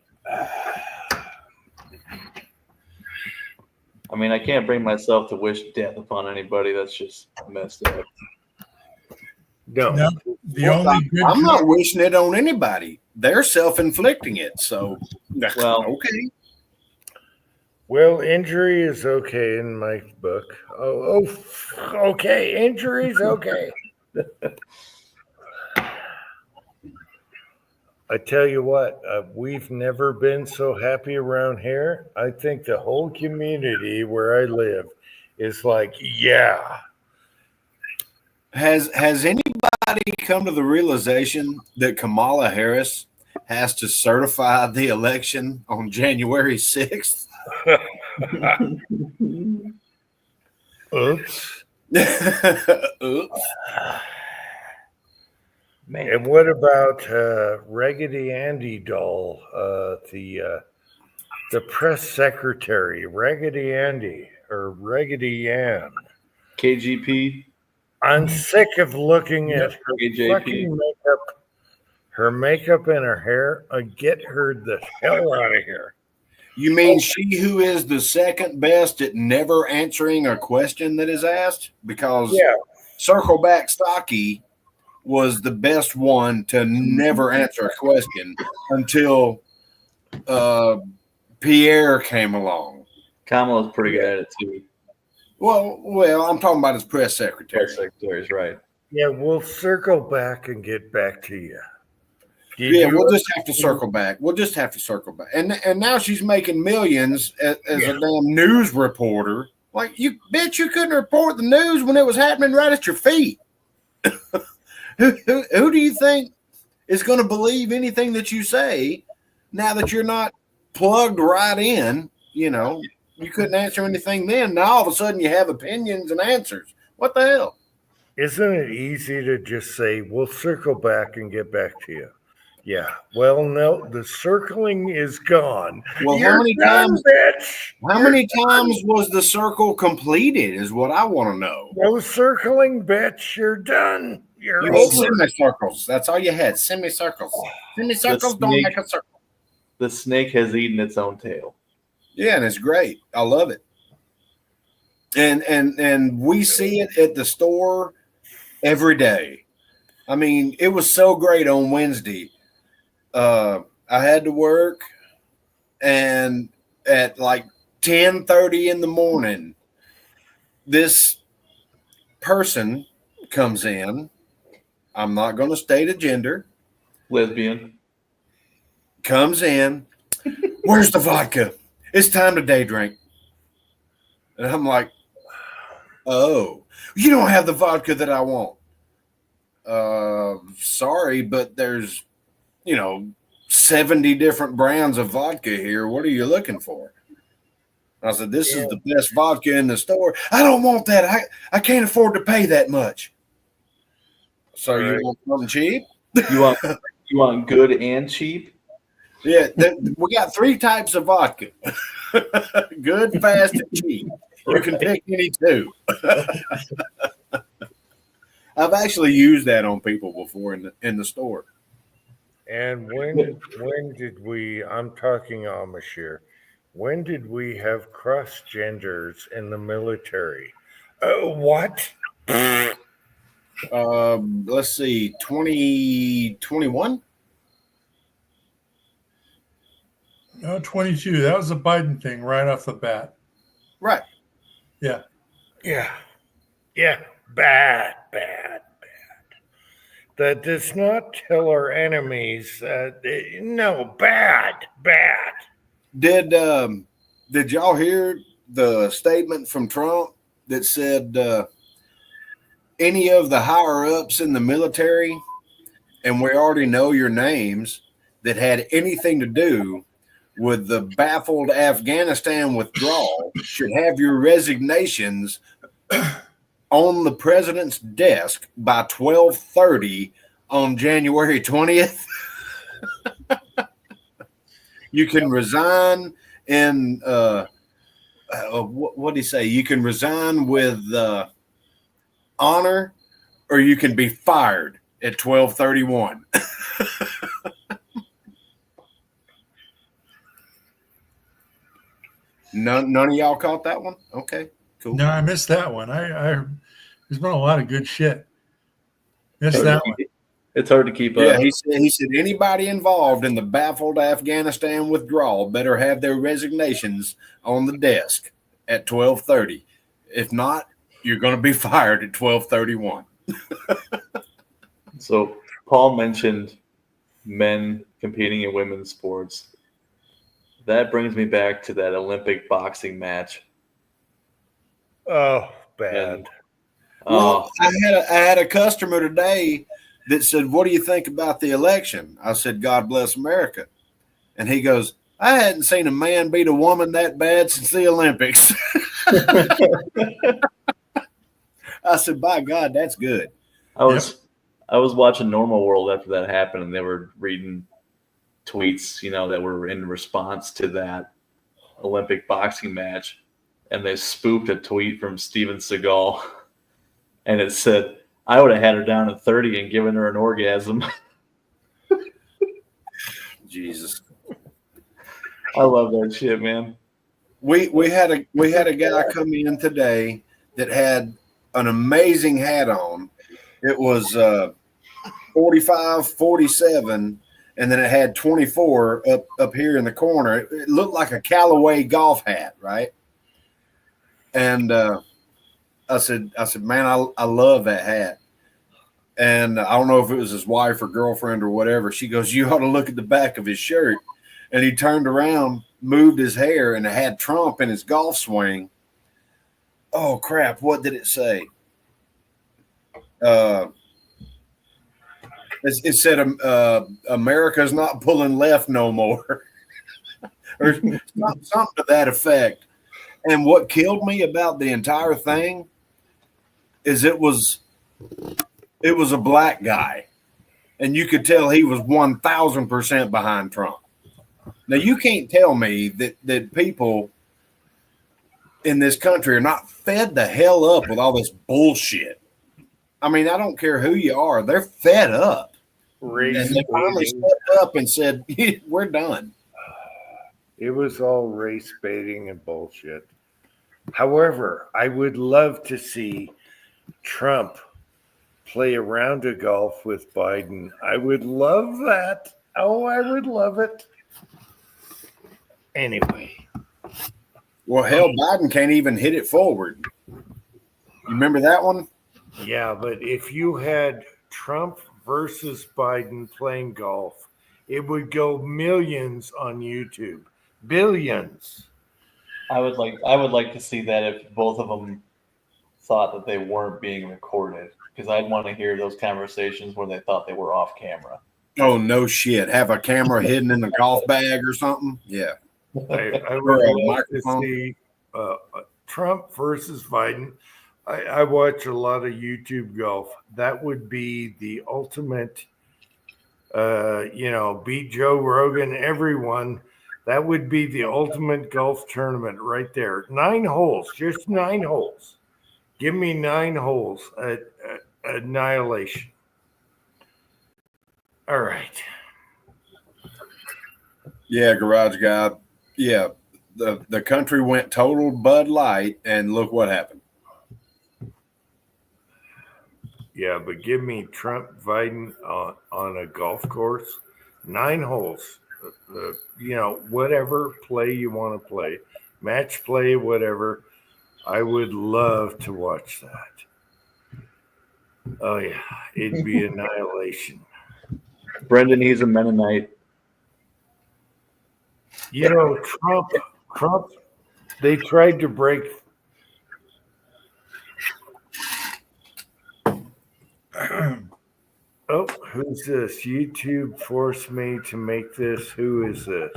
I mean, I can't bring myself to wish death upon anybody. That's just messed up. No. I'm not wishing it on anybody. They're self-inflicting it. So, well, okay. Well, injury is okay in my book. Okay. Injury's okay. I tell you what, we've never been so happy around here. I think the whole community where I live is like, yeah. Has anybody come to the realization that Kamala Harris has to certify the election on January 6th? Oops. Oops. Man. And what about Raggedy Andy doll, the press secretary, Raggedy Andy or Raggedy Ann? KGP. I'm sick of looking at her fucking makeup and her hair. Get her the hell out of here. You mean she who is the second best at never answering a question that is asked? Because Circle Back Stocky was the best one to never answer a question until Pierre came along. Kamala's pretty good at it too. Well, I'm talking about his press secretary. Press secretary is right. Yeah, we'll circle back and get back to you. We'll just have to circle back. And now she's making millions as a damn news reporter. Like, you bitch, you couldn't report the news when it was happening right at your feet. Who do you think is going to believe anything that you say now that you're not plugged right in? You know, you couldn't answer anything then. Now all of a sudden you have opinions and answers. What the hell? Isn't it easy to just say, we'll circle back and get back to you? Yeah. Well, no, the circling is gone. Well, how many times was the circle completed is what I want to know. No circling, bitch. You're done. You had semicircles. That's all you had. Semicircles. Semicircles don't make a circle. The snake has eaten its own tail. Yeah, and it's great. I love it. And we see it at the store every day. I mean, it was so great on Wednesday. I had to work, and at like 10:30 in the morning, this person comes in. I'm not going to state a gender. Lesbian. Comes in. Where's the vodka? It's time to day drink. And I'm like, oh, you don't have the vodka that I want. Sorry, but there's, 70 different brands of vodka here. What are you looking for? I said, this is the best vodka in the store. I don't want that. I can't afford to pay that much. So you want something cheap? You want good and cheap? Yeah, we got 3 types of vodka. Good, fast, and cheap. You can pick any 2. I've actually used that on people before in the store. And when did we? I'm talking Amish here. When did we have cross genders in the military? What? Let's see, 2021. No, 22. That was a Biden thing right off the bat. Right. Yeah. Bad. That does not tell our enemies. No, bad. Did y'all hear the statement from Trump that said any of the higher ups in the military, and we already know your names, that had anything to do with the baffled Afghanistan withdrawal should have your resignations on the president's desk by 12:30 on January 20th? You can resign in what do you say? You can resign with honor, or you can be fired at 12:31. None of y'all caught that one? Okay, cool. No, I missed that one. There's been a lot of good shit. Missed that one. It's hard to keep Yeah, up. he said anybody involved in the baffled Afghanistan withdrawal better have their resignations on the desk at 12:30. If not, you're going to be fired at 12:31. So Paul mentioned men competing in women's sports. That brings me back to that Olympic boxing match. Oh, bad. And, Well, I had a customer today that said, "What do you think about the election?" I said, "God bless America." And he goes, "I hadn't seen a man beat a woman that bad since the Olympics." I said, "By God, that's good." I was watching Normal World after that happened, and they were reading tweets, that were in response to that Olympic boxing match, and they spoofed a tweet from Steven Seagal, and it said, "I would have had her down at 30 and given her an orgasm." Jesus, I love that shit, man. We had a guy come in today that had an amazing hat on. It was 45, 47, and then it had 24 up here in the corner. It looked like a Callaway golf hat, right? And I said, man, I love that hat. And I don't know if it was his wife or girlfriend or whatever. She goes, "You ought to look at the back of his shirt." And he turned around, moved his hair, and it had Trump in his golf swing. Oh, crap. What did it say? It said, "America's not pulling left no more," or something to that effect. And what killed me about the entire thing is it was a black guy, and you could tell he was 1,000% behind Trump. Now, you can't tell me that people in this country are not fed the hell up with all this bullshit. I mean, I don't care who you are. They're fed up. And they finally stepped up and said, "We're done." It was all race baiting and bullshit. However, I would love to see Trump play a round of golf with Biden. I would love that. Oh, I would love it. Anyway. Well, hell, Biden can't even hit it forward. You remember that one? Yeah, but if you had Trump versus Biden playing golf, it would go millions on YouTube. Billions. I would like to see that if both of them thought that they weren't being recorded, because I'd want to hear those conversations where they thought they were off camera. Oh, no shit. Have a camera hidden in a golf bag or something? Yeah. I Or would a love to microphone. see Trump versus Biden. I watch a lot of YouTube golf. That would be the ultimate, beat Joe Rogan, everyone. That would be the ultimate golf tournament right there. 9 holes, just 9 holes. Give me 9 holes at annihilation. All right. Yeah, garage guy. Yeah. The country went total Bud Light, and look what happened. Yeah, but give me Trump Biden on a golf course, 9 holes. Whatever play you want to play, match play, whatever. I would love to watch that. Oh yeah, it'd be annihilation. Brendan, he's a Mennonite. Trump. They tried to break. Oh, who's this? YouTube forced me to make this. Who is this?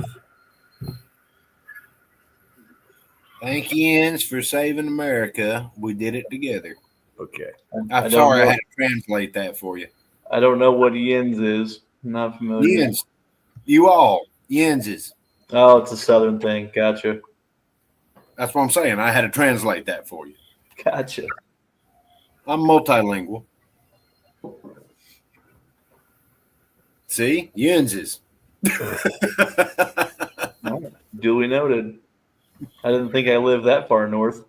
Thank you, for saving America. We did it together. Okay. I'm sorry I had to translate that for you. I don't know what yins is. I'm not familiar. Yins. You all. Yinses. Oh, it's a southern thing. Gotcha. That's what I'm saying. I had to translate that for you. Gotcha. I'm multilingual. See? Yinses. Duly noted. I didn't think I lived that far north.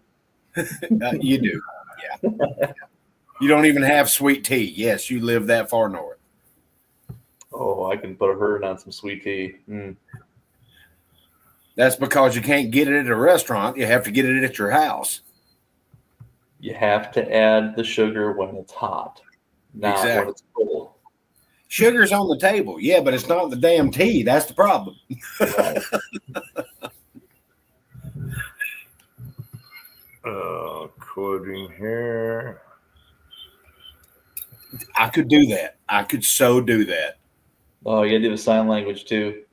You do. Yeah. You don't even have sweet tea. Yes, you live that far north. Oh, I can put a hurt on some sweet tea. Mm. That's because you can't get it at a restaurant. You have to get it at your house. You have to add the sugar when it's hot, not when it's cold. Sugar's on the table. Yeah, but it's not the damn tea. That's the problem. Right. Quoting here. I could do that. I could so do that. Oh, you gotta do the sign language too.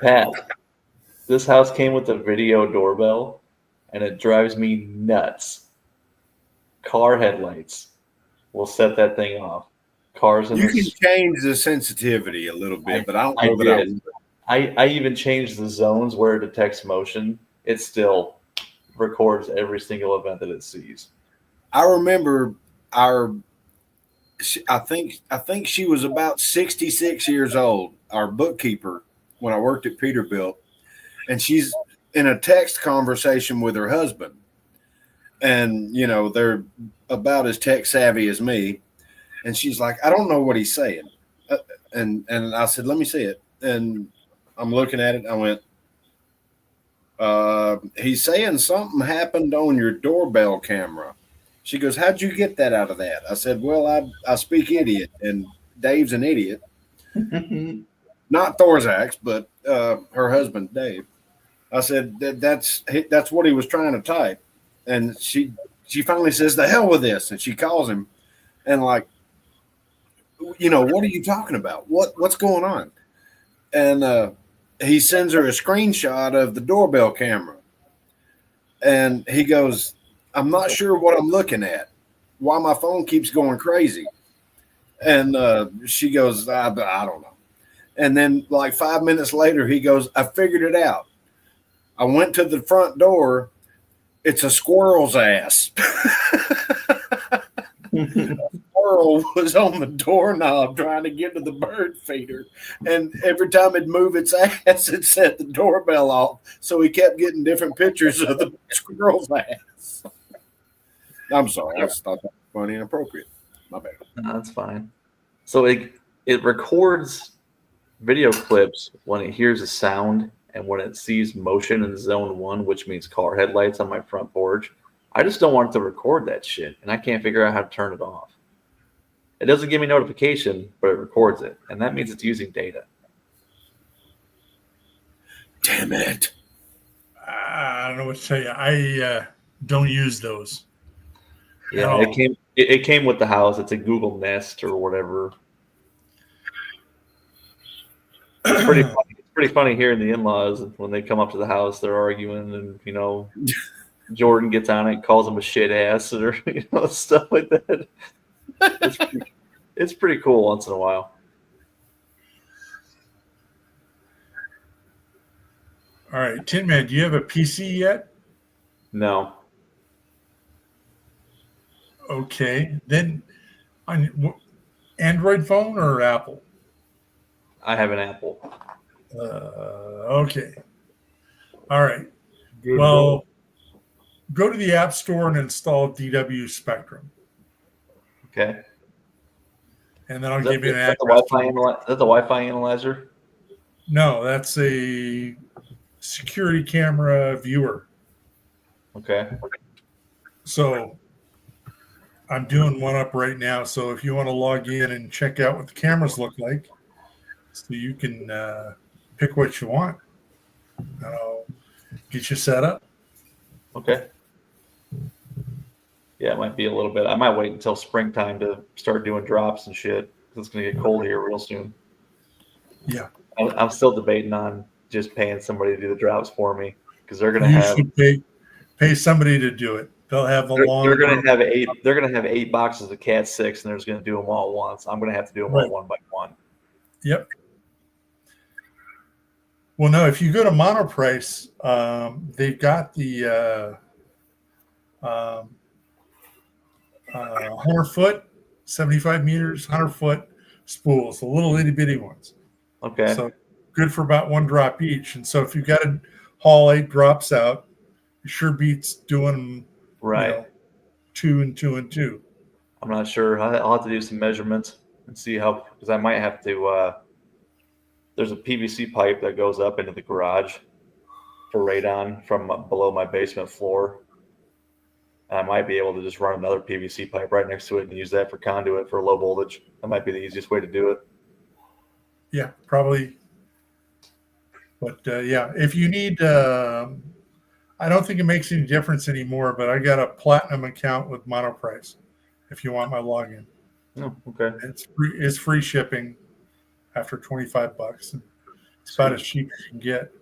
Pat, this house came with a video doorbell, and it drives me nuts. Car headlights will set that thing off. Cars in You the can change the sensitivity a little bit, but I don't know that I even changed the zones where it detects motion. It still records every single event that it sees. I remember I think she was about 66 years old, our bookkeeper, when I worked at Peterbilt, and she's in a text conversation with her husband. And, they're about as tech savvy as me. And she's like, I don't know what he's saying. And I said, let me see it. And I'm looking at it. I went, he's saying something happened on your doorbell camera. She goes, how'd you get that out of that? I said, well, I speak idiot, and Dave's an idiot. Not Thorzak's, but her husband, Dave. I said, that's what he was trying to type. And she finally says, the hell with this. And she calls him and like, what are you talking about? What's going on? And he sends her a screenshot of the doorbell camera. And he goes, I'm not sure what I'm looking at. Why my phone keeps going crazy. And she goes, I don't know. And then like 5 minutes later, he goes, I figured it out. I went to the front door. It's a squirrel's ass. Squirrel was on the doorknob trying to get to the bird feeder. And every time it'd move its ass, it set the doorbell off. So he kept getting different pictures of the squirrel's ass. I'm sorry. I just thought that was funny and appropriate. My bad. No, that's fine. So it records video clips when it hears a sound and when it sees motion in zone 1, which means car headlights on my front porch. I just don't want it to record that shit, and I can't figure out how to turn it off. It doesn't give me notification, but it records it, and that means it's using data. Damn it. I don't know what to tell you. I don't use those. Yeah, it came with the house. It's a Google Nest or whatever. It's pretty funny. It's pretty funny hearing the in-laws when they come up to the house. They're arguing, and Jordan gets on it, calls him a shit ass, or stuff like that. It's pretty cool once in a while. All right, Tin Man, do you have a PC yet? No. Okay, then on Android phone or Apple? I have an Apple. Okay. All right. Good Well, go to the App Store and install DW Spectrum, Okay. and then I'll Is that, give you an is that the address. Is that the Wi-Fi analyzer? No, that's a security camera viewer. Okay. So I'm doing one up right now. So if you want to log in and check out what the cameras look like, so you can pick what you want, I'll get you set up. Okay. Yeah, it might be a little bit. I might wait until springtime to start doing drops and shit. It's going to get cold here real soon. Yeah. I'm still debating on just paying somebody to do the drops for me because they're going to You have. should pay somebody to do it. They'll have a long. They're going to have eight. They're going to have 8 boxes of Cat 6, and they're just going to do them all at once. I'm going to have to do them all one by one. Yep. Well, no, if you go to Monoprice, they've got the 100-foot, 75 meters, 100-foot spools, the little itty bitty ones. Okay. So good for about 1 drop each. And so if you've got to haul 8 drops out, it sure beats doing Right. 2 and 2 and 2. I'm not sure. I'll have to do some measurements and see how, because I might have to. There's a PVC pipe that goes up into the garage for radon from below my basement floor. I might be able to just run another PVC pipe right next to it and use that for conduit for low voltage. That might be the easiest way to do it. Yeah, probably. But yeah, if you need, I don't think it makes any difference anymore, but I got a platinum account with Monoprice if you want my login. Oh, okay. It's free shipping after $25. It's about as cheap as you can get.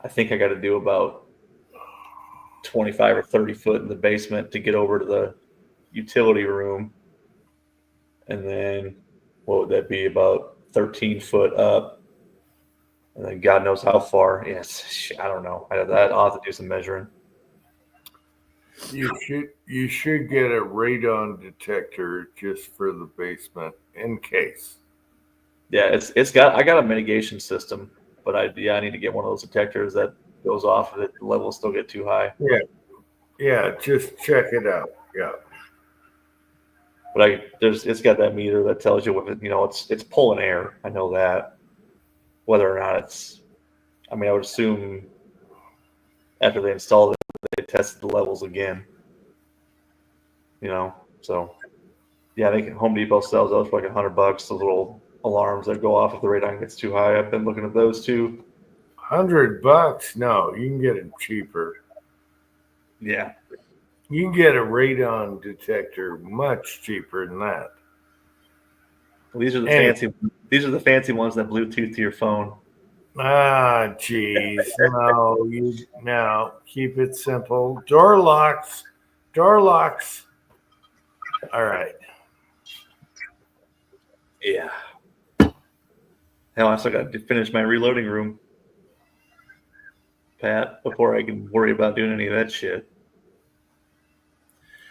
I think I got to do about 25 or 30 foot in the basement to get over to the utility room. And then what would that be? About 13 foot up. And then God knows how far. Yes, I don't know. I'll have to do some measuring. You should get a radon detector just for the basement in case. Yeah, I got a mitigation system, but I need to get one of those detectors that goes off if the levels still get too high. Yeah, just check it out. Yeah. But it's got that meter that tells you what it's pulling air. I know that. Whether or not I would assume after they installed it, they tested the levels again. So yeah, I think Home Depot sells those for like $100. Those little alarms that go off if the radon gets too high. I've been looking at those too. $100? No, you can get them cheaper. Yeah. You can get a radon detector much cheaper than that. Well, these are the fancy ones that Bluetooth to your phone. Ah, geez. No, keep it simple. Door locks. All right. Yeah. Hell, I still got to finish my reloading room, Pat, before I can worry about doing any of that shit.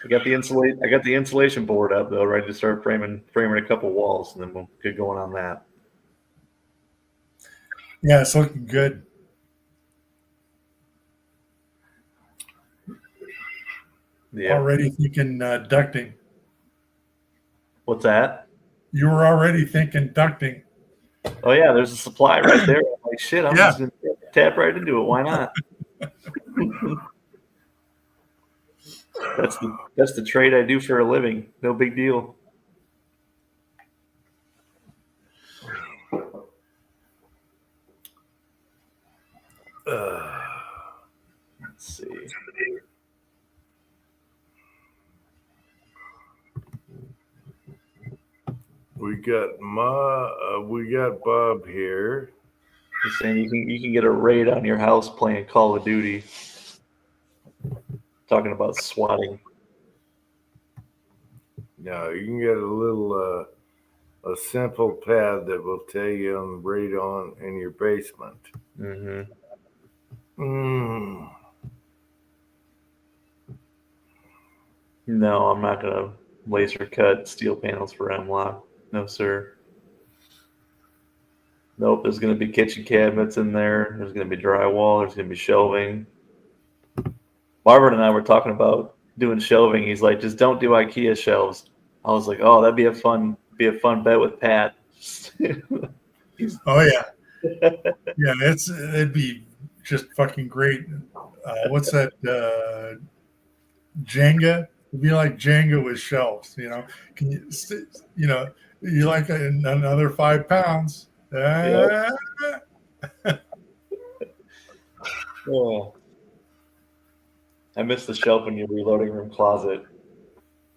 I got the insulation board up though, ready to start framing a couple walls, and then we'll get going on that. Yeah, it's looking good. Yeah. Already thinking ducting. What's that? You were already thinking ducting. Oh yeah, there's a supply right there. I'm like, shit, I'm Yeah. just gonna tap right into it. Why not? That's the trade I do for a living. No big deal. Let's see. We got Bob here. He's saying you can get a raid on your house playing Call of Duty. Talking about swatting. No, you can get a little a simple pad that will tell you on right on in your basement. Mm-hmm. No, I'm not gonna laser cut steel panels for M-Lock. No, sir. Nope, there's gonna be kitchen cabinets in there. There's gonna be drywall. There's gonna be shelving. Marvin and I were talking about doing shelving. He's like, just don't do IKEA shelves. I was like, oh, that'd be a fun bet with Pat. Oh yeah, yeah. It'd be just fucking great. What's that? Jenga. It'd be like Jenga with shelves. You know, can you? You know, you like another 5 pounds? Yeah. Oh. I miss the shelf in your reloading room closet.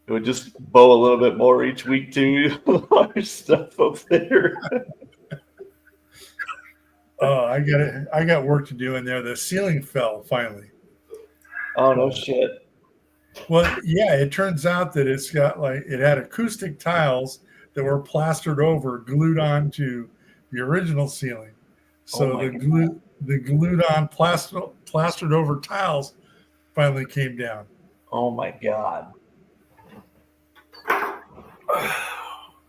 It would just bow a little bit more each week too. Large stuff up there. Oh, I got work to do in there. The ceiling fell finally. Oh no shit. Well, yeah, it turns out that it had acoustic tiles that were plastered over, glued onto the original ceiling. So the glued on plastered over tiles finally came down. Oh my god.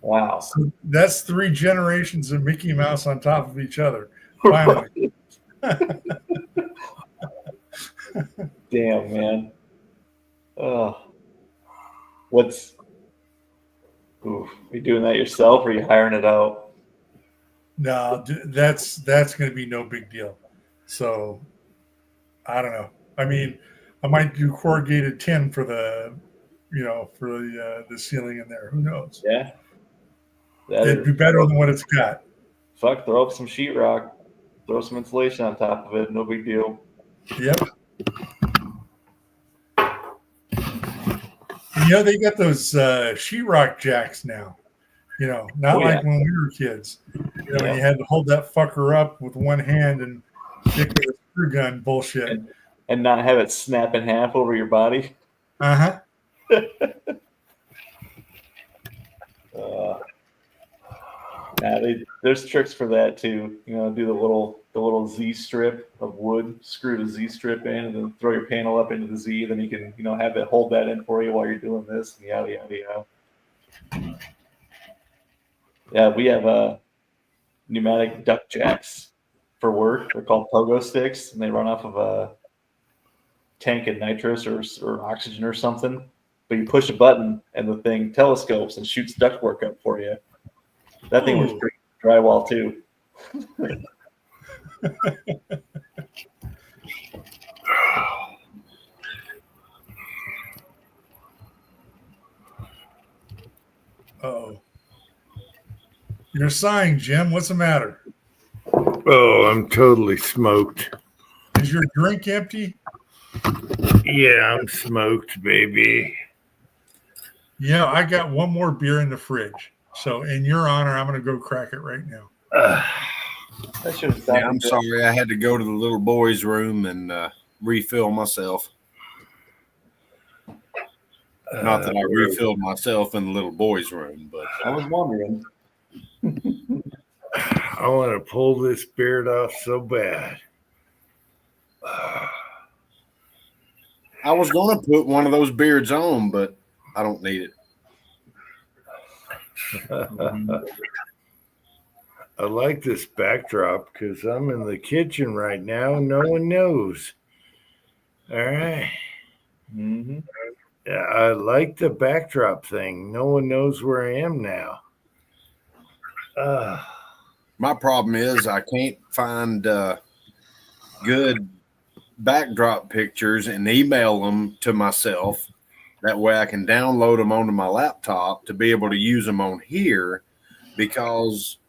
Wow. So that's 3 generations of Mickey Mouse on top of each other. Finally. Damn, man. Oof. Are you doing that yourself or are you hiring it out? No, that's going to be no big deal. So I don't know. I mean, I might do corrugated tin for the ceiling in there. Who knows? Yeah. It'd be better than what it's got. Fuck, throw up some sheetrock. Throw some insulation on top of it. No big deal. Yep. You know, they got those sheetrock jacks now. You know, not like when we were kids. You know, when you had to hold that fucker up with one hand and stick with a screw gun bullshit. And not have it snap in half over your body. Uh-huh. There's tricks for that too. You know, do the little Z strip of wood, screw the Z strip in, and then throw your panel up into the Z. Then you can, have it hold that in for you while you're doing this. And yada yada yada. Yeah, we have pneumatic duck jacks for work. They're called pogo sticks, and they run off of a tank of nitrous or oxygen or something. But you push a button, and the thing telescopes and shoots ductwork up for you. That thing was pretty drywall too. Uh-oh. You're sighing, Jim. What's the matter? Oh, I'm totally smoked. Is your drink empty? Yeah, I'm smoked, baby. Yeah, I got one more beer in the fridge. So, in your honor, I'm going to go crack it right now. Yeah, I'm sorry. I had to go to the little boys' room and refill myself. Not that I refilled myself in the little boys' room, but I was wondering. I want to pull this beard off so bad. I was going to put one of those beards on, but I don't need it. I like this backdrop because I'm in the kitchen right now and no one knows. All right. Mm-hmm. Yeah, I like the backdrop thing. No one knows where I am now. My problem is I can't find good backdrop pictures and email them to myself. That way I can download them onto my laptop to be able to use them on here, because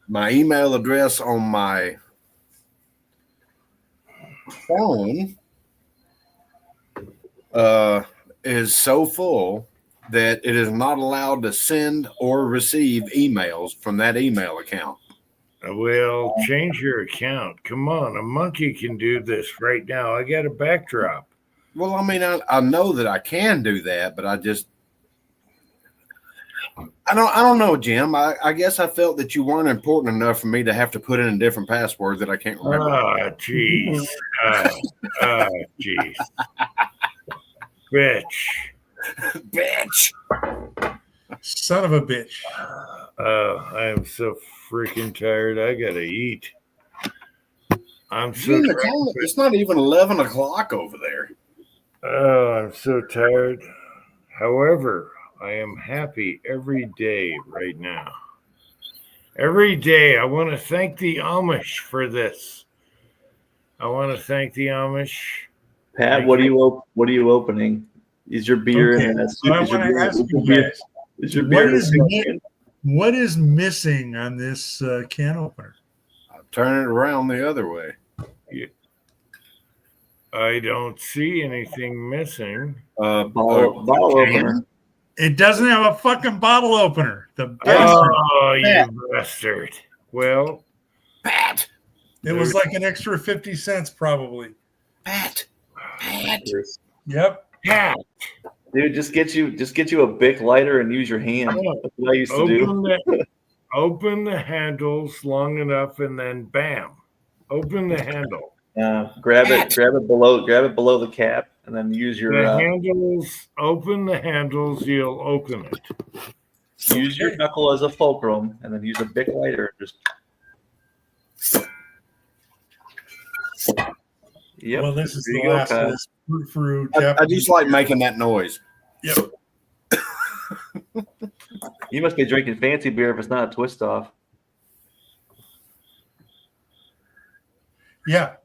my email address on my phone is so full that it is not allowed to send or receive emails from that email account. Well, change your account. Come on, a monkey can do this right now. I got a backdrop. Well, I mean, I know that I can do that, but I don't know, Jim. I guess I felt that you weren't important enough for me to have to put in a different password that I can't remember. Oh, jeez. Jeez. Bitch. Son of a bitch. I am so freaking tired. I gotta eat. I'm so Jim, tired. it's not even 11 o'clock over there. Oh, I'm so tired. However, I am happy every day right now. Every day, I want to thank the Amish for this. I want to thank the Amish. Pat, what are you opening? Is your beer Okay, in a so I want to ask you guys, Is your beer what is missing on this can opener? Turn it around the other way. I don't see anything missing. Bottle opener. It doesn't have a fucking bottle opener. The Oh, you bastard. Well, Pat. It was like an extra 50 cents probably. Pat. Yep. Pat. Dude, just get you a Bic lighter and use your hand. That's what I used to do. Open the handles long enough and then bam. Open the handle. Grab it below the cap and then use your handles. Open the handles, you'll open it. Use your knuckle as a fulcrum and then use a Bic lighter and just Yep. Well, this is There the you go, last Pat. of this fruit I just like making that noise. Yep. You must be drinking fancy beer if it's not a twist off. Yeah.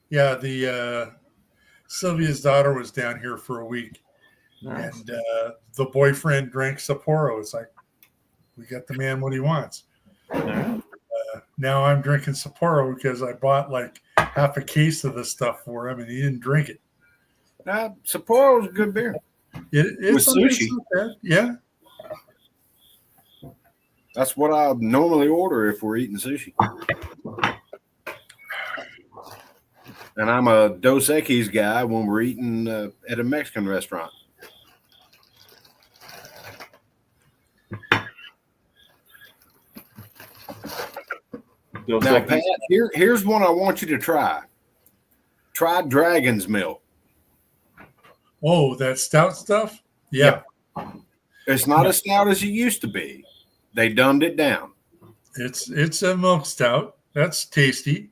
Yeah. The Sylvia's daughter was down here for a week. Nice. And the boyfriend drank Sapporo. It's like, we got the man what he wants. Now I'm drinking Sapporo because I bought like half a case of this stuff for him and he didn't drink it. Sapporo's a good beer. It's With sushi. Yeah. That's what I normally order if we're eating sushi. And I'm a Dos Equis guy when we're eating at a Mexican restaurant. Now, Pat, here's one I want you to try. Try Dragon's Milk. Oh, that stout stuff? Yeah. It's not as stout as it used to be. They dumbed it down. It's a milk stout. That's tasty.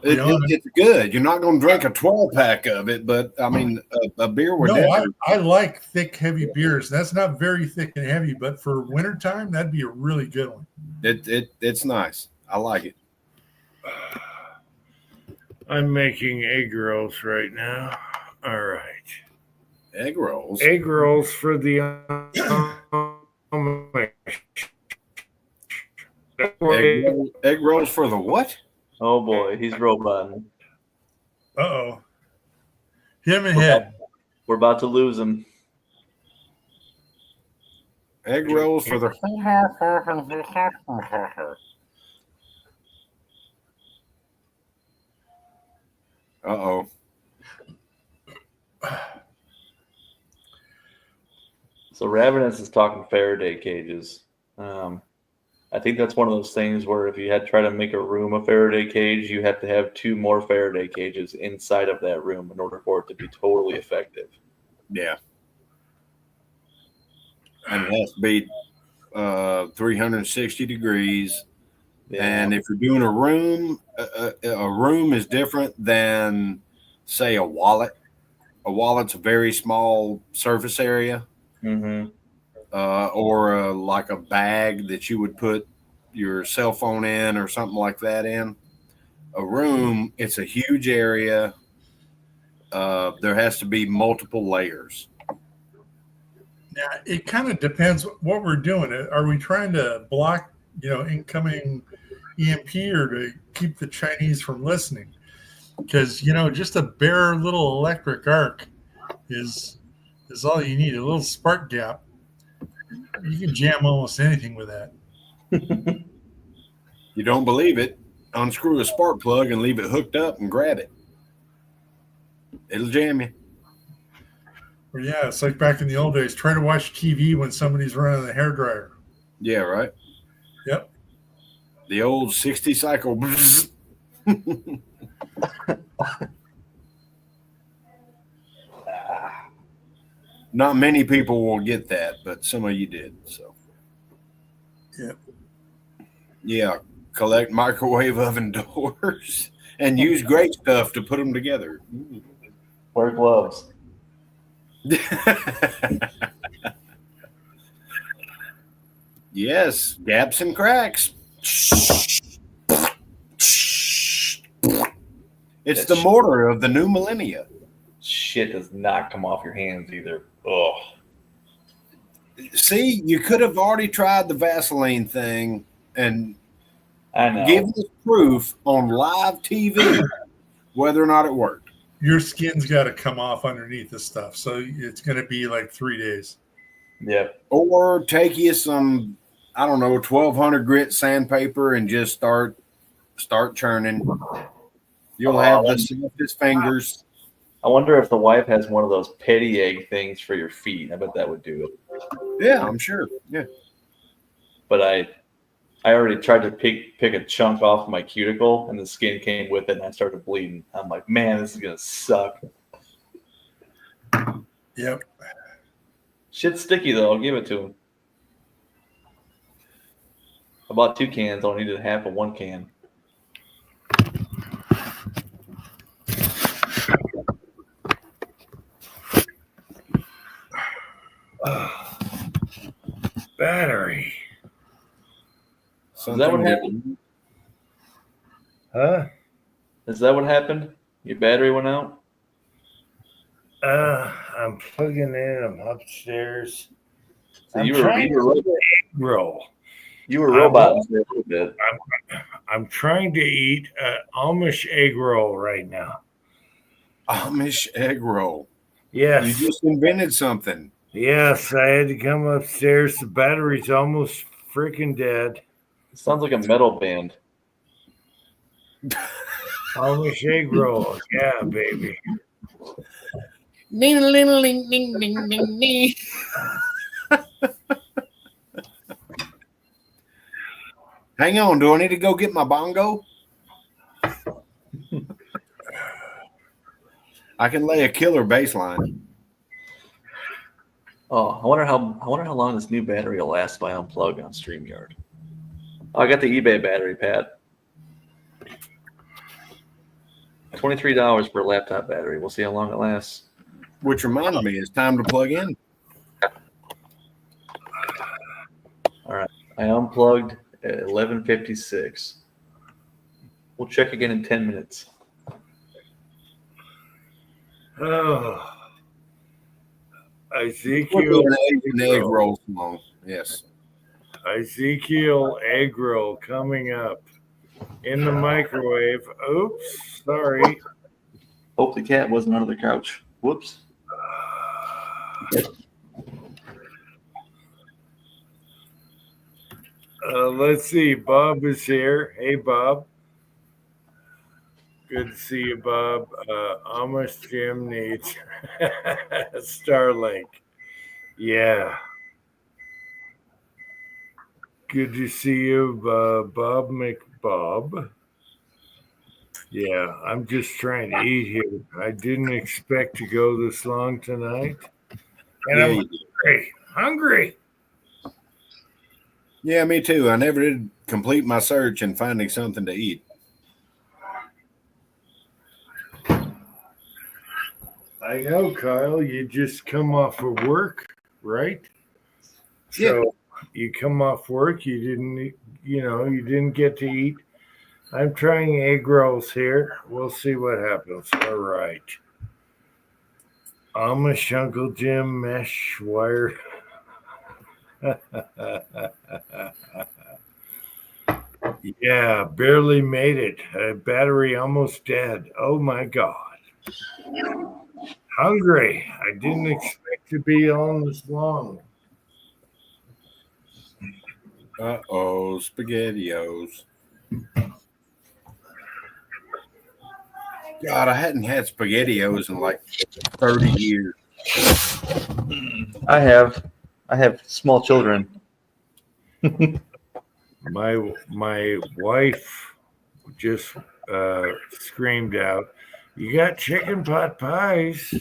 It's good. You're not going to drink a 12-pack of it, but, I mean, a beer with I like thick, heavy beers. That's not very thick and heavy, but for wintertime, that'd be a really good one. It's nice. I like it. I'm making egg rolls right now. All right. Egg rolls? Egg rolls for the egg rolls for the what? Oh boy, he's roboting. Uh-oh. Him ahead. We're about to lose him. Egg rolls for the Uh-oh. So Ravenous is talking Faraday cages. I think that's one of those things where if you had to try to make a room a Faraday cage, you have to have 2 more Faraday cages inside of that room in order for it to be totally effective. Yeah. And it has to be 360 degrees. Yeah. And if you're doing a room is different than, say, a wallet. A wallet's a very small surface area. Mm-hmm. Or like a bag that you would put your cell phone in or something like that in. A room, it's a huge area. There has to be multiple layers. Now, it kind of depends what we're doing. Are we trying to block, incoming EMP or to keep the Chinese from listening? Because, just a bare little electric arc is all you need. A little spark gap. You can jam almost anything with that. You don't believe it? Unscrew a spark plug and leave it hooked up and grab it. It'll jam you. Well, yeah, it's like back in the old days. Try to watch TV when somebody's running the hairdryer. Yeah, right? Yep. The old 60 cycle. Not many people will get that, but some of you did. So, Yep. Yeah, collect microwave oven doors and use great stuff to put them together. Wear gloves. Yes, gaps and cracks. It's the mortar of the new millennia. Shit does not come off your hands either. Oh. See, you could have already tried the Vaseline thing and give us proof on live TV whether or not it worked. Your skin's got to come off underneath the stuff, so it's going to be like 3 days. Yep. Or take you some, 1,200 grit sandpaper and just start churning. You'll have the softest fingers. I wonder if the wife has one of those petty egg things for your feet. I bet that would do it. Yeah, I'm sure. Yeah. But I already tried to pick a chunk off my cuticle, and the skin came with it, and I started bleeding. I'm like, man, this is gonna suck. Yep. Shit's sticky though. I'll give it to him. I bought 2 cans. I needed half of 1 can. Battery. Is that what happened? Huh? Is that what happened? Your battery went out? I'm plugging in. I'm upstairs. So you were roll. You were roboting for a little bit. I'm trying to eat Amish egg roll right now. Amish egg roll. Yes. You just invented something. Yes, I had to come upstairs. The battery's almost freaking dead. It sounds like a metal band. Amish egg roll. Yeah, baby. Ding, ding, ding, ding, ding, ding, ding. Hang on. Do I need to go get my bongo? I can lay a killer bass line. Oh, I wonder how long this new battery will last if I unplug on StreamYard. Oh, I got the eBay battery, Pat. $23 for a laptop battery. We'll see how long it lasts. Which reminded me, it's time to plug in. All right, I unplugged at 11:56. We'll check again in 10 minutes. Oh. Ezekiel egg roll song. Yes. Ezekiel egg roll coming up in the microwave. Oops, sorry. Hope the cat wasn't under the couch. Whoops. Let's see. Bob is here. Hey, Bob. Good to see you, Bob. Amish Jim needs Starlink. Yeah. Good to see you, Bob McBob. Yeah, I'm just trying to eat here. I didn't expect to go this long tonight. And I'm hungry. Yeah, me too. I never did complete my search in finding something to eat. I know, Kyle. You just come off of work, right? Yeah. So You come off work, you didn't get to eat. I'm trying egg rolls here. We'll see what happens. All right. Amish Uncle Jim mesh wire. Yeah, barely made it. Battery almost dead. Oh my God. Hungry. I didn't expect to be on this long. Uh-oh, SpaghettiOs. God, I hadn't had SpaghettiOs in like 30 years. I have small children. My wife just screamed out, "You got chicken pot pies."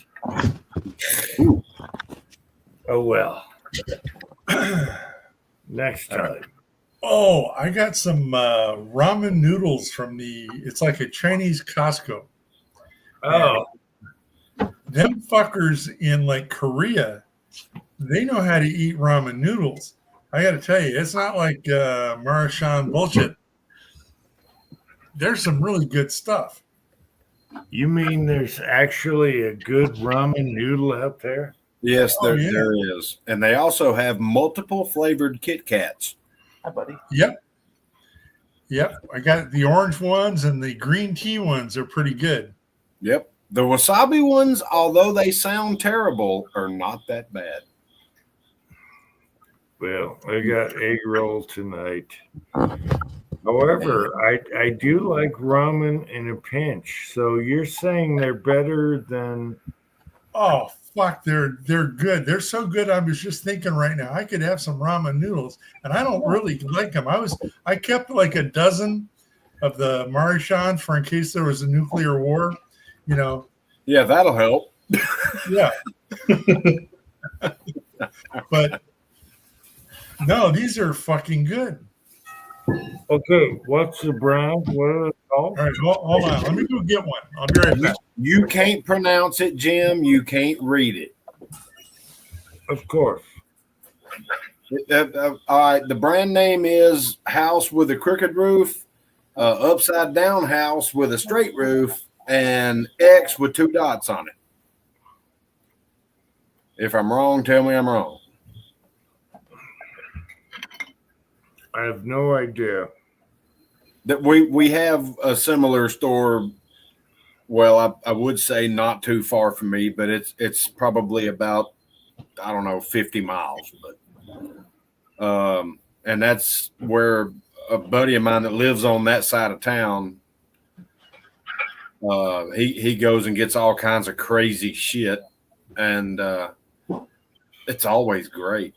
Oh well. Next time. Oh, I got some ramen noodles from it's like a Chinese Costco. Oh. And them fuckers in like Korea, they know how to eat ramen noodles. I got to tell you, it's not like Marchand bullshit. There's some really good stuff. You mean there's actually a good ramen noodle out there? Yes, Oh, yeah. there is. And they also have multiple flavored Kit Kats. Hi, buddy. Yep. I got the orange ones and the green tea ones are pretty good. Yep. The wasabi ones, although they sound terrible, are not that bad. Well, I got egg roll tonight. However, I do like ramen in a pinch. So you're saying they're better than? Oh fuck, they're good. They're so good. I was just thinking right now, I could have some ramen noodles, and I don't really like them. I kept like a dozen of the Marchand for in case there was a nuclear war. Yeah, that'll help. Yeah. But no, these are fucking good. Okay, what's the brand? What are they called? All right, hold on. Let me go get one. I'll be right back. You can't pronounce it, Jim. You can't read it. Of course. All right, the brand name is House with a Crooked Roof, Upside Down House with a Straight Roof, and X with 2 dots on it. If I'm wrong, tell me I'm wrong. I have no idea. That we have a similar store. Well, I would say not too far from me, but it's probably about, I don't know, 50 miles. But and that's where a buddy of mine that lives on that side of town. He goes and gets all kinds of crazy shit, and it's always great.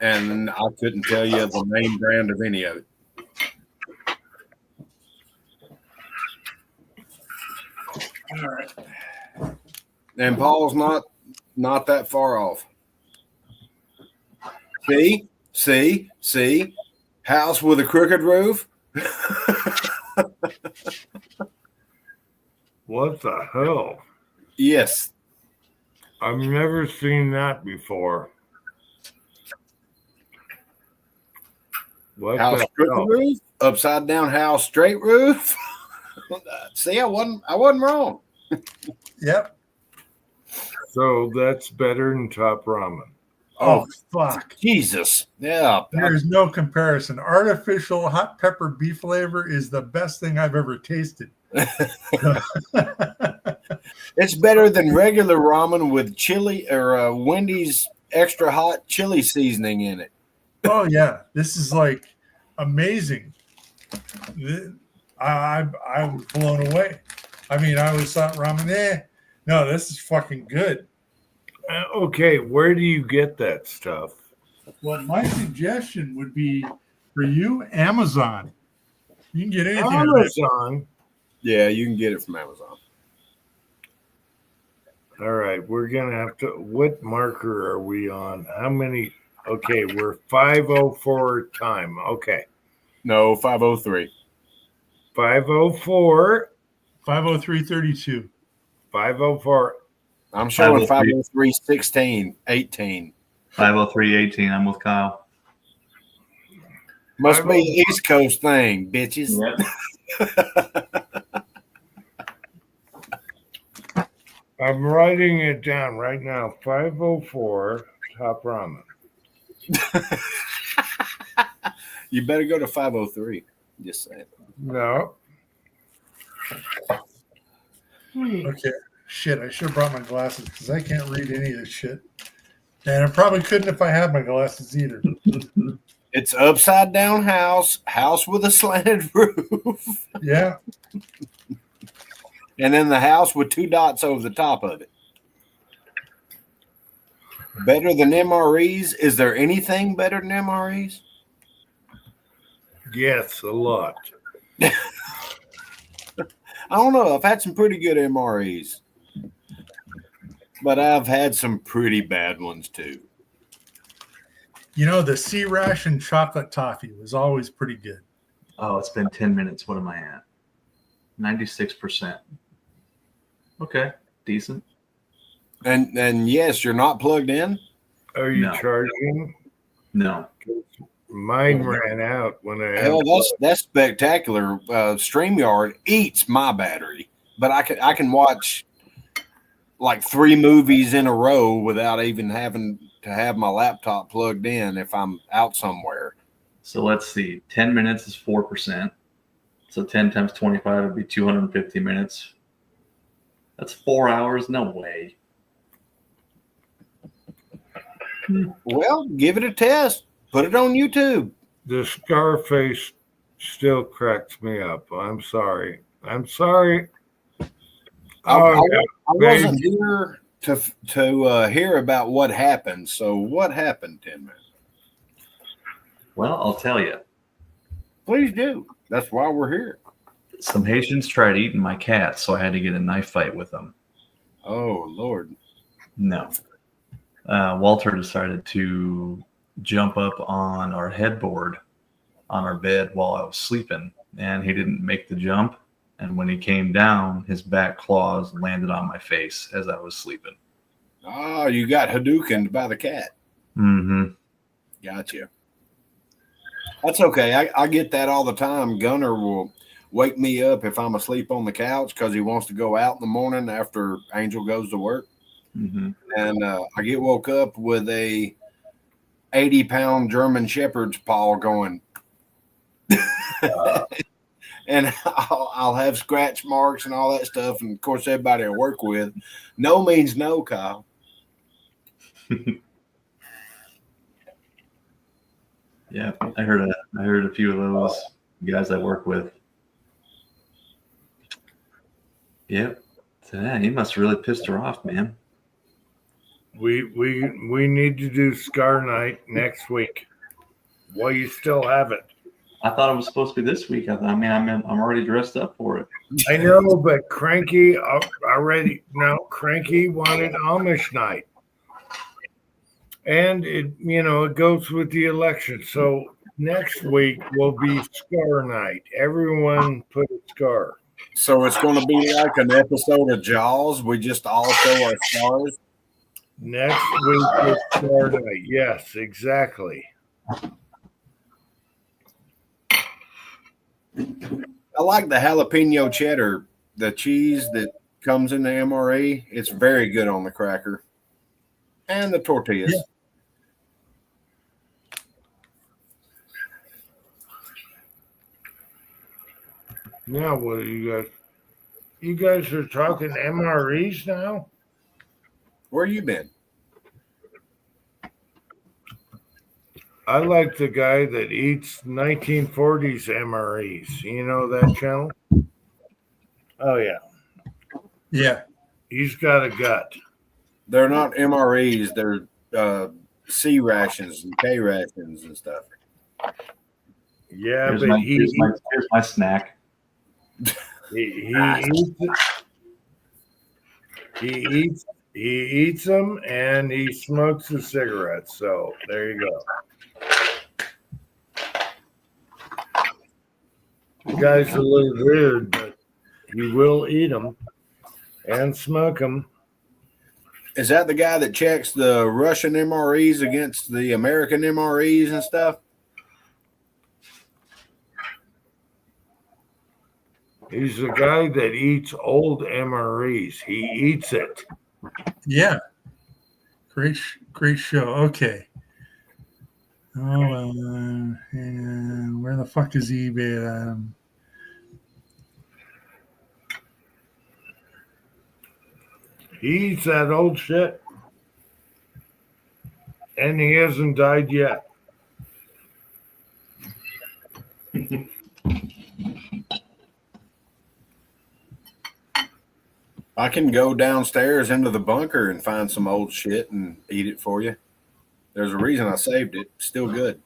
And I couldn't tell you the name brand of any of it. All right. And Paul's not that far off. See? House with a crooked roof. What the hell? Yes. I've never seen that before. What House the crooked hell? roof, upside down house, straight roof. See, I wasn't wrong. Yep. So that's better than Top Ramen. Oh, fuck. Jesus. Yeah. There's no comparison. Artificial hot pepper beef flavor is the best thing I've ever tasted. It's better than regular ramen with chili or Wendy's extra hot chili seasoning in it. Oh, yeah. This is like amazing. I was blown away. I mean, I always thought ramen, no, this is fucking good. Okay, where do you get that stuff? Well, my suggestion would be for you, Amazon. You can get anything on Amazon. Yeah, you can get it from Amazon. All right, we're gonna have to. What marker are we on? How many? Okay, we're 5:04 time. Okay, No, 503. 5:04. 503.32. 5:04. I'm showing 503. 503, 16, 18. 503.18. I'm with Kyle. Must be an East Coast thing, bitches. I'm writing it down right now. 504 top ramen. You better go to 503. Just saying. No. Okay. Shit, I should have brought my glasses because I can't read any of this shit. And I probably couldn't if I had my glasses either. It's upside down house with a slanted roof. Yeah. And then the house with 2 dots over the top of it. Better than MREs? Is there anything better than MREs? Yes, a lot. I don't know. I've had some pretty good MREs. But I've had some pretty bad ones too. You know, the sea ration chocolate toffee was always pretty good. Oh, it's been 10 minutes. What am I at? 96%. Okay, decent. And yes, you're not plugged in? Are you No. charging? No. Mine ran out when I Hell, that's spectacular. StreamYard eats my battery, but I can watch like 3 movies in a row without even having to have my laptop plugged in if I'm out somewhere. So let's see. 10 minutes is 4%. So 10 times 25 would be 250 minutes. That's 4 hours? No way. Well, give it a test. Put it on YouTube. The Scarface still cracks me up. I'm sorry. Oh, I yeah, wasn't baby. here to hear about what happened. So what happened, 10 minutes? Well, I'll tell you. Please do. That's why we're here. Some Haitians tried eating my cat, so I had to get a knife fight with them. Oh, Lord. No. Walter decided to jump up on our headboard on our bed while I was sleeping, and he didn't make the jump. And when he came down, his back claws landed on my face as I was sleeping. Oh, you got Hadoukened by the cat. Mm-hmm. Gotcha. That's okay. I get that all the time. Gunner will wake me up if I'm asleep on the couch because he wants to go out in the morning after Angel goes to work. Mm-hmm. And I get woke up with a 80-pound German Shepherd's paw going. And I'll have scratch marks and all that stuff. And, of course, everybody I work with, no means no, Kyle. Yeah, I heard a few of those guys I work with. Yep. So, yeah, he must have really pissed her off, man. We need to do Scar Night next week. Well, you still have it. I thought it was supposed to be this week. I'm already dressed up for it. I know, but Cranky wanted Amish night. And it goes with the election. So next week will be Scar Night. Everyone put a scar. So it's going to be like an episode of Jaws. We just all show our scars. Next week is Scar Night. Yes, exactly. I like the jalapeno cheddar, the cheese that comes in the MRE. It's very good on the cracker. And the tortillas. Yeah. Now, what are you guys? You guys are talking MREs now? Where you been? I like the guy that eats 1940s MREs. You know that channel? Oh, yeah. Yeah. He's got a gut. They're not MREs. They're C rations and K rations and stuff. Yeah, Here's but my snack. he eats them and he smokes a cigarette. So there you go. The guy's a little weird, but he will eat them and smoke them. Is that the guy that checks the Russian MREs against the American MREs and stuff? He's the guy that eats old MREs. He eats it. Yeah. Great show. Okay. Oh, and where the fuck is eBay? He eats that old shit. And he hasn't died yet. I can go downstairs into the bunker and find some old shit and eat it for you. There's a reason I saved it. Still good.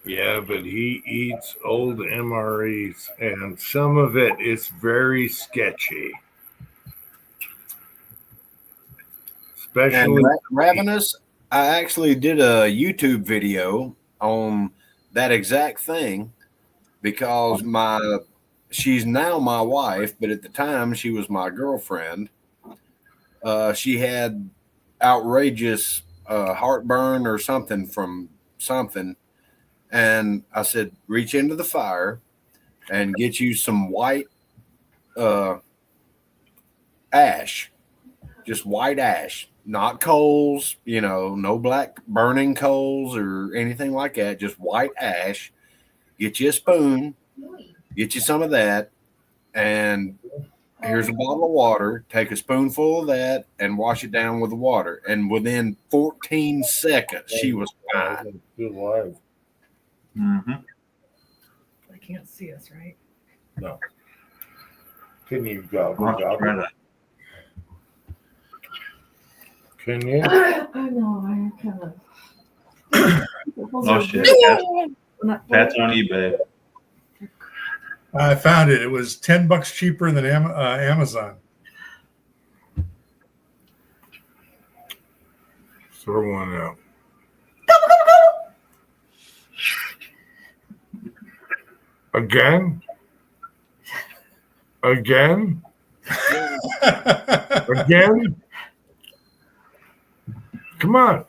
Yeah, but he eats old MREs, and some of it is very sketchy. Especially And Ravenous, I actually did a YouTube video on that exact thing because she's now my wife, but at the time she was my girlfriend. She had outrageous heartburn or something from something. And I said, reach into the fire and get you some white ash, just white ash, not coals, no black burning coals or anything like that, just white ash. Get you a spoon, get you some of that, and here's a bottle of water. Take a spoonful of that and wash it down with the water. And within 14 seconds, she was fine. Mm-hmm. They can't see us, right? No. Can you go? Can you? I know. I kind of. Oh shit! Pat's on eBay. I found it. It was $10 cheaper than Amazon. Throw one out. Again? Again? Again? Come on.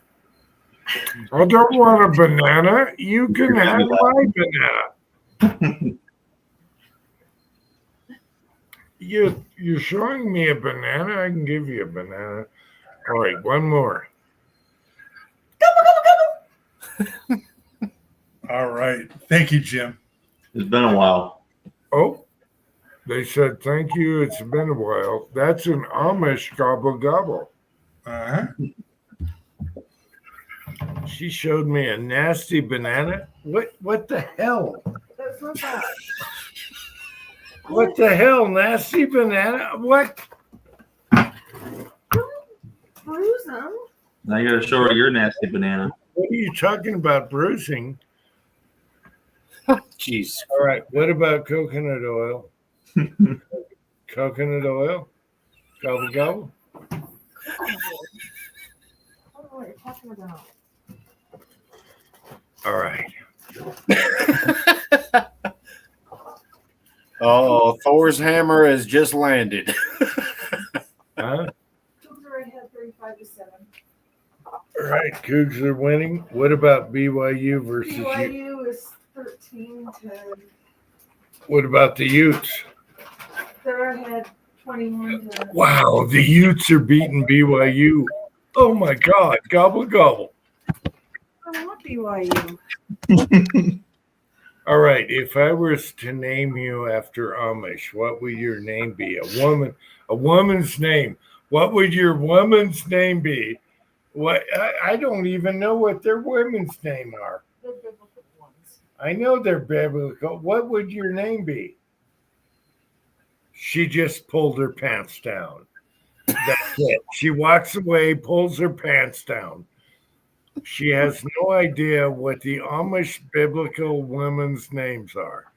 I don't want a banana. You can have my banana. You're showing me a banana. I can give you a banana. All right, one more. All right. Thank you, Jim. It's been a while. Oh, they said thank you. It's been a while. That's an Amish gobble gobble. Uh-huh. She showed me a nasty banana. What the hell? That's not that. What the hell? Nasty banana? What? Bruise them. Now you gotta show her your nasty banana. What are you talking about, bruising? Jeez. All right. What about coconut oil? Coconut oil? Gobble gobble? I don't know what you're talking about. All right. Oh, Thor's hammer has just landed. Huh? Cougs are ahead 35-7. All right. Cougs are winning. What about BYU versus you? BYU is 13 to. What about the Utes? They're ahead 21 to. Wow, the Utes are beating BYU. Oh my God. Gobble gobble. I want BYU. All right. If I was to name you after Amish, what would your name be? A woman's name. What would your woman's name be? What? I don't even know what their women's name are. The biblical ones. I know they're biblical. What would your name be? She just pulled her pants down. That's it. She walks away, pulls her pants down. She has no idea what the Amish biblical women's names are.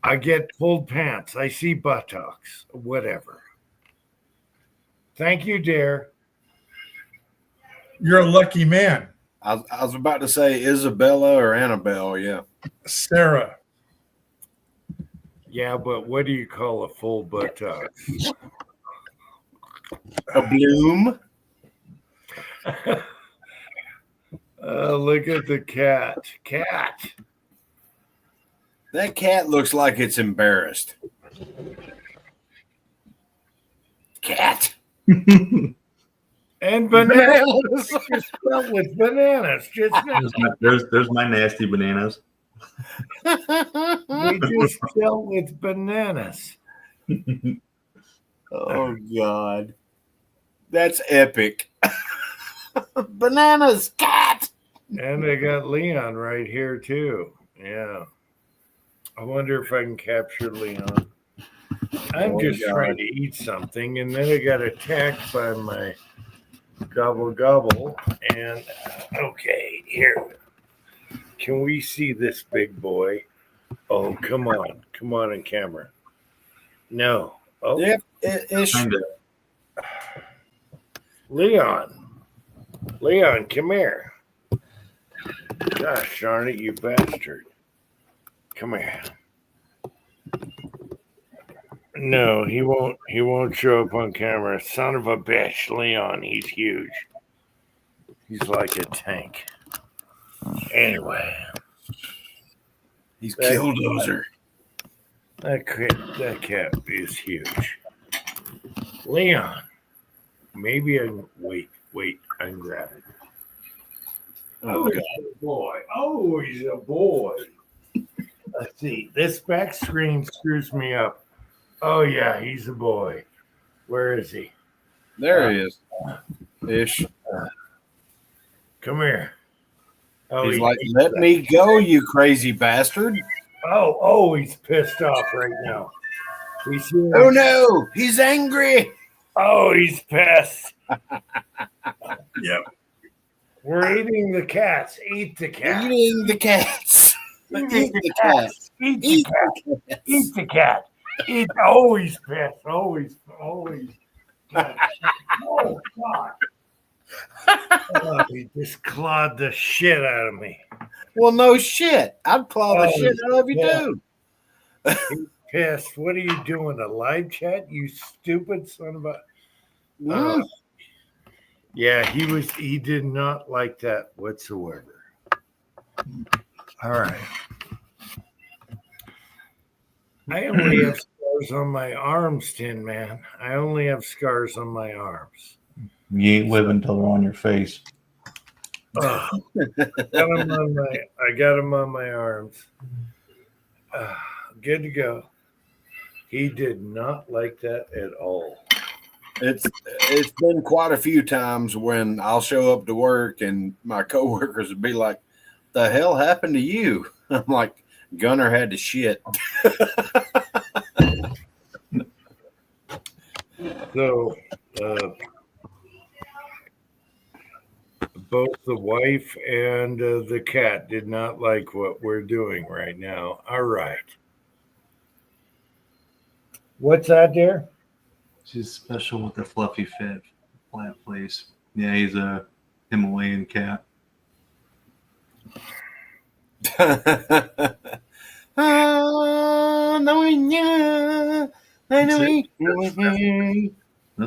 I get pulled pants. I see buttocks. Whatever. Thank you, dear. You're a lucky man. I was about to say Isabella or Annabelle. Yeah. Sarah. Yeah, but what do you call a full buttock? A bloom. Look at the cat. Cat. That cat looks like it's embarrassed. Cat. And bananas. Just spelled with bananas. Just There's my nasty bananas. we just dealt with bananas. Oh God, that's epic. Bananas, cat. And I got Leon right here too. Yeah. I wonder if I can capture Leon. I'm just trying to eat something, and then I got attacked by my gobble gobble. And okay, here. Can we see this big boy? Oh, come on in camera. No. Oh, Yeah, it's Leon, come here. Gosh darn it, you bastard. Come here. No, he won't show up on camera. Son of a bitch, Leon, he's huge. He's like a tank. Anyway. he's killdozer. That cat is huge. Leon, maybe I wait, I can grab it. Oh, he's a boy. Oh, he's a boy. Let's see. This back screen screws me up. Oh yeah, he's a boy. Where is he? There he is. Ish. Come here. Oh, He's like, let me go, you crazy bastard. Oh, he's pissed off right now. Oh no, he's angry. Oh, he's pissed. Yep. We're eating the cats. Eat the cats. Eating the cats. Eat the cats. Eat the cat. Eat the cat. Eat. Oh, he's pissed. Oh, he's. Oh, God. Oh, he just clawed the shit out of me. Well, no shit. I'd claw the shit out of you too. He's pissed. What are you doing? A live chat? You stupid son of a. Yeah, he did not like that whatsoever. All right. I only have scars on my arms, Tin Man. I only have scars on my arms. You ain't living till they're on your face. I got him on my arms. Good to go. He did not like that at all. It's been quite a few times when I'll show up to work and my coworkers would be like, "The hell happened to you?" I'm like, "Gunner had to shit." So, both the wife and the cat did not like what we're doing right now. All right. What's that, dear? She's special with the fluffy fit, flat face. Yeah, he's a Himalayan cat. That's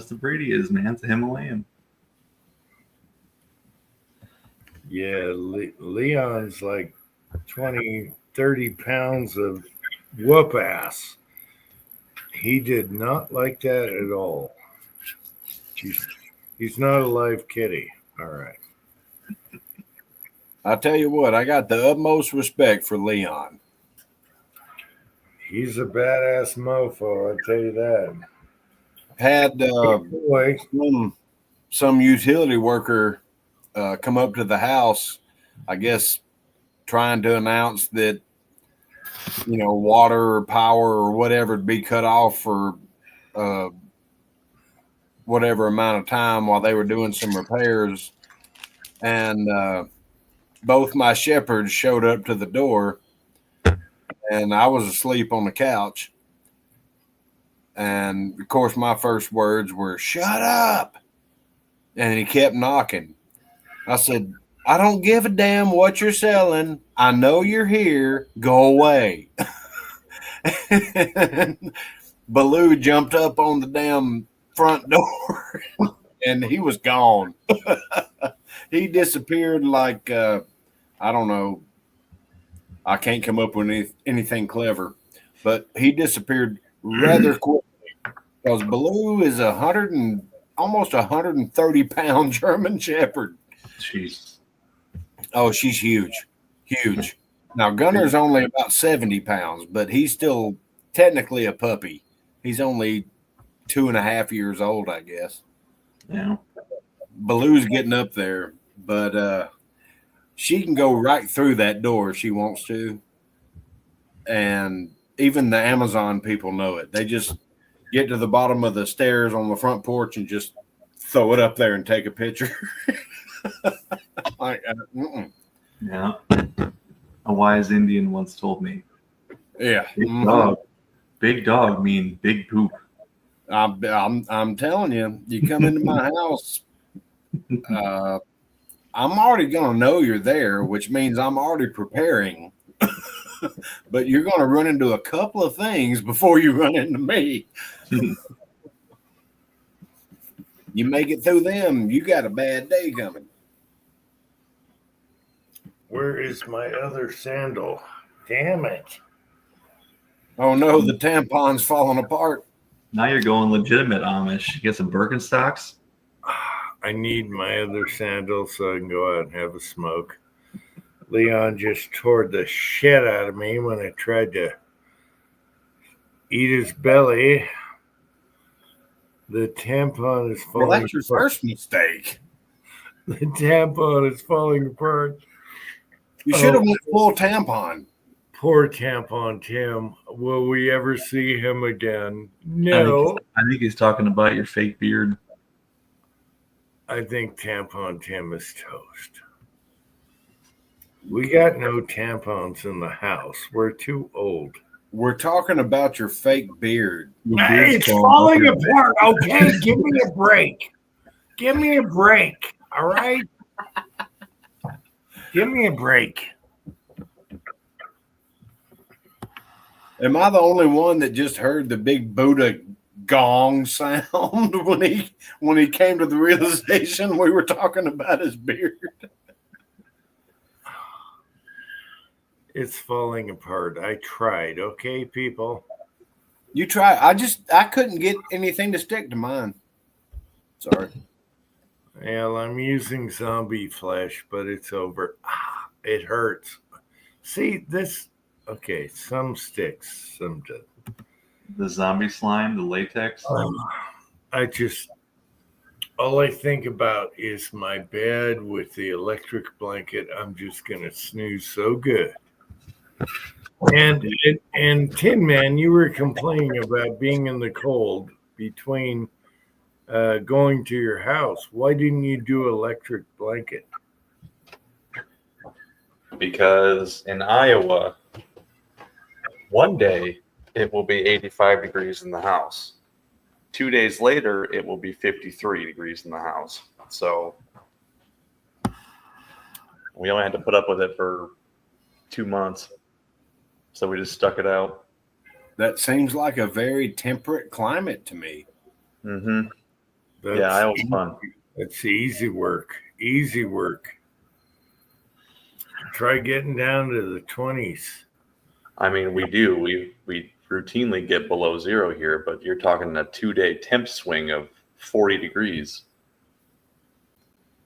the breed he is, man. It's a Himalayan. Yeah, Leon's like 20, 30 pounds of whoop ass. He did not like that at all. He's not a live kitty. All right. I'll tell you what, I got the utmost respect for Leon. He's a badass mofo, I'll tell you that. Had some utility worker come up to the house, I guess, trying to announce that, water or power or whatever would be cut off for whatever amount of time while they were doing some repairs. And both my shepherds showed up to the door, and I was asleep on the couch. And, of course, my first words were, "Shut up." And he kept knocking. I said, "I don't give a damn what you're selling. I know you're here. Go away." Baloo jumped up on the damn front door, and he was gone. he disappeared like I don't know. I can't come up with anything clever, but he disappeared rather quickly because Baloo is almost 130-pound German Shepherd. Jeez. Oh, she's huge, huge. Now Gunner's only about 70 pounds, but he's still technically a puppy. He's only 2.5 years old, I guess. Yeah. Baloo's getting up there, but she can go right through that door if she wants to. And even the Amazon people know it. They just get to the bottom of the stairs on the front porch and just throw it up there and take a picture. Yeah. A wise Indian once told me. Yeah. Big dog mean big poop. I'm telling you, you come into my house, I'm already going to know you're there, which means I'm already preparing. But you're going to run into a couple of things before you run into me. You make it through them, you got a bad day coming. Where is my other sandal? Damn it. Oh no, the tampon's falling apart. Now you're going legitimate Amish. Get some Birkenstocks. I need my other sandal so I can go out and have a smoke. Leon just tore the shit out of me when I tried to eat his belly. The tampon is falling apart. Well, that's your first mistake. The tampon is falling apart. You should have went full tampon. Poor tampon Tim. Will we ever see him again? No. I think he's talking about your fake beard. I think tampon Tim is toast. We got no tampons in the house. We're too old. We're talking about your fake beard. Hey, it's falling apart. Okay, give me a break. Give me a break. All right? Give me a break. Am I the only one that just heard the big Buddha gong sound when he came to the realization we were talking about his beard? It's falling apart. I tried. Okay, people. You try. I couldn't get anything to stick to mine. Sorry. Well, I'm using zombie flesh, but it's over. It hurts. See this. Okay, some sticks, some doesn't. The zombie slime, the latex. All I think about is my bed with the electric blanket. I'm just gonna snooze so good. And Tin Man, you were complaining about being in the cold between going to your house. Why didn't you do electric blanket? Because in Iowa, one day it will be 85 degrees in the house. 2 days later, it will be 53 degrees in the house. So we only had to put up with it for 2 months. So we just stuck it out. That seems like a very temperate climate to me. Mm-hmm. Yeah, that was fun. It's easy work. Easy work. Try getting down to the 20s. I mean, we do. We routinely get below zero here, but you're talking a 2-day temp swing of 40 degrees.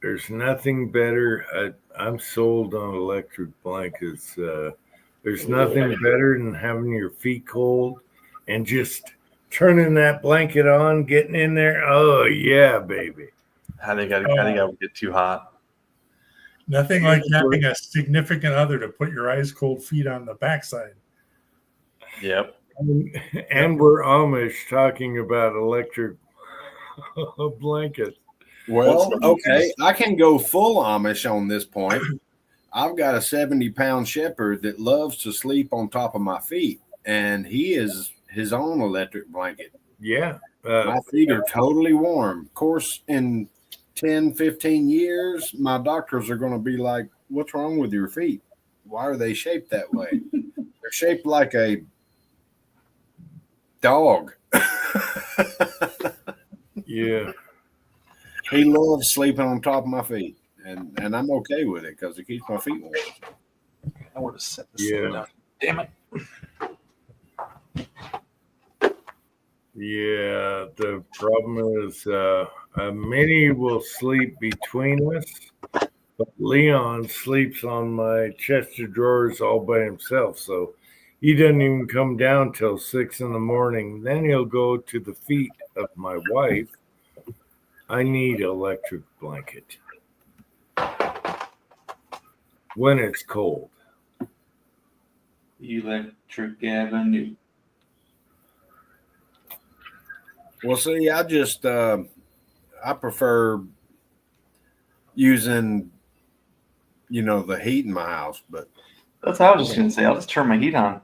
There's nothing better. I'm sold on electric blankets. There's nothing better than having your feet cold and just turning that blanket on, getting in there. Oh, yeah, baby. I think I would get too hot. Nothing like having a significant other to put your ice cold feet on the backside. Yep. And we're Amish talking about electric blankets. Well, okay, I can go full Amish on this point. I've got a 70-pound shepherd that loves to sleep on top of my feet, and he is his own electric blanket. Yeah. My feet are totally warm. Of course, in 10, 15 years, my doctors are going to be like, what's wrong with your feet? Why are they shaped that way? They're shaped like a dog. Yeah. He loves sleeping on top of my feet. and I'm okay with it because it keeps my feet warm. I would have set this Yeah. thing down. Damn it. Yeah, the problem is Minnie will sleep between us, but Leon sleeps on my chest of drawers all by himself. So he doesn't even come down till 6 in the morning. Then he'll go to the feet of my wife. I need electric blanket when it's cold. Electric Avenue. Well, see, I just I prefer using, the heat in my house, but That's what I was just gonna say. I'll just turn my heat on.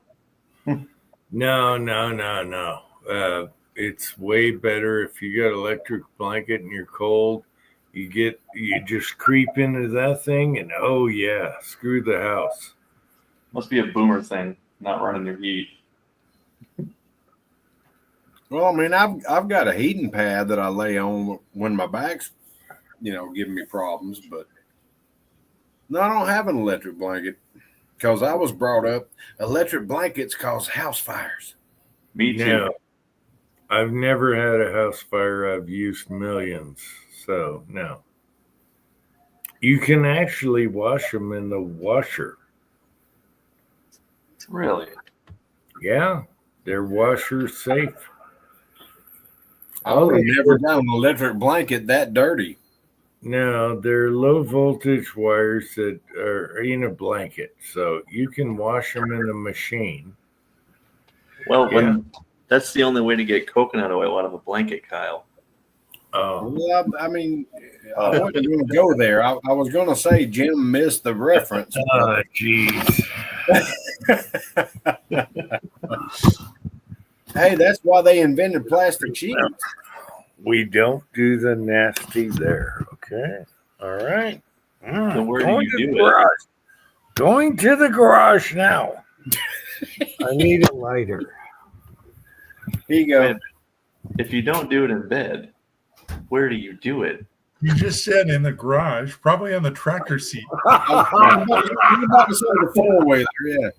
No. It's way better if you got electric blanket and you're cold. You just creep into that thing and oh yeah, screw the house. Must be a boomer thing, not running your heat. well, I mean, I've got a heating pad that I lay on when my back's, giving me problems, but no, I don't have an electric blanket because I was brought up electric blankets cause house fires. Me too. No, I've never had a house fire. I've used millions, so no. You can actually wash them in the washer. Really? Yeah, they're washer safe. I would have never done an electric blanket that dirty. No, they're low voltage wires that are in a blanket, so you can wash them in the machine. Well, when that's the only way to get coconut oil out of a blanket, Kyle. Oh, Well, I mean, I wasn't going to go there. I was going to say Jim missed the reference. oh, jeez. Hey, that's why they invented plastic sheets. We don't do the nasty there, okay? All right. Then where do Going you to do the it? garage. Going to the garage now. I need a lighter. Here you go. If you don't do it in bed, where do you do it? You just said in the garage, probably on the tractor seat. I'm about to say the four-wheeler, yeah.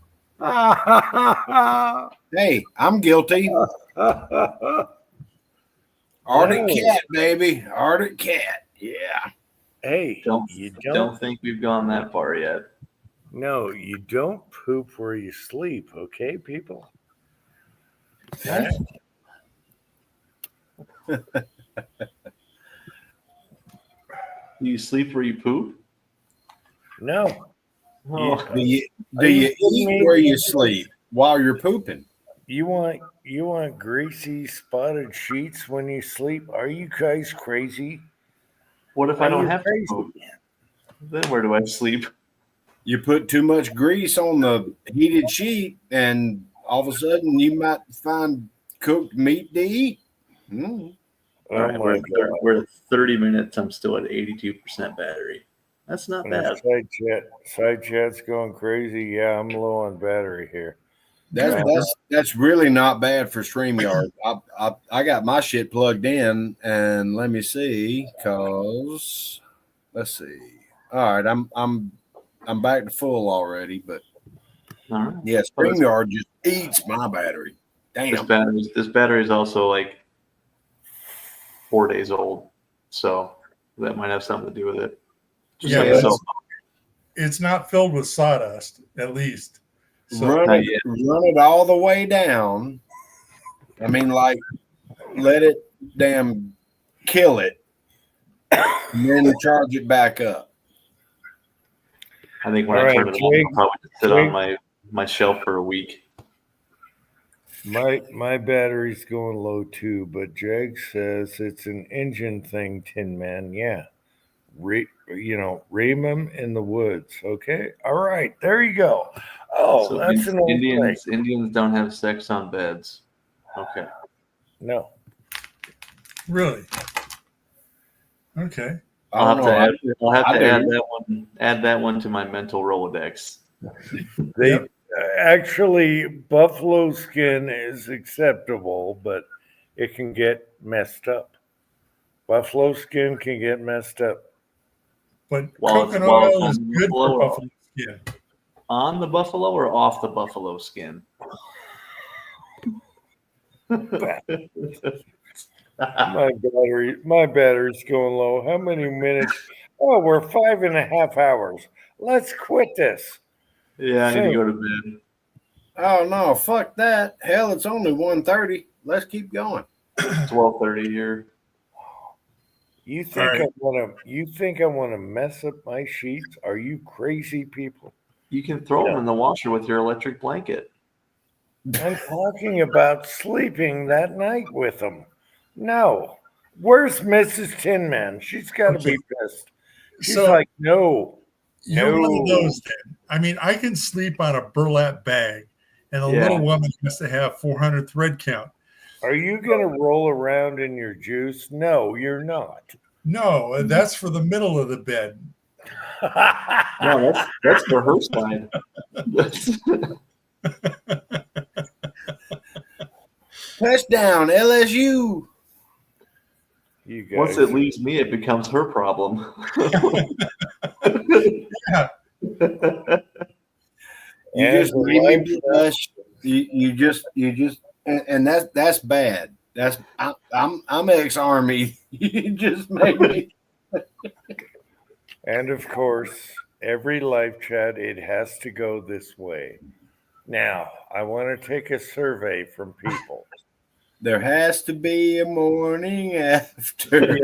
Hey, I'm guilty. Arctic cat, baby. Arctic cat. Yeah. Hey, you Don't think we've gone that far yet. No, you don't poop where you sleep, okay, people? Okay? Do you sleep where you poop? No. Oh. Do you eat where you sleep while you're pooping? You want greasy spotted sheets when you sleep? Are you guys crazy? What if I Are don't you have to poop? Then where do I sleep? You put too much grease on the heated sheet, and all of a sudden you might find cooked meat to eat. Mm. All right, we're at 30 minutes. I'm still at 82% battery. That's not bad. Side chat's going crazy. Yeah, I'm low on battery here. That's really not bad for StreamYard. I got my shit plugged in, and let me see, cause let's see. All right, I'm back to full already, but All right. yeah, StreamYard just eats my battery. Damn. This battery is also like 4 days old, so that might have something to do with it. Just Yeah, like but so. it's not filled with sawdust, at least. So, Run it all the way down. I mean, like, let it damn kill it, and then charge it back up. I think when I turn it on, I'll probably just sit on my shelf for a week. My battery's going low too, but Jag says it's an engine thing, Tin Man. Yeah. Ream them in the woods. Okay. All right. There you go. Oh, So that's an old thing. Indians don't have sex on beds. Okay. No. really? Okay. I'll have to add that one to my mental Rolodex. They actually buffalo skin is acceptable, but it can get messed up. Buffalo skin can get messed up. But While coconut while it's oil is on the good for buffalo, buffalo skin. on the buffalo or off the buffalo skin? My battery's going low. How many minutes? Oh, we're 5.5 hours. Let's quit this. Yeah, I need to Soon. go to bed. Oh no, fuck that. Hell, it's only 1:30. Let's keep going. 12:30 here. You All think right. you think I want to mess up my sheets? Are you crazy people? You can throw them in the washer with your electric blanket. I'm talking about sleeping that night with them. No. Where's Mrs. Tin Man? She's got to Okay. be pissed. She's So like, no. you're one of No. those then. I mean, I can sleep on a burlap bag, and a Yeah. little woman has to have 400 thread count. Are you going to roll around in your juice? No, you're not. No, that's for the middle of the bed. No, that's for her side. Touchdown, LSU. You guys. Once it leaves me, it becomes her problem. Yeah. You And just the made me life- blush. You just, and that's bad. I'm ex-army. You just made me. And of course, every live chat, it has to go this way. Now, I want to take a survey from people. There has to be a morning after.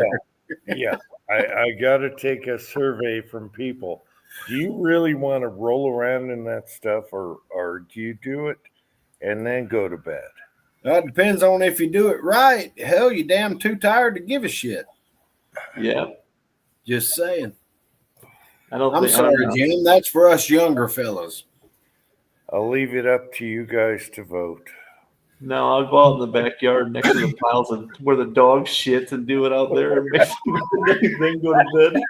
Yeah, I got to take a survey from people. Do you really want to roll around in that stuff, or do you do it and then go to bed? That depends on if you do it right. Hell, you damn too tired to give a shit. Yeah. Just saying. I don't I'm think, I don't sorry, know. Jim. That's for us younger fellas. I'll leave it up to you guys to vote. No, I'll go out in the backyard next to the piles of where the dog shits and do it out there and then go to bed.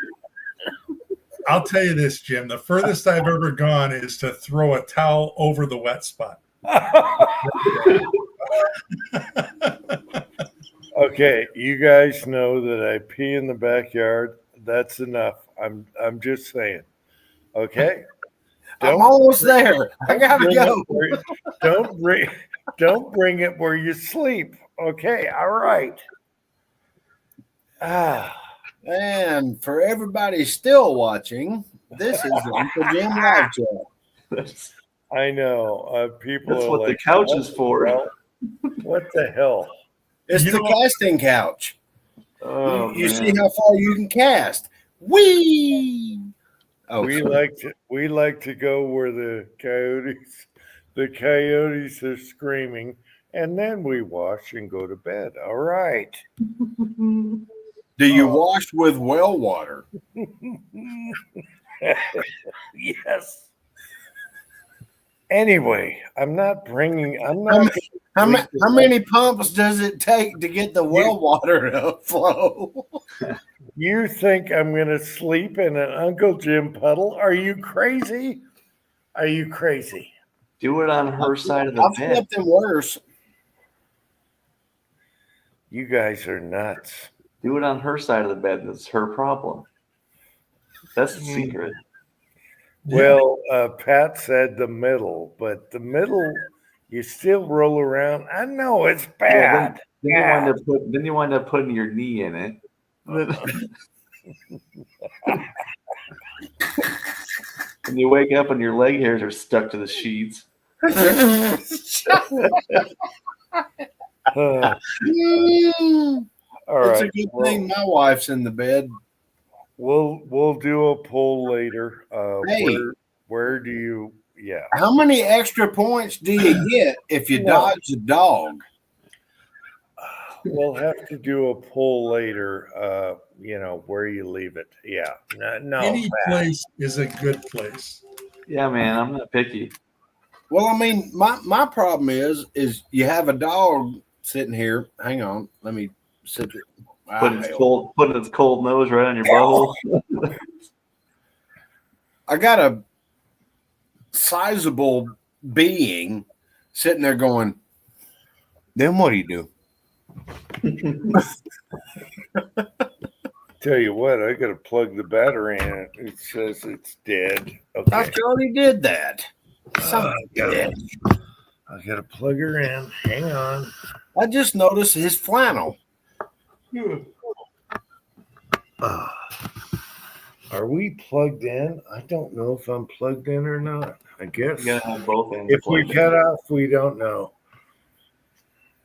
I'll tell you this, Jim. The furthest I've ever gone is to throw a towel over the wet spot. Okay, you guys know that I pee in the backyard. That's enough. I'm just saying. Okay. I'm almost there. I gotta go. Don't bring it where you sleep. Okay. All right. And for everybody still watching, this is the Uncle Jim live chat. I know. People That's are what like, the couch is for. Well, what the hell? It's You the know- casting couch. Oh, You man. see how far you can cast. Whee! Oh, we sorry. like to go where the coyotes are screaming, and then we wash and go to bed. All right. Do you wash with well water? Yes. Anyway, I'm not. How many pumps does it take to get the well water to flow? You think I'm going to sleep in an Uncle Jim puddle? Are you crazy? Are you crazy? Do it on her side of the I've bed. slept in worse. You guys are nuts. Do it on her side of the bed. That's her problem. That's the secret. Well, Pat said the middle, but the middle, you still roll around. I know it's Yeah, bad. then you wind up putting your knee in it. And you wake up and your leg hairs are stuck to the sheets. All It's right. a good thing my wife's in the bed. We'll do a poll later. Hey. Where do you? Yeah. How many extra points do you get if you Well- dodge a dog? We'll have to do a poll later. Where you leave it. Yeah. No. Any Pat. place is a good place. Yeah, man, I'm not picky. Well, I mean, my problem is you have a dog sitting here. Hang on, let me sit there. Putting its cold nose right on your butthole. I got a sizable being sitting there going, then what do you do? tell you what, I got to plug the battery in. It says it's dead. I Okay. thought you already did that. Son of a bitch. I got to plug her in. Hang on. I just noticed his flannel. Are we plugged in? I don't know if I'm plugged in or not. I guess. You gotta have both ends. If we plugged cut in. off, we don't know.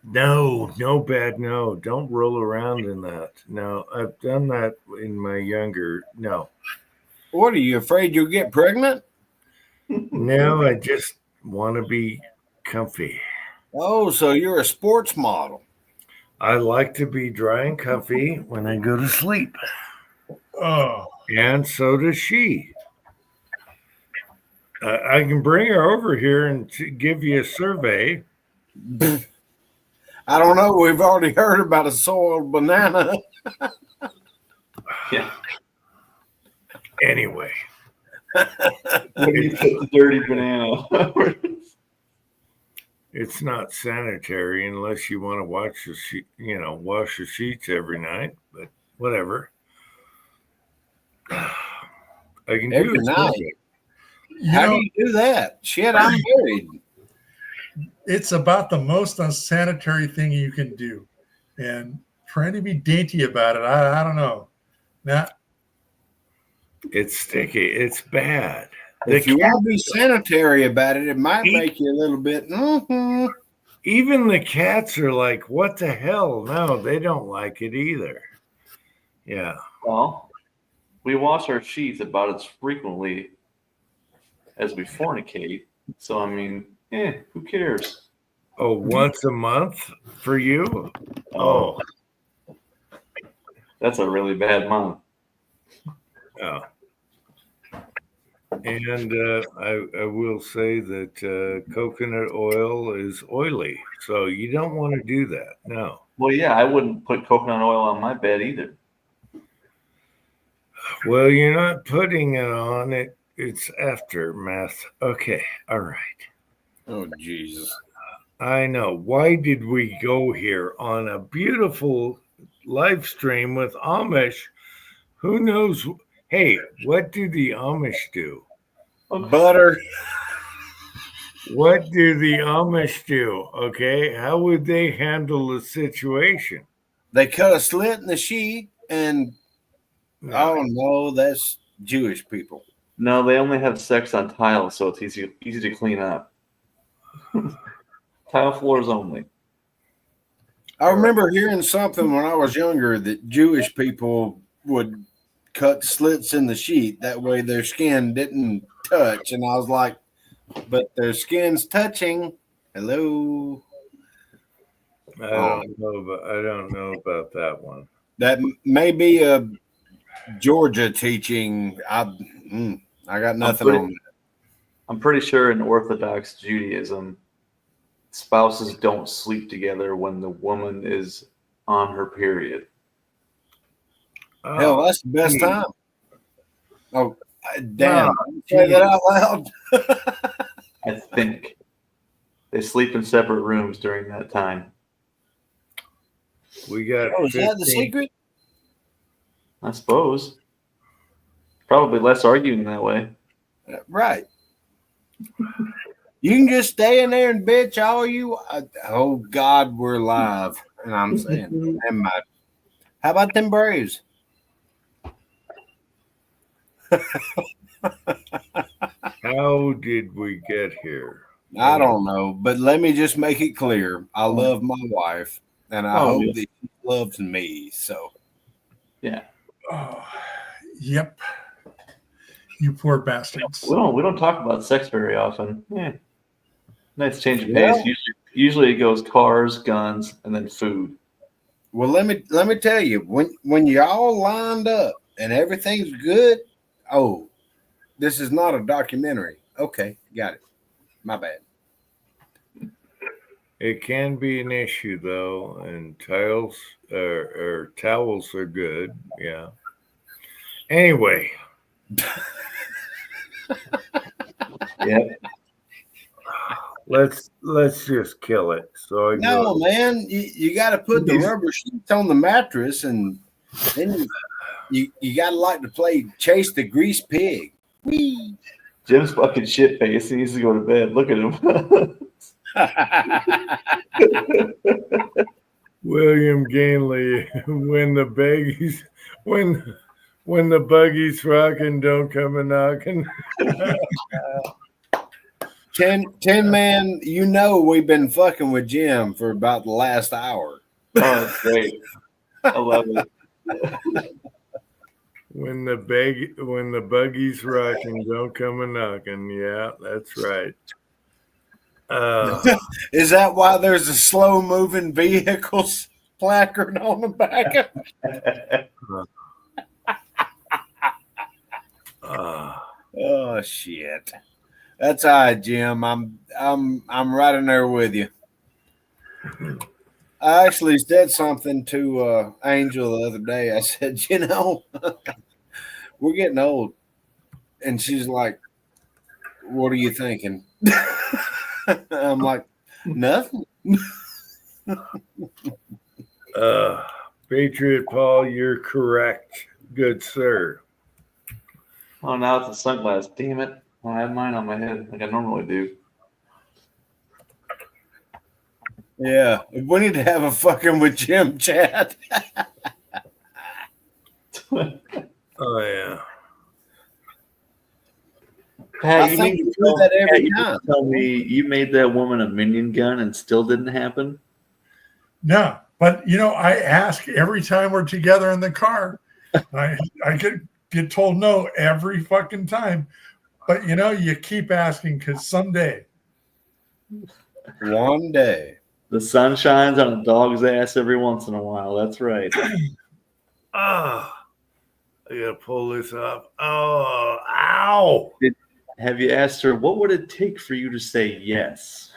No, bad. No, don't roll around in that. No, I've done that in my younger. No. What, are you afraid you'll get pregnant? No, I just want to be comfy. Oh, so you're a sports model. I like to be dry and comfy when I go to sleep. Oh, And so does she. I can bring her over here and give you a survey. I don't know. We've already heard about a soiled banana. Yeah. Anyway. When you put the dirty banana. It's not sanitary unless you want to wash the sheets every night, but whatever. I can Every do it. night. How do you do that? Shit, I'm married. it's about the most unsanitary thing you can do. And trying to be dainty about it, I don't know. Now, It's sticky. It's bad. If you want to be sanitary about it, it might make you a little bit. Even the cats are like, what the hell? No, they don't like it either. Yeah. Well, we wash our sheets about as frequently as we fornicate. So, I mean, who cares? Oh, once a month for you? Oh. That's a really bad month. Oh. And I will say that coconut oil is oily, so you don't want to do that. No. Well, yeah, I wouldn't put coconut oil on my bed either. Well, you're not putting it on it. It's aftermath. Okay. All right. Oh, Jesus. I know. Why did we go here on a beautiful live stream with Amish? Who knows? Hey, what do the Amish do? Butter. What do the Amish do? Okay. How would they handle the situation? They cut a slit in the sheet and, oh, no, that's Jewish people. No, they only have sex on tile, so it's easy to clean up. Tile floors only. I remember hearing something when I was younger that Jewish people would cut slits in the sheet. That way their skin didn't touch. And I was like, but their skin's touching. Hello. I don't know about that one. That may be a Georgia teaching. I got nothing on that. I'm pretty sure in Orthodox Judaism, spouses don't sleep together when the woman is on her period. Hell, that's the best time. Oh, damn. Say that out loud. I think they sleep in separate rooms during that time. We got. Oh, is that the secret? I suppose. Probably less arguing that way. Right. You can just stay in there and bitch all you. Oh God, we're live, and I'm saying, how about them Braves? How did we get here? I don't know, but let me just make it clear: I love my wife, and I hope that she loves me. So, yeah. Oh, yep. You poor bastards. We don't talk about sex very often. Yeah. Nice change of pace. Usually it goes cars, guns, and then food. Well, let me tell you, when you're all lined up and everything's good, oh, this is not a documentary. Okay, got it. My bad. It can be an issue though, and towels are good. Yeah. Anyway. Yeah. Let's just kill it. So man, you got to put the rubber sheets on the mattress, and then You gotta like to play chase the grease pig. Whee! Jim's fucking shit face. He needs to go to bed. Look at him. William Gainley, when the baggies, when the buggy's rocking, don't come a knocking. 10 man, you know we've been fucking with Jim for about the last hour. Oh, it's great. I love it. When the buggy's rocking, don't come a knocking. Yeah, that's right. Is that why there's a slow moving vehicles placard on the back of it? Oh shit. That's all right, Jim. I'm right in there with you. I actually said something to Angel the other day. I said, we're getting old. And she's like, what are you thinking? I'm like, nothing. Patriot Paul, you're correct. Good sir. Oh, now it's a sunglass. Damn it. I have mine on my head like I normally do. Yeah. We need to have a fucking with Jim chat. Oh, yeah. Pat, I think you do that every time. Tell me you made that woman a minion gun and still didn't happen? No, but I ask every time we're together in the car. I get told no every fucking time. But you keep asking because someday. One day. The sun shines on a dog's ass every once in a while. That's right. I gotta pull this off. Oh, ow! Have you asked her what would it take for you to say yes?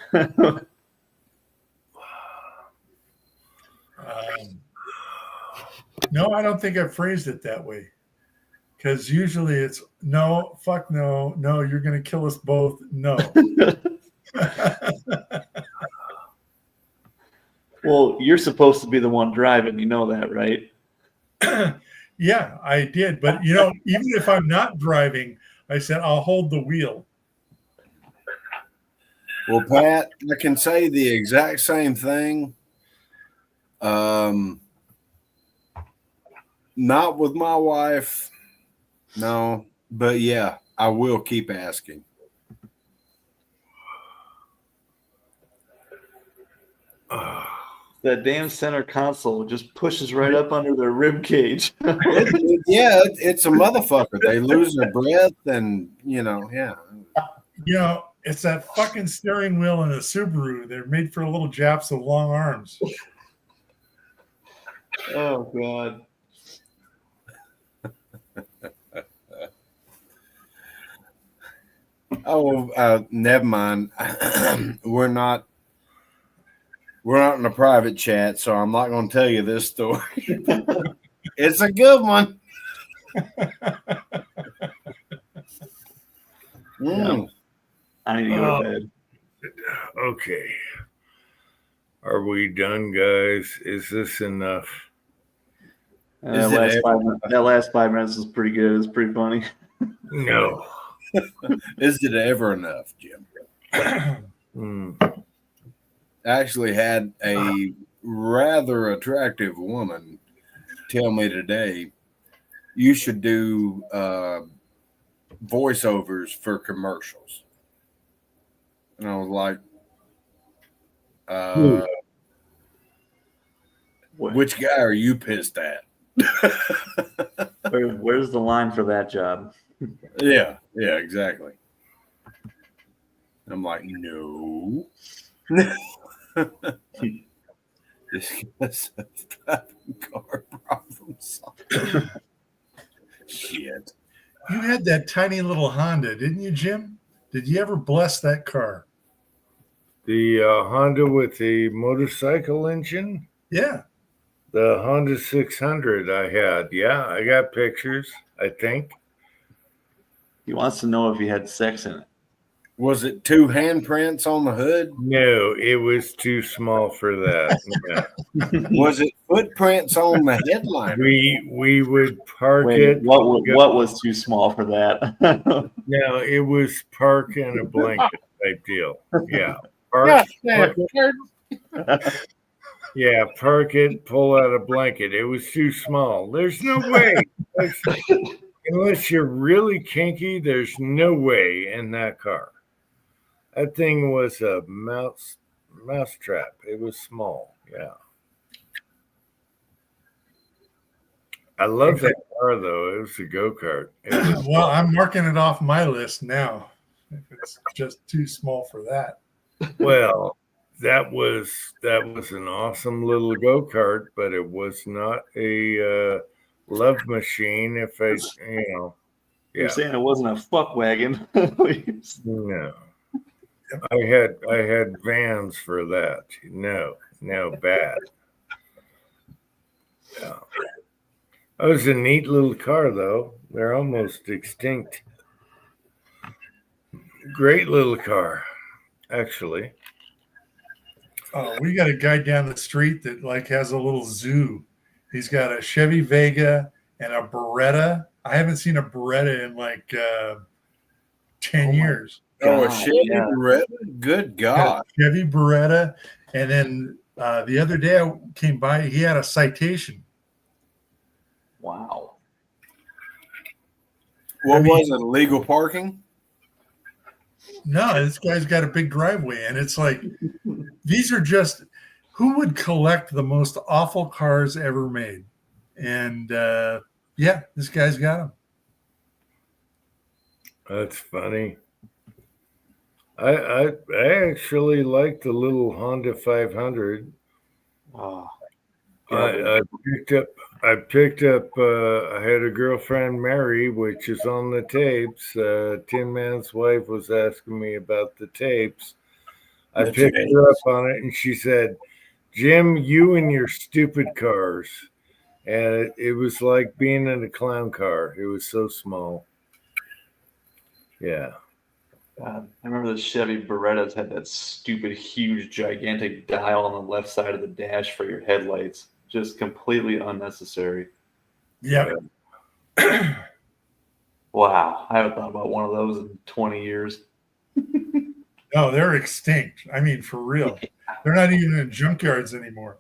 No, I don't think I phrased it that way. Because usually it's no, fuck no, no, you're going to kill us both. No. Well, you're supposed to be the one driving. You know that, right? Yeah, I did. But, even if I'm not driving, I said, I'll hold the wheel. Well, Pat, I can say the exact same thing. Not with my wife. No, but yeah, I will keep asking. That damn center console just pushes right up under their rib cage. Yeah, it's a motherfucker. They lose their breath and, yeah. It's that fucking steering wheel in a Subaru. They're made for little Japs with long arms. Oh, God. Oh, never mind. We're not in a private chat, so I'm not going to tell you this story. It's a good one. Yeah. I need to go to bed. Okay. Are we done, guys? Is this enough? That last 5 minutes was pretty good. It was pretty funny. No. Is it ever enough, Jim? I actually had a rather attractive woman tell me today, you should do voiceovers for commercials. And I was like, which guy are you pissed at? Where's the line for that job? Yeah, exactly. I'm like, no. Discuss driving car problems. Shit. You had that tiny little Honda, didn't you, Jim? Did you ever bless that car? The Honda with the motorcycle engine? Yeah. The Honda 600 I had. Yeah, I got pictures, I think. He wants to know if you had sex in it. Was it 2 handprints on the hood? No, it was too small for that. No. Was it footprints on the headliner? We would park Wait, it. what was too small for that? No, it was park in a blanket type deal. Yeah. Park it, pull out a blanket. It was too small. There's no way. Unless you're really kinky, there's no way in that car. That thing was a mouse trap. It was small. Yeah. I love that car though. It was a go-kart. Well, I'm marking it off my list now. If it's just too small for that. Well, that was an awesome little go-kart, but it was not a love machine. If I, yeah. You're saying it wasn't a fuck wagon. No. I had vans for that. No, bad. Yeah. That was a neat little car, though. They're almost extinct. Great little car, actually. Oh, we got a guy down the street that like has a little zoo. He's got a Chevy Vega and a Beretta. I haven't seen a Beretta in like 10 years. Oh, a Chevy Beretta? Good God. Chevy Beretta. And then the other day I came by, he had a Citation. Wow. What was it? Illegal parking? No, this guy's got a big driveway. And it's like, these are just, who would collect the most awful cars ever made? And yeah, this guy's got them. That's funny. I actually like the little Honda 500. Oh, I picked up. I had a girlfriend, Mary, which is on the tapes. Tin Man's wife was asking me about the tapes. I picked her up on it, and she said, "Jim, you and your stupid cars." And it was like being in a clown car. It was so small. Yeah. God, I remember the Chevy Berettas had that stupid, huge, gigantic dial on the left side of the dash for your headlights. Just completely unnecessary. Yeah. Wow. I haven't thought about one of those in 20 years. No, they're extinct. I mean, for real. They're not even in junkyards anymore.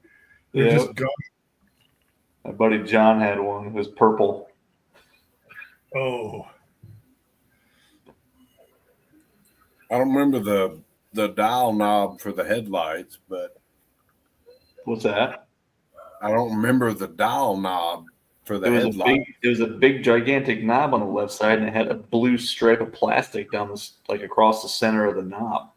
They're just gone. My buddy John had one. It was purple. Oh. I don't remember the dial knob for the headlights, but What's that? I don't remember the dial knob for the There was headlight. there was a big, gigantic knob on the left side, and it had a blue stripe of plastic down this, like across the center of the knob.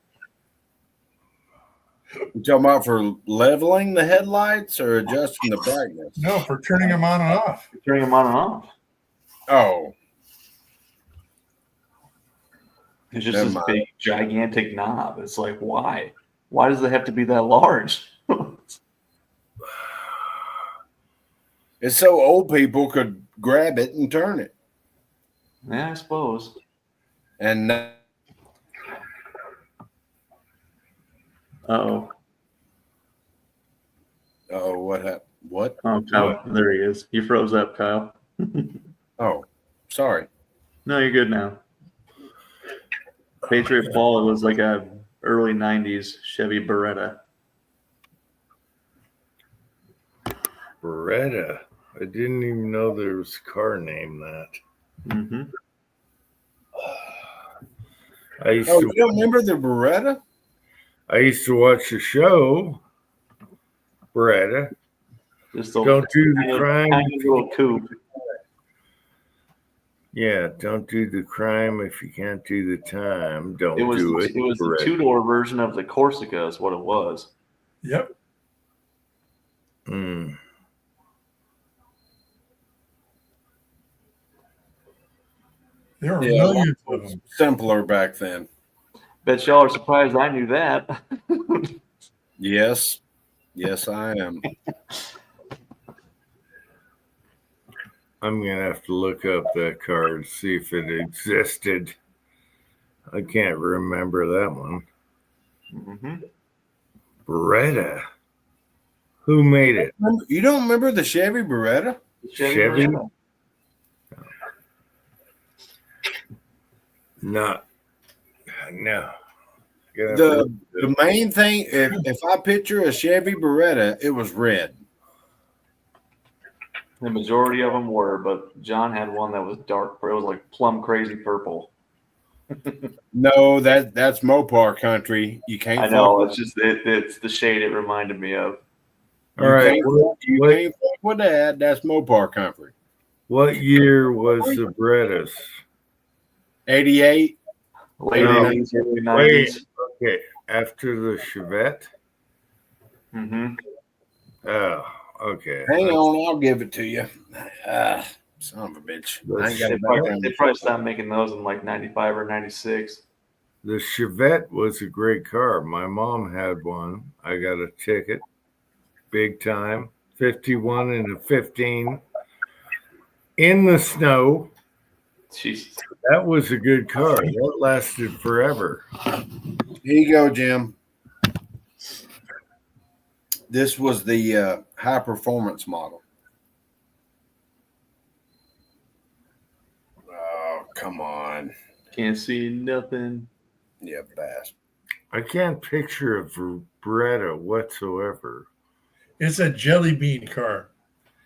You talking about for leveling the headlights or adjusting the brightness? No, for turning them on and off. Turning them on and off. Oh. It's just Never this mind. big, gigantic knob. It's like, why? Why does it have to be that large? It's so old people could grab it and turn it. Yeah, I suppose. And Uh-oh. oh, what happened? What? Oh, Kyle, there he is. You froze up, Kyle. Oh, sorry. No, you're good now. Patriot Ball, it was like a early 90s Chevy Beretta. Beretta. I didn't even know there was a car named that. Mm-hmm. I used Oh, to you don't remember the Beretta? I used to watch the show, Beretta. Just a Don't do the crime. tiny little coupe. Yeah, don't do the crime if you can't do the time. Don't It was do it. it was the Beretta. two-door version of the Corsica is what it was. Yep. Mm. There were Yeah, millions of them. Simpler back then. Bet y'all are surprised I knew that. Yes. Yes, I am. I'm gonna have to look up that car to see if it existed. I can't remember that one. Mm-hmm. Beretta. Who made it? You don't remember the Chevy Beretta? Chevy? Beretta. No. No. The main thing, if I picture a Chevy Beretta, it was red. The majority of them were, but John had one that was dark. It was like plum crazy purple. No, that's Mopar country. You can't. I know. It's just it's the shade it reminded me of. All right. You can't fuck with that. That's Mopar country. What year was the Berettas? 88. Late 80s, early 90s. Okay. After the Chevette? Mm-hmm. Oh, okay. Hang on, I'll give it to you. Son of a bitch. I ain't got it. They probably stopped making those in like 95 or 96. The Chevette was a great car. My mom had one. I got a ticket. Big time. 51 and a 15. In the snow. Jesus. That was a good car. That lasted forever. Here you go, Jim. This was the high performance model. Oh, come on. Can't see nothing. Yeah, fast. I can't picture a Beretta whatsoever. It's a jelly bean car.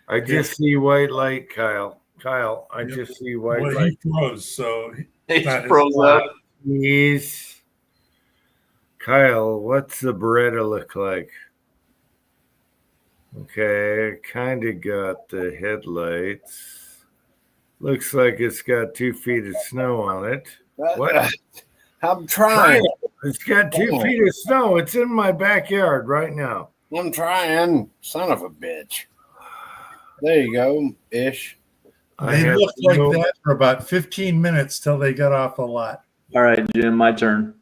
I just see white light, Kyle. Kyle, I just see white Well, light. he froze, so He froze up. Jeez. Kyle, what's the Beretta look like? Okay, kind of got the headlights. Looks like it's got 2 feet of snow on it. What? I'm trying. It's got 2 feet of snow. It's in my backyard right now. I'm trying. Son of a bitch. There you go, ish. They looked like that for about 15 minutes till they got off the lot. All right, Jim, my turn.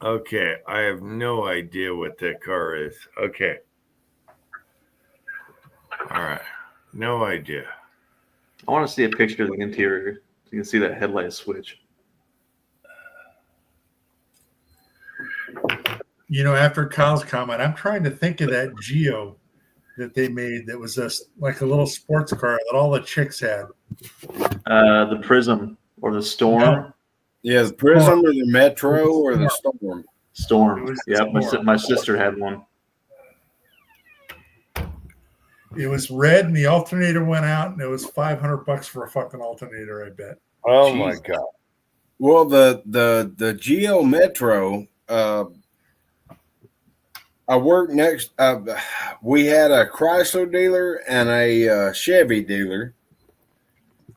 Okay, I have no idea what that car is. Okay. All right. No idea. I want to see a picture of the interior so you can see that headlight switch. You know, after Kyle's comment, I'm trying to think of that Geo that they made that was like a little sports car that all the chicks had. The Prism or the Storm. No. Yeah, the Prism or the Metro or the Storm. Storm. Yeah, Storm. my sister had one. It was red and the alternator went out, and it was $500 for a fucking alternator, I bet. Oh Jeez. my God. Well, the Geo Metro, I worked next. We had a Chrysler dealer and a Chevy dealer,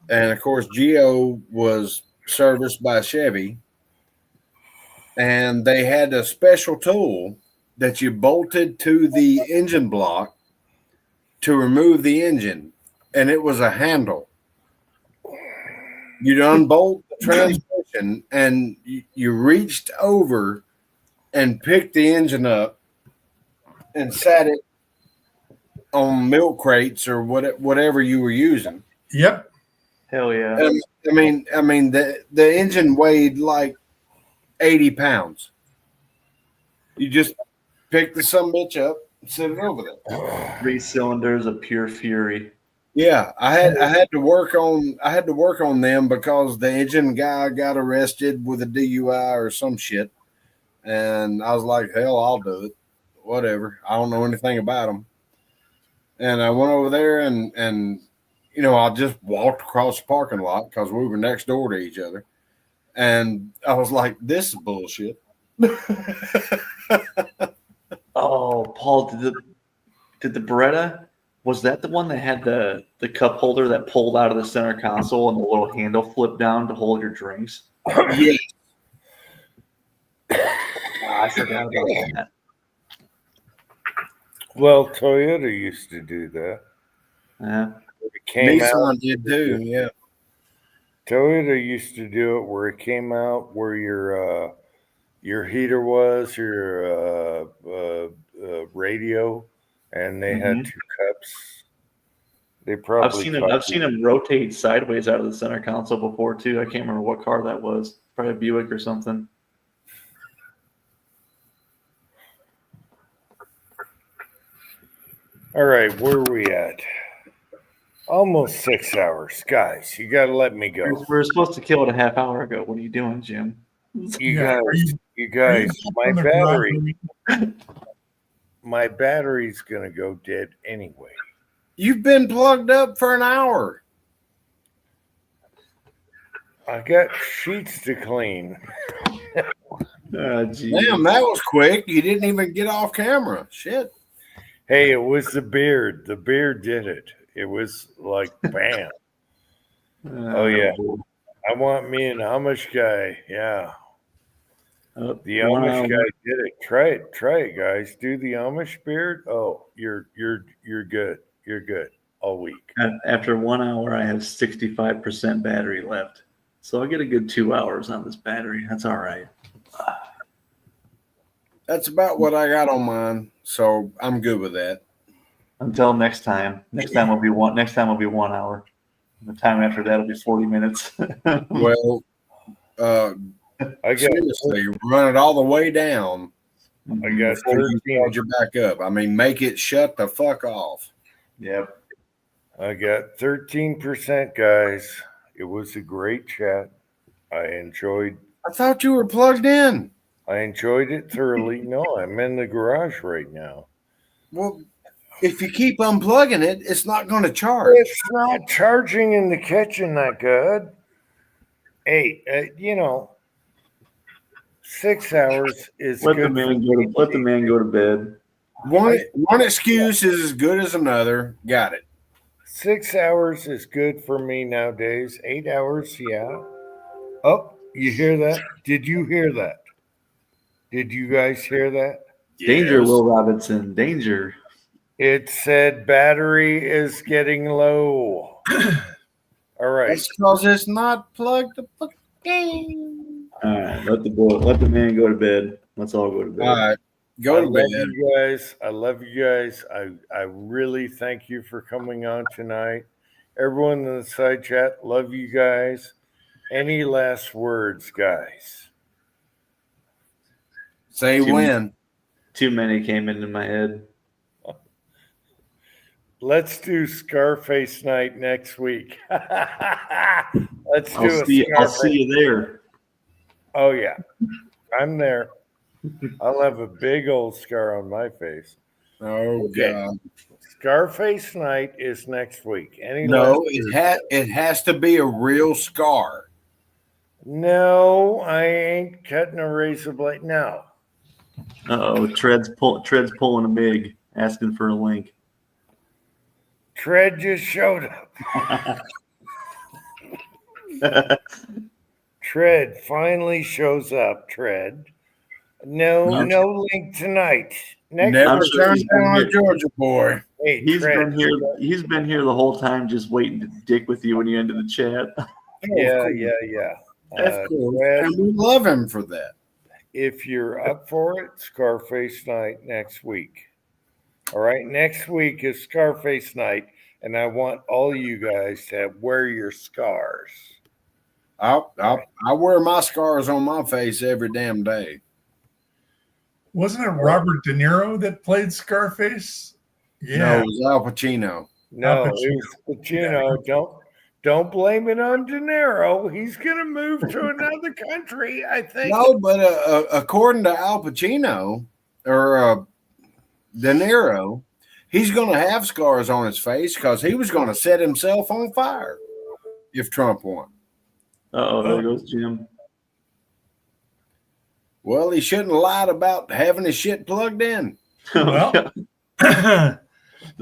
and of course, Geo was serviced by Chevy, and they had a special tool that you bolted to the engine block to remove the engine, and it was a handle. You'd unbolt the transmission, and you reached over and picked the engine up and sat it on milk crates or whatever you were using. Yep. Hell yeah. I mean, the engine weighed like 80 pounds. You just pick the sumbitch up and sit it over there. 3 cylinders of pure fury. Yeah, I had to work on them because the engine guy got arrested with a DUI or some shit, and I was like, hell, I'll do it. Whatever. I don't know anything about them. And I went over there and you know, I just walked across the parking lot because we were next door to each other. And I was like, this is bullshit. Oh, Paul, did the Beretta, was that the one that had the cup holder that pulled out of the center console and the little handle flipped down to hold your drinks? Yeah. I forgot about that. Well, Toyota used to do that. Yeah. It came Nissan out, did too, yeah. Toyota used to do it where it came out where your heater was, your radio, and they had 2 cups. They probably I've seen them rotate sideways out of the center console before too. I can't remember what car that was. Probably a Buick or something. All right, where are we at? Almost 6 hours. Guys, you got to let me go. We were supposed to kill it a half hour ago. What are you doing, Jim? You guys, my battery's going to go dead anyway. You've been plugged up for an hour. I got sheets to clean. Damn, that was quick. You didn't even get off camera. Shit. Hey, it was the beard. The beard did it. It was like bam. Oh yeah. I want me an Amish guy. Yeah. The Amish guy did it. Try it, guys. Do the Amish beard. Oh, you're good. You're good all week. After 1 hour, I have 65% battery left. So I get a good 2 hours on this battery. That's all right. That's about what I got on mine. So I'm good with that. Until next time. Next time will be 1 hour. The time after that will be 40 minutes. Well, seriously, run it all the way down. I got 13. Charge it back up. I mean, make it shut the fuck off. Yep. I got 13%, guys. It was a great chat. I thought you were plugged in. I enjoyed it thoroughly. No, I'm in the garage right now. Well, if you keep unplugging it, it's not going to charge. It's not charging in the kitchen that good. Hey, 6 hours is let good. Let the man go to bed. One excuse is as good as another. Got it. 6 hours is good for me nowadays. 8 hours, yeah. Oh, you hear that? Did you hear that? Did you guys hear that? Danger, Will Robinson. Danger. It said battery is getting low. All right. That's because it's not plugged the fuck in. All right. Let the man go to bed. Let's all go to bed. All right. Go to bed. You guys. I love you guys. I really thank you for coming on tonight. Everyone in the side chat, love you guys. Any last words, guys? Say when. Too many came into my head. Let's do Scarface night next week. Let's do I'll see you there. Oh yeah, I'm there. I'll have a big old scar on my face. Oh God! Scarface night is next week. It has to be a real scar. No, I ain't cutting a razor blade. No. Tread's pulling a big, asking for a link. Tread just showed up. Tread finally shows up. Tread. No link tonight. Never turn down a Georgia boy. Hey, he's Tread, He's been here the whole time, just waiting to dick with you when you enter the chat. Yeah. Of course. And we love him for that. If you're up for it, Scarface night next week. All right, next week is Scarface night, and I want all you guys to wear your scars. I wear my scars on my face every damn day. Wasn't it Robert De Niro that played Scarface? Yeah, no, it was Al Pacino. No, it was Pacino. Don't blame it on De Niro. He's gonna move to another country, I think. No, but according to Al Pacino or De Niro, he's going to have scars on his face because he was going to set himself on fire if Trump won. There goes Jim. Well, he shouldn't have lied about having his shit plugged in. Well, the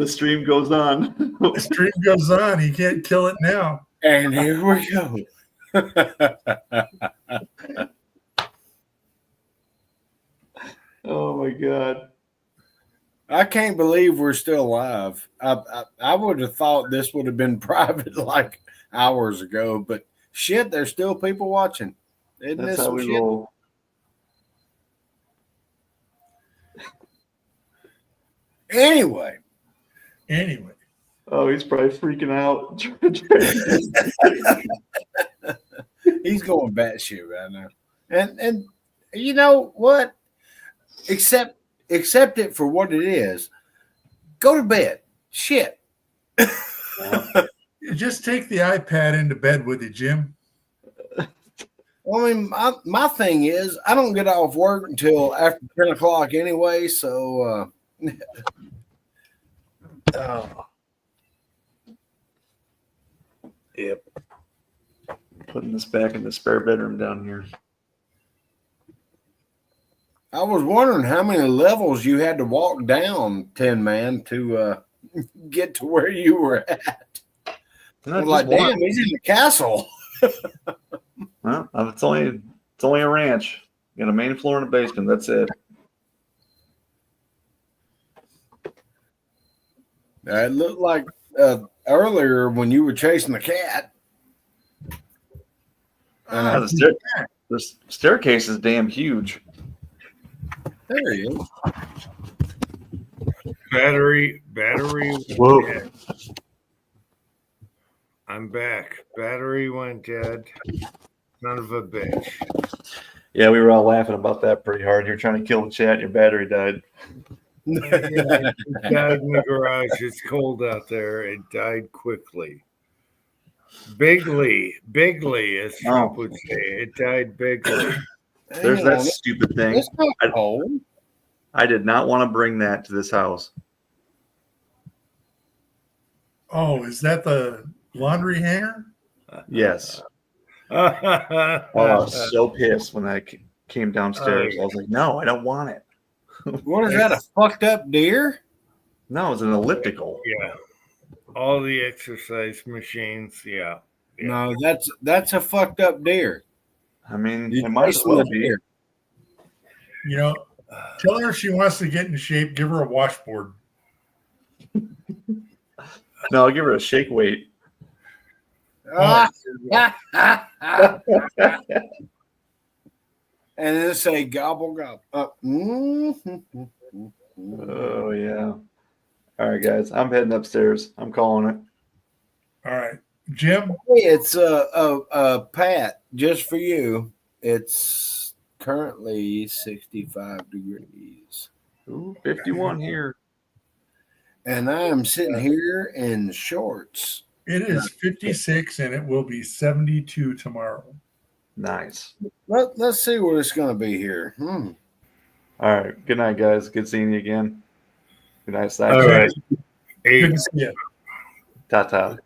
stream goes on. The stream goes on. He can't kill it now. And here we go. Oh my God. I can't believe we're still live. I would have thought this would have been private like hours ago, but shit, there's still people watching. Isn't That's this how we shit? roll. Anyway. Oh, he's probably freaking out. He's going batshit right now. And you know what? Accept it for what it is. Go to bed. Shit. Just take the iPad into bed with you, Jim. Well, I mean, my thing is, I don't get off work until after 10 o'clock anyway, so Yep. Putting this back in the spare bedroom down here. I was wondering how many levels you had to walk down, Tin Man, to get to where you were at. No, I'm like, just one. damn, he's in the castle. Well, it's only a ranch. You got a main floor and a basement. That's it. It looked like earlier when you were chasing the cat. The staircase is damn huge. There he is. Battery. Whoa. Dead. I'm back. Battery went dead. Son of a bitch. Yeah, we were all laughing about that pretty hard. You're trying to kill the chat and your battery died. It died in the garage. It's cold out there. It died quickly. Bigly, as Trump would say. It died bigly. There's that stupid thing. It's not cold. I did not want to bring that to this house. Oh, is that the laundry hanger? Yes. I was so pissed when I came downstairs. I was like, no, I don't want it. What is that, a fucked up deer? No, it's an elliptical. Yeah. All the exercise machines. Yeah. No, that's a fucked up deer. I mean, it might as well be. You know, tell her if she wants to get in shape, give her a washboard. No, I'll give her a shake weight. And then say gobble gobble. Oh yeah. All right, guys. I'm heading upstairs. I'm calling it. All right, Jim. Hey, it's Pat. Just for you. It's currently 65 degrees. Ooh, 51 here. And I am sitting here in shorts. It is 56 and it will be 72 tomorrow. Nice. Let's see what it's going to be here. All right. Good night, guys. Good seeing you again. Good night, Sasha. All right. Good to see you. Ta-ta.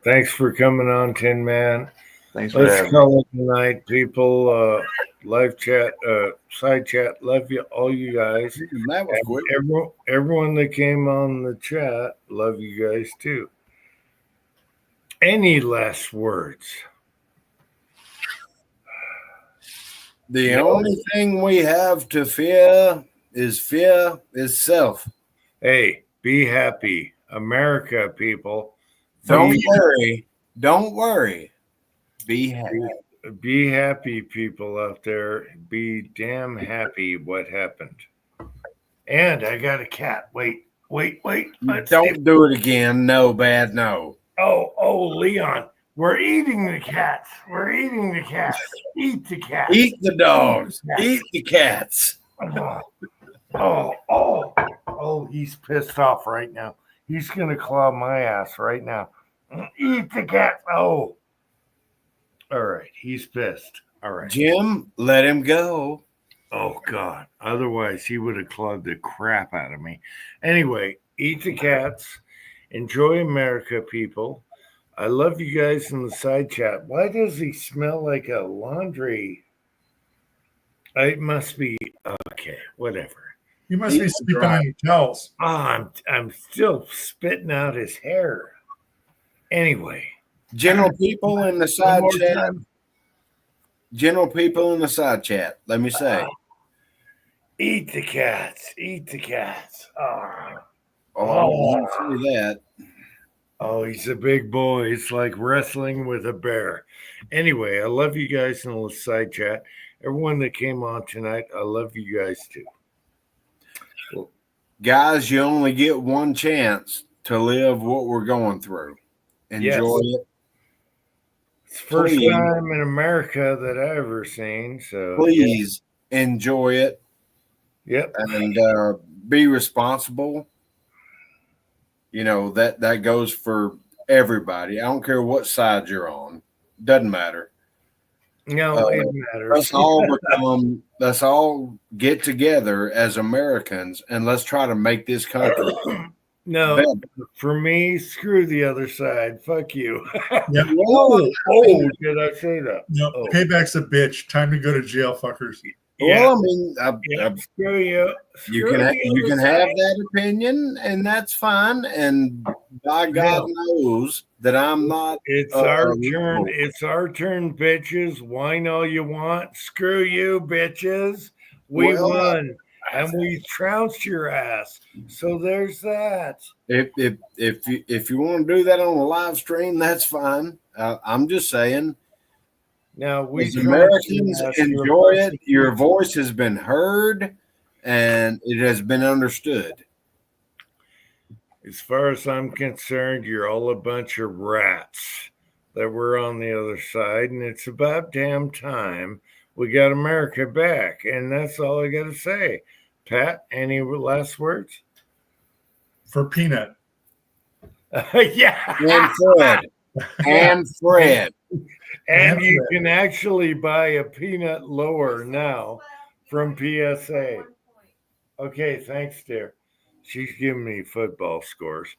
Thanks for coming on, Tin Man. Thanks for Let's having call it tonight, people. Live chat, side chat. Love you, all you guys. That was quick. Everyone that came on the chat, love you guys too. Any last words? The only thing we have to fear is self. Hey, be happy. America, people. Don't worry. Be happy. Be happy, people out there. Be damn happy what happened. And I got a cat. Wait. Don't do it again. No, bad, no. Oh, Leon. We're eating the cats. Eat the cats. Eat the dogs. Eat the cats. Oh, he's pissed off right now. He's going to claw my ass right now. Eat the cats. Oh. All right. He's pissed. All right. Jim, let him go. Oh, God. Otherwise, he would have clawed the crap out of me. Anyway, eat the cats. Enjoy America, people. I love you guys in the side chat. Why does he smell like a laundry? It must be okay. Whatever. You must be sleeping on your towels. I'm still spitting out his hair. Anyway, General people in the side chat. General people in the side chat. Let me say, eat the cats. I want to see that. Oh, he's a big boy. It's like wrestling with a bear. Anyway, I love you guys in the side chat. Everyone that came on tonight, I love you guys too. Guys, you only get one chance to live what we're going through. Enjoy it. It's the first Please. time in America that I ever seen. So Please enjoy it. Yep. And be responsible. You know, that goes for everybody. I don't care what side you're on. Doesn't matter. No, it matters. Let's all get together as Americans and let's try to make this country No, better. for me, screw the other side. Fuck you. Yeah. Did I say that? No, payback's a bitch. Time to go to jail, fuckers. Well, I mean, screw you. You can have that opinion, and that's fine. And by God knows that I'm not. It's our turn. It's our turn, bitches. Whine all you want. Screw you, bitches. We won, and we trounced your ass. So there's that. If you want to do that on a live stream, that's fine. I'm just saying. Now we as Americans enjoy it. Your voice has been heard, and it has been understood. As far as I'm concerned, you're all a bunch of rats that were on the other side, and it's about damn time we got America back. And that's all I got to say. Pat, any last words? For Peanut. Yeah. And Fred. And Fred. And you can actually buy a peanut lower now from PSA. Okay, thanks, dear. She's giving me football scores.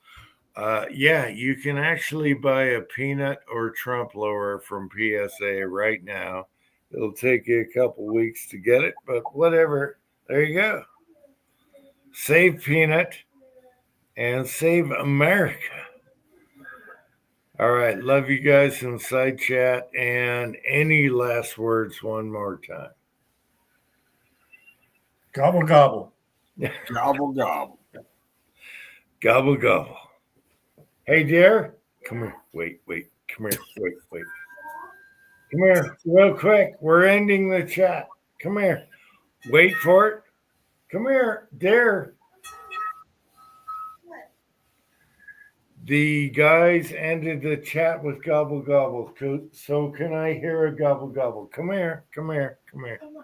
Yeah, you can actually buy a peanut or Trump lower from PSA right now. It'll take you a couple weeks to get it, but whatever. There you go. Save peanut and save America. All right. Love you guys in side chat. And any last words one more time? Gobble, gobble. Gobble, gobble. Gobble, gobble. Hey, dear. Come here. Wait. Come here. Wait. Come here. Real quick. We're ending the chat. Come here. Wait for it. Come here, dear. The guys ended the chat with gobble gobble. So can I hear a gobble gobble? Come here. I'm not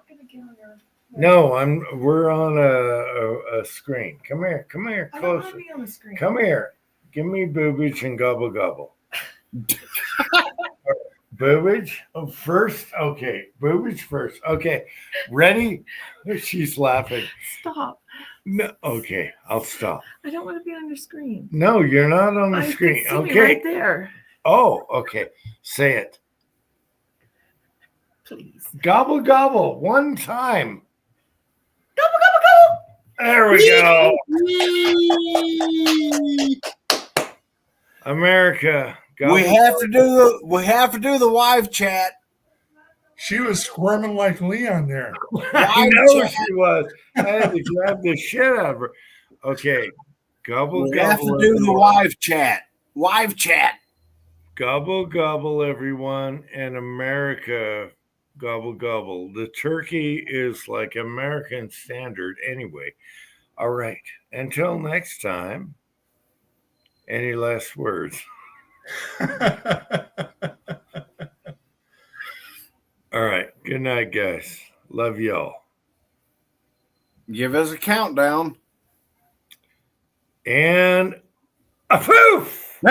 gonna get on your. No, we're on a screen. Come here. I don't want Closer. to be on the screen. Come here. Give me boobage and gobble gobble. Boobage first. Okay, boobage first. Okay, ready? She's laughing. Stop. No. Okay, I'll stop. I don't want to be on your screen. No, you're not on the I screen. can see Okay. me right there. Oh, okay. Say it. Please. Gobble gobble. One time. Gobble gobble gobble. There we go. America. Gobble, We have to do the wife chat. She was squirming like Leon there. I know she was. I had to grab the shit out of her. Okay. Gobble We gobble. have to do the wife chat. Wife chat. Gobble gobble, everyone. And America, gobble gobble. The turkey is like American standard anyway. All right. Until next time. Any last words? All right. Good night, guys. Love y'all. Give us a countdown. And a poof!